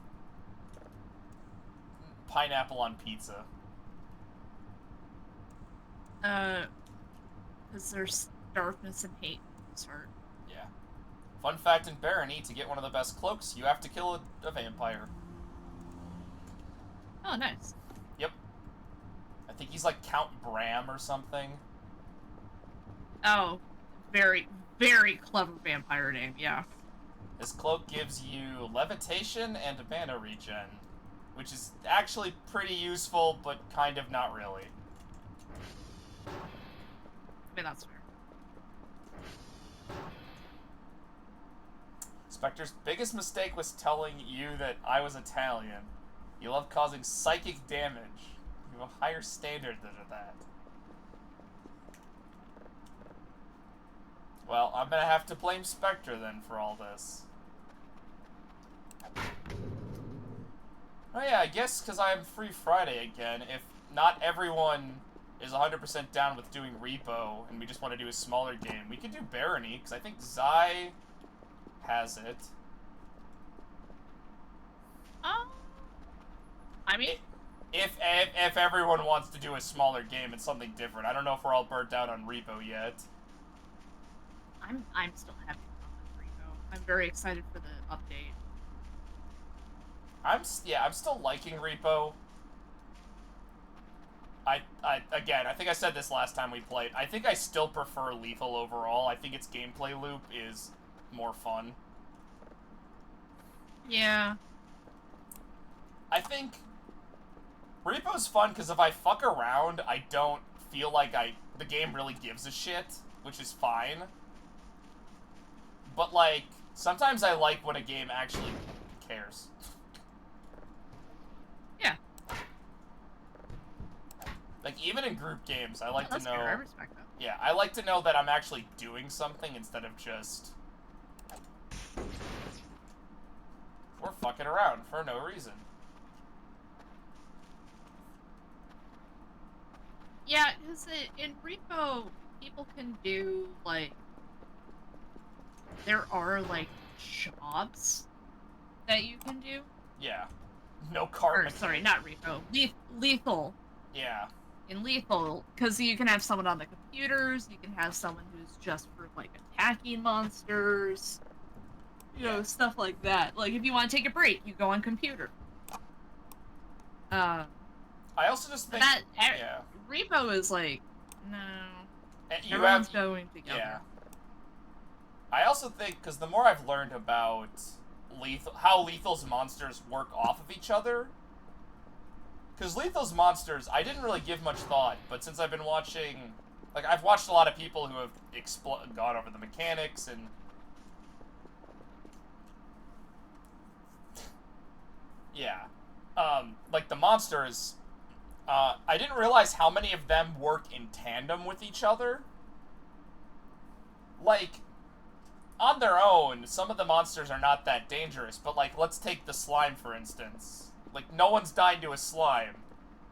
pineapple on pizza? Because there's darkness and hate to start. Yeah. Fun fact in Barony, to get one of the best cloaks, you have to kill a vampire. Oh, nice. Yep. I think he's like Count Bram or something. Oh, very, very clever vampire name, yeah. His cloak gives you levitation and a mana regen, which is actually pretty useful, but kind of not really. I mean, that's fair. Spectre's biggest mistake was telling you that I was Italian. You love causing psychic damage. You have a higher standard than that. Well, I'm gonna have to blame Spectre then for all this. Oh yeah, I guess because I am free Friday again, if not everyone is 100% down with doing Repo, and we just want to do a smaller game, we could do Barony, because I think Zai has it. I mean, If everyone wants to do a smaller game, it's something different. I don't know if we're all burnt out on Repo yet. I'm still happy with Repo. I'm very excited for the update. I'm still liking Repo. Again, I think I said this last time we played. I think I still prefer Lethal overall. I think its gameplay loop is more fun. Yeah. I think Repo's fun because if I fuck around, I don't feel like the game really gives a shit, which is fine. But, like, sometimes I like when a game actually cares. Yeah. Like, even in group games, I like to That's know... fair. I respect that. Yeah, I like to know that I'm actually doing something instead of just... we're fucking around for no reason. Yeah, because in Repo, people can do, like... There are, like, jobs that you can do. Yeah. No cart. Or, sorry, not Repo. Lethal. Yeah. In Lethal, because you can have someone on the computers, you can have someone who's just for, like, attacking monsters. You know, stuff like that. Like, if you want to take a break, you go on computer. I also just think... yeah. Repo is like, no. You Everyone's have... going together. Yeah. I also think, because the more I've learned about how Lethal's monsters work off of each other, because Lethal's monsters, I didn't really give much thought, but since I've been watching Like, I've watched a lot of people who have gone over the mechanics and... yeah. Like, the monsters, I didn't realize how many of them work in tandem with each other. Like, on their own, some of the monsters are not that dangerous, but, like, let's take the slime, for instance. Like, no one's died to a slime.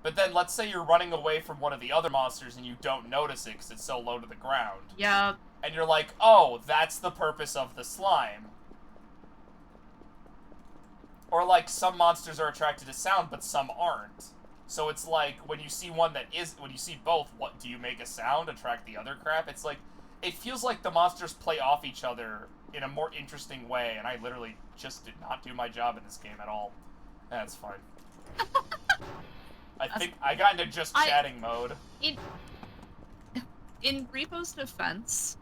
But then, let's say you're running away from one of the other monsters and you don't notice it because it's so low to the ground. Yeah. And you're like, oh, that's the purpose of the slime. Or, like, some monsters are attracted to sound, but some aren't. So it's like, when you see one that is, when you see both, what, do you make a sound, attract the other crap? It's like, it feels like the monsters play off each other in a more interesting way, and I literally just did not do my job in this game at all. That's fine. I think I got into just chatting mode. In Repo's defense,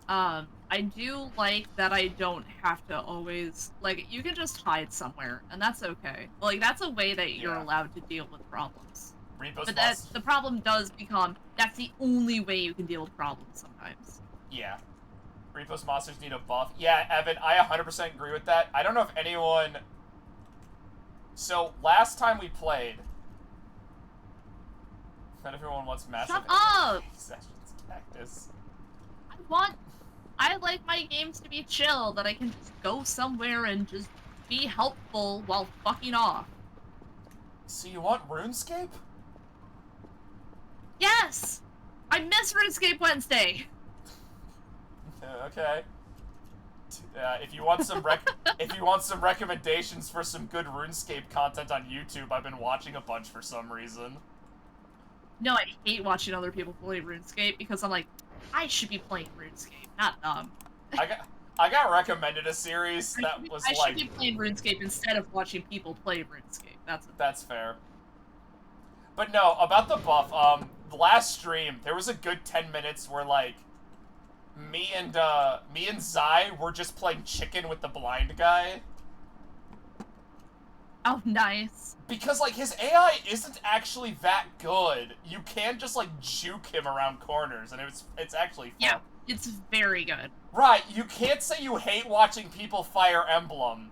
I do like that I don't have to always, like, you can just hide somewhere, and that's okay. Like, that's a way that you're allowed to deal with problems. Repo's But the problem does become, that's the only way you can deal with problems sometimes. Yeah. Repo's monsters need a buff. Yeah, Evan, I 100% agree with that. I don't know if anyone... So, last time we played... Not everyone wants massive... Shut up! Cactus. I like my games to be chill, that I can just go somewhere and just be helpful while fucking off. So you want RuneScape? Yes! I miss RuneScape Wednesday! Okay. If you want some if you want some recommendations for some good RuneScape content on YouTube, I've been watching a bunch for some reason. No, I hate watching other people play RuneScape because I'm like, I should be playing RuneScape, not them. I got recommended a series that was I like... should be playing RuneScape instead of watching people play RuneScape. That's fair. But no, about the buff, the last stream, there was a good 10 minutes where, like, me and Zai were just playing chicken with the blind guy. Oh, nice. Because, like, his AI isn't actually that good. You can just, like, juke him around corners, and it's actually fun. Yeah, it's very good. Right, you can't say you hate watching people Fire Emblem.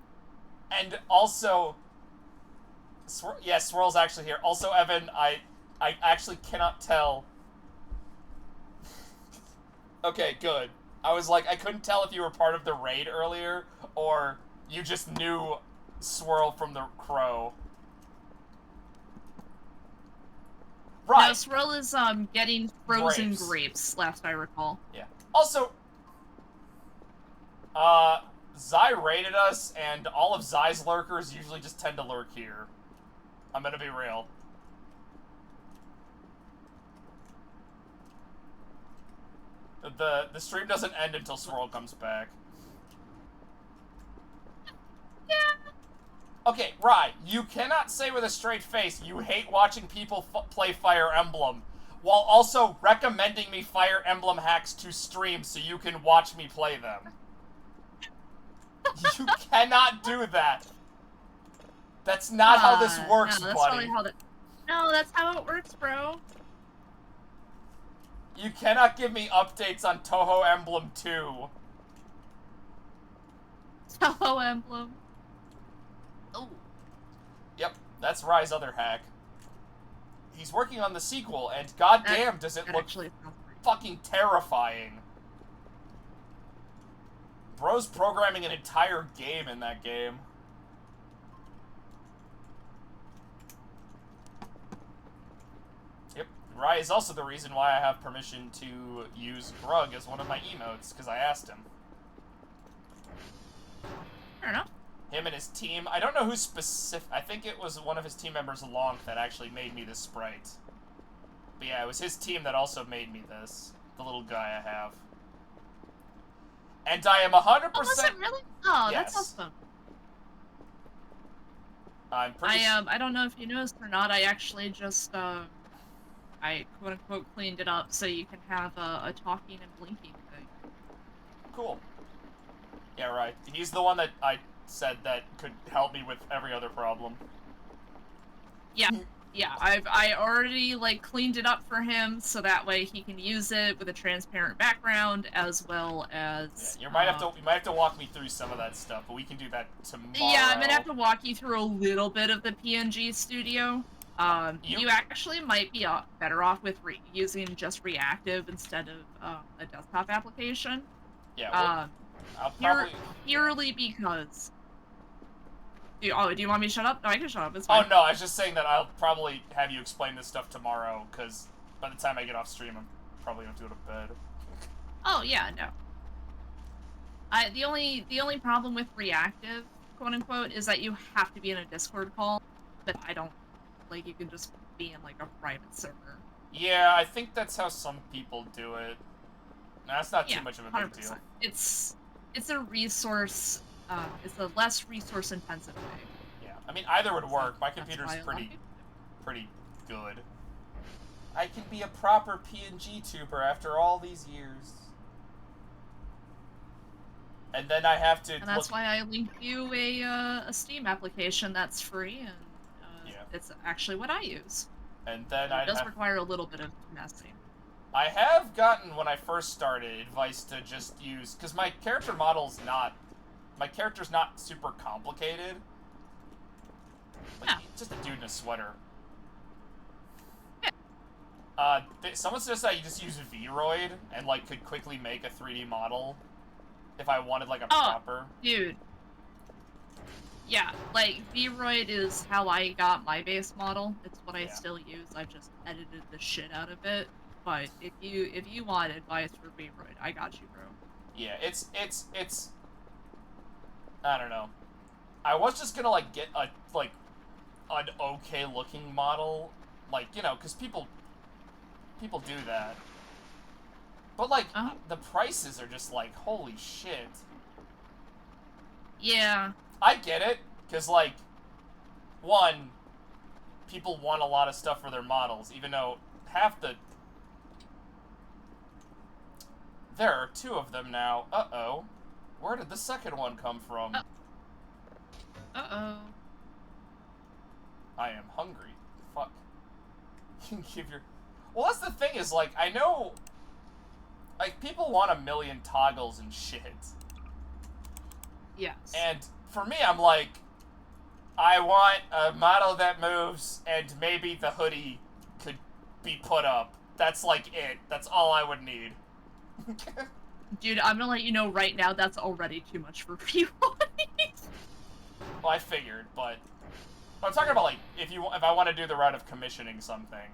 And also... yeah, Swirl's actually here. Also, Evan, I actually cannot tell... Okay, good. I was like, I couldn't tell if you were part of the raid earlier, or you just knew Swirl from the Crow. Right. No, Swirl is, getting frozen grapes, last I recall. Yeah. Also, Zai raided us, and all of Zai's lurkers usually just tend to lurk here. I'm gonna be real. The stream doesn't end until Swirl comes back. Yeah. Okay, right. You cannot say with a straight face you hate watching people play Fire Emblem, while also recommending me Fire Emblem hacks to stream so you can watch me play them. You cannot do that. That's not how this works, no, that's buddy. No, that's how it works, bro. You cannot give me updates on Toho Emblem 2. Toho Emblem. Oh. Yep, that's Rai's other hack. He's working on the sequel, and goddamn does it look fucking terrifying. Bro's programming an entire game in that game. Yep, Rai is also the reason why I have permission to use Grug as one of my emotes, because I asked him. Fair enough. Him and his team. I don't know who specific. I think it was one of his team members, Lonk, that actually made me this sprite. But yeah, it was his team that also made me this. The little guy I have. And I am 100%. Oh, was it really? Oh, yes. that's awesome. I'm pretty. I don't know if you noticed or not. I actually just I quote unquote cleaned it up so you can have a talking and blinking thing. Cool. Yeah, right. He's the one that I said that could help me with every other problem. Yeah, yeah, I already like cleaned it up for him so that way he can use it with a transparent background as well as. Yeah, you might have to walk me through some of that stuff, but we can do that tomorrow. Yeah, I'm gonna have to walk you through a little bit of the PNG Studio. You actually might be better off with using just reactive instead of a desktop application. Yeah, well, I'll probably... Purely because... do you want me to shut up? No, I can shut up, it's Oh, fine. no, I was just saying that I'll probably have you explain this stuff tomorrow, because by the time I get off stream, I'm probably going to go to bed. Oh, yeah, no. The only problem with reactive, quote-unquote, is that you have to be in a Discord call, but I don't... Like, you can just be in, like, a private server. Yeah, I think that's how some people do it. That's not too much of a big 100%. deal. It's a resource, it's a less resource-intensive way. Yeah, I mean, either would work. My computer's why I love pretty good. I can be a proper PNG tuber after all these years. And then I have to And that's why I linked you a Steam application that's free, and it's actually what I use. And then it does require a little bit of messing. I have gotten, when I first started, advice to just use... Because my character model's not... My character's not super complicated. Like, just a dude in a sweater. Yeah. Someone suggested I just use Vroid and, like, could quickly make a 3D model if I wanted, like, a proper... Dude. Yeah, like, Vroid is how I got my base model. It's what I still use. I've just edited the shit out of it. But if you want advice for Vroid, I got you, bro. Yeah, it's I don't know. I was just gonna, like, get an okay-looking model. Like, you know, because people do that. But, like, the prices are just like, holy shit. Yeah. I get it, because, like, one, people want a lot of stuff for their models, even though half the... There are 2 of them now. Uh-oh. Where did the second one come from? Uh-oh. I am hungry. Fuck. You can give your... Well, that's the thing is, like, I know... Like, people want a million toggles and shit. Yes. And for me, I'm like, I want a model that moves, and maybe the hoodie could be put up. That's, like, it. That's all I would need. Dude, I'm gonna let you know right now that's already too much for people. Well, I figured, but... I'm talking about, like, if I want to do the route of commissioning something.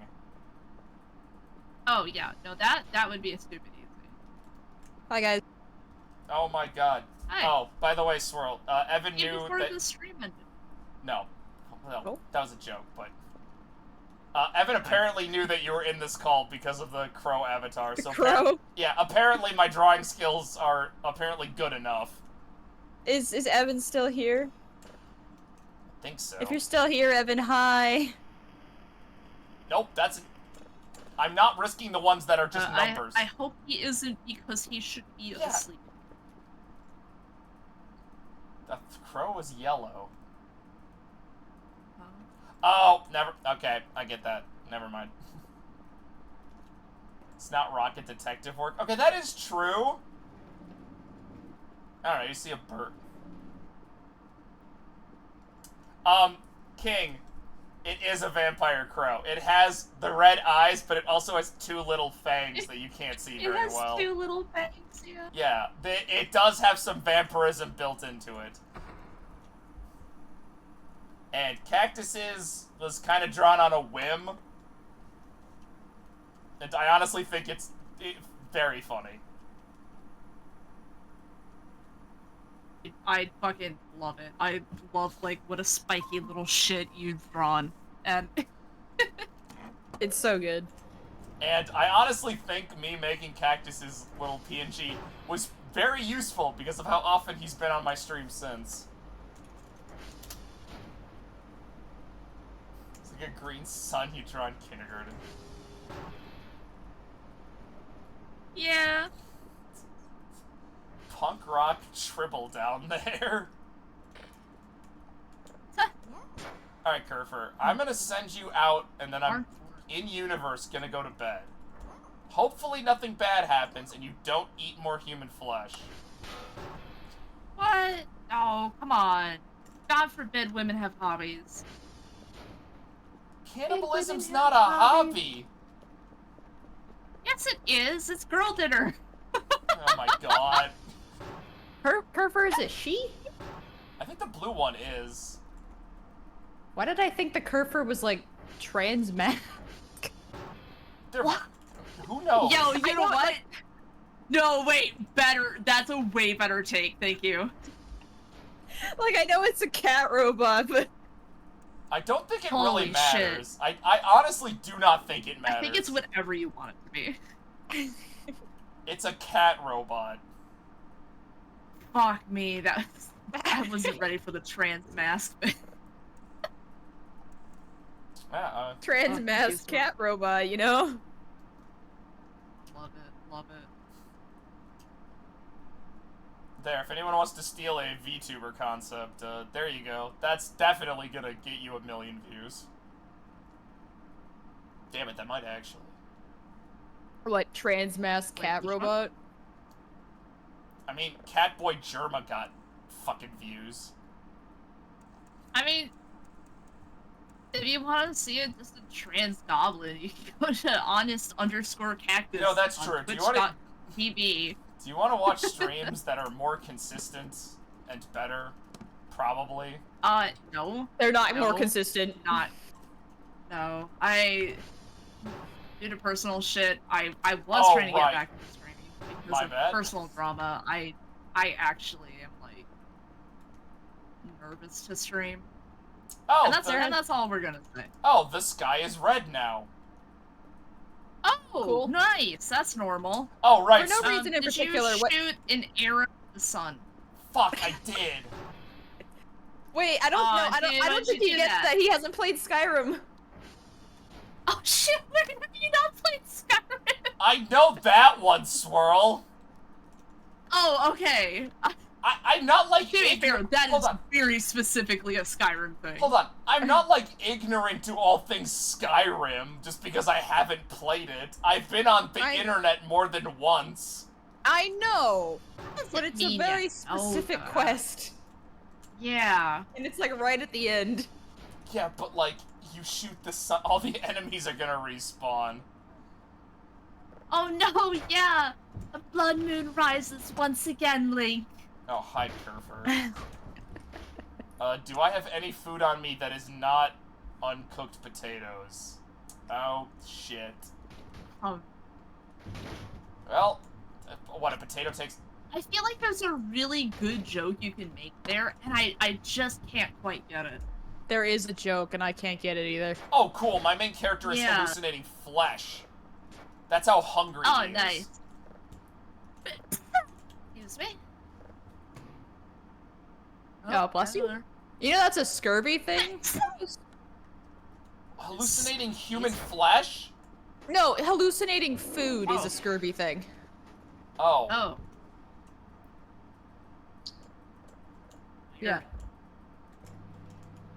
Oh, yeah. No, that would be a stupid easy. Hi, guys. Oh my god. Hi. Oh, by the way, Swirl, Evan knew before that... the stream ended. No. Well, Oh. that was a joke, but... Evan apparently knew that you were in this call because of the crow avatar. So Crow? Yeah, apparently my drawing skills are apparently good enough. Is Evan still here? I think so. If you're still here, Evan, hi. Nope, that's... I'm not risking the ones that are just numbers. I hope he isn't, because he should be asleep. The crow is yellow. Huh? Oh, never... Okay, I get that. Never mind. It's not rocket detective work. Okay, that is true. I don't know, you see a bird. King, it is a vampire crow. It has the red eyes, but it also has 2 little fangs that you can't see very well. It has 2 little fangs, yeah. Yeah, it does have some vampirism built into it. And Cactuses was kind of drawn on a whim. And I honestly think it's very funny. I fucking love it. I love, like, what a spiky little shit you've drawn. And... It's so good. And I honestly think me making Cactus's little PNG was very useful because of how often he's been on my stream since. It's like a green sun you draw in kindergarten. Yeah. Punk rock tribble down there. Alright, Alright, Kerfer, I'm gonna send you out, and then I'm Aren't- in-universe gonna go to bed. Hopefully nothing bad happens, and you don't eat more human flesh. What? Oh, come on. God forbid women have hobbies. Cannibalism's have not a hobbies. hobby! Yes, it is. It's girl dinner. Oh my god. Kerfer is a she? I think the blue one is. Why did I think the Kerfer was like trans man? They're, who knows? Yo, you know want, what? like- No, wait. Better. That's a way better take. Thank you. Like, I know it's a cat robot, but I don't think it Holy really shit. matters. I honestly do not think it matters. I think it's whatever you want it to be. It's a cat robot. Fuck me. I wasn't ready for the trans mask. Yeah, trans Oh, mask excuse me. cat robot, you know? Love it. Love it. there, if anyone wants to steal a VTuber concept, there you go. That's definitely gonna get you 1 million views. Damn it, that might actually. What, trans mask Wait, cat which one? robot? I mean, Catboy Germa got fucking views. I mean, if you want to see it, just a trans goblin, you can go to honest_cactus. No, that's on true. Do you wanna- Twitch.tv. Do you want to watch streams that are more consistent and better? Probably. No, They're not more No. consistent. not. No, due to personal shit, I was Oh, trying to right. get back into streaming because My of bad. personal drama. I actually am like nervous to stream, Oh, and that's all we're gonna say. oh, the sky is red now. Oh, Cool. nice. That's normal. Oh, right. For no reason in did particular, you what- shoot an arrow at the sun? Fuck, I did. Wait, I don't know. I dude, don't why'd think you he do gets that? that he hasn't played Skyrim. Oh shit! Where have you not played Skyrim? I know that one, Swirl. Oh, okay. I'm not like To be fair, that Hold is on. very specifically a Skyrim thing. Hold on. I'm not like ignorant to all things Skyrim just because I haven't played it. I've been on the I- internet more than once. I know, What does but it it's a mean very you know specific that? quest, Yeah. and it's like right at the end. Yeah, but like you shoot the sun, all the enemies are gonna respawn. Oh no, yeah! A blood moon rises once again, Link. Oh, hi, Kerfer. Do I have any food on me that is not uncooked potatoes? Oh, shit. Um, Well, what, a potato takes... I feel like there's a really good joke you can make there, and I just can't quite get it. There is a joke, and I can't get it either. Oh, cool, my main character is Yeah. hallucinating flesh. That's how hungry Oh, he is. nice. Excuse me. Oh, bless you. hello. You know that's a scurvy thing? Hallucinating human flesh? No, hallucinating food is Oh. a scurvy thing. Oh. Oh. Yeah.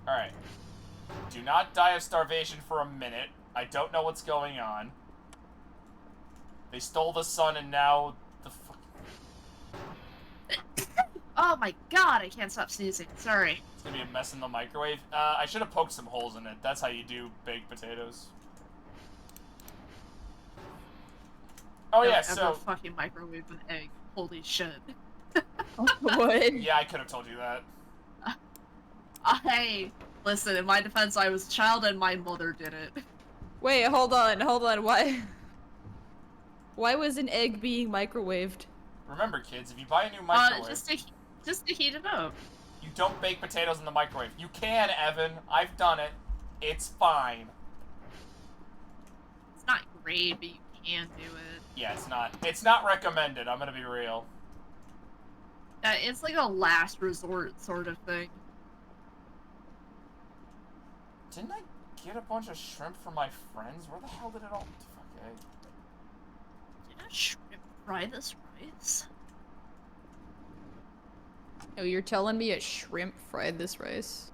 Alright. Do not die of starvation for a minute. I don't know what's going on. They stole the sun and now the fuck... Oh my god, I can't stop sneezing. Sorry. It's gonna be a mess in the microwave. I should have poked some holes in it. That's how you do baked potatoes. Oh Don't yeah, ever so... fucking microwave an egg. Holy shit. What? Yeah, I could have told you that. Listen, in my defense, I was a child and my mother did it. Wait, hold on. Why was an egg being microwaved? Remember, kids, if you buy a new microwave, Just to heat it up. you don't bake potatoes in the microwave. You can, Evan. I've done it. It's fine. It's not great, but you can do it. Yeah, it's not. It's not recommended. I'm gonna be real. It's like a last resort sort of thing. Didn't I get a bunch of shrimp from my friends? Where the hell did it all... Fuck, eh? Did I shrimp fry this rice? Oh, you're telling me a shrimp fried this rice?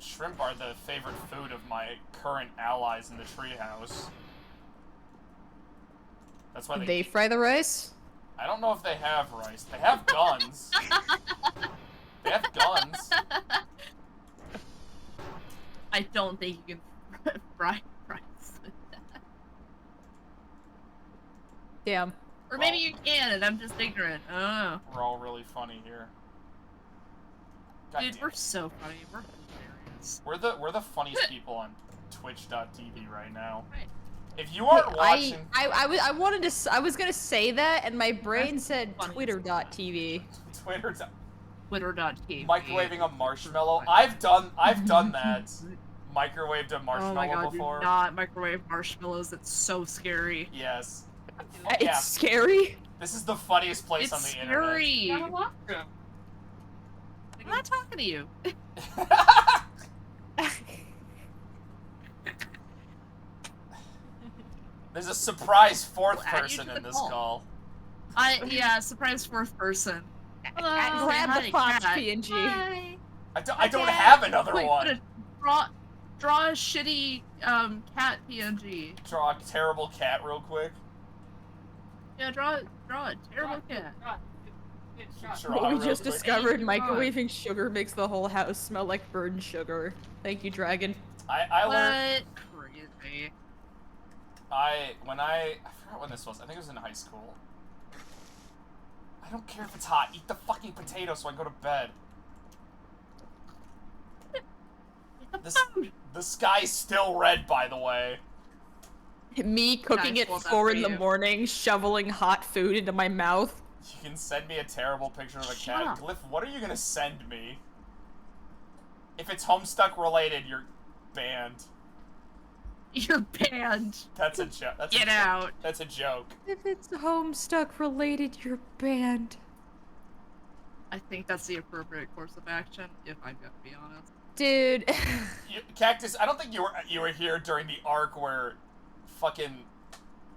shrimp are the favorite food of my current allies in the treehouse. That's why They fry the rice? I don't know if they have rice. They have guns. They have guns. I don't think you can fry rice with that. Damn. Or maybe you can, and I'm just ignorant. I don't know. We're all really funny here. God Dude, damn we're it. so funny. We're hilarious. We're the funniest people on Twitch.tv right now. Right. If you aren't watching I wanted to. I was gonna say that, and my brain said funny. Twitter.tv. Twitter, Twitter.tv. microwaving a marshmallow, I've done that. Microwaved a marshmallow Oh my god, before. do not microwave marshmallows. It's so scary. Yes. It's Yeah. scary. This is the funniest place It's on the internet. scary. Gotta watch them. I'm not talking to you. There's a surprise fourth We'll add you person to in the this call. call. Yeah, surprise fourth person. Hello, Grab hi, the Fox cat. PNG. Hi. I don't have another Wait, one. draw a shitty cat PNG. Draw a terrible cat real quick. Yeah, draw a terrible cat. Get shot. Sure. What we real just quick. discovered: Come on. microwaving sugar makes the whole house smell like burned sugar. Thank you, Dragon. I learned What? Crazy. I forgot when this was. I think it was in high school. I don't care if it's hot. Eat the fucking potato so I can go to bed. The sky's still red, by the way. Me cooking Nice, at well done 4 for in the you. morning, shoveling hot food into my mouth. You can send me a terrible picture of a Shut cat. up. Glyph, what are you gonna send me? If it's Homestuck related, you're banned. You're banned. That's a joke. Get out. That's a joke. If it's Homestuck related, you're banned. I think that's the appropriate course of action, if I'm gonna be honest. Dude. Cactus, I don't think you were here during the arc where fucking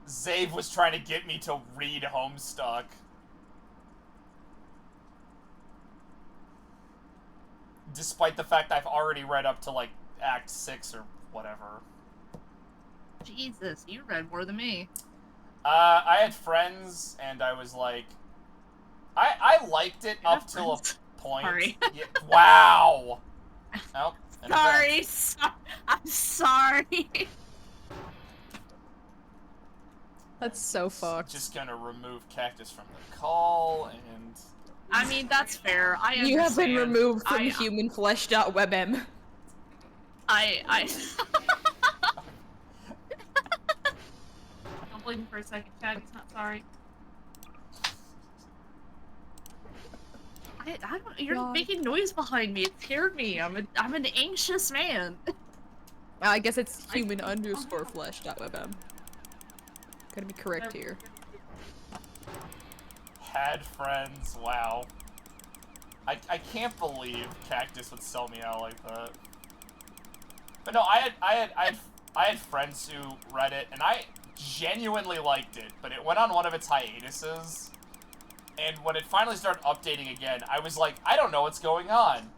Zave was trying to get me to read Homestuck. Despite the fact I've already read up to like Act 6 or whatever. Jesus, you read more than me. I had friends and I was like I liked it You up have till a friends? point. Sorry. Yeah, wow. Oh, and Sorry, I'm sorry. That's so fucked. Just gonna remove Cactus from the call and I mean, that's fair. I understand. You have been removed from I humanflesh.webm. Don't believe me for a second, Chad. He's not sorry. I don't. You're God. making noise behind me. It scared me. I'm an anxious man. I guess it's human_flesh.webm. Gotta be correct here. had friends. Wow. I can't believe Cactus would sell me out like that. But no, I had friends who read it, and I genuinely liked it. But it went on one of its hiatuses, and when it finally started updating again, I was like, I don't know what's going on.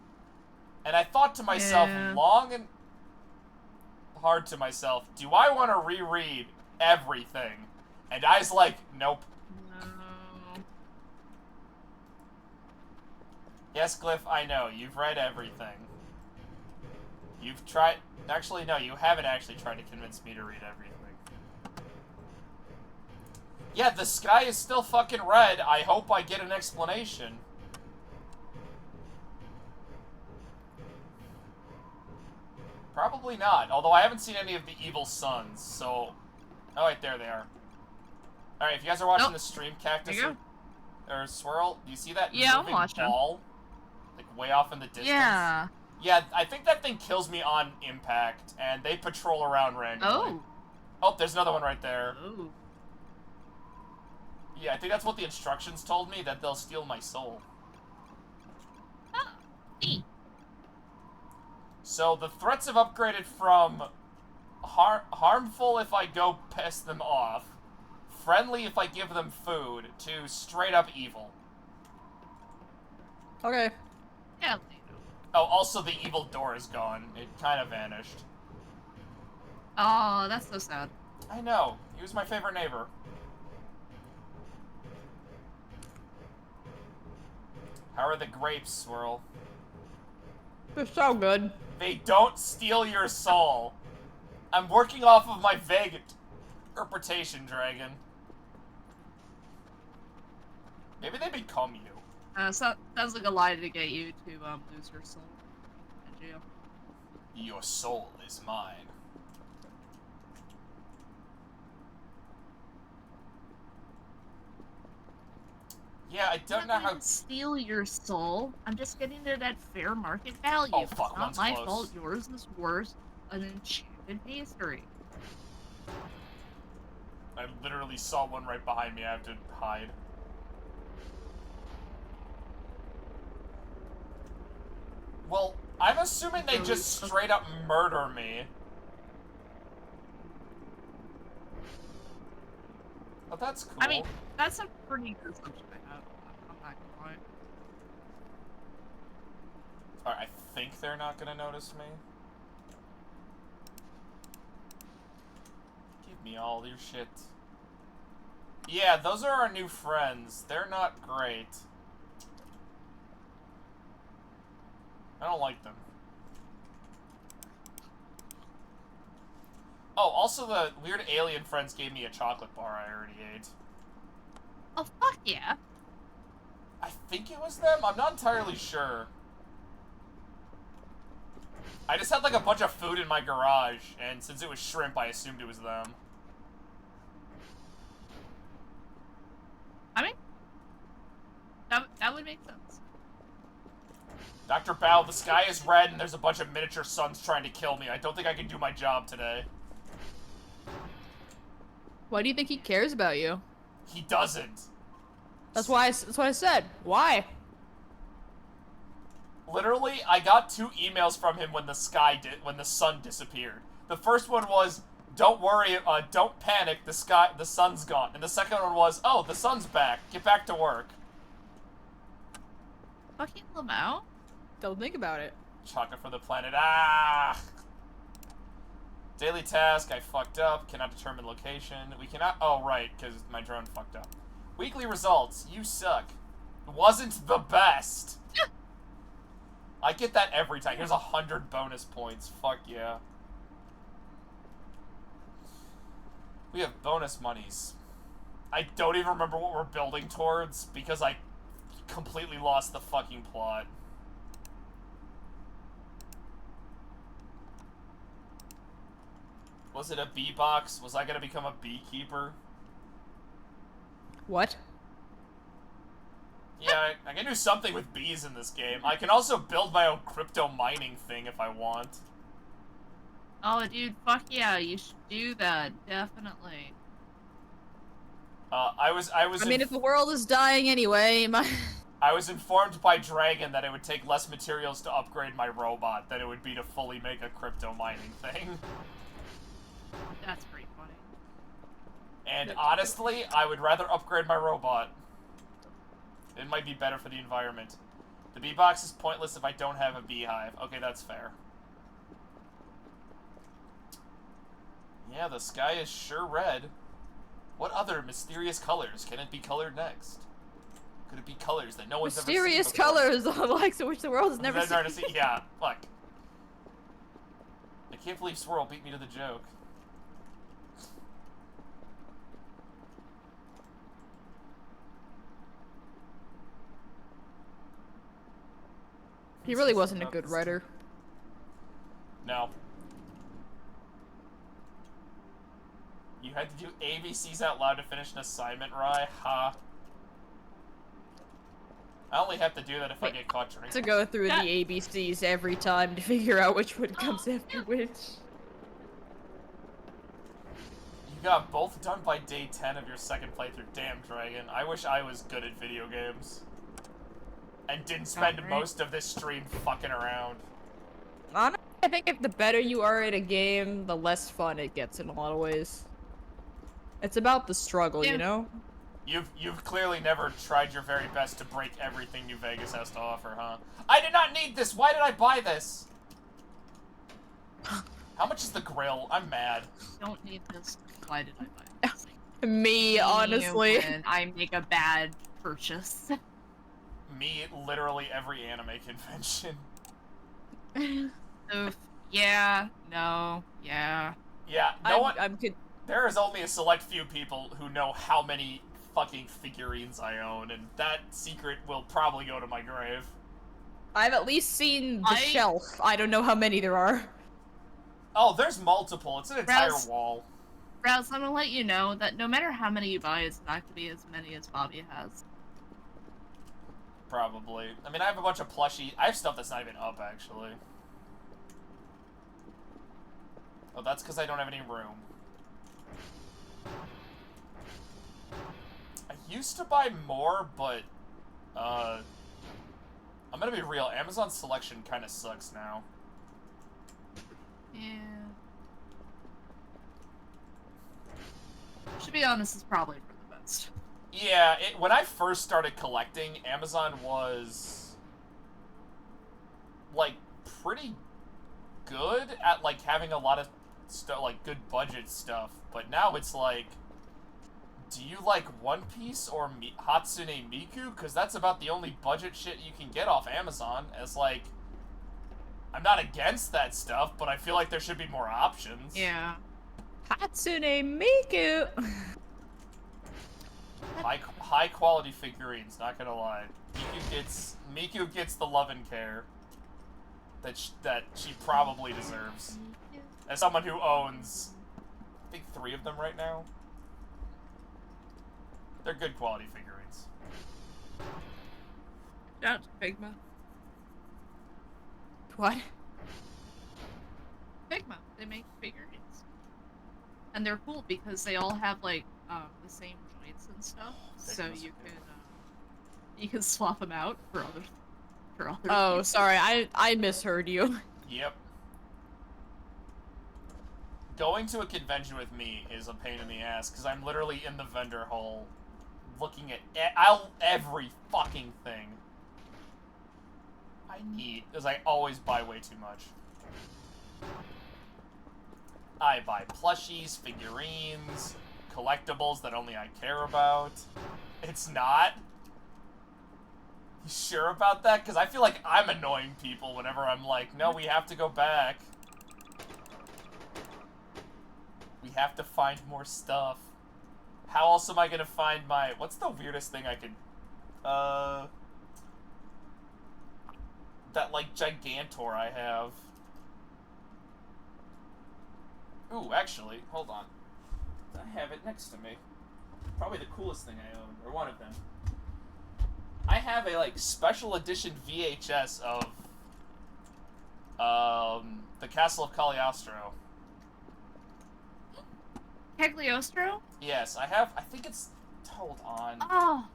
And I thought to myself, Yeah. long and hard to myself, do I want to reread everything? And I was like, nope. No. Yes, Glyph, I know. You've read everything. You've tried... Actually, no, you haven't actually tried to convince me to read everything. Yeah, the sky is still fucking red. I hope I get an explanation. Probably not, although I haven't seen any of the evil sons, so... Oh, wait, there they are. Alright, if you guys are watching Nope. the stream, Cactus There you or Swirl, do you see that Yeah, I'm moving watching. ball? Like, way off in the distance? Yeah. Yeah, I think that thing kills me on impact, and they patrol around randomly. Oh. Oh, there's another one right there. Oh. Yeah, I think that's what the instructions told me, that they'll steal my soul. Ah, neat. So the threats have upgraded from harmful if I go piss them off, friendly if I give them food, to straight up evil. Okay. Yeah. Oh, also the evil door is gone. It kind of vanished. Oh, that's so sad. I know. He was my favorite neighbor. How are the grapes, Swirl? They're so good. They don't steal your soul. I'm working off of my vague interpretation, Dragon. Maybe they become you. So, sounds like a lie to get you to lose your soul in jail. Your soul is mine. Yeah, I don't know I'm how. not steal your soul. I'm just getting it at fair market value. Oh, fuck, It's not one's my close. fault. Yours is worse an enchanted pastry. I literally saw one right behind me. I have to hide. Well, I'm assuming they just straight up murder me. Oh, that's cool. I mean, that's a pretty good assumption I have. I'm not gonna lie. Alright, I think they're not gonna notice me. Give me all your shit. Yeah, those are our new friends. They're not great. I don't like them. Oh, also the weird alien friends gave me a chocolate bar I already ate. Oh, fuck yeah. I think it was them? I'm not entirely sure. I just had like a bunch of food in my garage, and since it was shrimp, I assumed it was them. I mean, that would make sense. Dr. Bao, the sky is red and there's a bunch of miniature suns trying to kill me. I don't think I can do my job today. Why do you think he cares about you? He doesn't. That's what I said. Why? Literally, I got 2 emails from him when the sun disappeared. The first one was, "Don't worry, don't panic, the sun's gone." And the second one was, "Oh, the sun's back. Get back to work." Fucking Lamau? Don't think about it. Chocolate for the planet. Ah! Daily task, I fucked up. Cannot determine location. We cannot. Oh, right, because my drone fucked up. Weekly results. You suck. Wasn't the best. I get that every time. Here's 100 bonus points. Fuck yeah. We have bonus monies. I don't even remember what we're building towards because I completely lost the fucking plot. Was it a bee box? Was I gonna become a beekeeper? What? Yeah, I can do something with bees in this game. I can also build my own crypto mining thing if I want. Oh, dude, fuck yeah, you should do that, definitely. I mean, if the world is dying anyway, I was informed by Dragon that it would take less materials to upgrade my robot than it would be to fully make a crypto mining thing. That's pretty funny. And honestly, I would rather upgrade my robot. It might be better for the environment. The bee box is pointless if I don't have a beehive. Okay, that's fair. Yeah, the sky is sure red. What other mysterious colors can it be colored next? Could it be colors that no one's mysterious ever seen before? colors, the likes of which the world has never seen. Yeah, look. I can't believe Swirl beat me to the joke. He really wasn't a good writer. No. You had to do ABCs out loud to finish an assignment, Rye? Ha. I only have to do that if I get caught drinking. To go through the ABCs every time to figure out which one comes after which. You got both done by day 10 of your second playthrough. Damn, Dragon. I wish I was good at video games. And didn't spend most of this stream fucking around. Honestly, I think if the better you are at a game, the less fun it gets in a lot of ways. It's about the struggle, Yeah. you know? You've clearly never tried your very best to break everything New Vegas has to offer, huh? I did not need this! Why did I buy this? How much is the grill? I'm mad. Don't need this. Why did I buy this? Me, honestly. When I make a bad purchase. Me, literally every anime convention. Oof. Yeah. No. Yeah. Yeah, no one. I'm good. There is only a select few people who know how many fucking figurines I own, and that secret will probably go to my grave. I've at least seen the I- shelf. I don't know how many there are. Oh, there's multiple. It's an entire Rouse. wall. Rouse, I'm gonna let you know that no matter how many you buy, it's not gonna be as many as Bobby has. Probably. I mean, I have a bunch of plushie. I have stuff that's not even up, actually. Oh, that's because I don't have any room. I used to buy more, but, I'm gonna be real. Amazon selection kind of sucks now. Yeah. To be honest, it's probably for the best. Yeah, when I first started collecting, Amazon was, like, pretty good at, like, having a lot of stuff, like, good budget stuff. But now it's like, do you like One Piece or Hatsune Miku? Because that's about the only budget shit you can get off Amazon. As, like, I'm not against that stuff, but I feel like there should be more options. Yeah. Hatsune Miku. High quality figurines, not gonna lie. Miku gets the love and care that she probably deserves. As someone who owns, I think 3 of them right now. They're good quality figurines. Shout out to Figma. What? Figma. They make figurines. And they're cool because they all have, like, the same joints and stuff. So Figma's you can swap them out for other Oh, people. sorry. I misheard you. Yep. Going to a convention with me is a pain in the ass, because I'm literally in the vendor hall looking at every fucking thing I need, because I always buy way too much. I buy plushies, figurines, collectibles that only I care about. It's not? You sure about that? Because I feel like I'm annoying people whenever I'm like, no, we have to go back. We have to find more stuff. How else am I gonna find my... What's the weirdest thing I could... That, like, Gigantor I have. Ooh, actually, hold on. I have it next to me. Probably the coolest thing I own, or one of them. I have a, like, special edition VHS of, the Castle of Cagliostro. Cagliostro? Yes, I have, I think it's, hold on. Oh.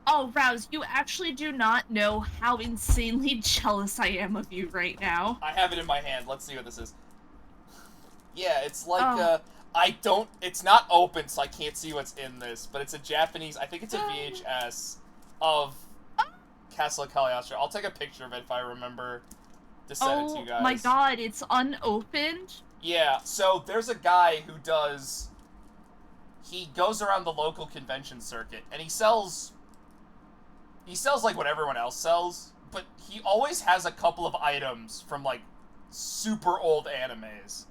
Oh, Rouse, you actually do not know how insanely jealous I am of you right now. I have it in my hand, let's see what this is. Yeah, it's like, Oh. it's not open, so I can't see what's in this, but it's a Japanese, I think it's a VHS of Castle of Cagliostro. I'll take a picture of it if I remember to send it to you guys. Oh my god, it's unopened? Yeah, so there's a guy who he goes around the local convention circuit, and he sells like what everyone else sells, but he always has a couple of items from, like, super old animes.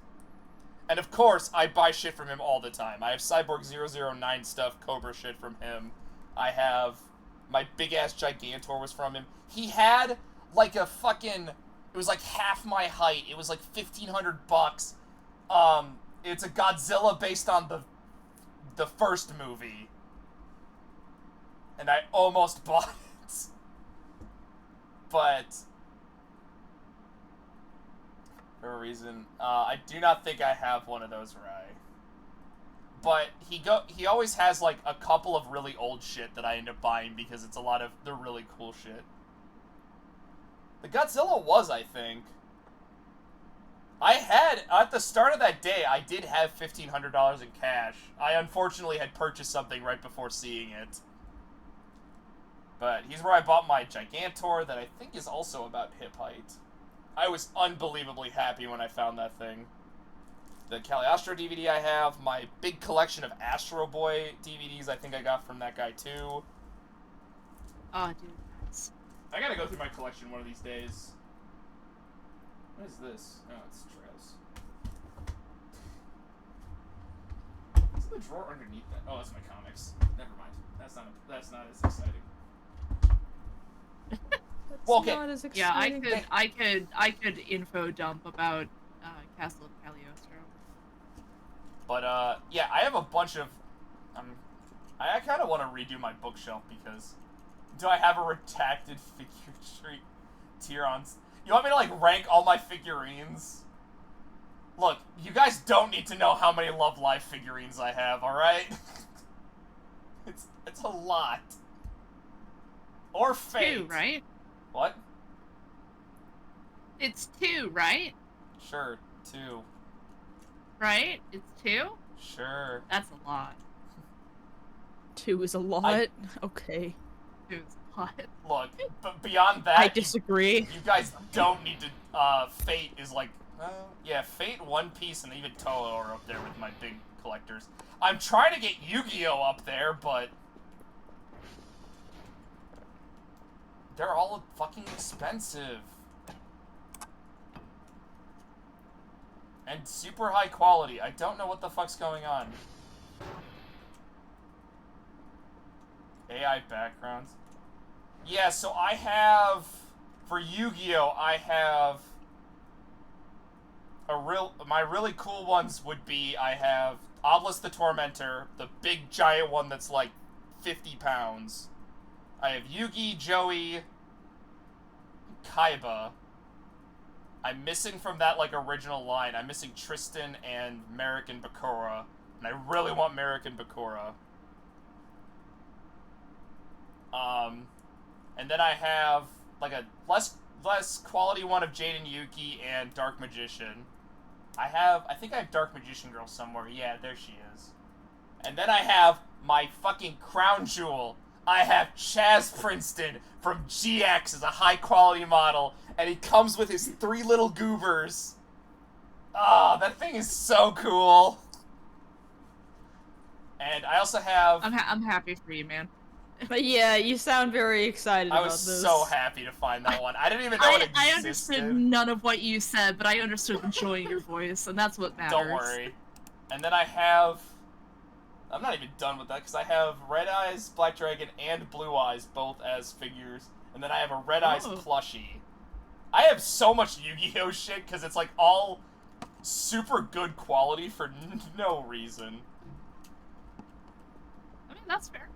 And of course, I buy shit from him all the time. I have Cyborg 009 stuff, Cobra shit from him. I have my big-ass Gigantor was from him. He had, like, a fucking... It was, like, half my height. It was, like, $1,500. It's a Godzilla based on the first movie. And I almost bought it. But... for a reason. I do not think I have one of those, Rai. But he always has, like, a couple of really old shit that I end up buying because it's a lot of the really cool shit. The Godzilla was, I think. I had, at the start of that day, I did have $1,500 in cash. I unfortunately had purchased something right before seeing it. But here's where I bought my Gigantor that I think is also about hip height. I was unbelievably happy when I found that thing. The Cagliostro DVD I have, my big collection of Astro Boy DVDs I think I got from that guy too. Oh, dude, that's... I gotta go through my collection one of these days. What is this? Oh, it's trails. What's in the drawer underneath that? Oh, that's my comics. Never mind. That's not as exciting. Well, okay. Not as Yeah, exciting. I could info dump about Castle of Cagliostro. But yeah, I have a bunch of. I kind of want to redo my bookshelf because do I have a redacted figure tree tier on? You want me to like rank all my figurines? Look, you guys don't need to know how many Love Live figurines I have. All right, it's a lot. Or Fate. 2, right? What? It's 2, right? Sure, 2. Right? It's 2? Sure. That's a lot. 2 is a lot. Okay. 2 is a lot. Look, but beyond that, I disagree. You guys don't need to. Fate is like, yeah, Fate, One Piece, and even Toho are up there with my big collectors. I'm trying to get Yu-Gi-Oh up there, but they're all fucking expensive and super high quality. I don't know what the fuck's going on. AI backgrounds. Yeah, so I have, for Yu-Gi-Oh, I have my really cool ones would be, I have Obelisk the Tormentor, the big giant one that's like 50 pounds. I have Yugi, Joey, Kaiba. I'm missing from that like original line. I'm missing Tristan and Merrick and Bakura, and I really want Merrick and Bakura. And then I have like a less quality one of Jade and Yuki and Dark Magician. I think I have Dark Magician Girl somewhere. Yeah, there she is. And then I have my fucking crown jewel. I have Chaz Princeton from GX as a high quality model, and he comes with his 3 little goobers. Ah, that thing is so cool. And I also have. I'm happy for you, man. But yeah, you sound very excited I about was this. so happy to find that one. I didn't even know it existed. I understood none of what you said, but I understood the joy in your voice, and that's what matters. Don't worry. And then I have. I'm not even done with that because I have Red Eyes, Black Dragon, and Blue Eyes both as figures. And then I have a Red Eyes plushie. I have so much Yu-Gi-Oh shit because it's like all super good quality for no reason. I mean, that's fair.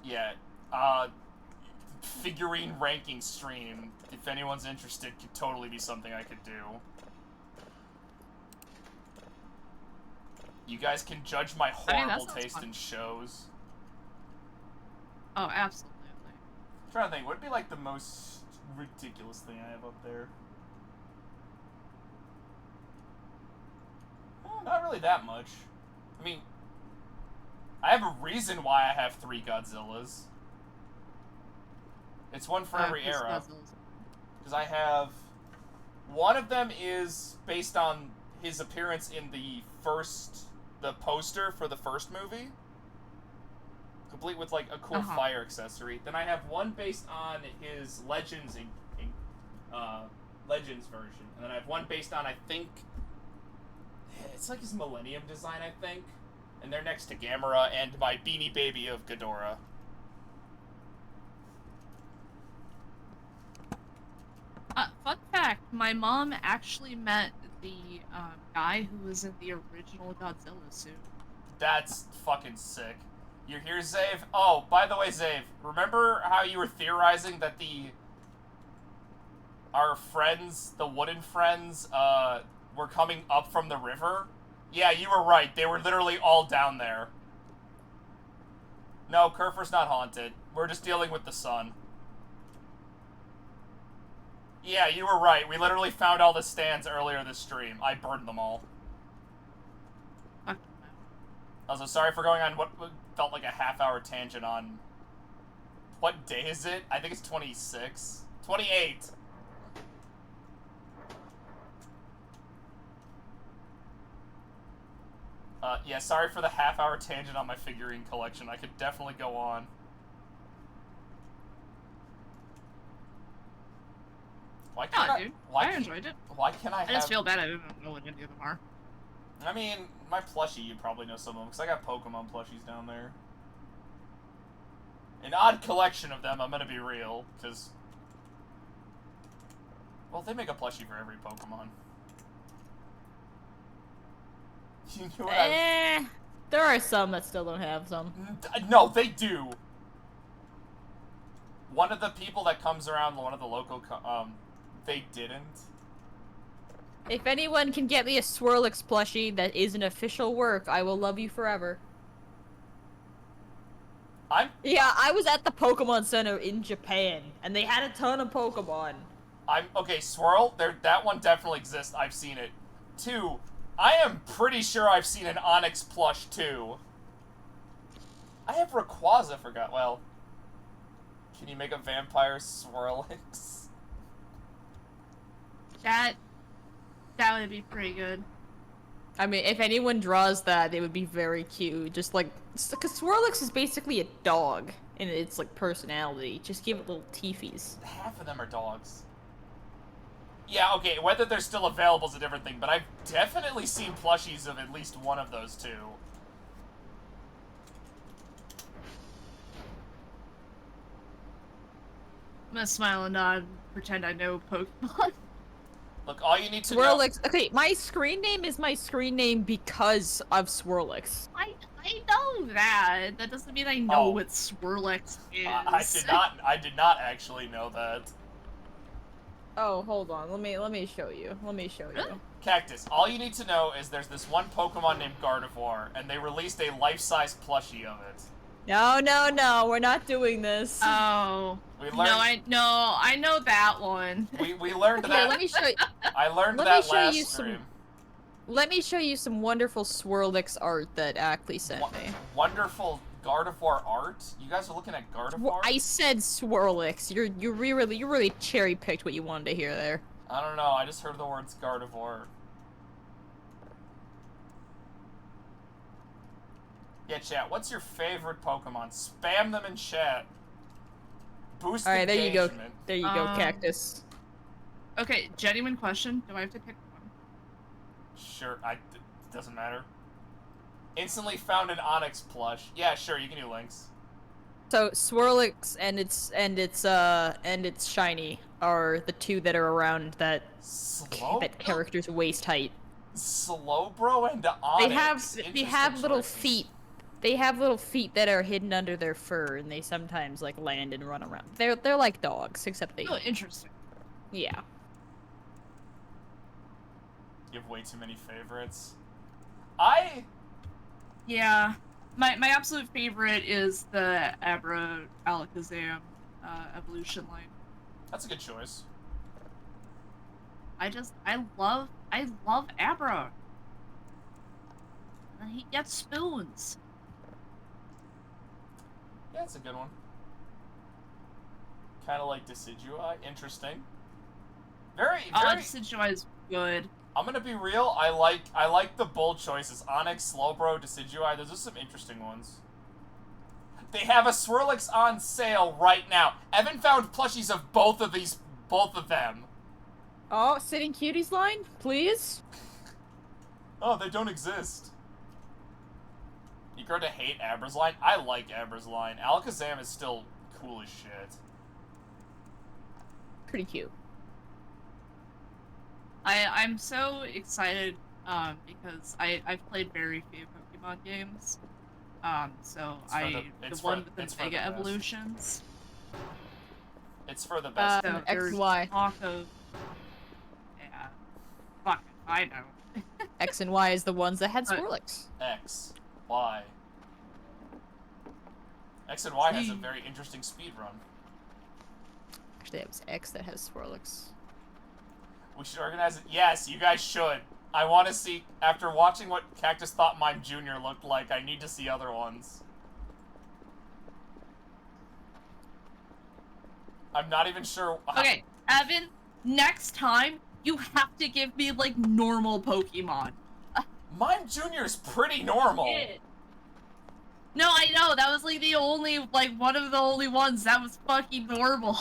Yeah, figurine ranking stream, if anyone's interested, could totally be something I could do. You guys can judge my horrible taste fun. in shows. Oh, absolutely. I'm trying to think, what would be like the most ridiculous thing I have up there? Not really that much. I mean, I have a reason why I have 3 Godzillas. It's one for every era. Because I have... One of them is based on his appearance in the poster for the first movie. Complete with like a cool fire accessory. Then I have one based on his Legends Legends version. And then I have one based on, I think... It's like his Millennium design, I think. And they're next to Gamera and my Beanie Baby of Ghidorah. Fun fact, my mom actually met the guy who was in the original Godzilla suit. That's fucking sick. You're here, Zave? Oh, by the way, Zave, remember how you were theorizing that our friends, the wooden friends, were coming up from the river? Yeah, you were right. They were literally all down there. No, Kerfer's not haunted. We're just dealing with the sun. Yeah, you were right. We literally found all the stands earlier this stream. I burned them all. Fuck. Also, sorry for going on what felt like a half-hour tangent on... What day is it? I think it's 26. 28! Yeah, sorry for the half-hour tangent on my figurine collection. I could definitely go on. Why can't No, dude. I enjoyed it. Why can't I I have... just feel bad I don't know what any of them are. I mean, my plushie, you probably know some of them, because I got Pokemon plushies down there. An odd collection of them, I'm gonna be real, because... Well, they make a plushie for every Pokemon. You know what There are some that still don't have some. No, they do! One of the people that comes around, one of the local, they didn't. If anyone can get me a Swirlix plushie that is an official work, I will love you forever. Yeah, I was at the Pokemon Center in Japan, and they had a ton of Pokemon. Okay, Swirl, that one definitely exists. I've seen it. 2, I am pretty sure I've seen an Onyx plush, too. I have Rayquaza, forgot. Well, can you make a vampire Swirlix? That would be pretty good. I mean, if anyone draws that, it would be very cute. Just like, because Swirlix is basically a dog in its like personality. Just give it little teefies. Half of them are dogs. Yeah, okay, whether they're still available is a different thing, but I've definitely seen plushies of at least one of those two. I'm gonna smile and nod, pretend I know Pokemon. Look, all you need to know... Swirlix. Okay, my screen name is my screen name because of Swirlix. I know that. That doesn't mean I know Oh. what Swirlix is. I did not actually know that. Oh, hold on. Let me show you. Let me show you. Cactus, all you need to know is there's this one Pokemon named Gardevoir, and they released a life-size plushie of it. No, we're not doing this. Oh. We No, learned... I know that one. We learned Here, that... let me show you. I learned let that me show last you stream. Let me show you some wonderful Swirlix art that Ackley sent me. Wonderful Gardevoir art? You guys are looking at Gardevoir? I said Swirlix. You really cherry picked what you wanted to hear there. I don't know, I just heard the words Gardevoir. Yeah, chat, what's your favorite Pokemon? Spam them in chat. Boost All right, there you go. engagement. There you go, Cactus. Okay, genuine question. Do I have to pick one? Sure, doesn't matter. Instantly found an Onyx plush. Yeah, sure, you can do links. So Swirlix and its shiny are the two that are around that character's waist height. Slowbro and Onyx. They have little choices. feet. They have little feet that are hidden under their fur, and they sometimes like land and run around. They're like dogs, except they. Oh, interesting. Yeah. You have way too many favorites. Yeah. My absolute favorite is the Abra Alakazam evolution line. That's a good choice. I love Abra. And he gets spoons. Yeah, that's a good one. Kind of like Decidueye. Interesting. Very. Decidueye is good. I'm gonna be real. I like the bold choices. Onyx, Slowbro, Decidueye. Those are some interesting ones. They have a Swirlix on sale right now. Evan found plushies of both of them. Oh, Sitting Cuties line, please. Oh, they don't exist. You grow to hate Abra's line? I like Abra's line. Alakazam is still cool as shit. Pretty cute. I'm so excited because I've played very few Pokemon games. So the one with the Mega Evolutions. It's for the best. So X there's and Y. talk of yeah, fuck, I know. X and Y is the ones that had Swirlix. X, Y. X and Y has a very interesting speed run. Actually, it was X that has Swirlix. We should organize it. Yes, you guys should. I want to see, after watching what Cactus thought Mime Jr. looked like, I need to see other ones. I'm not even sure. Okay, Evan, next time, you have to give me, like, normal Pokemon. Mime Jr. is pretty normal. No, I know, that was, like, the only, like, one of the only ones that was fucking normal.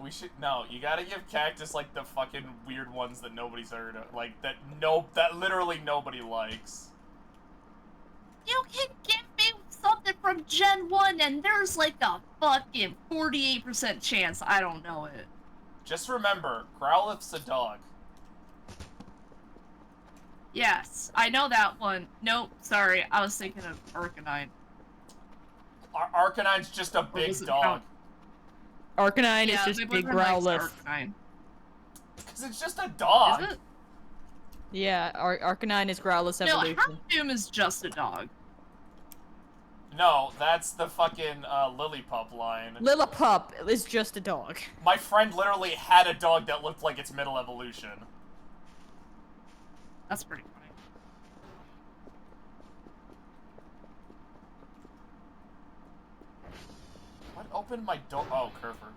We should, no, you gotta give Cactus, like, the fucking weird ones that nobody's heard of. Like, that literally nobody likes. You can give me something from Gen 1 and there's, like, a fucking 48% chance I don't know it. Just remember, Growlithe's a dog. Yes, I know that one. Nope, sorry, I was thinking of Arcanine. Arcanine's just a big does it dog. count? Arcanine Yeah, is my just big boyfriend likes Growlithe. Arcanine. Because it's just a dog. Is it? Yeah, Arcanine is Growlithe's No, evolution. Houndoom is just a dog. No, that's the fucking Lillipup line. Lillipup is just a dog. My friend literally had a dog that looked like its middle evolution. That's pretty funny. What opened my door? Oh, Kerfer.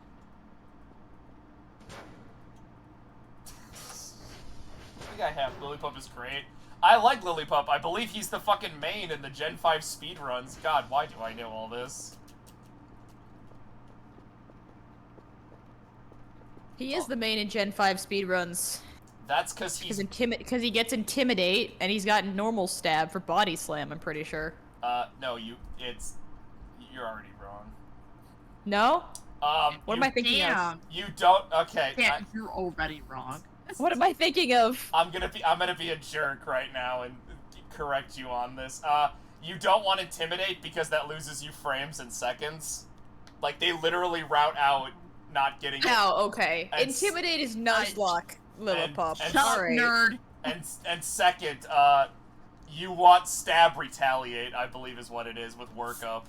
I think I have. Lillipup is great. I like Lillipup. I believe he's the fucking main in the Gen 5 speedruns. God, why do I know all this? He is the main in Gen 5 speedruns. That's because he's... Because he gets Intimidate, and he's got Normal Stab for Body Slam, I'm pretty sure. No, you're already wrong. No? What am I you, thinking of? Damn. you don't, okay. Yeah, you're already wrong. What am I thinking of? I'm gonna be a jerk right now and correct you on this. You don't want Intimidate because that loses you frames and seconds. Like, they literally route out not getting it. Oh, okay. And Intimidate is Nuzlocke, Lillipup. and- Shut up, Alright. nerd. And second, you want Stab Retaliate, I believe is what it is with Workup.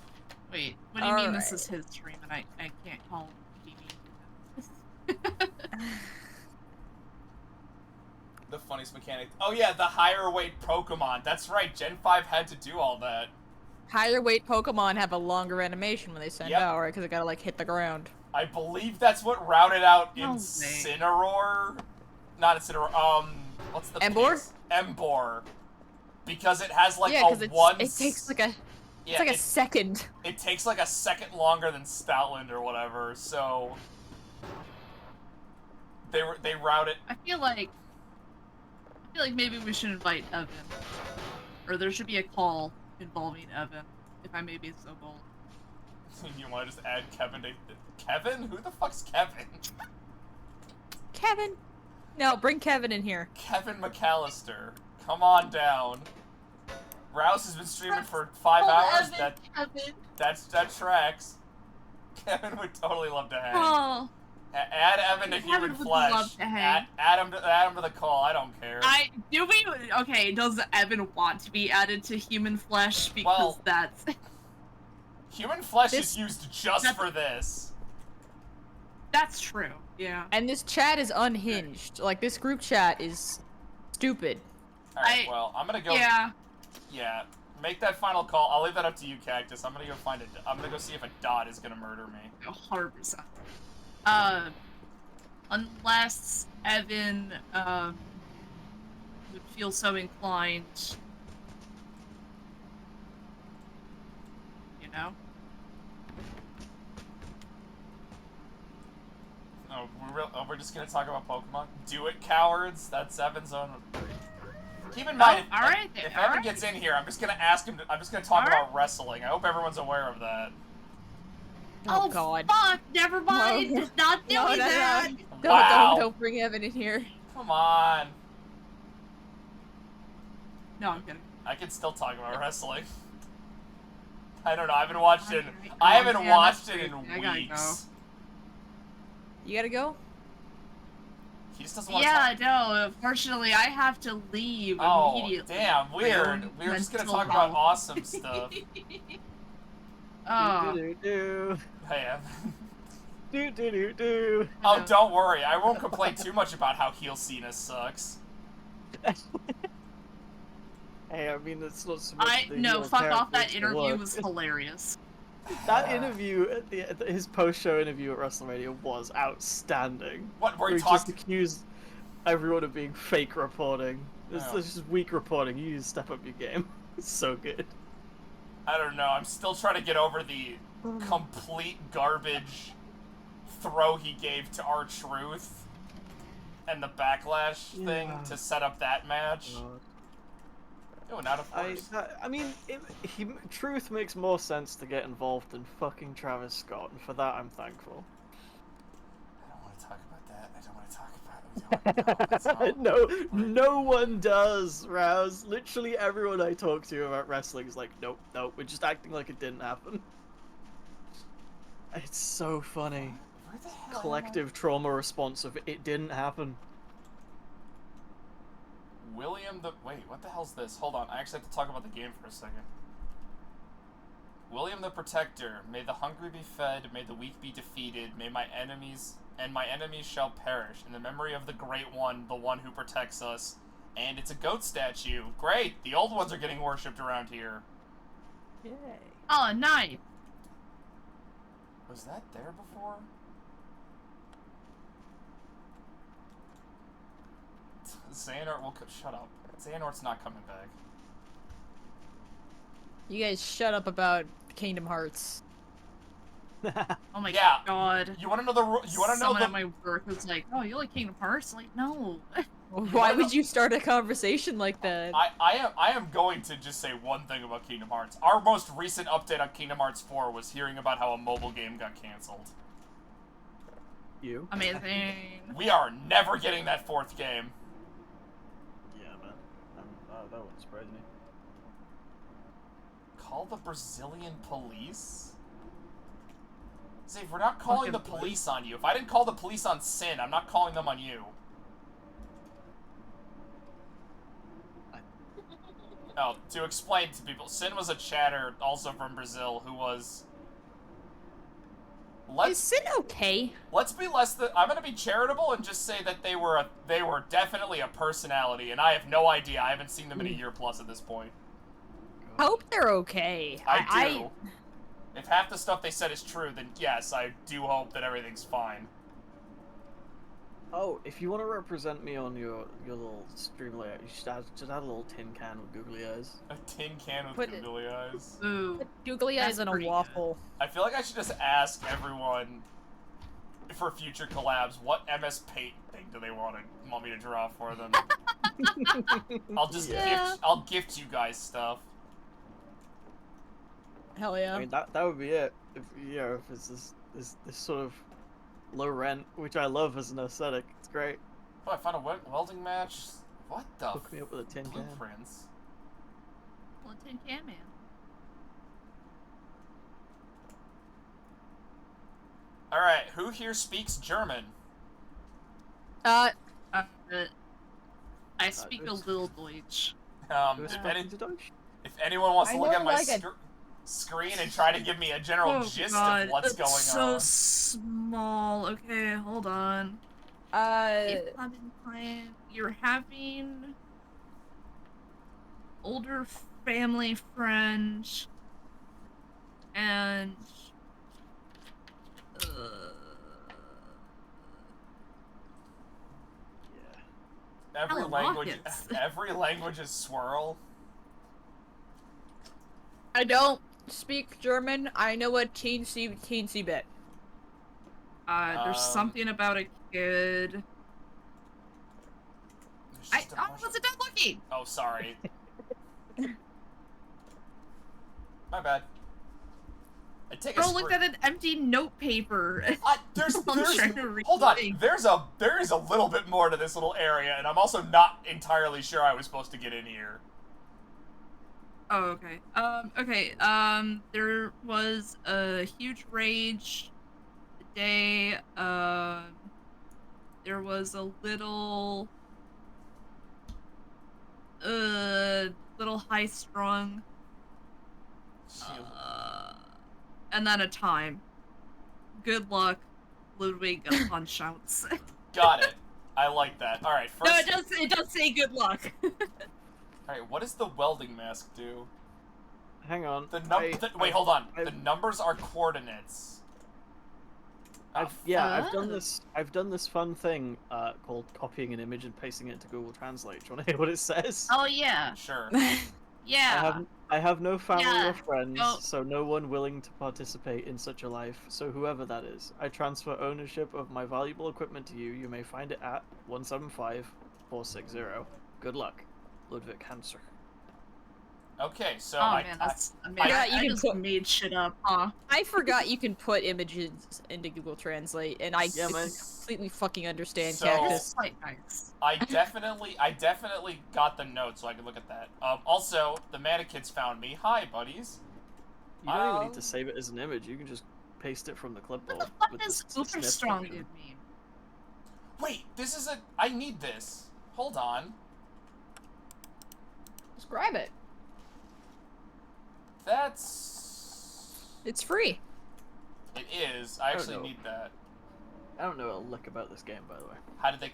Wait, what do you mean this Alright. is his stream and I can't call him TV? The funniest mechanic. Oh yeah, the higher weight Pokemon. That's right, Gen 5 had to do all that. Higher weight Pokemon have a longer animation when they send Yep. out, right? Because they gotta, like, hit the ground. I believe that's what routed out No way. Incineroar. Not Incineroar, what's the Emboar? piece? Emboar. Because it has like yeah, a because one... it takes like a... yeah, It's like a second. it takes like a second longer than Stoutland or whatever, so... They route it... I feel like maybe we should invite Evan. Or there should be a call involving Evan, if I may be so bold. You want to just add Kevin to... Kevin? Who the fuck's Kevin? Kevin! No, bring Kevin in here. Kevin McAllister. Come on down. Rouse has been streaming for 5 Oh, hours. Evan, Kevin. That tracks. Kevin would totally love to hang. Oh, Add Evan to Kevin Human would Flesh. love to hang. Add him to the call. I don't care. okay, does Evan want to be added to Human Flesh? Because Well, that's... Human Flesh This- is used just that's- for this. That's true, yeah. And this chat is unhinged. Like, this group chat is stupid. Alright, well, I'm gonna go. Yeah. Yeah. Make that final call. I'll leave that up to you, Cactus. I'm gonna go find it. I'm gonna go see if a dot is gonna murder me. 100%. Unless Evan, would feel so inclined. You know? We're just gonna talk about Pokemon. Do it, cowards. That's Evan's own. Keep in mind, Oh, alright, if Evan alright. gets in here, I'm just gonna ask him. I'm just gonna talk Alright. about wrestling. I hope everyone's aware of that. Oh, God. Fuck! Never mind! No. It's not doing No, no, no. that! Wow. Don't bring Evan in here. Come on. No, I'm kidding. I can still talk about wrestling. I don't know. I haven't watched it. Alright. I haven't Oh, yeah, watched that's it in crazy. I gotta weeks. You gotta go? He just doesn't want Yeah, to talk. no, unfortunately I have to leave Oh, immediately. damn, My weird. own We were just gonna mental talk about health. awesome stuff. Oh. Hey, Evan. Do do do do. Oh, don't worry. I won't complain too much about how heel Cena sucks. Hey, I mean, it's not so much I the no, heel fuck off. That character, it's the interview work. was hilarious. That interview, his post-show interview at WrestleMania was outstanding. What, where he He just talked... accused everyone of being fake reporting. This Oh. is just weak reporting. You need to step up your game. It's so good. I don't know. I'm still trying to get over the complete garbage throw he gave to R-Truth and the backlash thing Yeah. to set up that match. Oh, not of course. I mean, Truth makes more sense to get involved than fucking Travis Scott, and for that I'm thankful. I don't want to talk about that. I don't want to talk about it. No one does, Rouse. Literally everyone I talk to about wrestling is like, nope, we're just acting like it didn't happen. It's so funny. Where the hell am I? Collective trauma response of it didn't happen. William the... Wait, what the hell's this? Hold on, I actually have to talk about the game for a second. William the Protector, may the hungry be fed, may the weak be defeated, may my enemies shall perish, in the memory of the Great One, the one who protects us. And it's a goat statue. Great! The old ones are getting worshipped around here. Yay. Oh, nice. Was that there before? Xehanort will... Shut up. Xehanort's not coming back. You guys shut up about Kingdom Hearts. Oh my Yeah. god. You want to know the... You want to know Someone the... at my work was like, "Oh, you like Kingdom Hearts?" Like, no. Why would you start a conversation like that? I am going to just say one thing about Kingdom Hearts. Our most recent update on Kingdom Hearts 4 was hearing about how a mobile game got canceled. You? Amazing. We are never getting that fourth game. Yeah, man. That wouldn't surprise me. Call the Brazilian police? Zave, we're not calling the Fucking police on you. If I didn't call the police on Sin, I'm not calling them on you. Oh, to explain to people, Sin was a chatter, also from Brazil, who was... Is Sin okay? Let's be less than... I'm gonna be charitable and just say that they were definitely a personality, and I have no idea. I haven't seen them in a year plus at this point. I hope they're okay. I do. If half the stuff they said is true, then yes, I do hope that everything's fine. Oh, if you want to represent me on your little stream layout, you should add a little tin can with googly eyes. A tin can with Put it- googly eyes. Ooh. Put googly eyes That's in a pretty good. waffle. I feel like I should just ask everyone for future collabs, what MS Paint thing do they want me to draw for them? I'll just Yeah. I'll gift you guys stuff. Hell yeah. I mean, that would be it. If if it's this sort of low rent, which I love as an aesthetic, it's great. Oh, I found a welding match. What the Hook me up with a tin can. blueprints? Well, Tin Can Man. All right, who here speaks German? I speak a there's- little Deutsch. If anyone wants to I look know, at my like a- screen and try to give me a general gist of what's going it's so on. small. Okay, hold on. If I've been playing, you're having older family friend and Every Hella language, rockets. every language is swirl. I don't speak German. I know a teensy bit. there's something about a kid. There's I just a bunch wasn't done looking. Oh, sorry. My bad. I take a Bro looked spree- at an empty note paper. There's I'm trying to read hold on. things. There is a little bit more to this little area, and I'm also not entirely sure I was supposed to get in here. Oh, okay. There was a huge rage the day, there was a little high-strung, and then a time. Good luck. Ludwig punch outs. Got it. I like that. All right, first. No, it does say good luck. All right, what does the welding mask do? Hang on. Wait, hold on. The numbers are coordinates. I've done this. I've done this fun thing called copying an image and pasting it into Google Translate. Do you want to hear what it says? Oh yeah, Sure. yeah. I have no family Yeah. or friends, No. so no one willing to participate in such a life. So whoever that is, I transfer ownership of my valuable equipment to you. You may find it at 175460. Good luck, Ludwig Hanser. Okay, so Oh man, that's amazing. Yeah, I you can just put- made shit up, huh? I forgot you can put images into Google Translate, and I Yeah, man. completely fucking understand So- Cactus. It's quite nice. I definitely got the note so I could look at that. Also, the mannequins found me. Hi, buddies. You don't even Um, need to save it as an image. You can just paste it from the clipboard. What the fuck with does the super snip strong function. dude mean? Wait, this is a. I need this. Hold on. Just grab it. That's. It's free. It is. I actually know. need that. I don't know a lick about this game, by the way. How did they?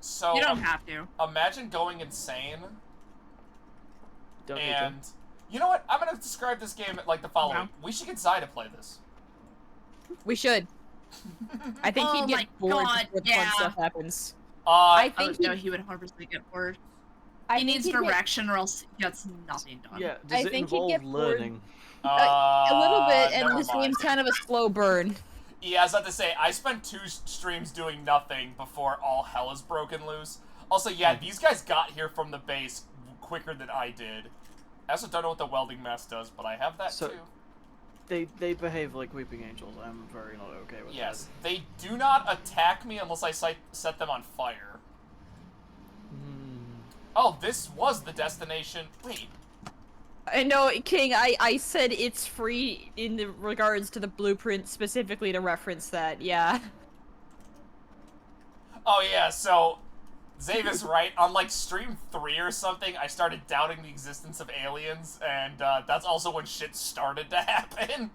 So. You don't have to. Imagine going insane Don't need and. You know what? I'm gonna describe this game like the following. No. We should get Zai to play this. We should. I think Oh he'd my get bored God, before the yeah. fun stuff happens. I think think he would 100% get bored. I He think needs he'd get- direction or else he gets nothing done. Yeah, I does it think he'd involve get bored. learning? A little bit, and never this mind. game's kind of a slow burn. Yeah, I was about to say, I spent 2 streams doing nothing before all hell is broken loose. Also, yeah, these guys got here from the base quicker than I did. I also don't know what the welding mask does, but I have that So- too. They behave like weeping angels. I'm very not okay with Yes, they do not attack me unless I set them on fire. that. Oh, this was the destination. Wait, I know, King, I said it's free in the regards to the blueprint specifically to reference that, yeah. oh yeah, so Zave is right. On like stream 3 or something, I started doubting the existence of aliens, and that's also when shit started to happen.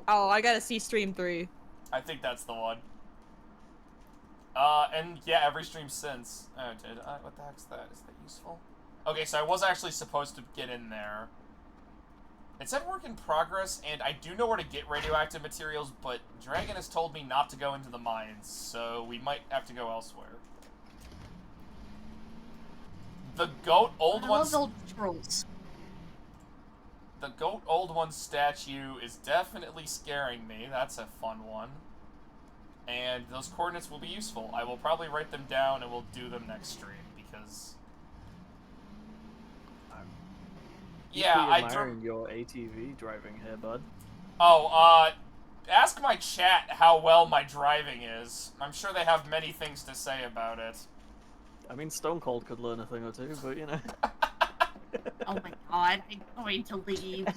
Oh, I gotta see stream 3. I think that's the one. And yeah, every stream since. Oh, what the heck's that? Is that useful? Okay, so I was actually supposed to get in there. It said work in progress, and I do know where to get radioactive materials, but Dragon has told me not to go into the mines, so we might have to go elsewhere. The goat old I one's love old trolls. the goat old one statue is definitely scaring me. That's a fun one. And those coordinates will be useful. I will probably write them down and we'll do them next stream because yeah, I admiring your ATV driving here, bud. ask my chat how well my driving is. I'm sure they have many things to say about it. I mean, Stone Cold could learn a thing or two, but you know. Oh my god, I'm going to leave.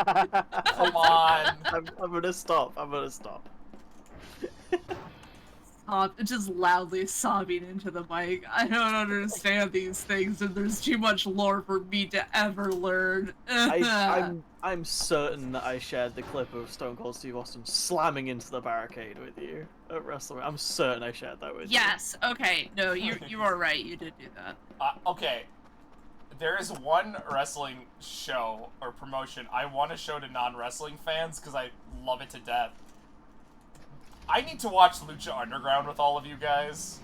Come on. I'm gonna stop. I'm gonna stop. Just loudly sobbing into the mic. I don't understand these things, and there's too much lore for me to ever learn. I'm certain that I shared the clip of Stone Cold Steve Austin slamming into the barricade with you at WrestleMania. I'm certain I shared that with you. Yes. Okay. No, you are right. You did do that. Okay. There is one wrestling show or promotion I want to show to non-wrestling fans because I love it to death. I need to watch Lucha Underground with all of you guys.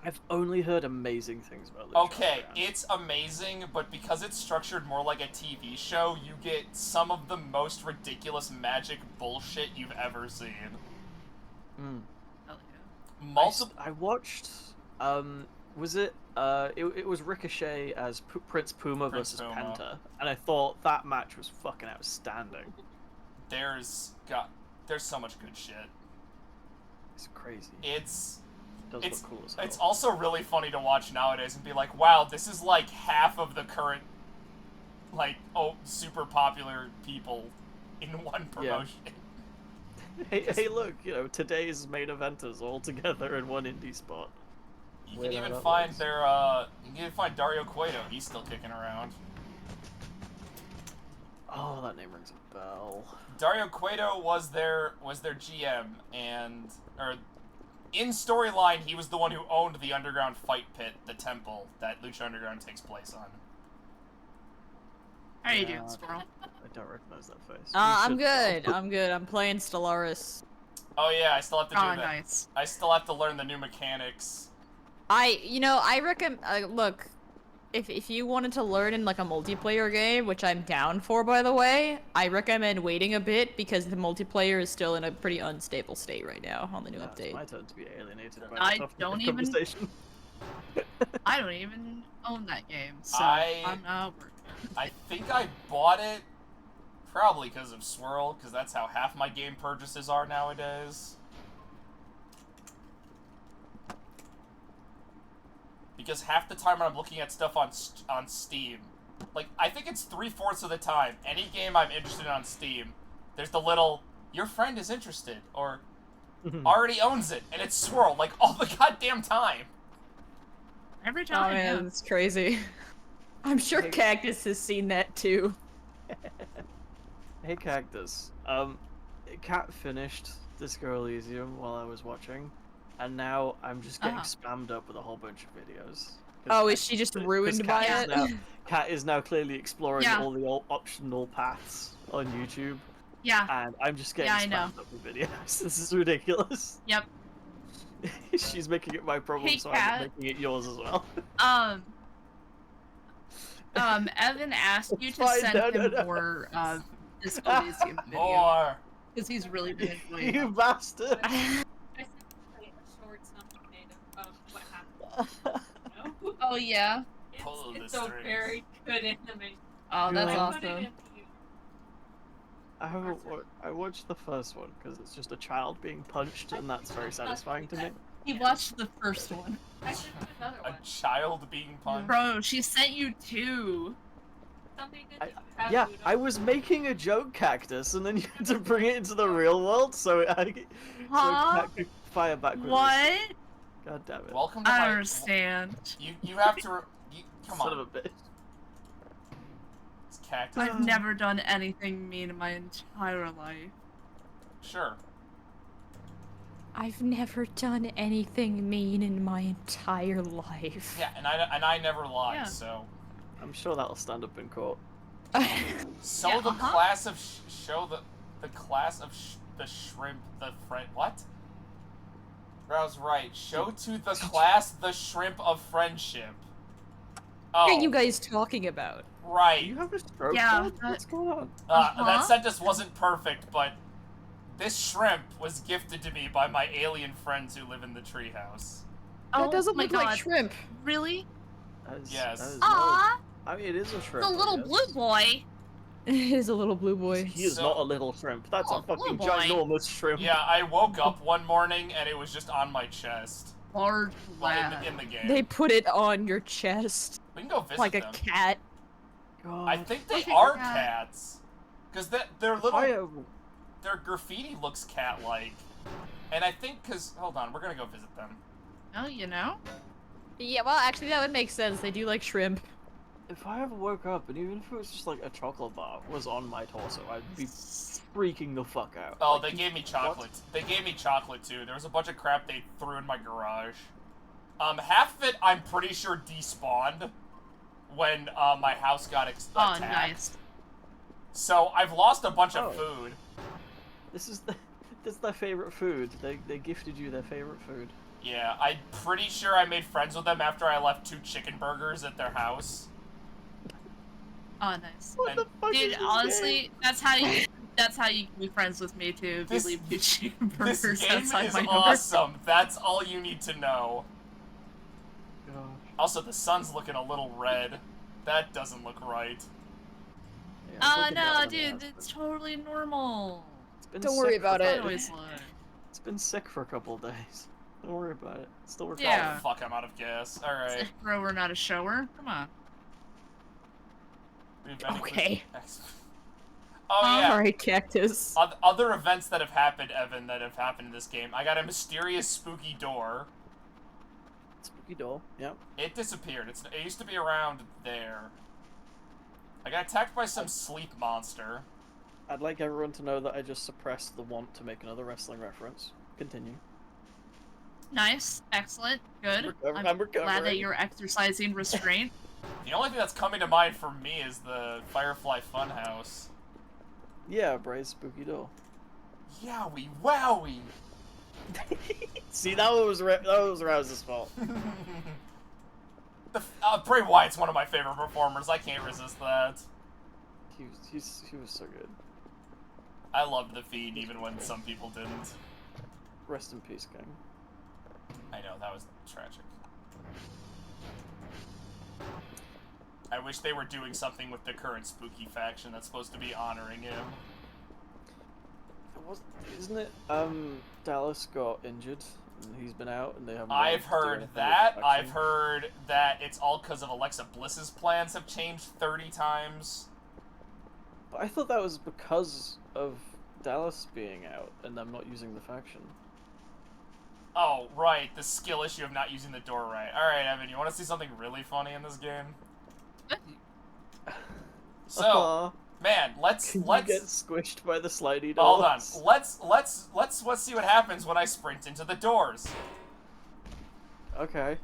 I've only heard amazing things about Lucha Okay, Underground. it's amazing, but because it's structured more like a TV show, you get some of the most ridiculous magic bullshit you've ever seen. Mm. Hell yeah. Multiple. I watched. Was it? It was Ricochet as Prince Puma Prince versus Puma. Penta, and I thought that match was fucking outstanding. There's so much good shit. It's crazy. It's It does look cool as hell. It's also really funny to watch nowadays and be like, wow, this is like half of the current, like, super popular people in one promotion. Hey, look, you know, today's main eventers all together in one indie spot. You Way can that even up find was. you can even find Dario Cueto. He's still kicking around. Oh, that name rings a bell. Dario Cueto was their GM, and in storyline, he was the one who owned the underground fight pit, the temple that Lucha Underground takes place on. How you Yeah. doing, Squirrel? I don't recognize that face. I'm You should- good. I'm good. I'm playing Stellaris. Oh yeah, I still have to do Oh, that. nice. I still have to learn the new mechanics. I recommend. Look, if you wanted to learn in like a multiplayer game, which I'm down for, by the way, I recommend waiting a bit because the multiplayer is still in a pretty unstable state right now on the new Now it's update. my turn to be alienated by I the topic don't of even- conversation. I don't even own that game, so I- I'm not worried. I think I bought it probably because of Swirl, because that's how half my game purchases are nowadays. Because half the time when I'm looking at stuff on Steam, like, I think it's 3/4 of the time, any game I'm interested in on Steam, there's the little, your friend is interested, or already owns it, and it's Swirl, like, all the goddamn time. Every Oh time, man, yeah. that's crazy. I'm sure Hey. Cactus has seen that too. Hey Cactus, Cat finished Disco Elysium while I was watching, and now I'm just getting spammed up with a whole bunch of videos. Oh, is she just ruined by it? Cat is now clearly exploring Yeah. all the optional paths on YouTube, Yeah. and I'm just getting Yeah, I know. spammed up with videos. This is ridiculous. Yep. She's making it my problem, Hey, so Cat. I'm making it yours as well. Evan asked you It's to fine, send no, no, him no. more Disco Elysium video More. because he's really been enjoying You it. bastard! I sent like a short summary of what happened. You know? Oh yeah. Pull the It's a strings. very good animation. Oh, that's Yeah. I put it awesome. in the- I watched the first one because it's just a child being punched, and that's very satisfying to me. He watched the first one. I should put another A one. child being punched. Bro, she sent you two. Something I- that you have Yeah, food I on. was making a joke, Cactus, and then you had to bring it into the real world, so Huh? Cat could fire back with us. What? God damn it! Welcome to I my. don't understand. You have to. Come Son on. of a bitch. It's Cactus. I've never done anything mean in my entire life. Sure. I've never done anything mean in my entire life. Yeah, and I never lie. Yeah. So I'm sure that'll stand up in court. so Yeah, the uh-huh. class of show the class of the shrimp the friend what? I was right. Show to the class the shrimp of friendship. Oh, What are you guys talking about? Do right. you have a stroke? Yeah, Dad? What's going on? Uh-huh. That sentence wasn't perfect, but this shrimp was gifted to me by my alien friends who live in the treehouse. That doesn't my look God. like shrimp. Really? That is, Yes. that is Aw, I mean, it is a shrimp. the I little guess. blue boy. It is a little blue boy. He is So- not a little shrimp. That's Oh, a fucking blue boy. ginormous shrimp. Yeah, I woke up one morning and it was just on my chest. Large Well, lad. in the game. They put it on your chest We can go visit like a them. cat. God. I think they Look at are that. cats. Because their If little I have- their graffiti looks cat-like. And I think hold on, we're gonna go visit them. Oh, you know? Yeah, well, actually, that would make sense. They do like shrimp. If I ever woke up and even if it was just like a chocolate bar was on my torso, I'd be freaking the fuck out. Oh, Like, they gave me chocolate. They gave me chocolate too. There was a bunch of crap they threw in my garage. Half of it I'm pretty sure despawned when my house got Oh, attacked. nice. So I've lost a bunch of Oh. food. This is their favorite food. They gifted you their favorite food. Yeah, I'm pretty sure I made friends with them after I left 2 chicken burgers at their house. Oh, nice. What And- the fuck is Dude, this honestly, game? that's how you can be friends with me too. If This- you leave 2 chicken This burgers game outside is my door. awesome. That's all you need to know. Gosh. Also, the sun's looking a little red. That doesn't look right. Yeah, it's Oh looking better no, than it dude, has it's been. totally normal. It's been Don't worry sick about for- it. Always look. It's been sick for a couple of days. Don't worry about it. It's still recovering. Yeah. Oh, fuck, I'm out of gas. Alright. Sick grower, not a shower. Come on. Okay. Oh, yeah. Alright, Cactus. Other events that have happened, Evan, that have happened in this game. I got a mysterious spooky door. Spooky doll. Yep. It disappeared. It used to be around there. I got attacked by some sleep monster. I'd like everyone to know that I just suppressed the want to make another wrestling reference. Continue. Nice, excellent, good. I'm glad recovering. that you're exercising restraint. The only thing that's coming to mind for me is the Firefly Funhouse. Yeah, Bray's spooky door. Yowie wowie! See, that was Rouse's fault. Bray Wyatt's one of my favorite performers. I can't resist that. He was so good. I loved the feed even when some people didn't. Rest in peace, King. I know, that was tragic. I wish they were doing something with the current spooky faction that's supposed to be honoring him. Isn't it? Dallas got injured and he's been out, and they haven't. I've heard that. I've heard that it's all because of Alexa Bliss's plans have changed 30 times. But I thought that was because of Dallas being out and them not using the faction. Oh, right, the skill issue of not using the door right. Alright, Evan, you want to see something really funny in this game? So, man, let's You get squished by the slidey hold on. doors. Let's see what happens when I sprint into the doors. Okay.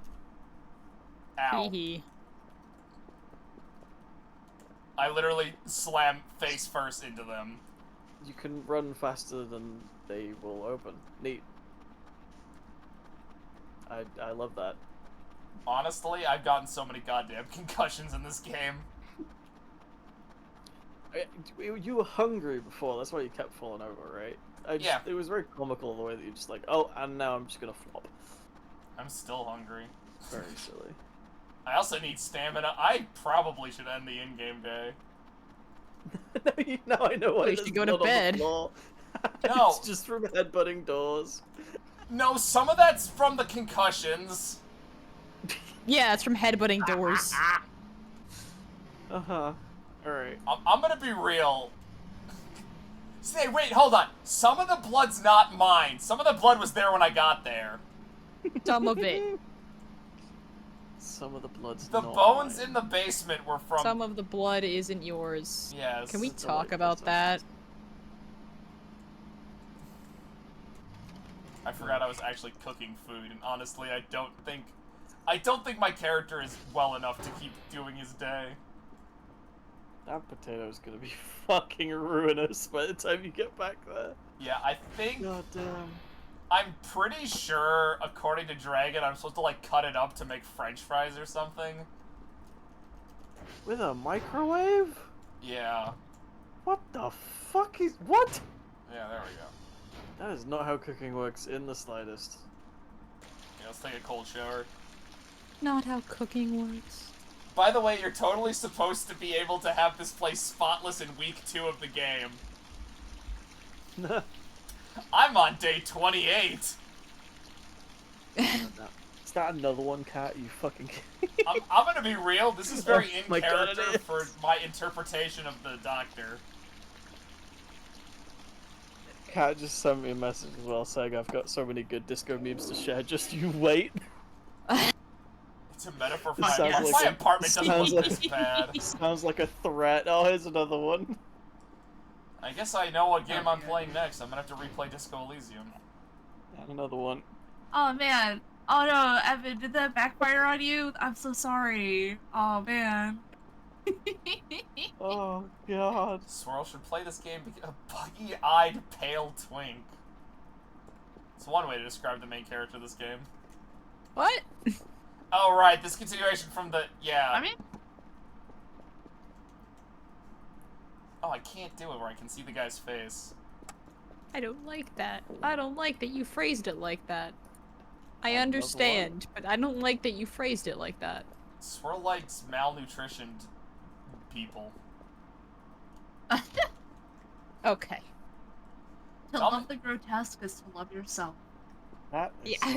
Ow. Hee I literally slam face first into them. You can run faster than they will open. Neat. I love that. Honestly, I've gotten so many goddamn concussions in this game. You were hungry before, that's why you kept falling over, right? Yeah. It was very comical the way that you just like, oh, and now I'm just gonna flop. I'm still hungry. Very silly. I also need stamina. I probably should end the in-game day. Now I know why You there's should go to blood on the bed. floor. No. It's just from headbutting doors. No, some of that's from the concussions. Yeah, it's from headbutting doors. Uh-huh. Alright. I'm gonna be real. Say, wait, hold on. Some of the blood's not mine. Some of the blood was there when I got there. Some of it. Some of the blood's The not bones mine. in the basement were from... Some of the blood isn't yours. Yes. Can we It's a talk light about that? I forgot I was actually cooking food, and honestly, I don't think my character is well enough to keep doing his day. That potato's gonna be fucking ruinous by the time you get back there. Yeah, I think... God damn. I'm pretty sure, according to Dragon, I'm supposed to, like, cut it up to make french fries or something. With a microwave? Yeah. What the fuck is... What? Yeah, there we go. That is not how cooking works in the slightest. Yeah, let's take a cold shower. Not how cooking works. By the way, you're totally supposed to be able to have this place spotless in week 2 of the game. I'm on day 28. Is that another one, Cat? You fucking... I'm gonna be real, this is very Oh in my God, character it is. for my interpretation of the Doctor. Cat just sent me a message as well saying I've got so many good disco memes to share, just you wait. It's a metaphor for This my, sounds my like apartment doesn't sounds look like- this bad. Sounds like a threat. Oh, here's another one. I guess I know what game I'm playing next. I'm gonna have to replay Disco Elysium. And another one. Oh man. Oh no, Evan, did that backfire on you? I'm so sorry. Oh man. Oh, God. Swirl should play this game because a buggy-eyed pale twink. It's one way to describe the main character of this game. What? Oh right, this continuation from the I mean, Oh, I can't do it where I can see the guy's face. I don't like that. I don't like that you phrased it like that. I Another one. understand, but I don't like that you phrased it like that. Swirl likes malnutritioned people. Okay. to Tell love me- the grotesque is to love yourself. That is Yeah,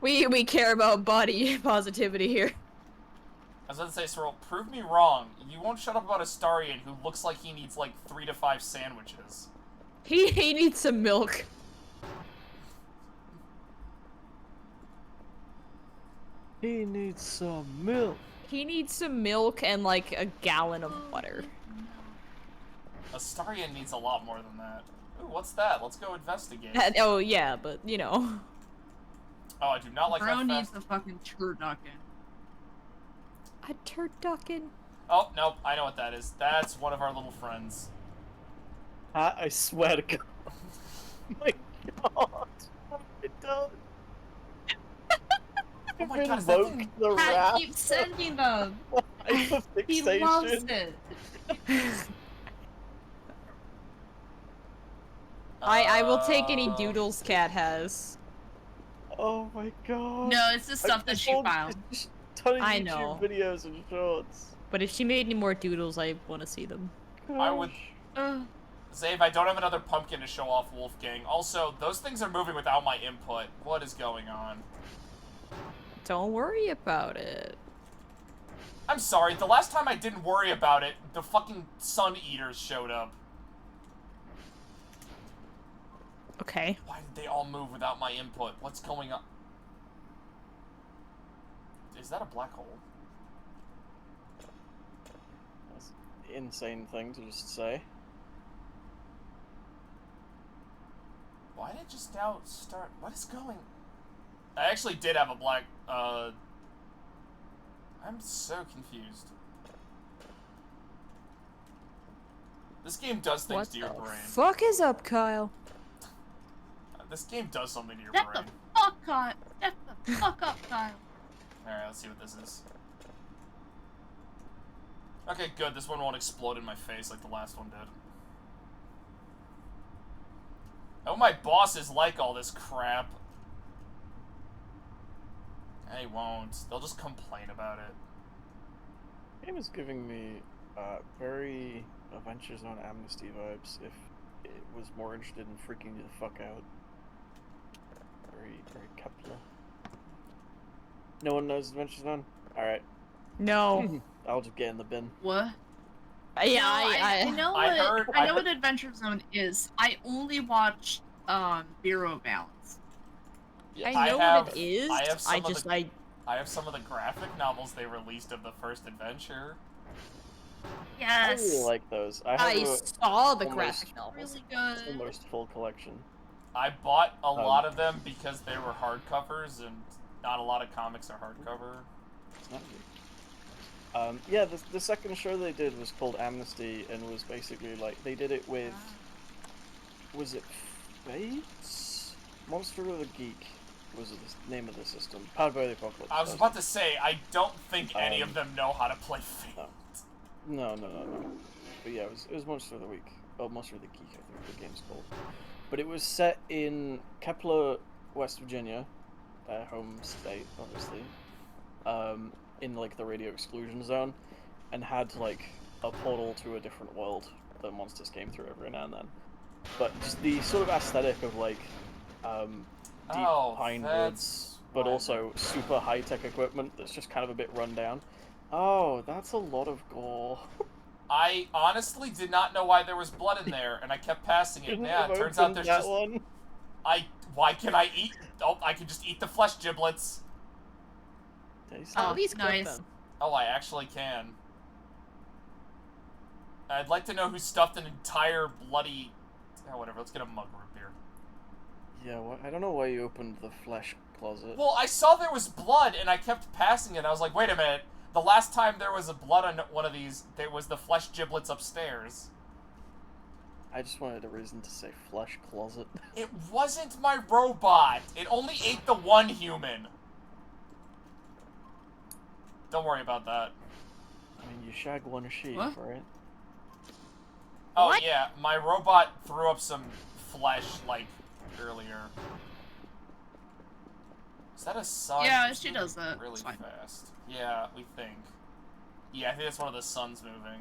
like- we care about body positivity here. I was about to say, Swirl, prove me wrong. You won't shut up about Astarion, who looks like he needs like 3 to 5 sandwiches. He needs some milk. He needs some milk. He needs some milk and like a gallon of butter. Astarion needs a lot more than that. Ooh, what's that? Let's go investigate. Oh yeah, but you know. Oh, I do not like Bro how needs fast... a fucking turducken. A turducken. Oh, nope, I know what that is. That's one of our little friends. I swear to God. My God. What have I done? Oh my God, is that Invoked thing... the Pat wrath keeps sending them. of He hyperfixation. loves it. I will take any doodles cat has. Oh my God. No, it's the stuff that she found found. just a ton of I YouTube know. videos and shorts. But if she made any more doodles, I want to see them. I would... Ugh. Zave, I don't have another pumpkin to show off Wolfgang. Also, those things are moving without my input. What is going on? Don't worry about it. I'm sorry, the last time I didn't worry about it, the fucking Sun Eaters showed up. Okay. Why did they all move without my input? What's going on? Is that a black hole? That's an insane thing to just say. Why did it just now start? What is going? I actually did have a black, I'm so confused. This game does things What to your the brain. fuck is up, Kyle? This game does something to your Shut brain. the fuck up. Shut the fuck up, Kyle. Alright, let's see what this is. Okay, good. This one won't explode in my face like the last one did. Oh, my bosses like all this crap. They won't. They'll just complain about it. Game is giving me very Adventures on Amnesty vibes if it was more interested in freaking you the fuck out. Very Kepler. No one knows Adventures on? Alright. No. I'll just get in the bin. What? Yeah, No, I know I what heard- I I know heard- what Adventure Zone is. I only watched Bureau Balance. I know what it is. I have some of just the, I have some of the graphic novels they released of the first adventure. I Yes. really like those. I have I a saw the almost- graphic novels. Really good. almost full collection. I bought a lot of them because they were hardcovers, and not a lot of comics are hardcover. It's not good. Yeah, the second show they did was called Amnesty, and was basically like they did it with, was it Fates? Monster of the Geek was the name of the system. Powered by the Apocalypse. I was about to say, I don't think any of them know how to play Fate. No. But yeah, it was Monster of the Week. Oh, Monster of the Geek, I think the game's called. But it was set in Kepler, West Virginia, their home state, obviously. In like the radio exclusion zone, and had like a portal to a different world that monsters came through every now and then. But just the sort of aesthetic of like deep pine woods, but also super high-tech equipment that's just kind of a bit run down. Oh, that's a lot of gore. I honestly did not know why there was blood in there, and I kept passing it. Shouldn't Yeah, have it turns out opened there's that just... one. Why can I eat... Oh, I can just eat the flesh giblets. Tasty. Oh, these nice. them. Oh, I actually can. I'd like to know who stuffed an entire bloody... Oh, whatever, let's get a mug root beer. Yeah, I don't know why you opened the flesh closet. Well, I saw there was blood, and I kept passing it. I was like, wait a minute. The last time there was a blood on one of these, there was the flesh giblets upstairs. I just wanted a reason to say flesh closet. It wasn't my robot. It only ate the one human. Don't worry about that. I mean, you shag one sheep, What? right? Oh, What? yeah, my robot threw up some flesh, like, earlier. Is that a sun? Yeah, It's she moving does that. really It's fine. fast. Yeah, we think. Yeah, I think that's one of the suns moving.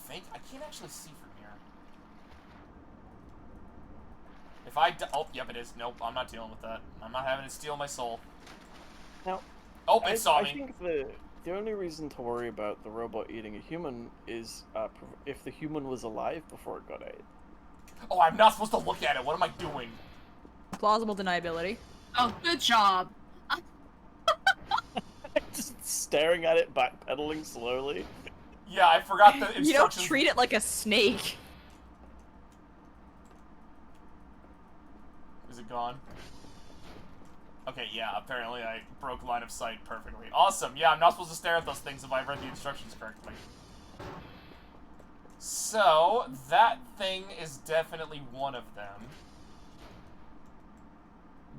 I can't actually see from here. If oh, yep, it is. Nope, I'm not dealing with that. I'm not having it steal my soul. Now, Oh, it saw I me. think the only reason to worry about the robot eating a human is if the human was alive before it got ate. Oh, I'm not supposed to look at it. What am I doing? Plausible deniability. Oh, good job. Just staring at it, backpedaling slowly. Yeah, I forgot the instructions. You don't treat it like a snake. Is it gone? Okay, yeah, apparently I broke line of sight perfectly. Awesome, yeah, I'm not supposed to stare at those things if I read the instructions correctly. So, that thing is definitely one of them.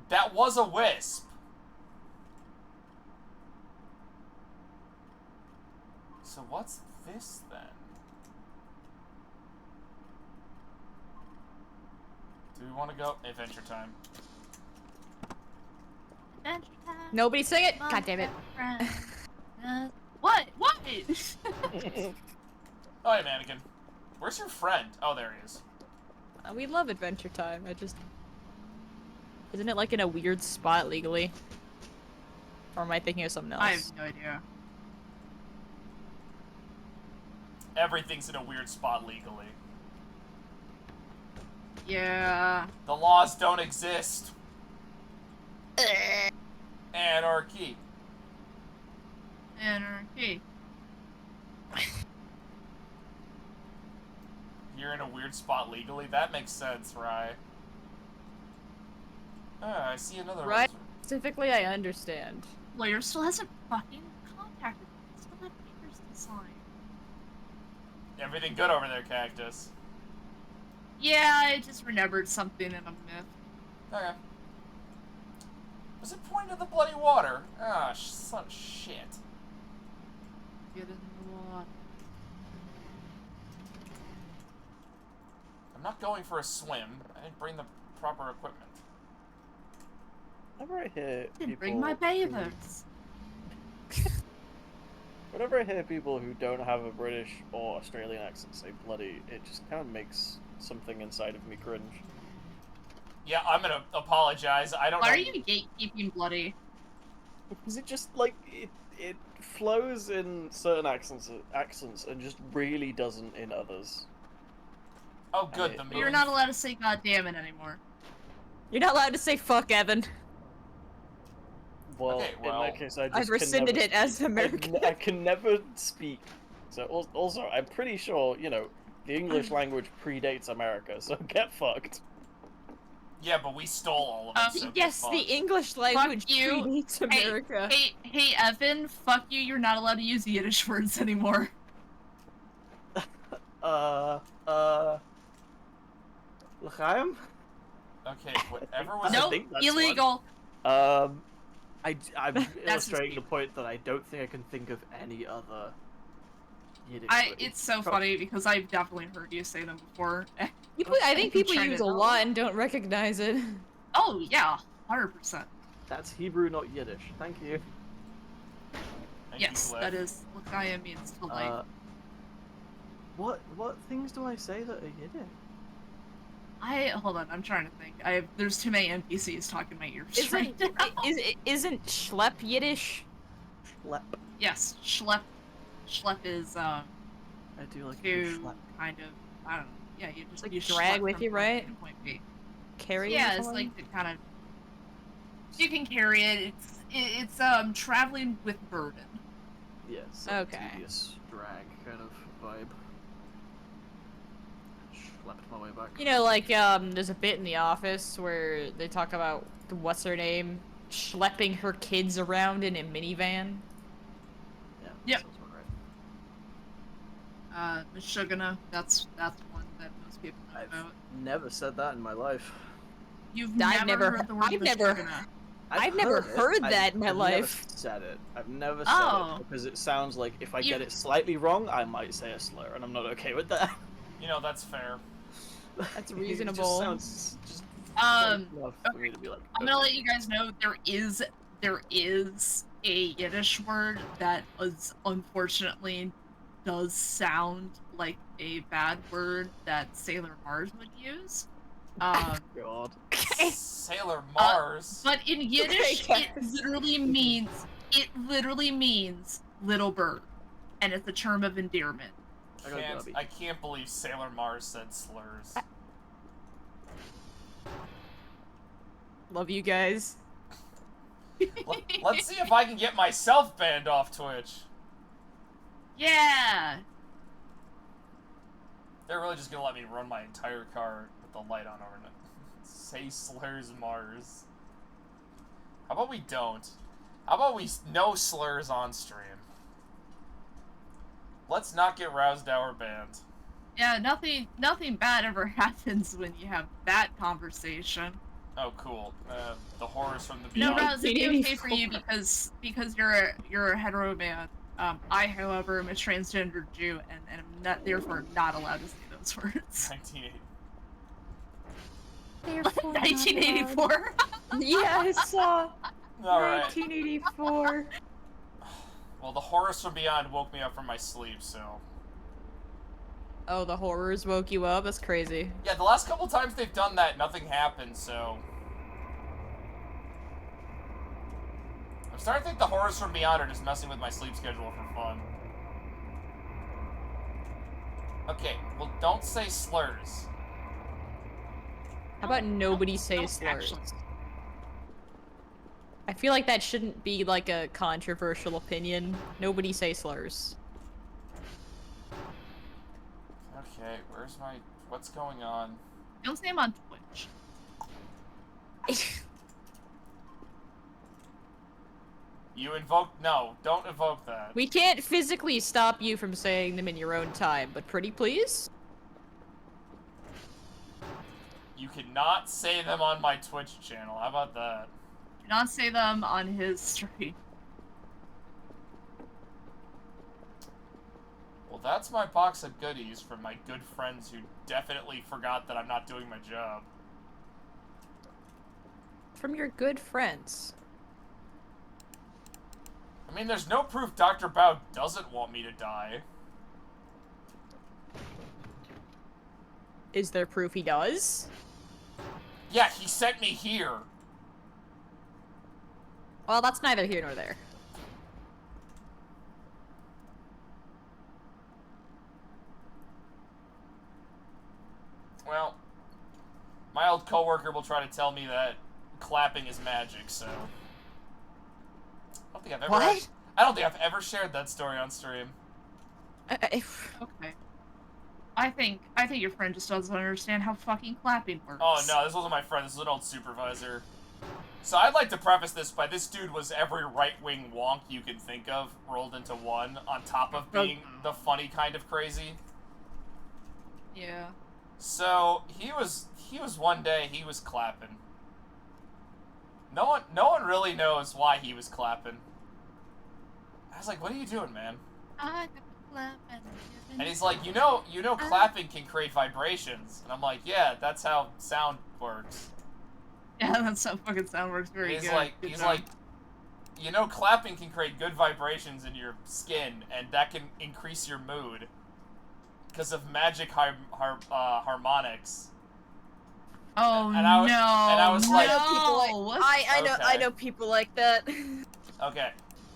That was a wisp! So what's this then? Do we want to go? Adventure time. Adventure time. Nobody sing it. God damn it. What? What? Oh, hey, mannequin. Where's your friend? Oh, there he is. We love Adventure Time. Isn't it like in a weird spot legally? Or am I thinking of something else? I have no idea. Everything's in a weird spot legally. Yeah. The laws don't exist. Anarchy. Anarchy. You're in a weird spot legally? That makes sense, Rye. Ah, I see another Right. one. Specifically, I understand. Lawyer still hasn't fucking contacted me. Still have papers to sign. Everything good over there, Cactus? Yeah, I just remembered something in a myth. Okay. Was it pointing to the bloody water? Ah, son of shit. Get in the water. I'm not going for a swim. I didn't bring the proper equipment. Whenever I hear Didn't bring my bathers. Whenever I hear people who don't have a British or Australian accent say bloody, it just kind of makes something inside of me cringe. Yeah, I'm gonna apologize. I don't Why know. are you gatekeeping bloody? Because it just, like, it flows in certain accents and just really doesn't in others. Oh, good. I- The But movie. You're not allowed to say goddammit anymore. You're not allowed to say fuck, Evan. Well, Okay, well, in that case, I just I've rescinded can it as American. I can never speak. So also, I'm pretty sure, the English language predates America, so get fucked. Yeah, but we stole all of it. So get Yes, the fucked. English language you. predates America. Hey, Evan, fuck you, you're not allowed to use Yiddish words anymore. L'chaim? Okay, whatever was. No. Nope, think that's illegal. I'm That's illustrating the point that I don't think I can think of any other Yiddish word. It's so funny because I've definitely heard you say them before. I think people Trying use to a lot and don't recognize it. Oh yeah, 100%. That's Hebrew, not Yiddish. Thank you. Thank you, Yes, Cliff. that is what Gaia means to like. What things do I say that are Yiddish? Hold on, I'm trying to think. There's too many NPCs talking my ears Isn't right now. isn't schlep Yiddish? Schlep. Yes, schlep. Schlep is I do like a to good schlep. kind of, I don't know. Yeah, you just Like you drag schlep with from you, point A right? to point B. Carry? Yeah, or it's something? like to kind of. You can carry it. It's traveling with burden. Yes. Okay. Tedious drag kind of vibe. Schlepped my way back. You know, like, there's a bit in The Office where they talk about, what's her name, schlepping her kids around in a minivan. Yeah. Yep. Sounds about right. Meshuggah, that's one that most people know I've about. never said that in my life. You've I've never never- heard the word I've never- Meshuggah. I've never heard that in my I've life. Never said it. I've never said Oh. it because it sounds like if I You- get it slightly wrong, I might say a slur, and I'm not okay with that. You know, that's fair. That's It reasonable. just sounds just enough for me to be like. I'm gonna let you guys know there is a Yiddish word that is unfortunately does sound like a bad word that Sailor Mars would use. God. Sailor Mars. But in Yiddish, Okay, it literally means little bird, and it's a term of endearment. I got a Bobby. I can't believe Sailor Mars said slurs. Love you guys. Let's see if I can get myself banned off Twitch. Yeah. They're really just gonna let me run my entire car with the light on overnight. Say slurs Mars. How about we don't? How about we no slurs on stream? Let's not get Roused Hour banned. Yeah, nothing bad ever happens when you have that conversation. Oh, cool. The horrors from the No, beyond. Rouse, it'd be okay for you because you're a hetero man. I, however, am a transgender Jew and am not therefore not allowed to say those words. 1984. Yeah, I saw. Alright. 1984. Well, the horrors from beyond woke me up from my sleep, so... Oh, the horrors woke you up? That's crazy. Yeah, the last couple times they've done that, nothing happened, so... I'm starting to think the horrors from beyond are just messing with my sleep schedule for fun. Okay, well, don't say slurs. How about nobody say Don't slurs? actually. I feel like that shouldn't be like a controversial opinion. Nobody say slurs. Okay, where's my... what's going on? Don't say them on Twitch. You invoke... no, don't invoke that. We can't physically stop you from saying them in your own time, but pretty please? You cannot say them on my Twitch channel, how about that? Do not say them on his stream. Well, that's my box of goodies from my good friends who definitely forgot that I'm not doing my job. From your good friends. I mean, there's no proof Dr. Bao doesn't want me to die. Is there proof he does? Yeah, he sent me here. Well, that's neither here nor there. Well, my old coworker will try to tell me that clapping is magic, so... I don't think I've ever... What? I don't think I've ever shared that story on stream. Okay. I think your friend just doesn't understand how fucking clapping works. Oh no, this wasn't my friend, this was an old supervisor. So I'd like to preface this by this dude was every right-wing wonk you can think of rolled into one, on top of being the funny kind of crazy. Yeah. So he was one day he was clapping. No one really knows why he was clapping. I was like, what are you doing, man? I got clap And he's like, you know clapping can create vibrations. And I'm like, yeah, that's how sound works. Yeah, that's how fucking sound works very He's good. like, Good he's job. like, you know, clapping can create good vibrations in your skin, and that can increase your mood because of magic harmonics. Oh and no! I was like- no. I know people like I Okay. know people like that. Okay,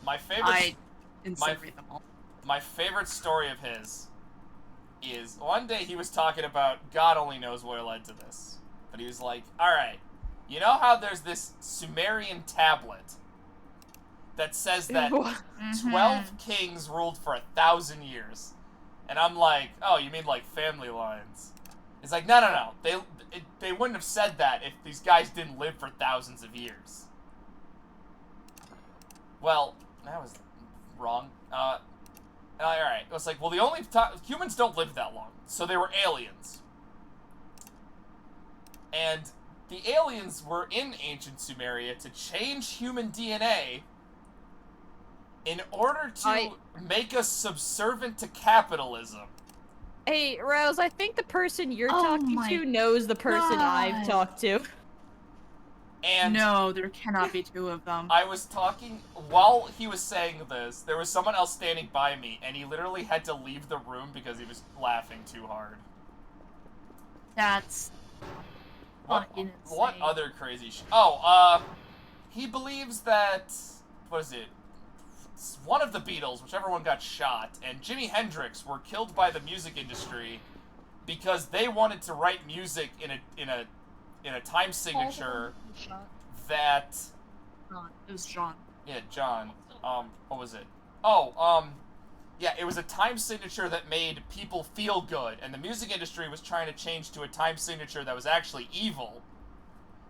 my favorite I incinerate them all. my favorite story of his is one day he was talking about God only knows what led to this, but he was like, all right, you know how there's this Sumerian tablet that says that 12 kings ruled for 1,000 years. And I'm like, oh, you mean like family lines? It's like, no. They wouldn't have said that if these guys didn't live for thousands of years. Well, that was wrong. Alright, it was like, well, the only time... Humans don't live that long, so they were aliens. And the aliens were in ancient Sumeria to change human DNA in order to make us subservient to capitalism. Hey, Rose, I think the person you're Oh talking my to knows the person I've God. talked to. And No, there cannot be two of them. I was talking, while he was saying this, there was someone else standing by me, and he literally had to leave the room because he was laughing too hard. That's fucking insane. What other crazy he believes that, what is it? One of the Beatles, whichever one got shot, and Jimi Hendrix were killed by the music industry because they wanted to write music in a time signature that John. It was John. Yeah, John. What was it? Yeah, it was a time signature that made people feel good, and the music industry was trying to change to a time signature that was actually evil.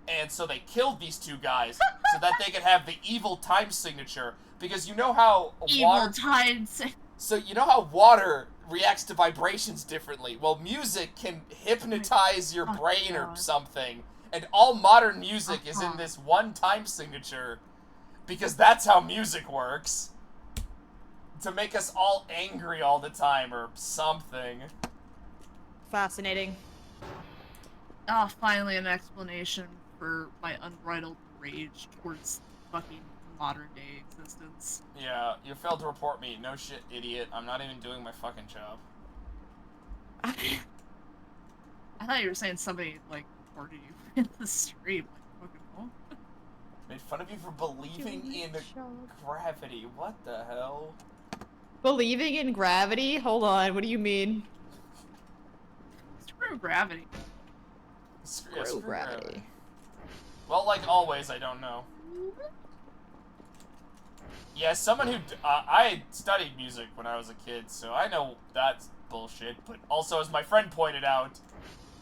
And so they killed these two guys so that they could have the evil time signature, because you know how Evil times. So you know how water reacts to vibrations differently? Well, music can hypnotize your brain or God. something, and all modern music is in this one time signature, because that's how music works. To make us all angry all the time or something. Fascinating. Ah, finally an explanation for my unbridled rage towards fucking modern day existence. Yeah, you failed to report me. No shit, idiot. I'm not even doing my fucking job. I thought you were saying somebody, like, reported you in the stream. Like, fucking hell. Made fun of you for believing in gravity. What the hell? Believing in gravity? Hold on, what do you mean? Screw gravity. Screw gravity. Well, like always, I don't know. Yeah, someone who... I studied music when I was a kid, so I know that's bullshit. But also, as my friend pointed out,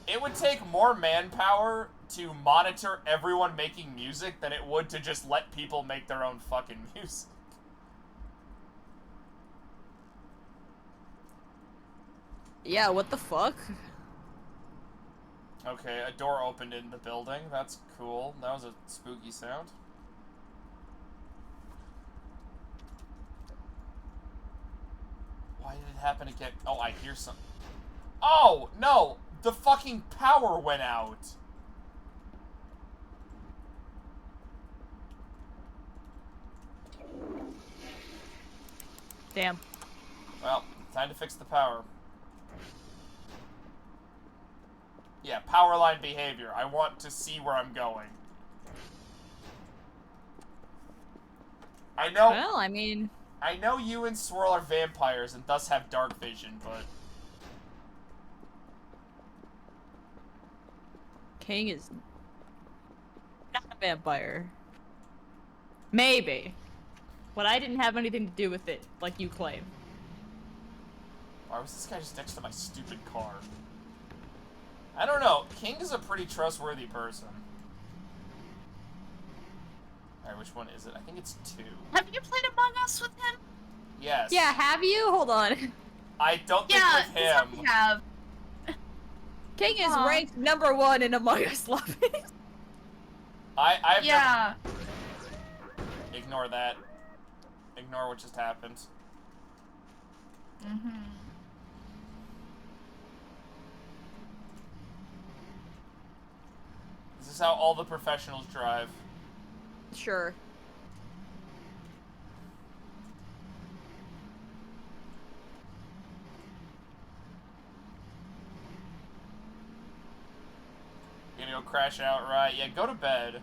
it would take more manpower to monitor everyone making music than it would to just let people make their own fucking music. Yeah, what the fuck? Okay, a door opened in the building. That's cool. That was a spooky sound. Why did it happen again? Oh, I hear some... Oh, no! The fucking power went out! Damn. Well, time to fix the power. Yeah, power line behavior. I want to see where I'm going. I know... Well, I mean... I know you and Swirl are vampires and thus have dark vision, but... King is not a vampire. Maybe. But I didn't have anything to do with it, like you claim. Why was this guy just next to my stupid car? I don't know. King is a pretty trustworthy person. Alright, which one is it? I think it's 2. Have you played Among Us with him? Yes. Yeah, have you? Hold on. I don't think Yeah, with you him. probably have. King is Aw. ranked #1 in Among Us lobbies. I've Yeah. never... Ignore that. Ignore what just happened. Mm-hmm. This is how all the professionals drive. Sure. You're gonna go crash out, right? Yeah, go to bed.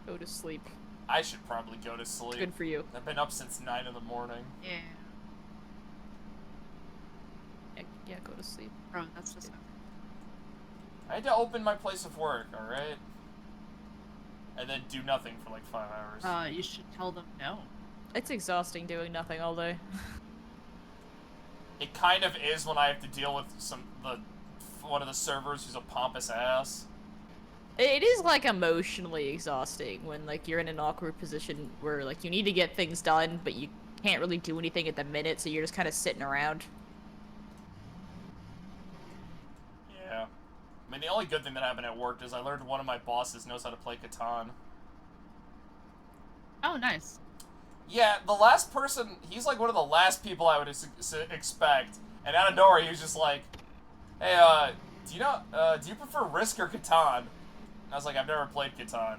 Go to sleep. I should probably go to sleep. Good for you. I've been up since 9 in the morning. Yeah. Yeah, go to sleep. Bro, that's just... I had to open my place of work, alright? And then do nothing for like 5 hours. You should tell them no. It's exhausting doing nothing all day. It kind of is when I have to deal with one of the servers who's a pompous ass. It is like emotionally exhausting when like you're in an awkward position where like you need to get things done, but you can't really do anything at the minute, so you're just kind of sitting around. Yeah. I mean, the only good thing that happened at work is I learned one of my bosses knows how to play Catan. Oh, nice. Yeah, the last person, he's like one of the last people I would expect. And out of nowhere, he was just like, hey, do you prefer Risk or Catan? And I was like, I've never played Catan.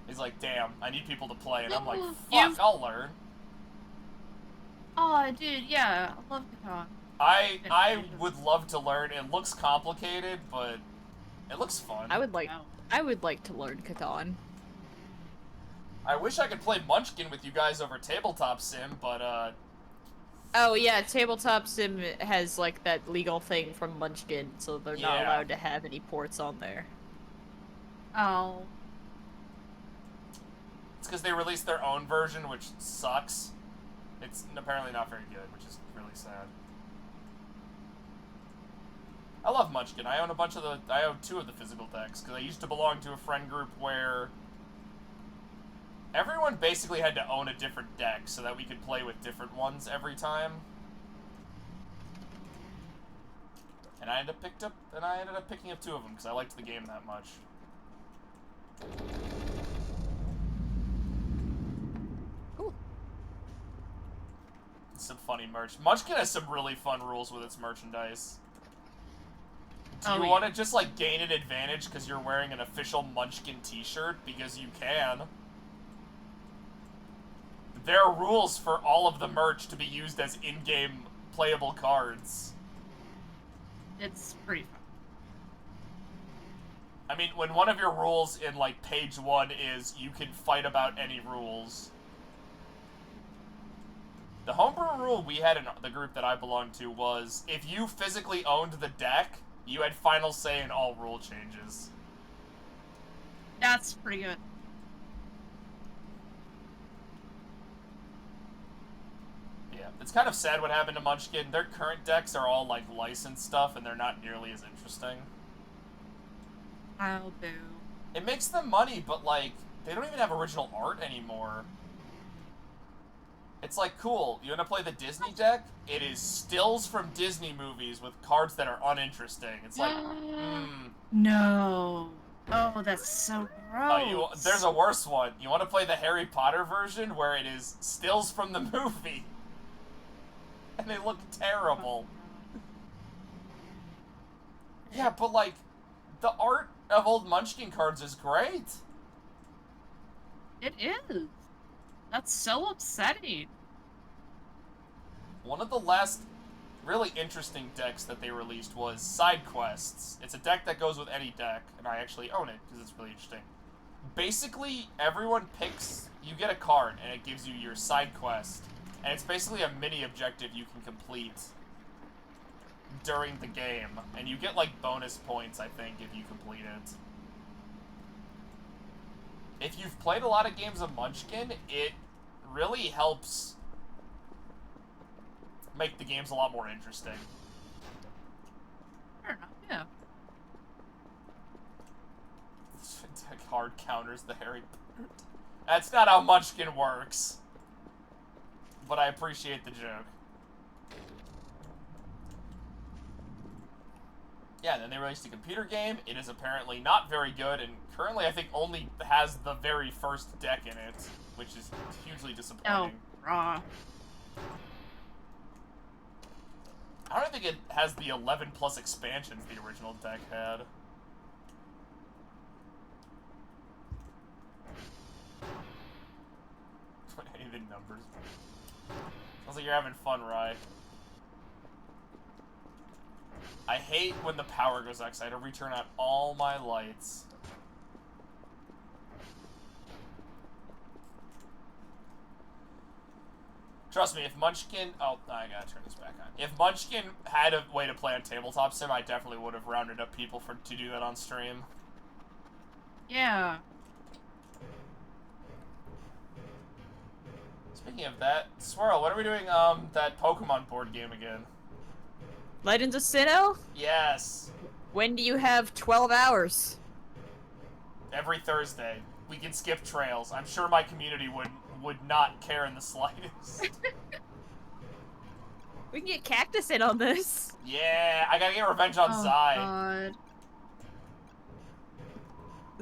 He's like, damn, I need people to play. And I'm like, fuck, I'll learn. Oh, dude, yeah, I love Catan. I would love to learn. It looks complicated, but it looks fun. I would like to learn Catan. I wish I could play Munchkin with you guys over Tabletop Sim, but, Oh yeah, Tabletop Sim has like that legal thing from Munchkin, so they're not Yeah. allowed to have any ports on there. Oh. It's because they released their own version, which sucks. It's apparently not very good, which is really sad. I love Munchkin. I own I own 2 of the physical decks, because I used to belong to a friend group where everyone basically had to own a different deck so that we could play with different ones every time. And I ended up picking up 2 of them because I liked the game that much. Cool. Some funny merch. Munchkin has some really fun rules with its merchandise. Do you want to just, like, gain an advantage because you're wearing an official Munchkin t-shirt? Because you can. There are rules for all of the merch to be used as in-game playable cards. It's pretty fun. I mean, when one of your rules in, like, page 1 is you can fight about any rules. The homebrew rule we had in the group that I belonged to was, if you physically owned the deck, you had final say in all rule changes. That's pretty good. Yeah, it's kind of sad what happened to Munchkin. Their current decks are all, like, licensed stuff, and they're not nearly as interesting. I'll boo. It makes them money, but, like, they don't even have original art anymore. It's like, cool, you want to play the Disney deck? It is stills from Disney movies with cards that are uninteresting. It's like, No. Oh, that's so gross. There's a worse one. You want to play the Harry Potter version where it is stills from the movie. And they look terrible. Yeah, but, like, the art of old Munchkin cards is great. It is. That's so upsetting. One of the last really interesting decks that they released was Side Quests. It's a deck that goes with any deck, and I actually own it because it's really interesting. Basically, everyone picks, you get a card, and it gives you your side quest. And it's basically a mini objective you can complete during the game. And you get, like, bonus points, I think, if you complete it. If you've played a lot of games of Munchkin, it really helps make the games a lot more interesting. Fair enough, yeah. Deck hard counters the Harry Potter. That's not how Munchkin works. But I appreciate the joke. Yeah, then they released a computer game. It is apparently not very good, and currently I think only has the very first deck in it, which is hugely disappointing. Oh, raw. I don't think it has the 11 plus expansions the original deck had. Any of the numbers. Sounds like you're having fun, Rye. I hate when the power goes out because I had to return on all my lights. Trust me, if Munchkin... Oh, I gotta turn this back on. If Munchkin had a way to play on Tabletop Sim, I definitely would have rounded up people to do that on stream. Yeah. Speaking of that, Swirl, when are we doing that Pokemon board game again? Legends of Sinnoh? Yes. When do you have 12 hours? Every Thursday. We can skip trails. I'm sure my community would not care in the slightest. We can get Cactus in on this. Yeah, I gotta get revenge on Zai. God.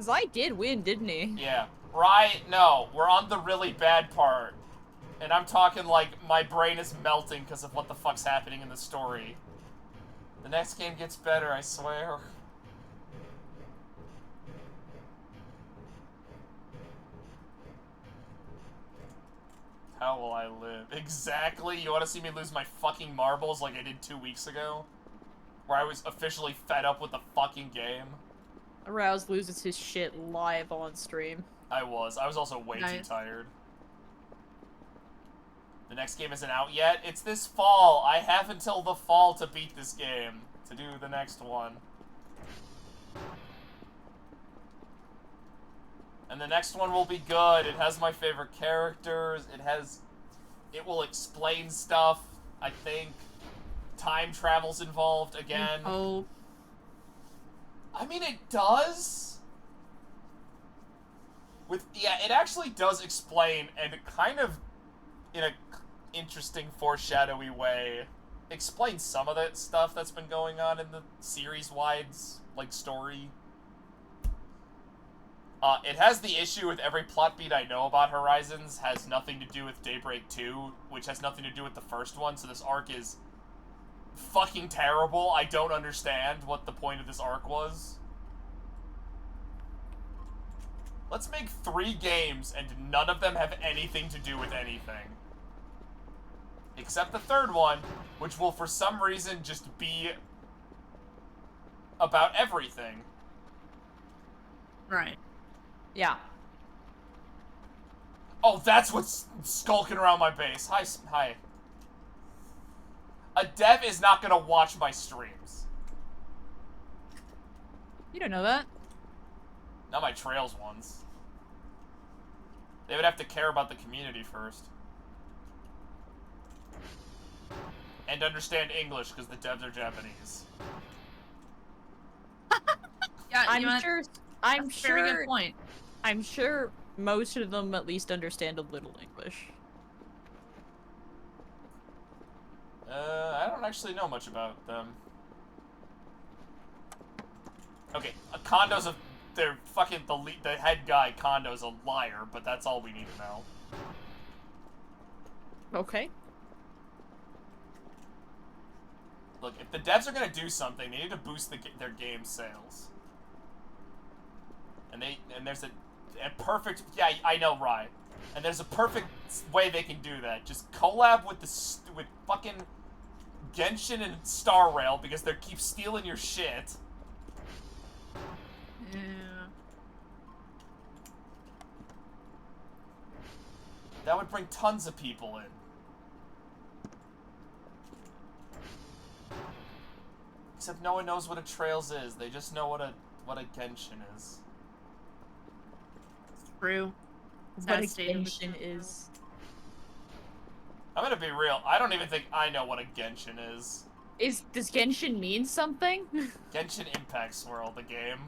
Zai did win, didn't he? Yeah. Right? No, we're on the really bad part. And I'm talking like my brain is melting because of what the fuck's happening in the story. The next game gets better, I swear. How will I live? Exactly. You want to see me lose my fucking marbles like I did 2 weeks ago? Where I was officially fed up with the fucking game? Arouse loses his shit live on stream. I was also way too Nice. tired. The next game isn't out yet. It's this fall. I have until the fall to beat this game. To do the next one. And the next one will be good. It has my favorite characters. It will explain stuff, I think. Time travel's involved again. Oh, I mean, it does. It actually does explain, and it kind of, in a interesting foreshadowy way, explains some of the stuff that's been going on in the series-wide, like, story. It has the issue with every plot beat I know about Horizons has nothing to do with Daybreak 2, which has nothing to do with the first one, so this arc is fucking terrible. I don't understand what the point of this arc was. Let's make 3 games, and none of them have anything to do with anything. Except the third one, which will for some reason just be about everything. right. Yeah. Oh, that's what's skulking around my base. Hi. A dev is not gonna watch my streams. You don't know that. Not my Trails ones. They would have to care about the community first. And understand English, because the devs are Japanese. Yeah, I'm you know, sure. that's I'm a very sure. good point. I'm sure most of them at least understand a little English. I don't actually know much about them. Okay, they're fucking, the head guy, Kondo's a liar, but that's all we need to know. Okay. Look, if the devs are gonna do something, they need to boost their game sales. And there's a perfect, yeah, I know, Rye. And there's a perfect way they can do that. Just collab with with fucking Genshin and Star Rail, because they keep stealing your shit. Yeah. That would bring tons of people in. Except no one knows what a Trails is. They just know what a Genshin is. True. What a Sad state of Genshin affairs. is. I'm gonna be real. I don't even think I know what a Genshin is. Does Genshin mean something? Genshin Impact Swirl, the game.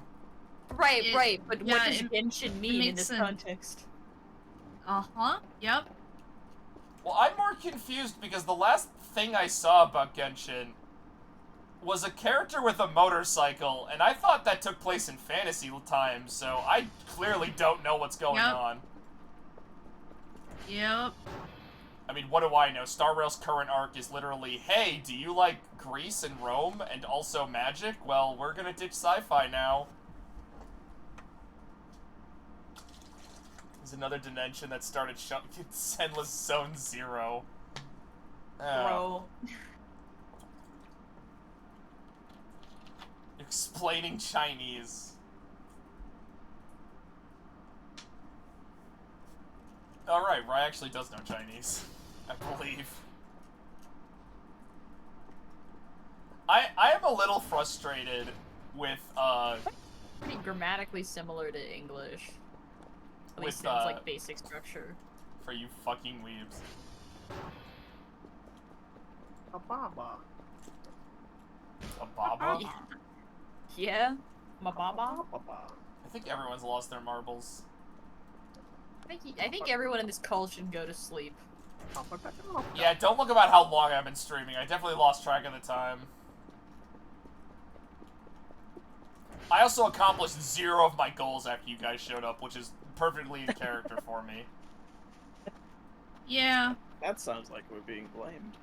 Right, It- right. But yeah, what does it Genshin mean in makes this sense. context? Uh-huh. Yep. Well, I'm more confused because the last thing I saw about Genshin was a character with a motorcycle, and I thought that took place in fantasy times, so I clearly don't know what's going Yep. on. Yep. I mean, what do I know? Star Rail's current arc is literally, hey, do you like Greece and Rome and also magic? Well, we're gonna ditch sci-fi now. There's another dimension that started Endless Zone Zero. Oh. Bro. Explaining Chinese. Alright, Rai actually does know Chinese. I believe. I am a little frustrated with, Pretty grammatically similar to English. At least With, in its, like, basic structure. for you fucking weebs. A baba. A baba? Yeah? Mababa? I think everyone's lost their marbles. I think everyone in this call should go to sleep. Yeah, don't look about how long I've been streaming. I definitely lost track of the time. I also accomplished 0 of my goals after you guys showed up, which is perfectly in character for me. Yeah. That sounds like we're being blamed.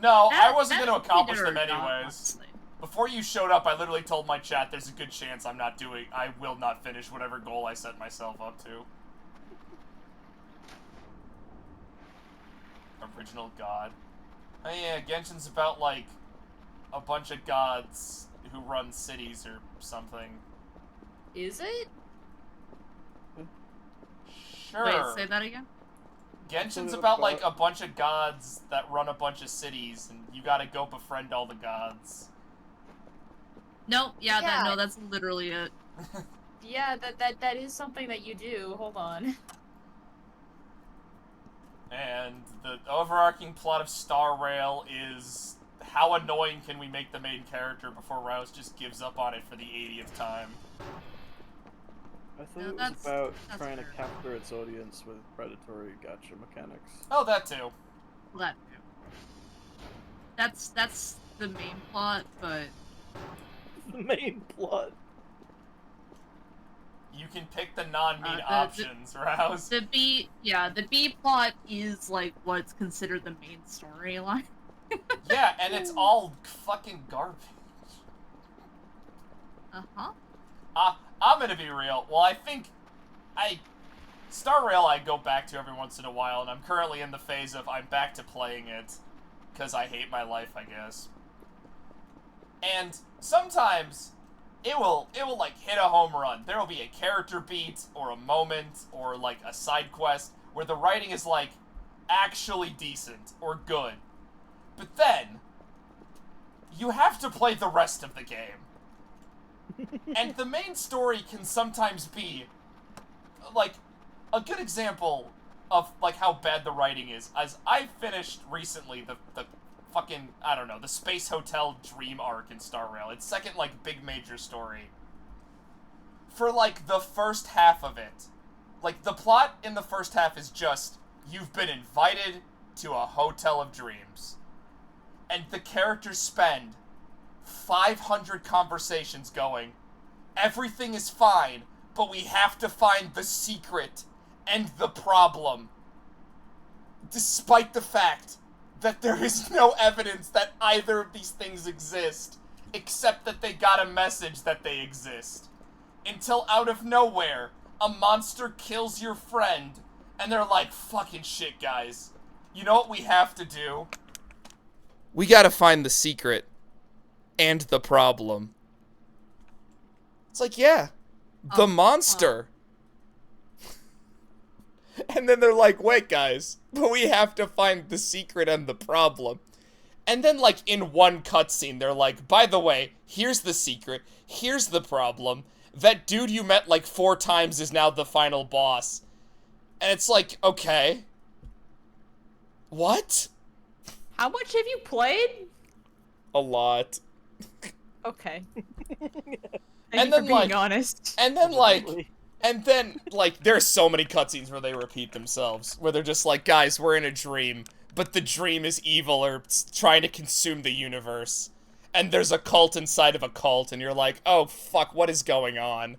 No, That- I wasn't that going to could be accomplish them their job, anyways. honestly. Before you showed up, I literally told my chat there's a good chance I will not finish whatever goal I set myself up to. Original god. Oh yeah, Genshin's about, like, a bunch of gods who run cities or something. Is it? Sure. Wait, say that again? Genshin's about, like, a bunch of gods that run a bunch of cities, and you gotta go befriend all the gods. Nope. Yeah. Yeah. No, that's literally it. yeah, that is something that you do. Hold on. And the overarching plot of Star Rail is how annoying can we make the main character before Rouse just gives up on it for the 80th time. I thought No, it was that's- about that's trying to fair. capture its audience with predatory gacha mechanics. Oh, that too. Well, that too. That's the main plot, but The main plot. You can pick the non-mean the- options, Rouse. the B plot is like what's considered the main storyline. Yeah, and it's all fucking garbage. Uh-huh. I'm gonna be real. Well, I think Star Rail I go back to every once in a while, and I'm currently in the phase of I'm back to playing it because I hate my life, I guess. And sometimes it will like hit a home run. There will be a character beat or a moment or like a side quest where the writing is like actually decent or good. But then you have to play the rest of the game. And the main story can sometimes be, like, a good example of, like, how bad the writing is. As I finished recently the fucking, I don't know, the Space Hotel Dream arc in Star Rail. Its second, like, big major story. For, like, the first half of it, like, the plot in the first half is just, you've been invited to a hotel of dreams. And the characters spend 500 conversations going, everything is fine, but we have to find the secret and the problem. Despite the fact that there is no evidence that either of these things exist, except that they got a message that they exist. Until out of nowhere, a monster kills your friend, and they're like, fucking shit, guys. You know what we have to do? We gotta find the secret and the problem. It's like, yeah, the monster. And then they're like, wait, guys, but we have to find the secret and the problem. And then, like, in one cutscene, they're like, by the way, here's the secret, here's the problem. That dude you met, like, 4 times is now the final boss. And it's like, okay. What? How much have you played? A lot. Okay. And Thank you then, for being like- honest. And then, like, Really? and then, like, there's so many cutscenes where they repeat themselves, where they're just like, guys, we're in a dream, but the dream is evil or trying to consume the universe. And there's a cult inside of a cult, and you're like, oh, fuck, what is going on?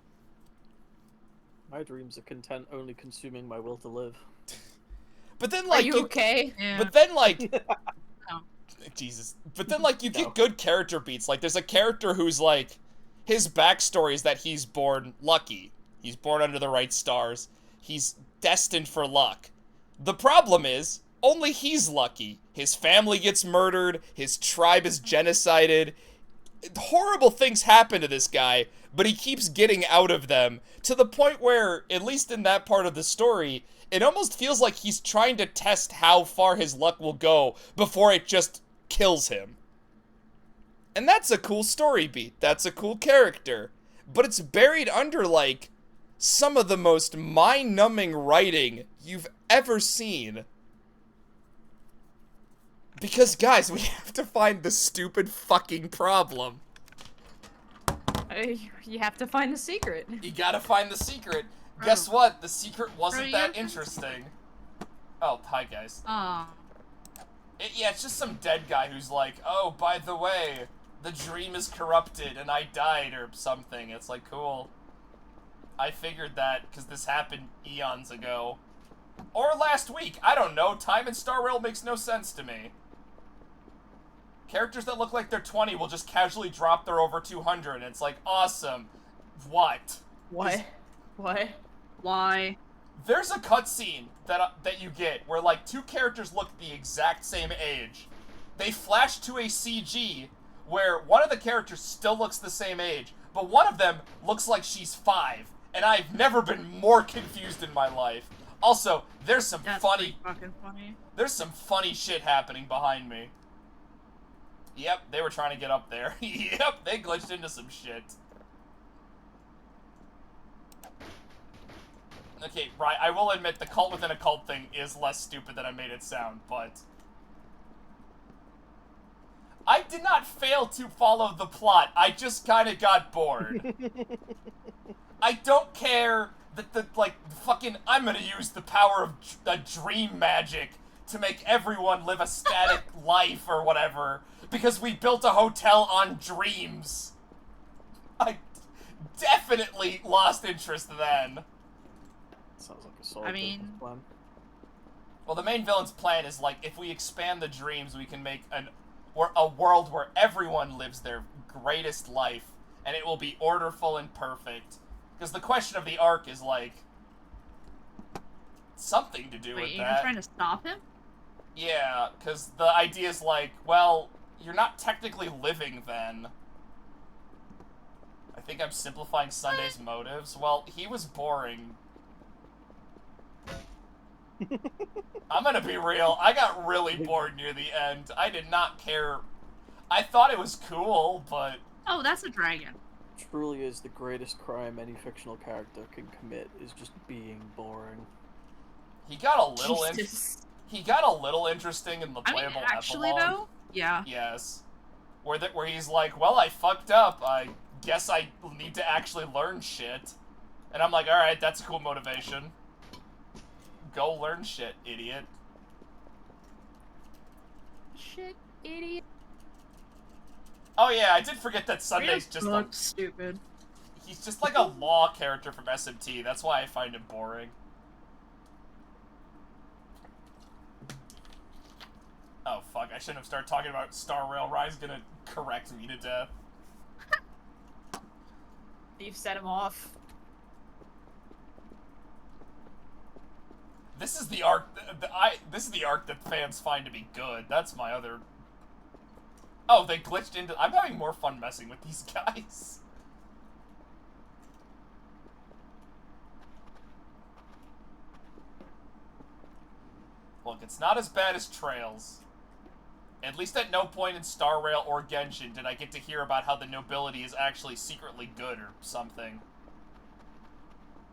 My dreams are content only consuming my will to live. But then, Are like, you okay? Yeah. but then, like, No. Jesus. But then, like, you No. get good character beats. Like, there's a character who's, like, his backstory is that he's born lucky. He's born under the right stars. He's destined for luck. The problem is, only he's lucky. His family gets murdered. His tribe is genocided. Horrible things happen to this guy, but he keeps getting out of them to the point where, at least in that part of the story, it almost feels like he's trying to test how far his luck will go before it just kills him. And that's a cool story beat. That's a cool character. But it's buried under, like, some of the most mind-numbing writing you've ever seen. Because, guys, we have to find the stupid fucking problem. You have to find the secret. You gotta find the secret. Guess what? The secret wasn't Bro, that you- interesting. Oh, hi guys. Oh. Yeah, it's just some dead guy who's like, oh, by the way, the dream is corrupted and I died or something. It's like, cool. I figured that because this happened eons ago. Or last week. I don't know. Time in Star Rail makes no sense to me. Characters that look like they're 20 will just casually drop their over 200 and it's like, awesome. What? What? What? Why? There's a cutscene that you get where like 2 characters look the exact same age. They flash to a CG where one of the characters still looks the same age, but one of them looks like she's 5, and I've never been more confused in my life. Also, there's some That's funny pretty fucking funny. there's some funny shit happening behind me. Yep, they were trying to get up there. Yep, they glitched into some shit. Okay, right, I will admit the cult within a cult thing is less stupid than I made it sound, but... I did not fail to follow the plot, I just kinda got bored. I don't care that I'm gonna use the power of a dream magic to make everyone live a static life or whatever, because we built a hotel on dreams. I definitely lost interest then. Sounds like a solid I mean- business plan. Well, the main villain's plan is, like, if we expand the dreams, we can make a world where everyone lives their greatest life, and it will be orderful and perfect. Because the question of the arc is, like, something to do Wait, with you're that. trying to stop him? Yeah, because the idea is, like, well, you're not technically living then. I think I'm simplifying Sunday's motives. Well, he was boring. I'm gonna be real, I got really bored near the end. I did not care. I thought it was cool, but... Oh, that's a dragon. Truly is the greatest crime any fictional character can commit, is just being boring. He got a little Jesus. he got a little interesting in the I mean, playable actually, epilogue. though, yeah. Yes. Where he's like, well, I fucked up. I guess I need to actually learn shit. And I'm like, alright, that's a cool motivation. Go learn shit, idiot. Shit, idiot. Oh yeah, I did forget that Sunday's just a, stupid. he's just like a law character from SMT. That's why I find him boring. Oh fuck, I shouldn't have started talking about Star Rail. Rye's gonna correct me to death. You've set him off. This is the arc. This is the arc that fans find to be good. That's my other. Oh, they glitched into. I'm having more fun messing with these guys. Look, it's not as bad as Trails. At least at no point in Star Rail or Genshin did I get to hear about how the nobility is actually secretly good or something.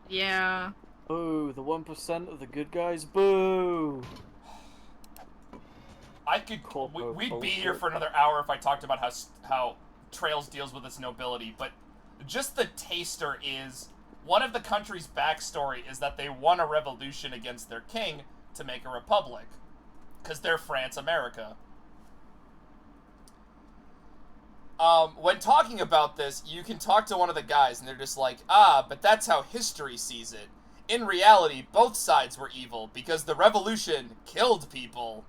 Yeah. Boo, the 1% of the good guys, boo! I could. We'd be here for another hour if I talked about how Trails deals with its nobility, but just the taster is one of the country's backstory is that they won a revolution against their king to make a republic, because they're France, America. When talking about this, you can talk to one of the guys, and they're just like, ah, but that's how history sees it. In reality, both sides were evil, because the revolution killed people.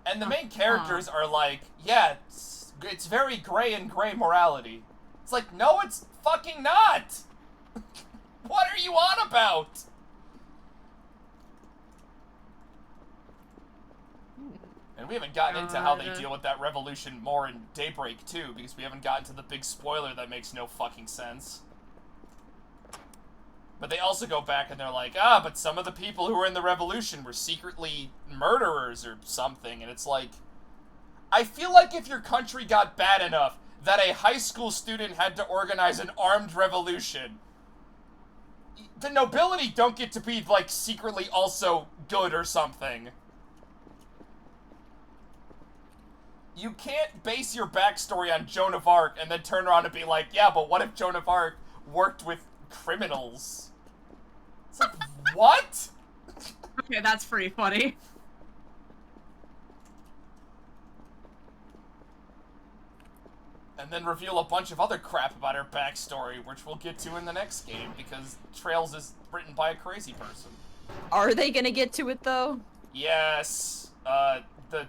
And the main characters are like, yeah, it's very gray and gray morality. It's like, no, it's fucking not! What are you on about? And we haven't gotten into how they deal with that revolution more in Daybreak 2, because we haven't gotten to the big spoiler that makes no fucking sense. But they also go back and they're like, ah, but some of the people who were in the revolution were secretly murderers or something, and it's like, I feel like if your country got bad enough that a high school student had to organize an armed revolution, the nobility don't get to be, like, secretly also good or something. You can't base your backstory on Joan of Arc and then turn around and be like, yeah, but what if Joan of Arc worked with criminals? It's like, what? Okay, that's pretty funny. And then reveal a bunch of other crap about her backstory, which we'll get to in the next game, because Trails is written by a crazy person. Are they gonna get to it though? Yes, the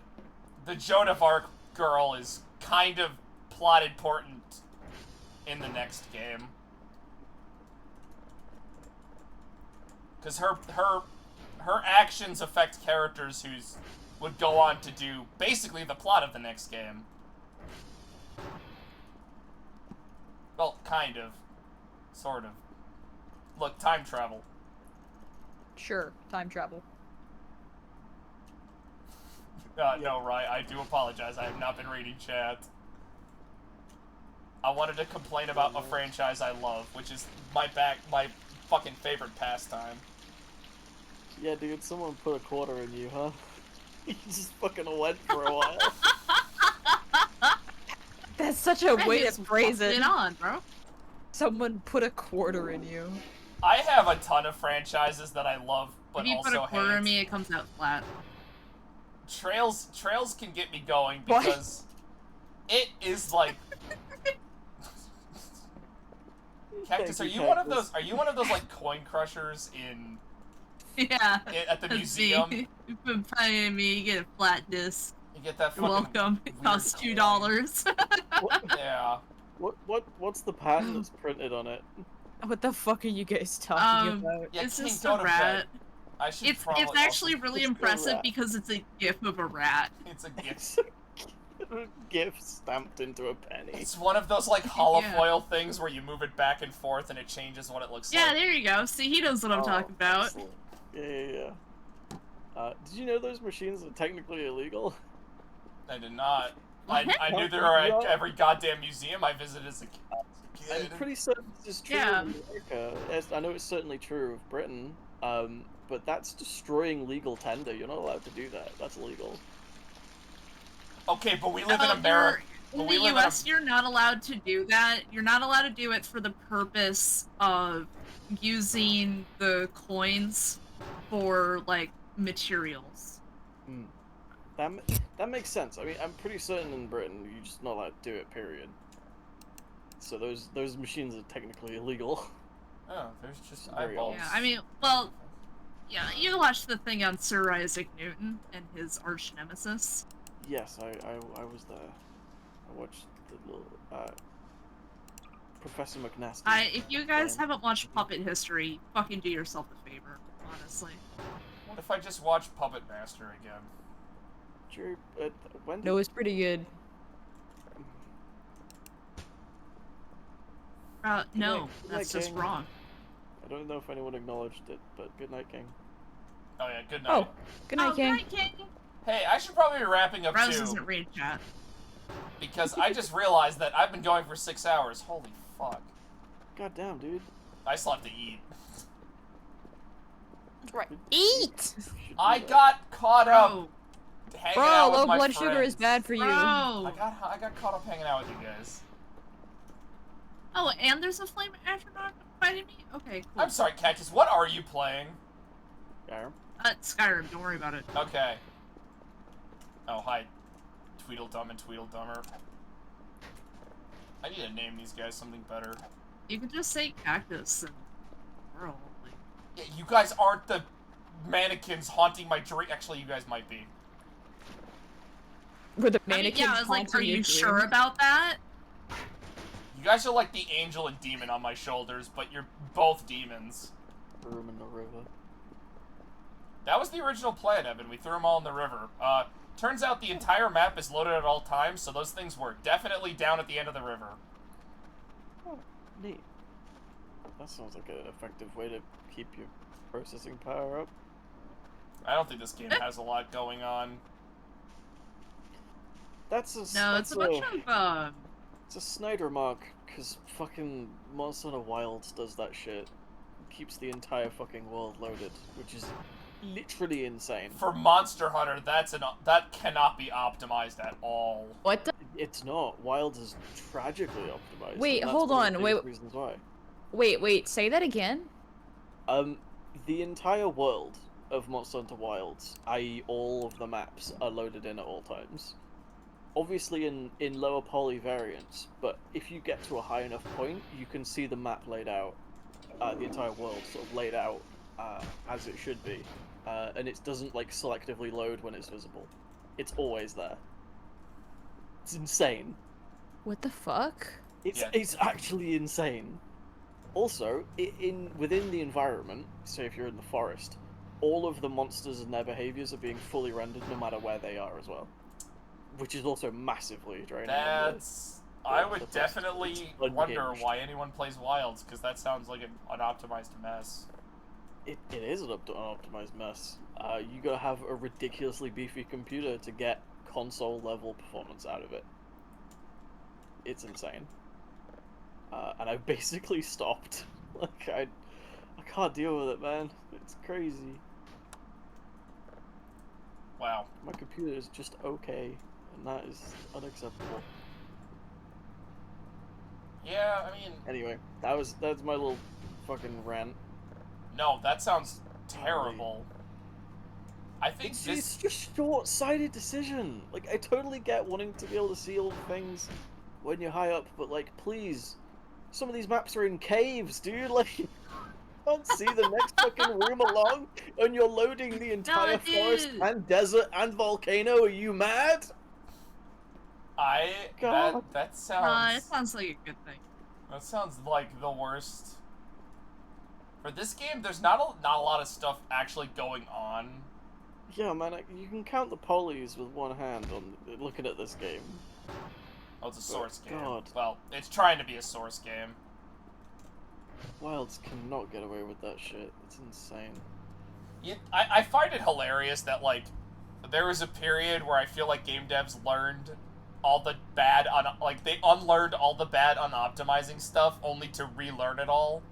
Joan of Arc girl is kind of plot important in the next game. Because her actions affect characters who would go on to do basically the plot of the next game. Well, kind of. Sort of. Look, time travel. Sure, time travel. No, right, I do apologize. I have not been reading chat. I wanted to complain about a franchise I love, which is my fucking favorite pastime. Yeah, dude, someone put a quarter in you, huh? You just fucking went for a while. That's such a way to Just phrase fucking it. on, bro. Someone put a quarter in you. I have a ton of franchises that I love, but If you put also a quarter hate. in me, it comes out flat. Trails can get me going What? because it is like. Cactus, are Thank you, you one of Cactus. those? Are you one of those like coin crushers Yeah. at the Let's museum? see. You put pie in me, you get a flat disc. You get that You're fucking welcome. It weird costs coin. $2. Yeah. What's the pattern that's printed on it? What the fuck are you guys talking Um, about? Yeah, It's King just a Totem rat. Head. I should It's probably actually also- really It's a impressive rat. because it's a gif of a rat. It's a gift. It's a gift stamped into a penny. It's one of those like holofoil things where you move it back and forth and it changes what it looks Yeah, like. there you go. See, he knows what I'm Oh, talking about. excellent. Yeah. Did you know those machines are technically illegal? I did not. What? I knew they were at Yeah. every goddamn museum I visited as a I'm kid. pretty certain this is true Yeah. in America. I know it's certainly true of Britain, but that's destroying legal tender. You're not allowed to do that. That's illegal. Okay, but we live in Oh, America. In we the live in US, you're not allowed to do that. You're not allowed to do it for the purpose of using the coins for, like, materials. That makes sense. I mean, I'm pretty certain in Britain you're just not allowed to do it. Period. So those machines are technically illegal. Oh, there's just Very eyeballs. Yeah, I mean, well, yeah, you watched the thing on Sir Isaac Newton and his arch nemesis. Yes, I was there. I watched the little Professor McNasty. If you guys Fine. haven't watched Puppet History, fucking do yourself a favor, honestly. What if I just watch Puppet Master again? Drew, when did No, it's pretty good. No, night, that's just King. wrong. I don't know if anyone acknowledged it, but good night, King. Oh yeah, good night. Oh, good night, Oh, King. good night, King. Hey, I should probably be wrapping up Rose too, doesn't read chat. because I just realized that I've been going for 6 hours. Holy fuck. God damn, dude. I still have to eat. Right. Eat! You should do I that. got caught up Bro, hanging Bro, out with low my blood sugar is friends. bad for you. bro. I got caught up hanging out with you guys. Oh, and there's a flame astronaut fighting me? Okay, cool. I'm sorry, Cactus, what are you playing? Skyrim. Skyrim, don't worry about it. Okay. Oh, hi. Tweedledum and Tweedledummer. I need to name these guys something better. You could just say cactus and Earl. Like, Yeah, you guys aren't the mannequins haunting my dream. Actually, you guys might be. Were the I mean, mannequins yeah, I was like, haunting are your you dream? sure about that? You guys are like the angel and demon on my shoulders, but you're both demons. Room in the river. That was the original plan, Evan. We threw them all in the river. Turns out the entire map is loaded at all times, so those things were definitely down at the end of the river. Oh, neat. That sounds like an effective way to keep your processing power up. I don't think this game has a lot going on. That's a No, that's it's a bunch of, It's a snide remark, because fucking Monster Hunter Wilds does that shit. Keeps the entire fucking world loaded, which is literally insane. For Monster Hunter, that cannot be optimized at all. What the? It's not. Wilds is tragically optimized. Wait, and that's hold one of on, the wait. biggest reasons why. Wait, say that again? The entire world of Monster Hunter Wilds, i.e. all of the maps, are loaded in at all times. Obviously in lower poly variants, but if you get to a high enough point, you can see the map laid out, the entire world sort of laid out as it should be, and it doesn't like selectively load when it's visible. It's always there. It's insane. What the fuck? It's actually insane. Also, within the environment, say if you're in the forest, all of the monsters and their behaviors are being fully rendered no matter where they are as well. Which is also massively draining. That's... I the would first- definitely it's wonder unhinged. why anyone plays Wilds, because that sounds like an unoptimized mess. It is an optimized mess. You gotta have a ridiculously beefy computer to get console level performance out of it. It's insane. and I basically stopped. Like I can't deal with it, man. It's crazy. Wow. My computer is just okay, and that is unacceptable. Yeah, I mean, Anyway, that's my little fucking rant. no, that sounds terrible. I think It's this. just short-sighted decision. Like, I totally get wanting to be able to see all the things when you're high up, but like, please, some of these maps are in caves, dude. Like, you can't see the next fucking room along, and you're loading the entire forest dude. and desert and volcano. Are you mad? God. That It sounds. sounds like a good thing. That sounds like the worst. For this game, there's not a lot of stuff actually going on. Yeah, man, you can count the polys with one hand on looking at this game. Oh, it's a source game. God. Well, it's trying to be a source game. Wilds cannot get away with that shit. It's insane. I find it hilarious that, like, there was a period where I feel like game devs learned all the bad on, like, they unlearned all the bad on optimizing stuff only to relearn it all.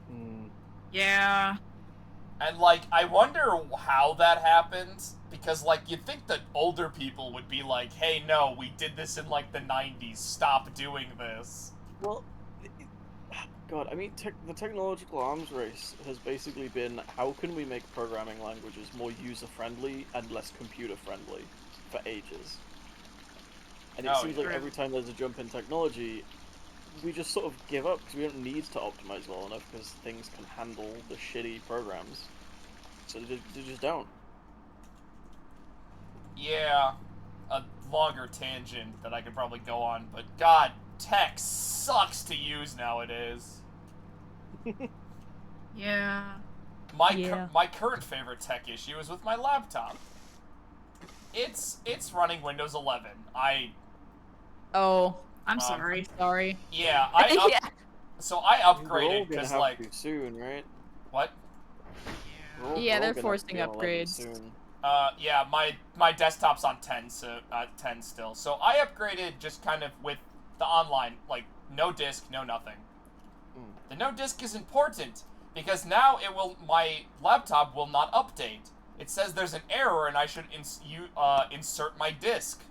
Hmm. Yeah. And, like, I wonder how that happens, because, like, you'd think that older people would be like, hey, no, we did this in, like, the 90s, stop doing this. Well, God, I mean, the technological arms race has basically been how can we make programming languages more user-friendly and less computer-friendly for ages. And it Oh, seems yeah. like every time there's a jump in technology, we just sort of give up because we don't need to optimize well enough because things can handle the shitty programs. So they just don't. Yeah, a longer tangent that I could probably go on, but God, tech sucks to use nowadays. Yeah. Yeah. My current favorite tech issue is with my laptop. It's running Windows 11. Oh, I'm sorry. sorry. Yeah, Yeah. so I We're all upgraded gonna because, have like, to soon, right? what? Yeah, they're gonna have to forcing be on 11 upgrades. soon. Yeah, my desktop's on 10, so 10 still. So I upgraded just kind of with the online, like, no disk, no nothing. Mm. The no disk is important because now my laptop will not update. It says there's an error and I should insert my disk.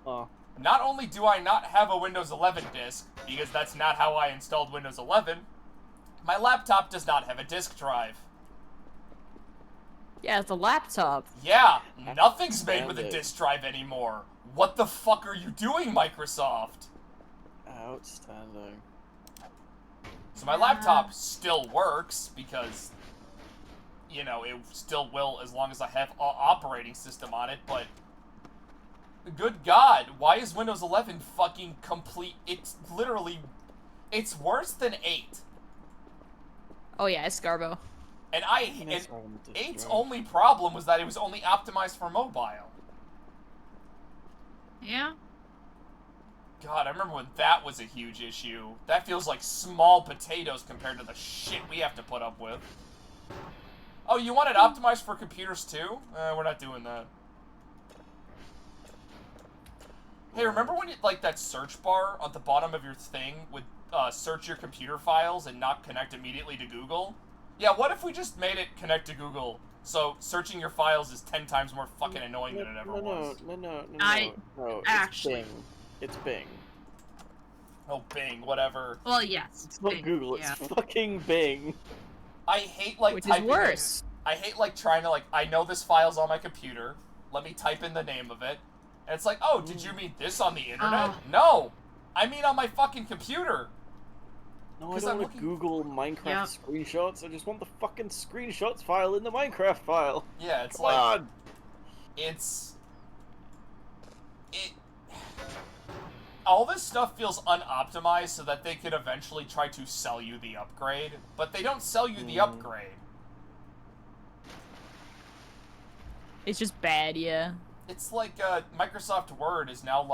Not only do I not have a Windows 11 disk, because that's not how I installed Windows 11, my laptop does not have a disk drive. Yeah, it's a laptop. Yeah, nothing's made with a Outstanding. disk drive anymore. What the fuck are you doing, Microsoft? Outstanding. So my laptop still works because, you know, it still will as long as I have an operating system on it, but good God, why is Windows 11 fucking complete? It's literally, it's worse than 8. Oh yeah, it's Scarbo. And That's all on the disk 8's drive. only problem was that it was only optimized for mobile. Yeah. God, I remember when that was a huge issue. That feels like small potatoes compared to the shit we have to put up with. Oh, you want it optimized for computers too? We're not doing that. Hey, remember when you, like, that search bar at the bottom of your thing would search your computer files and not connect immediately to Google? Yeah, what if we just made it connect to Google, so searching your files is 10 times more fucking annoying than it ever was? No. It's actually- Bing. It's Bing. Oh, Bing, whatever. Well, yes. It's not Bing, Google. yeah. It's fucking Bing. I hate, like, Which is typing in- worse. I hate, like, trying to, like, I know this file's on my computer. Let me type in the name of it. And it's like, oh, did you mean this on the internet? Oh. No! I mean on my fucking computer. No, I 'Cause don't I'm want to looking- Google Minecraft Yep. screenshots. I just want the fucking screenshots file in the Minecraft file. Yeah, it's Come like, on. all this stuff feels unoptimized so that they could eventually try to sell you the upgrade, but they don't sell you the upgrade. It's just bad, yeah. It's like Microsoft Word is now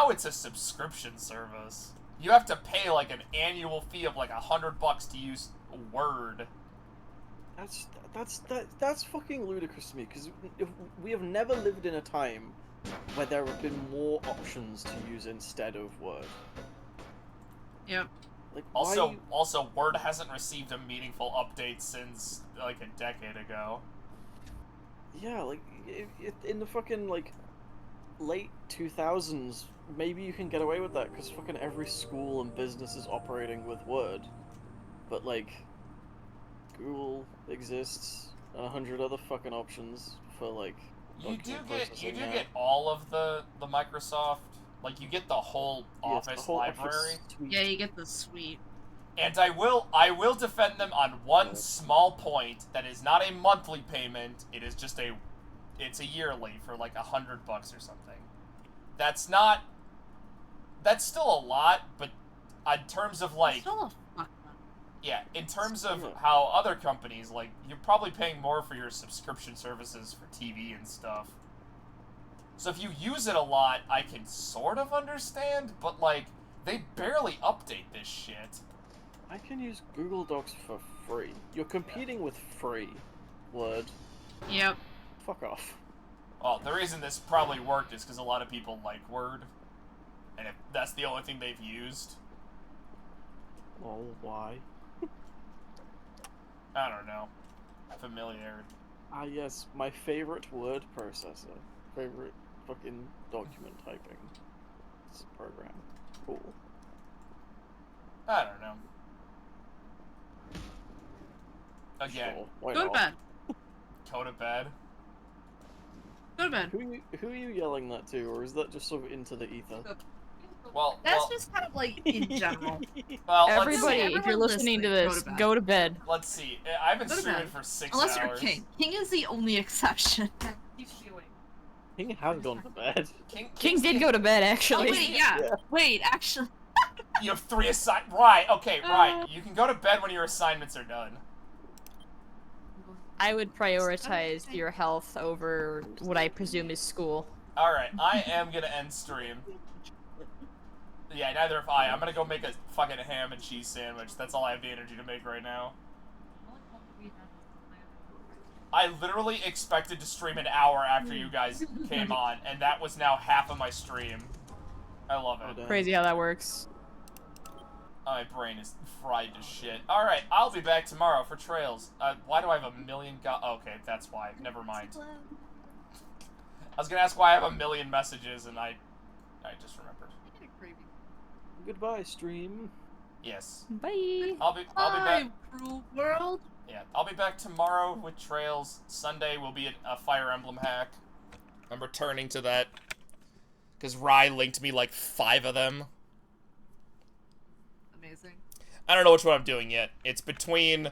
it's a subscription service. You have to pay like an annual fee of like $100 to use Word. That's fucking ludicrous to me because we have never lived in a time where there have been more options to use instead of Word. Yep. Like, Also, why... also, Word hasn't received a meaningful update since like a decade ago. Yeah, like, in the fucking, like, late 2000s, maybe you can get away with that, because fucking every school and business is operating with Word. But, like, Google exists, and 100 other fucking options for, like, You do document get processing now. all of the Microsoft, like you get the whole Yeah, it's the Office whole library. Office suite. Yeah, you get the suite. And I will defend them on one small point that is not a monthly payment. It is just it's a yearly for like $100 or something. That's still a lot, but in terms of like, Still a fuck ton. yeah, in terms of Yeah. how other companies, like, you're probably paying more for your subscription services for TV and stuff. So if you use it a lot, I can sort of understand, but like, they barely update this shit. I can use Google Docs for free. You're competing with free Word. Yep. Fuck off. Well, the reason this probably worked is because a lot of people like Word, and if that's the only thing they've used, Oh, why? I don't know. Familiarity. Ah, yes, my favorite word processor. Favorite fucking document typing program. Cool. I don't know. Again, Sure, why Go to not? bed. go to bed. Go to bed. Who are you yelling that to, or is that just sort of into the ether? Well, That's just kind of like in general. well, Everybody, if everyone you're listening to listening, this, go to bed. go to bed. let's see. I've been Go to streaming bed. for 6 Unless hours. you're King. King is the only exception. Keep doing. King has gone to bed. King did go to bed, Oh actually. wait, yeah. Wait, actually. You have 3 right, okay, right. You can go to bed when your assignments are done. I would prioritize your health over what I presume is school. Alright, I am gonna end stream. Yeah, neither have I. I'm gonna go make a fucking ham and cheese sandwich. That's all I have the energy to make right now. I literally expected to stream an hour after you guys came on, and that was now half of my stream. I love it. Crazy how that works. My brain is fried to shit. Alright, I'll be back tomorrow for Trails. Why do I have a million okay, that's why. Never mind. I was gonna ask why I have a million messages, and I just remembered. Goodbye, stream. Yes. Bye. I'll be Bye, back. cruel world. Yeah, I'll be back tomorrow with Trails. Sunday will be a Fire Emblem hack. I'm returning to that. Because Rye linked me like 5 of them. Amazing. I don't know which one I'm doing yet. It's between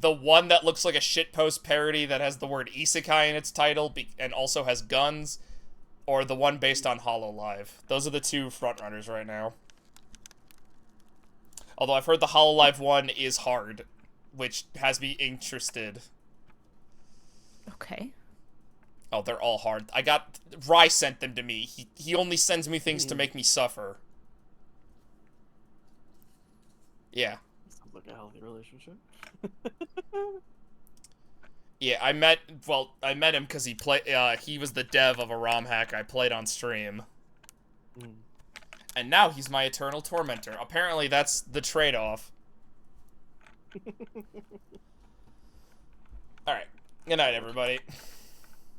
the one that looks like a shitpost parody that has the word isekai in its title and also has guns, or the one based on HoloLive. Those are the 2 frontrunners right now. Although I've heard the HoloLive one is hard, which has me interested. Okay. Oh, they're all hard. Rye sent them to me. He only sends me things to make me suffer. Yeah. Sounds like a healthy relationship. Yeah, I met him because he was the dev of a ROM hack I played on stream. And now he's my eternal tormentor. Apparently that's the trade-off. Alright. Good night, everybody.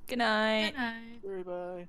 Good night. Good night. Bye.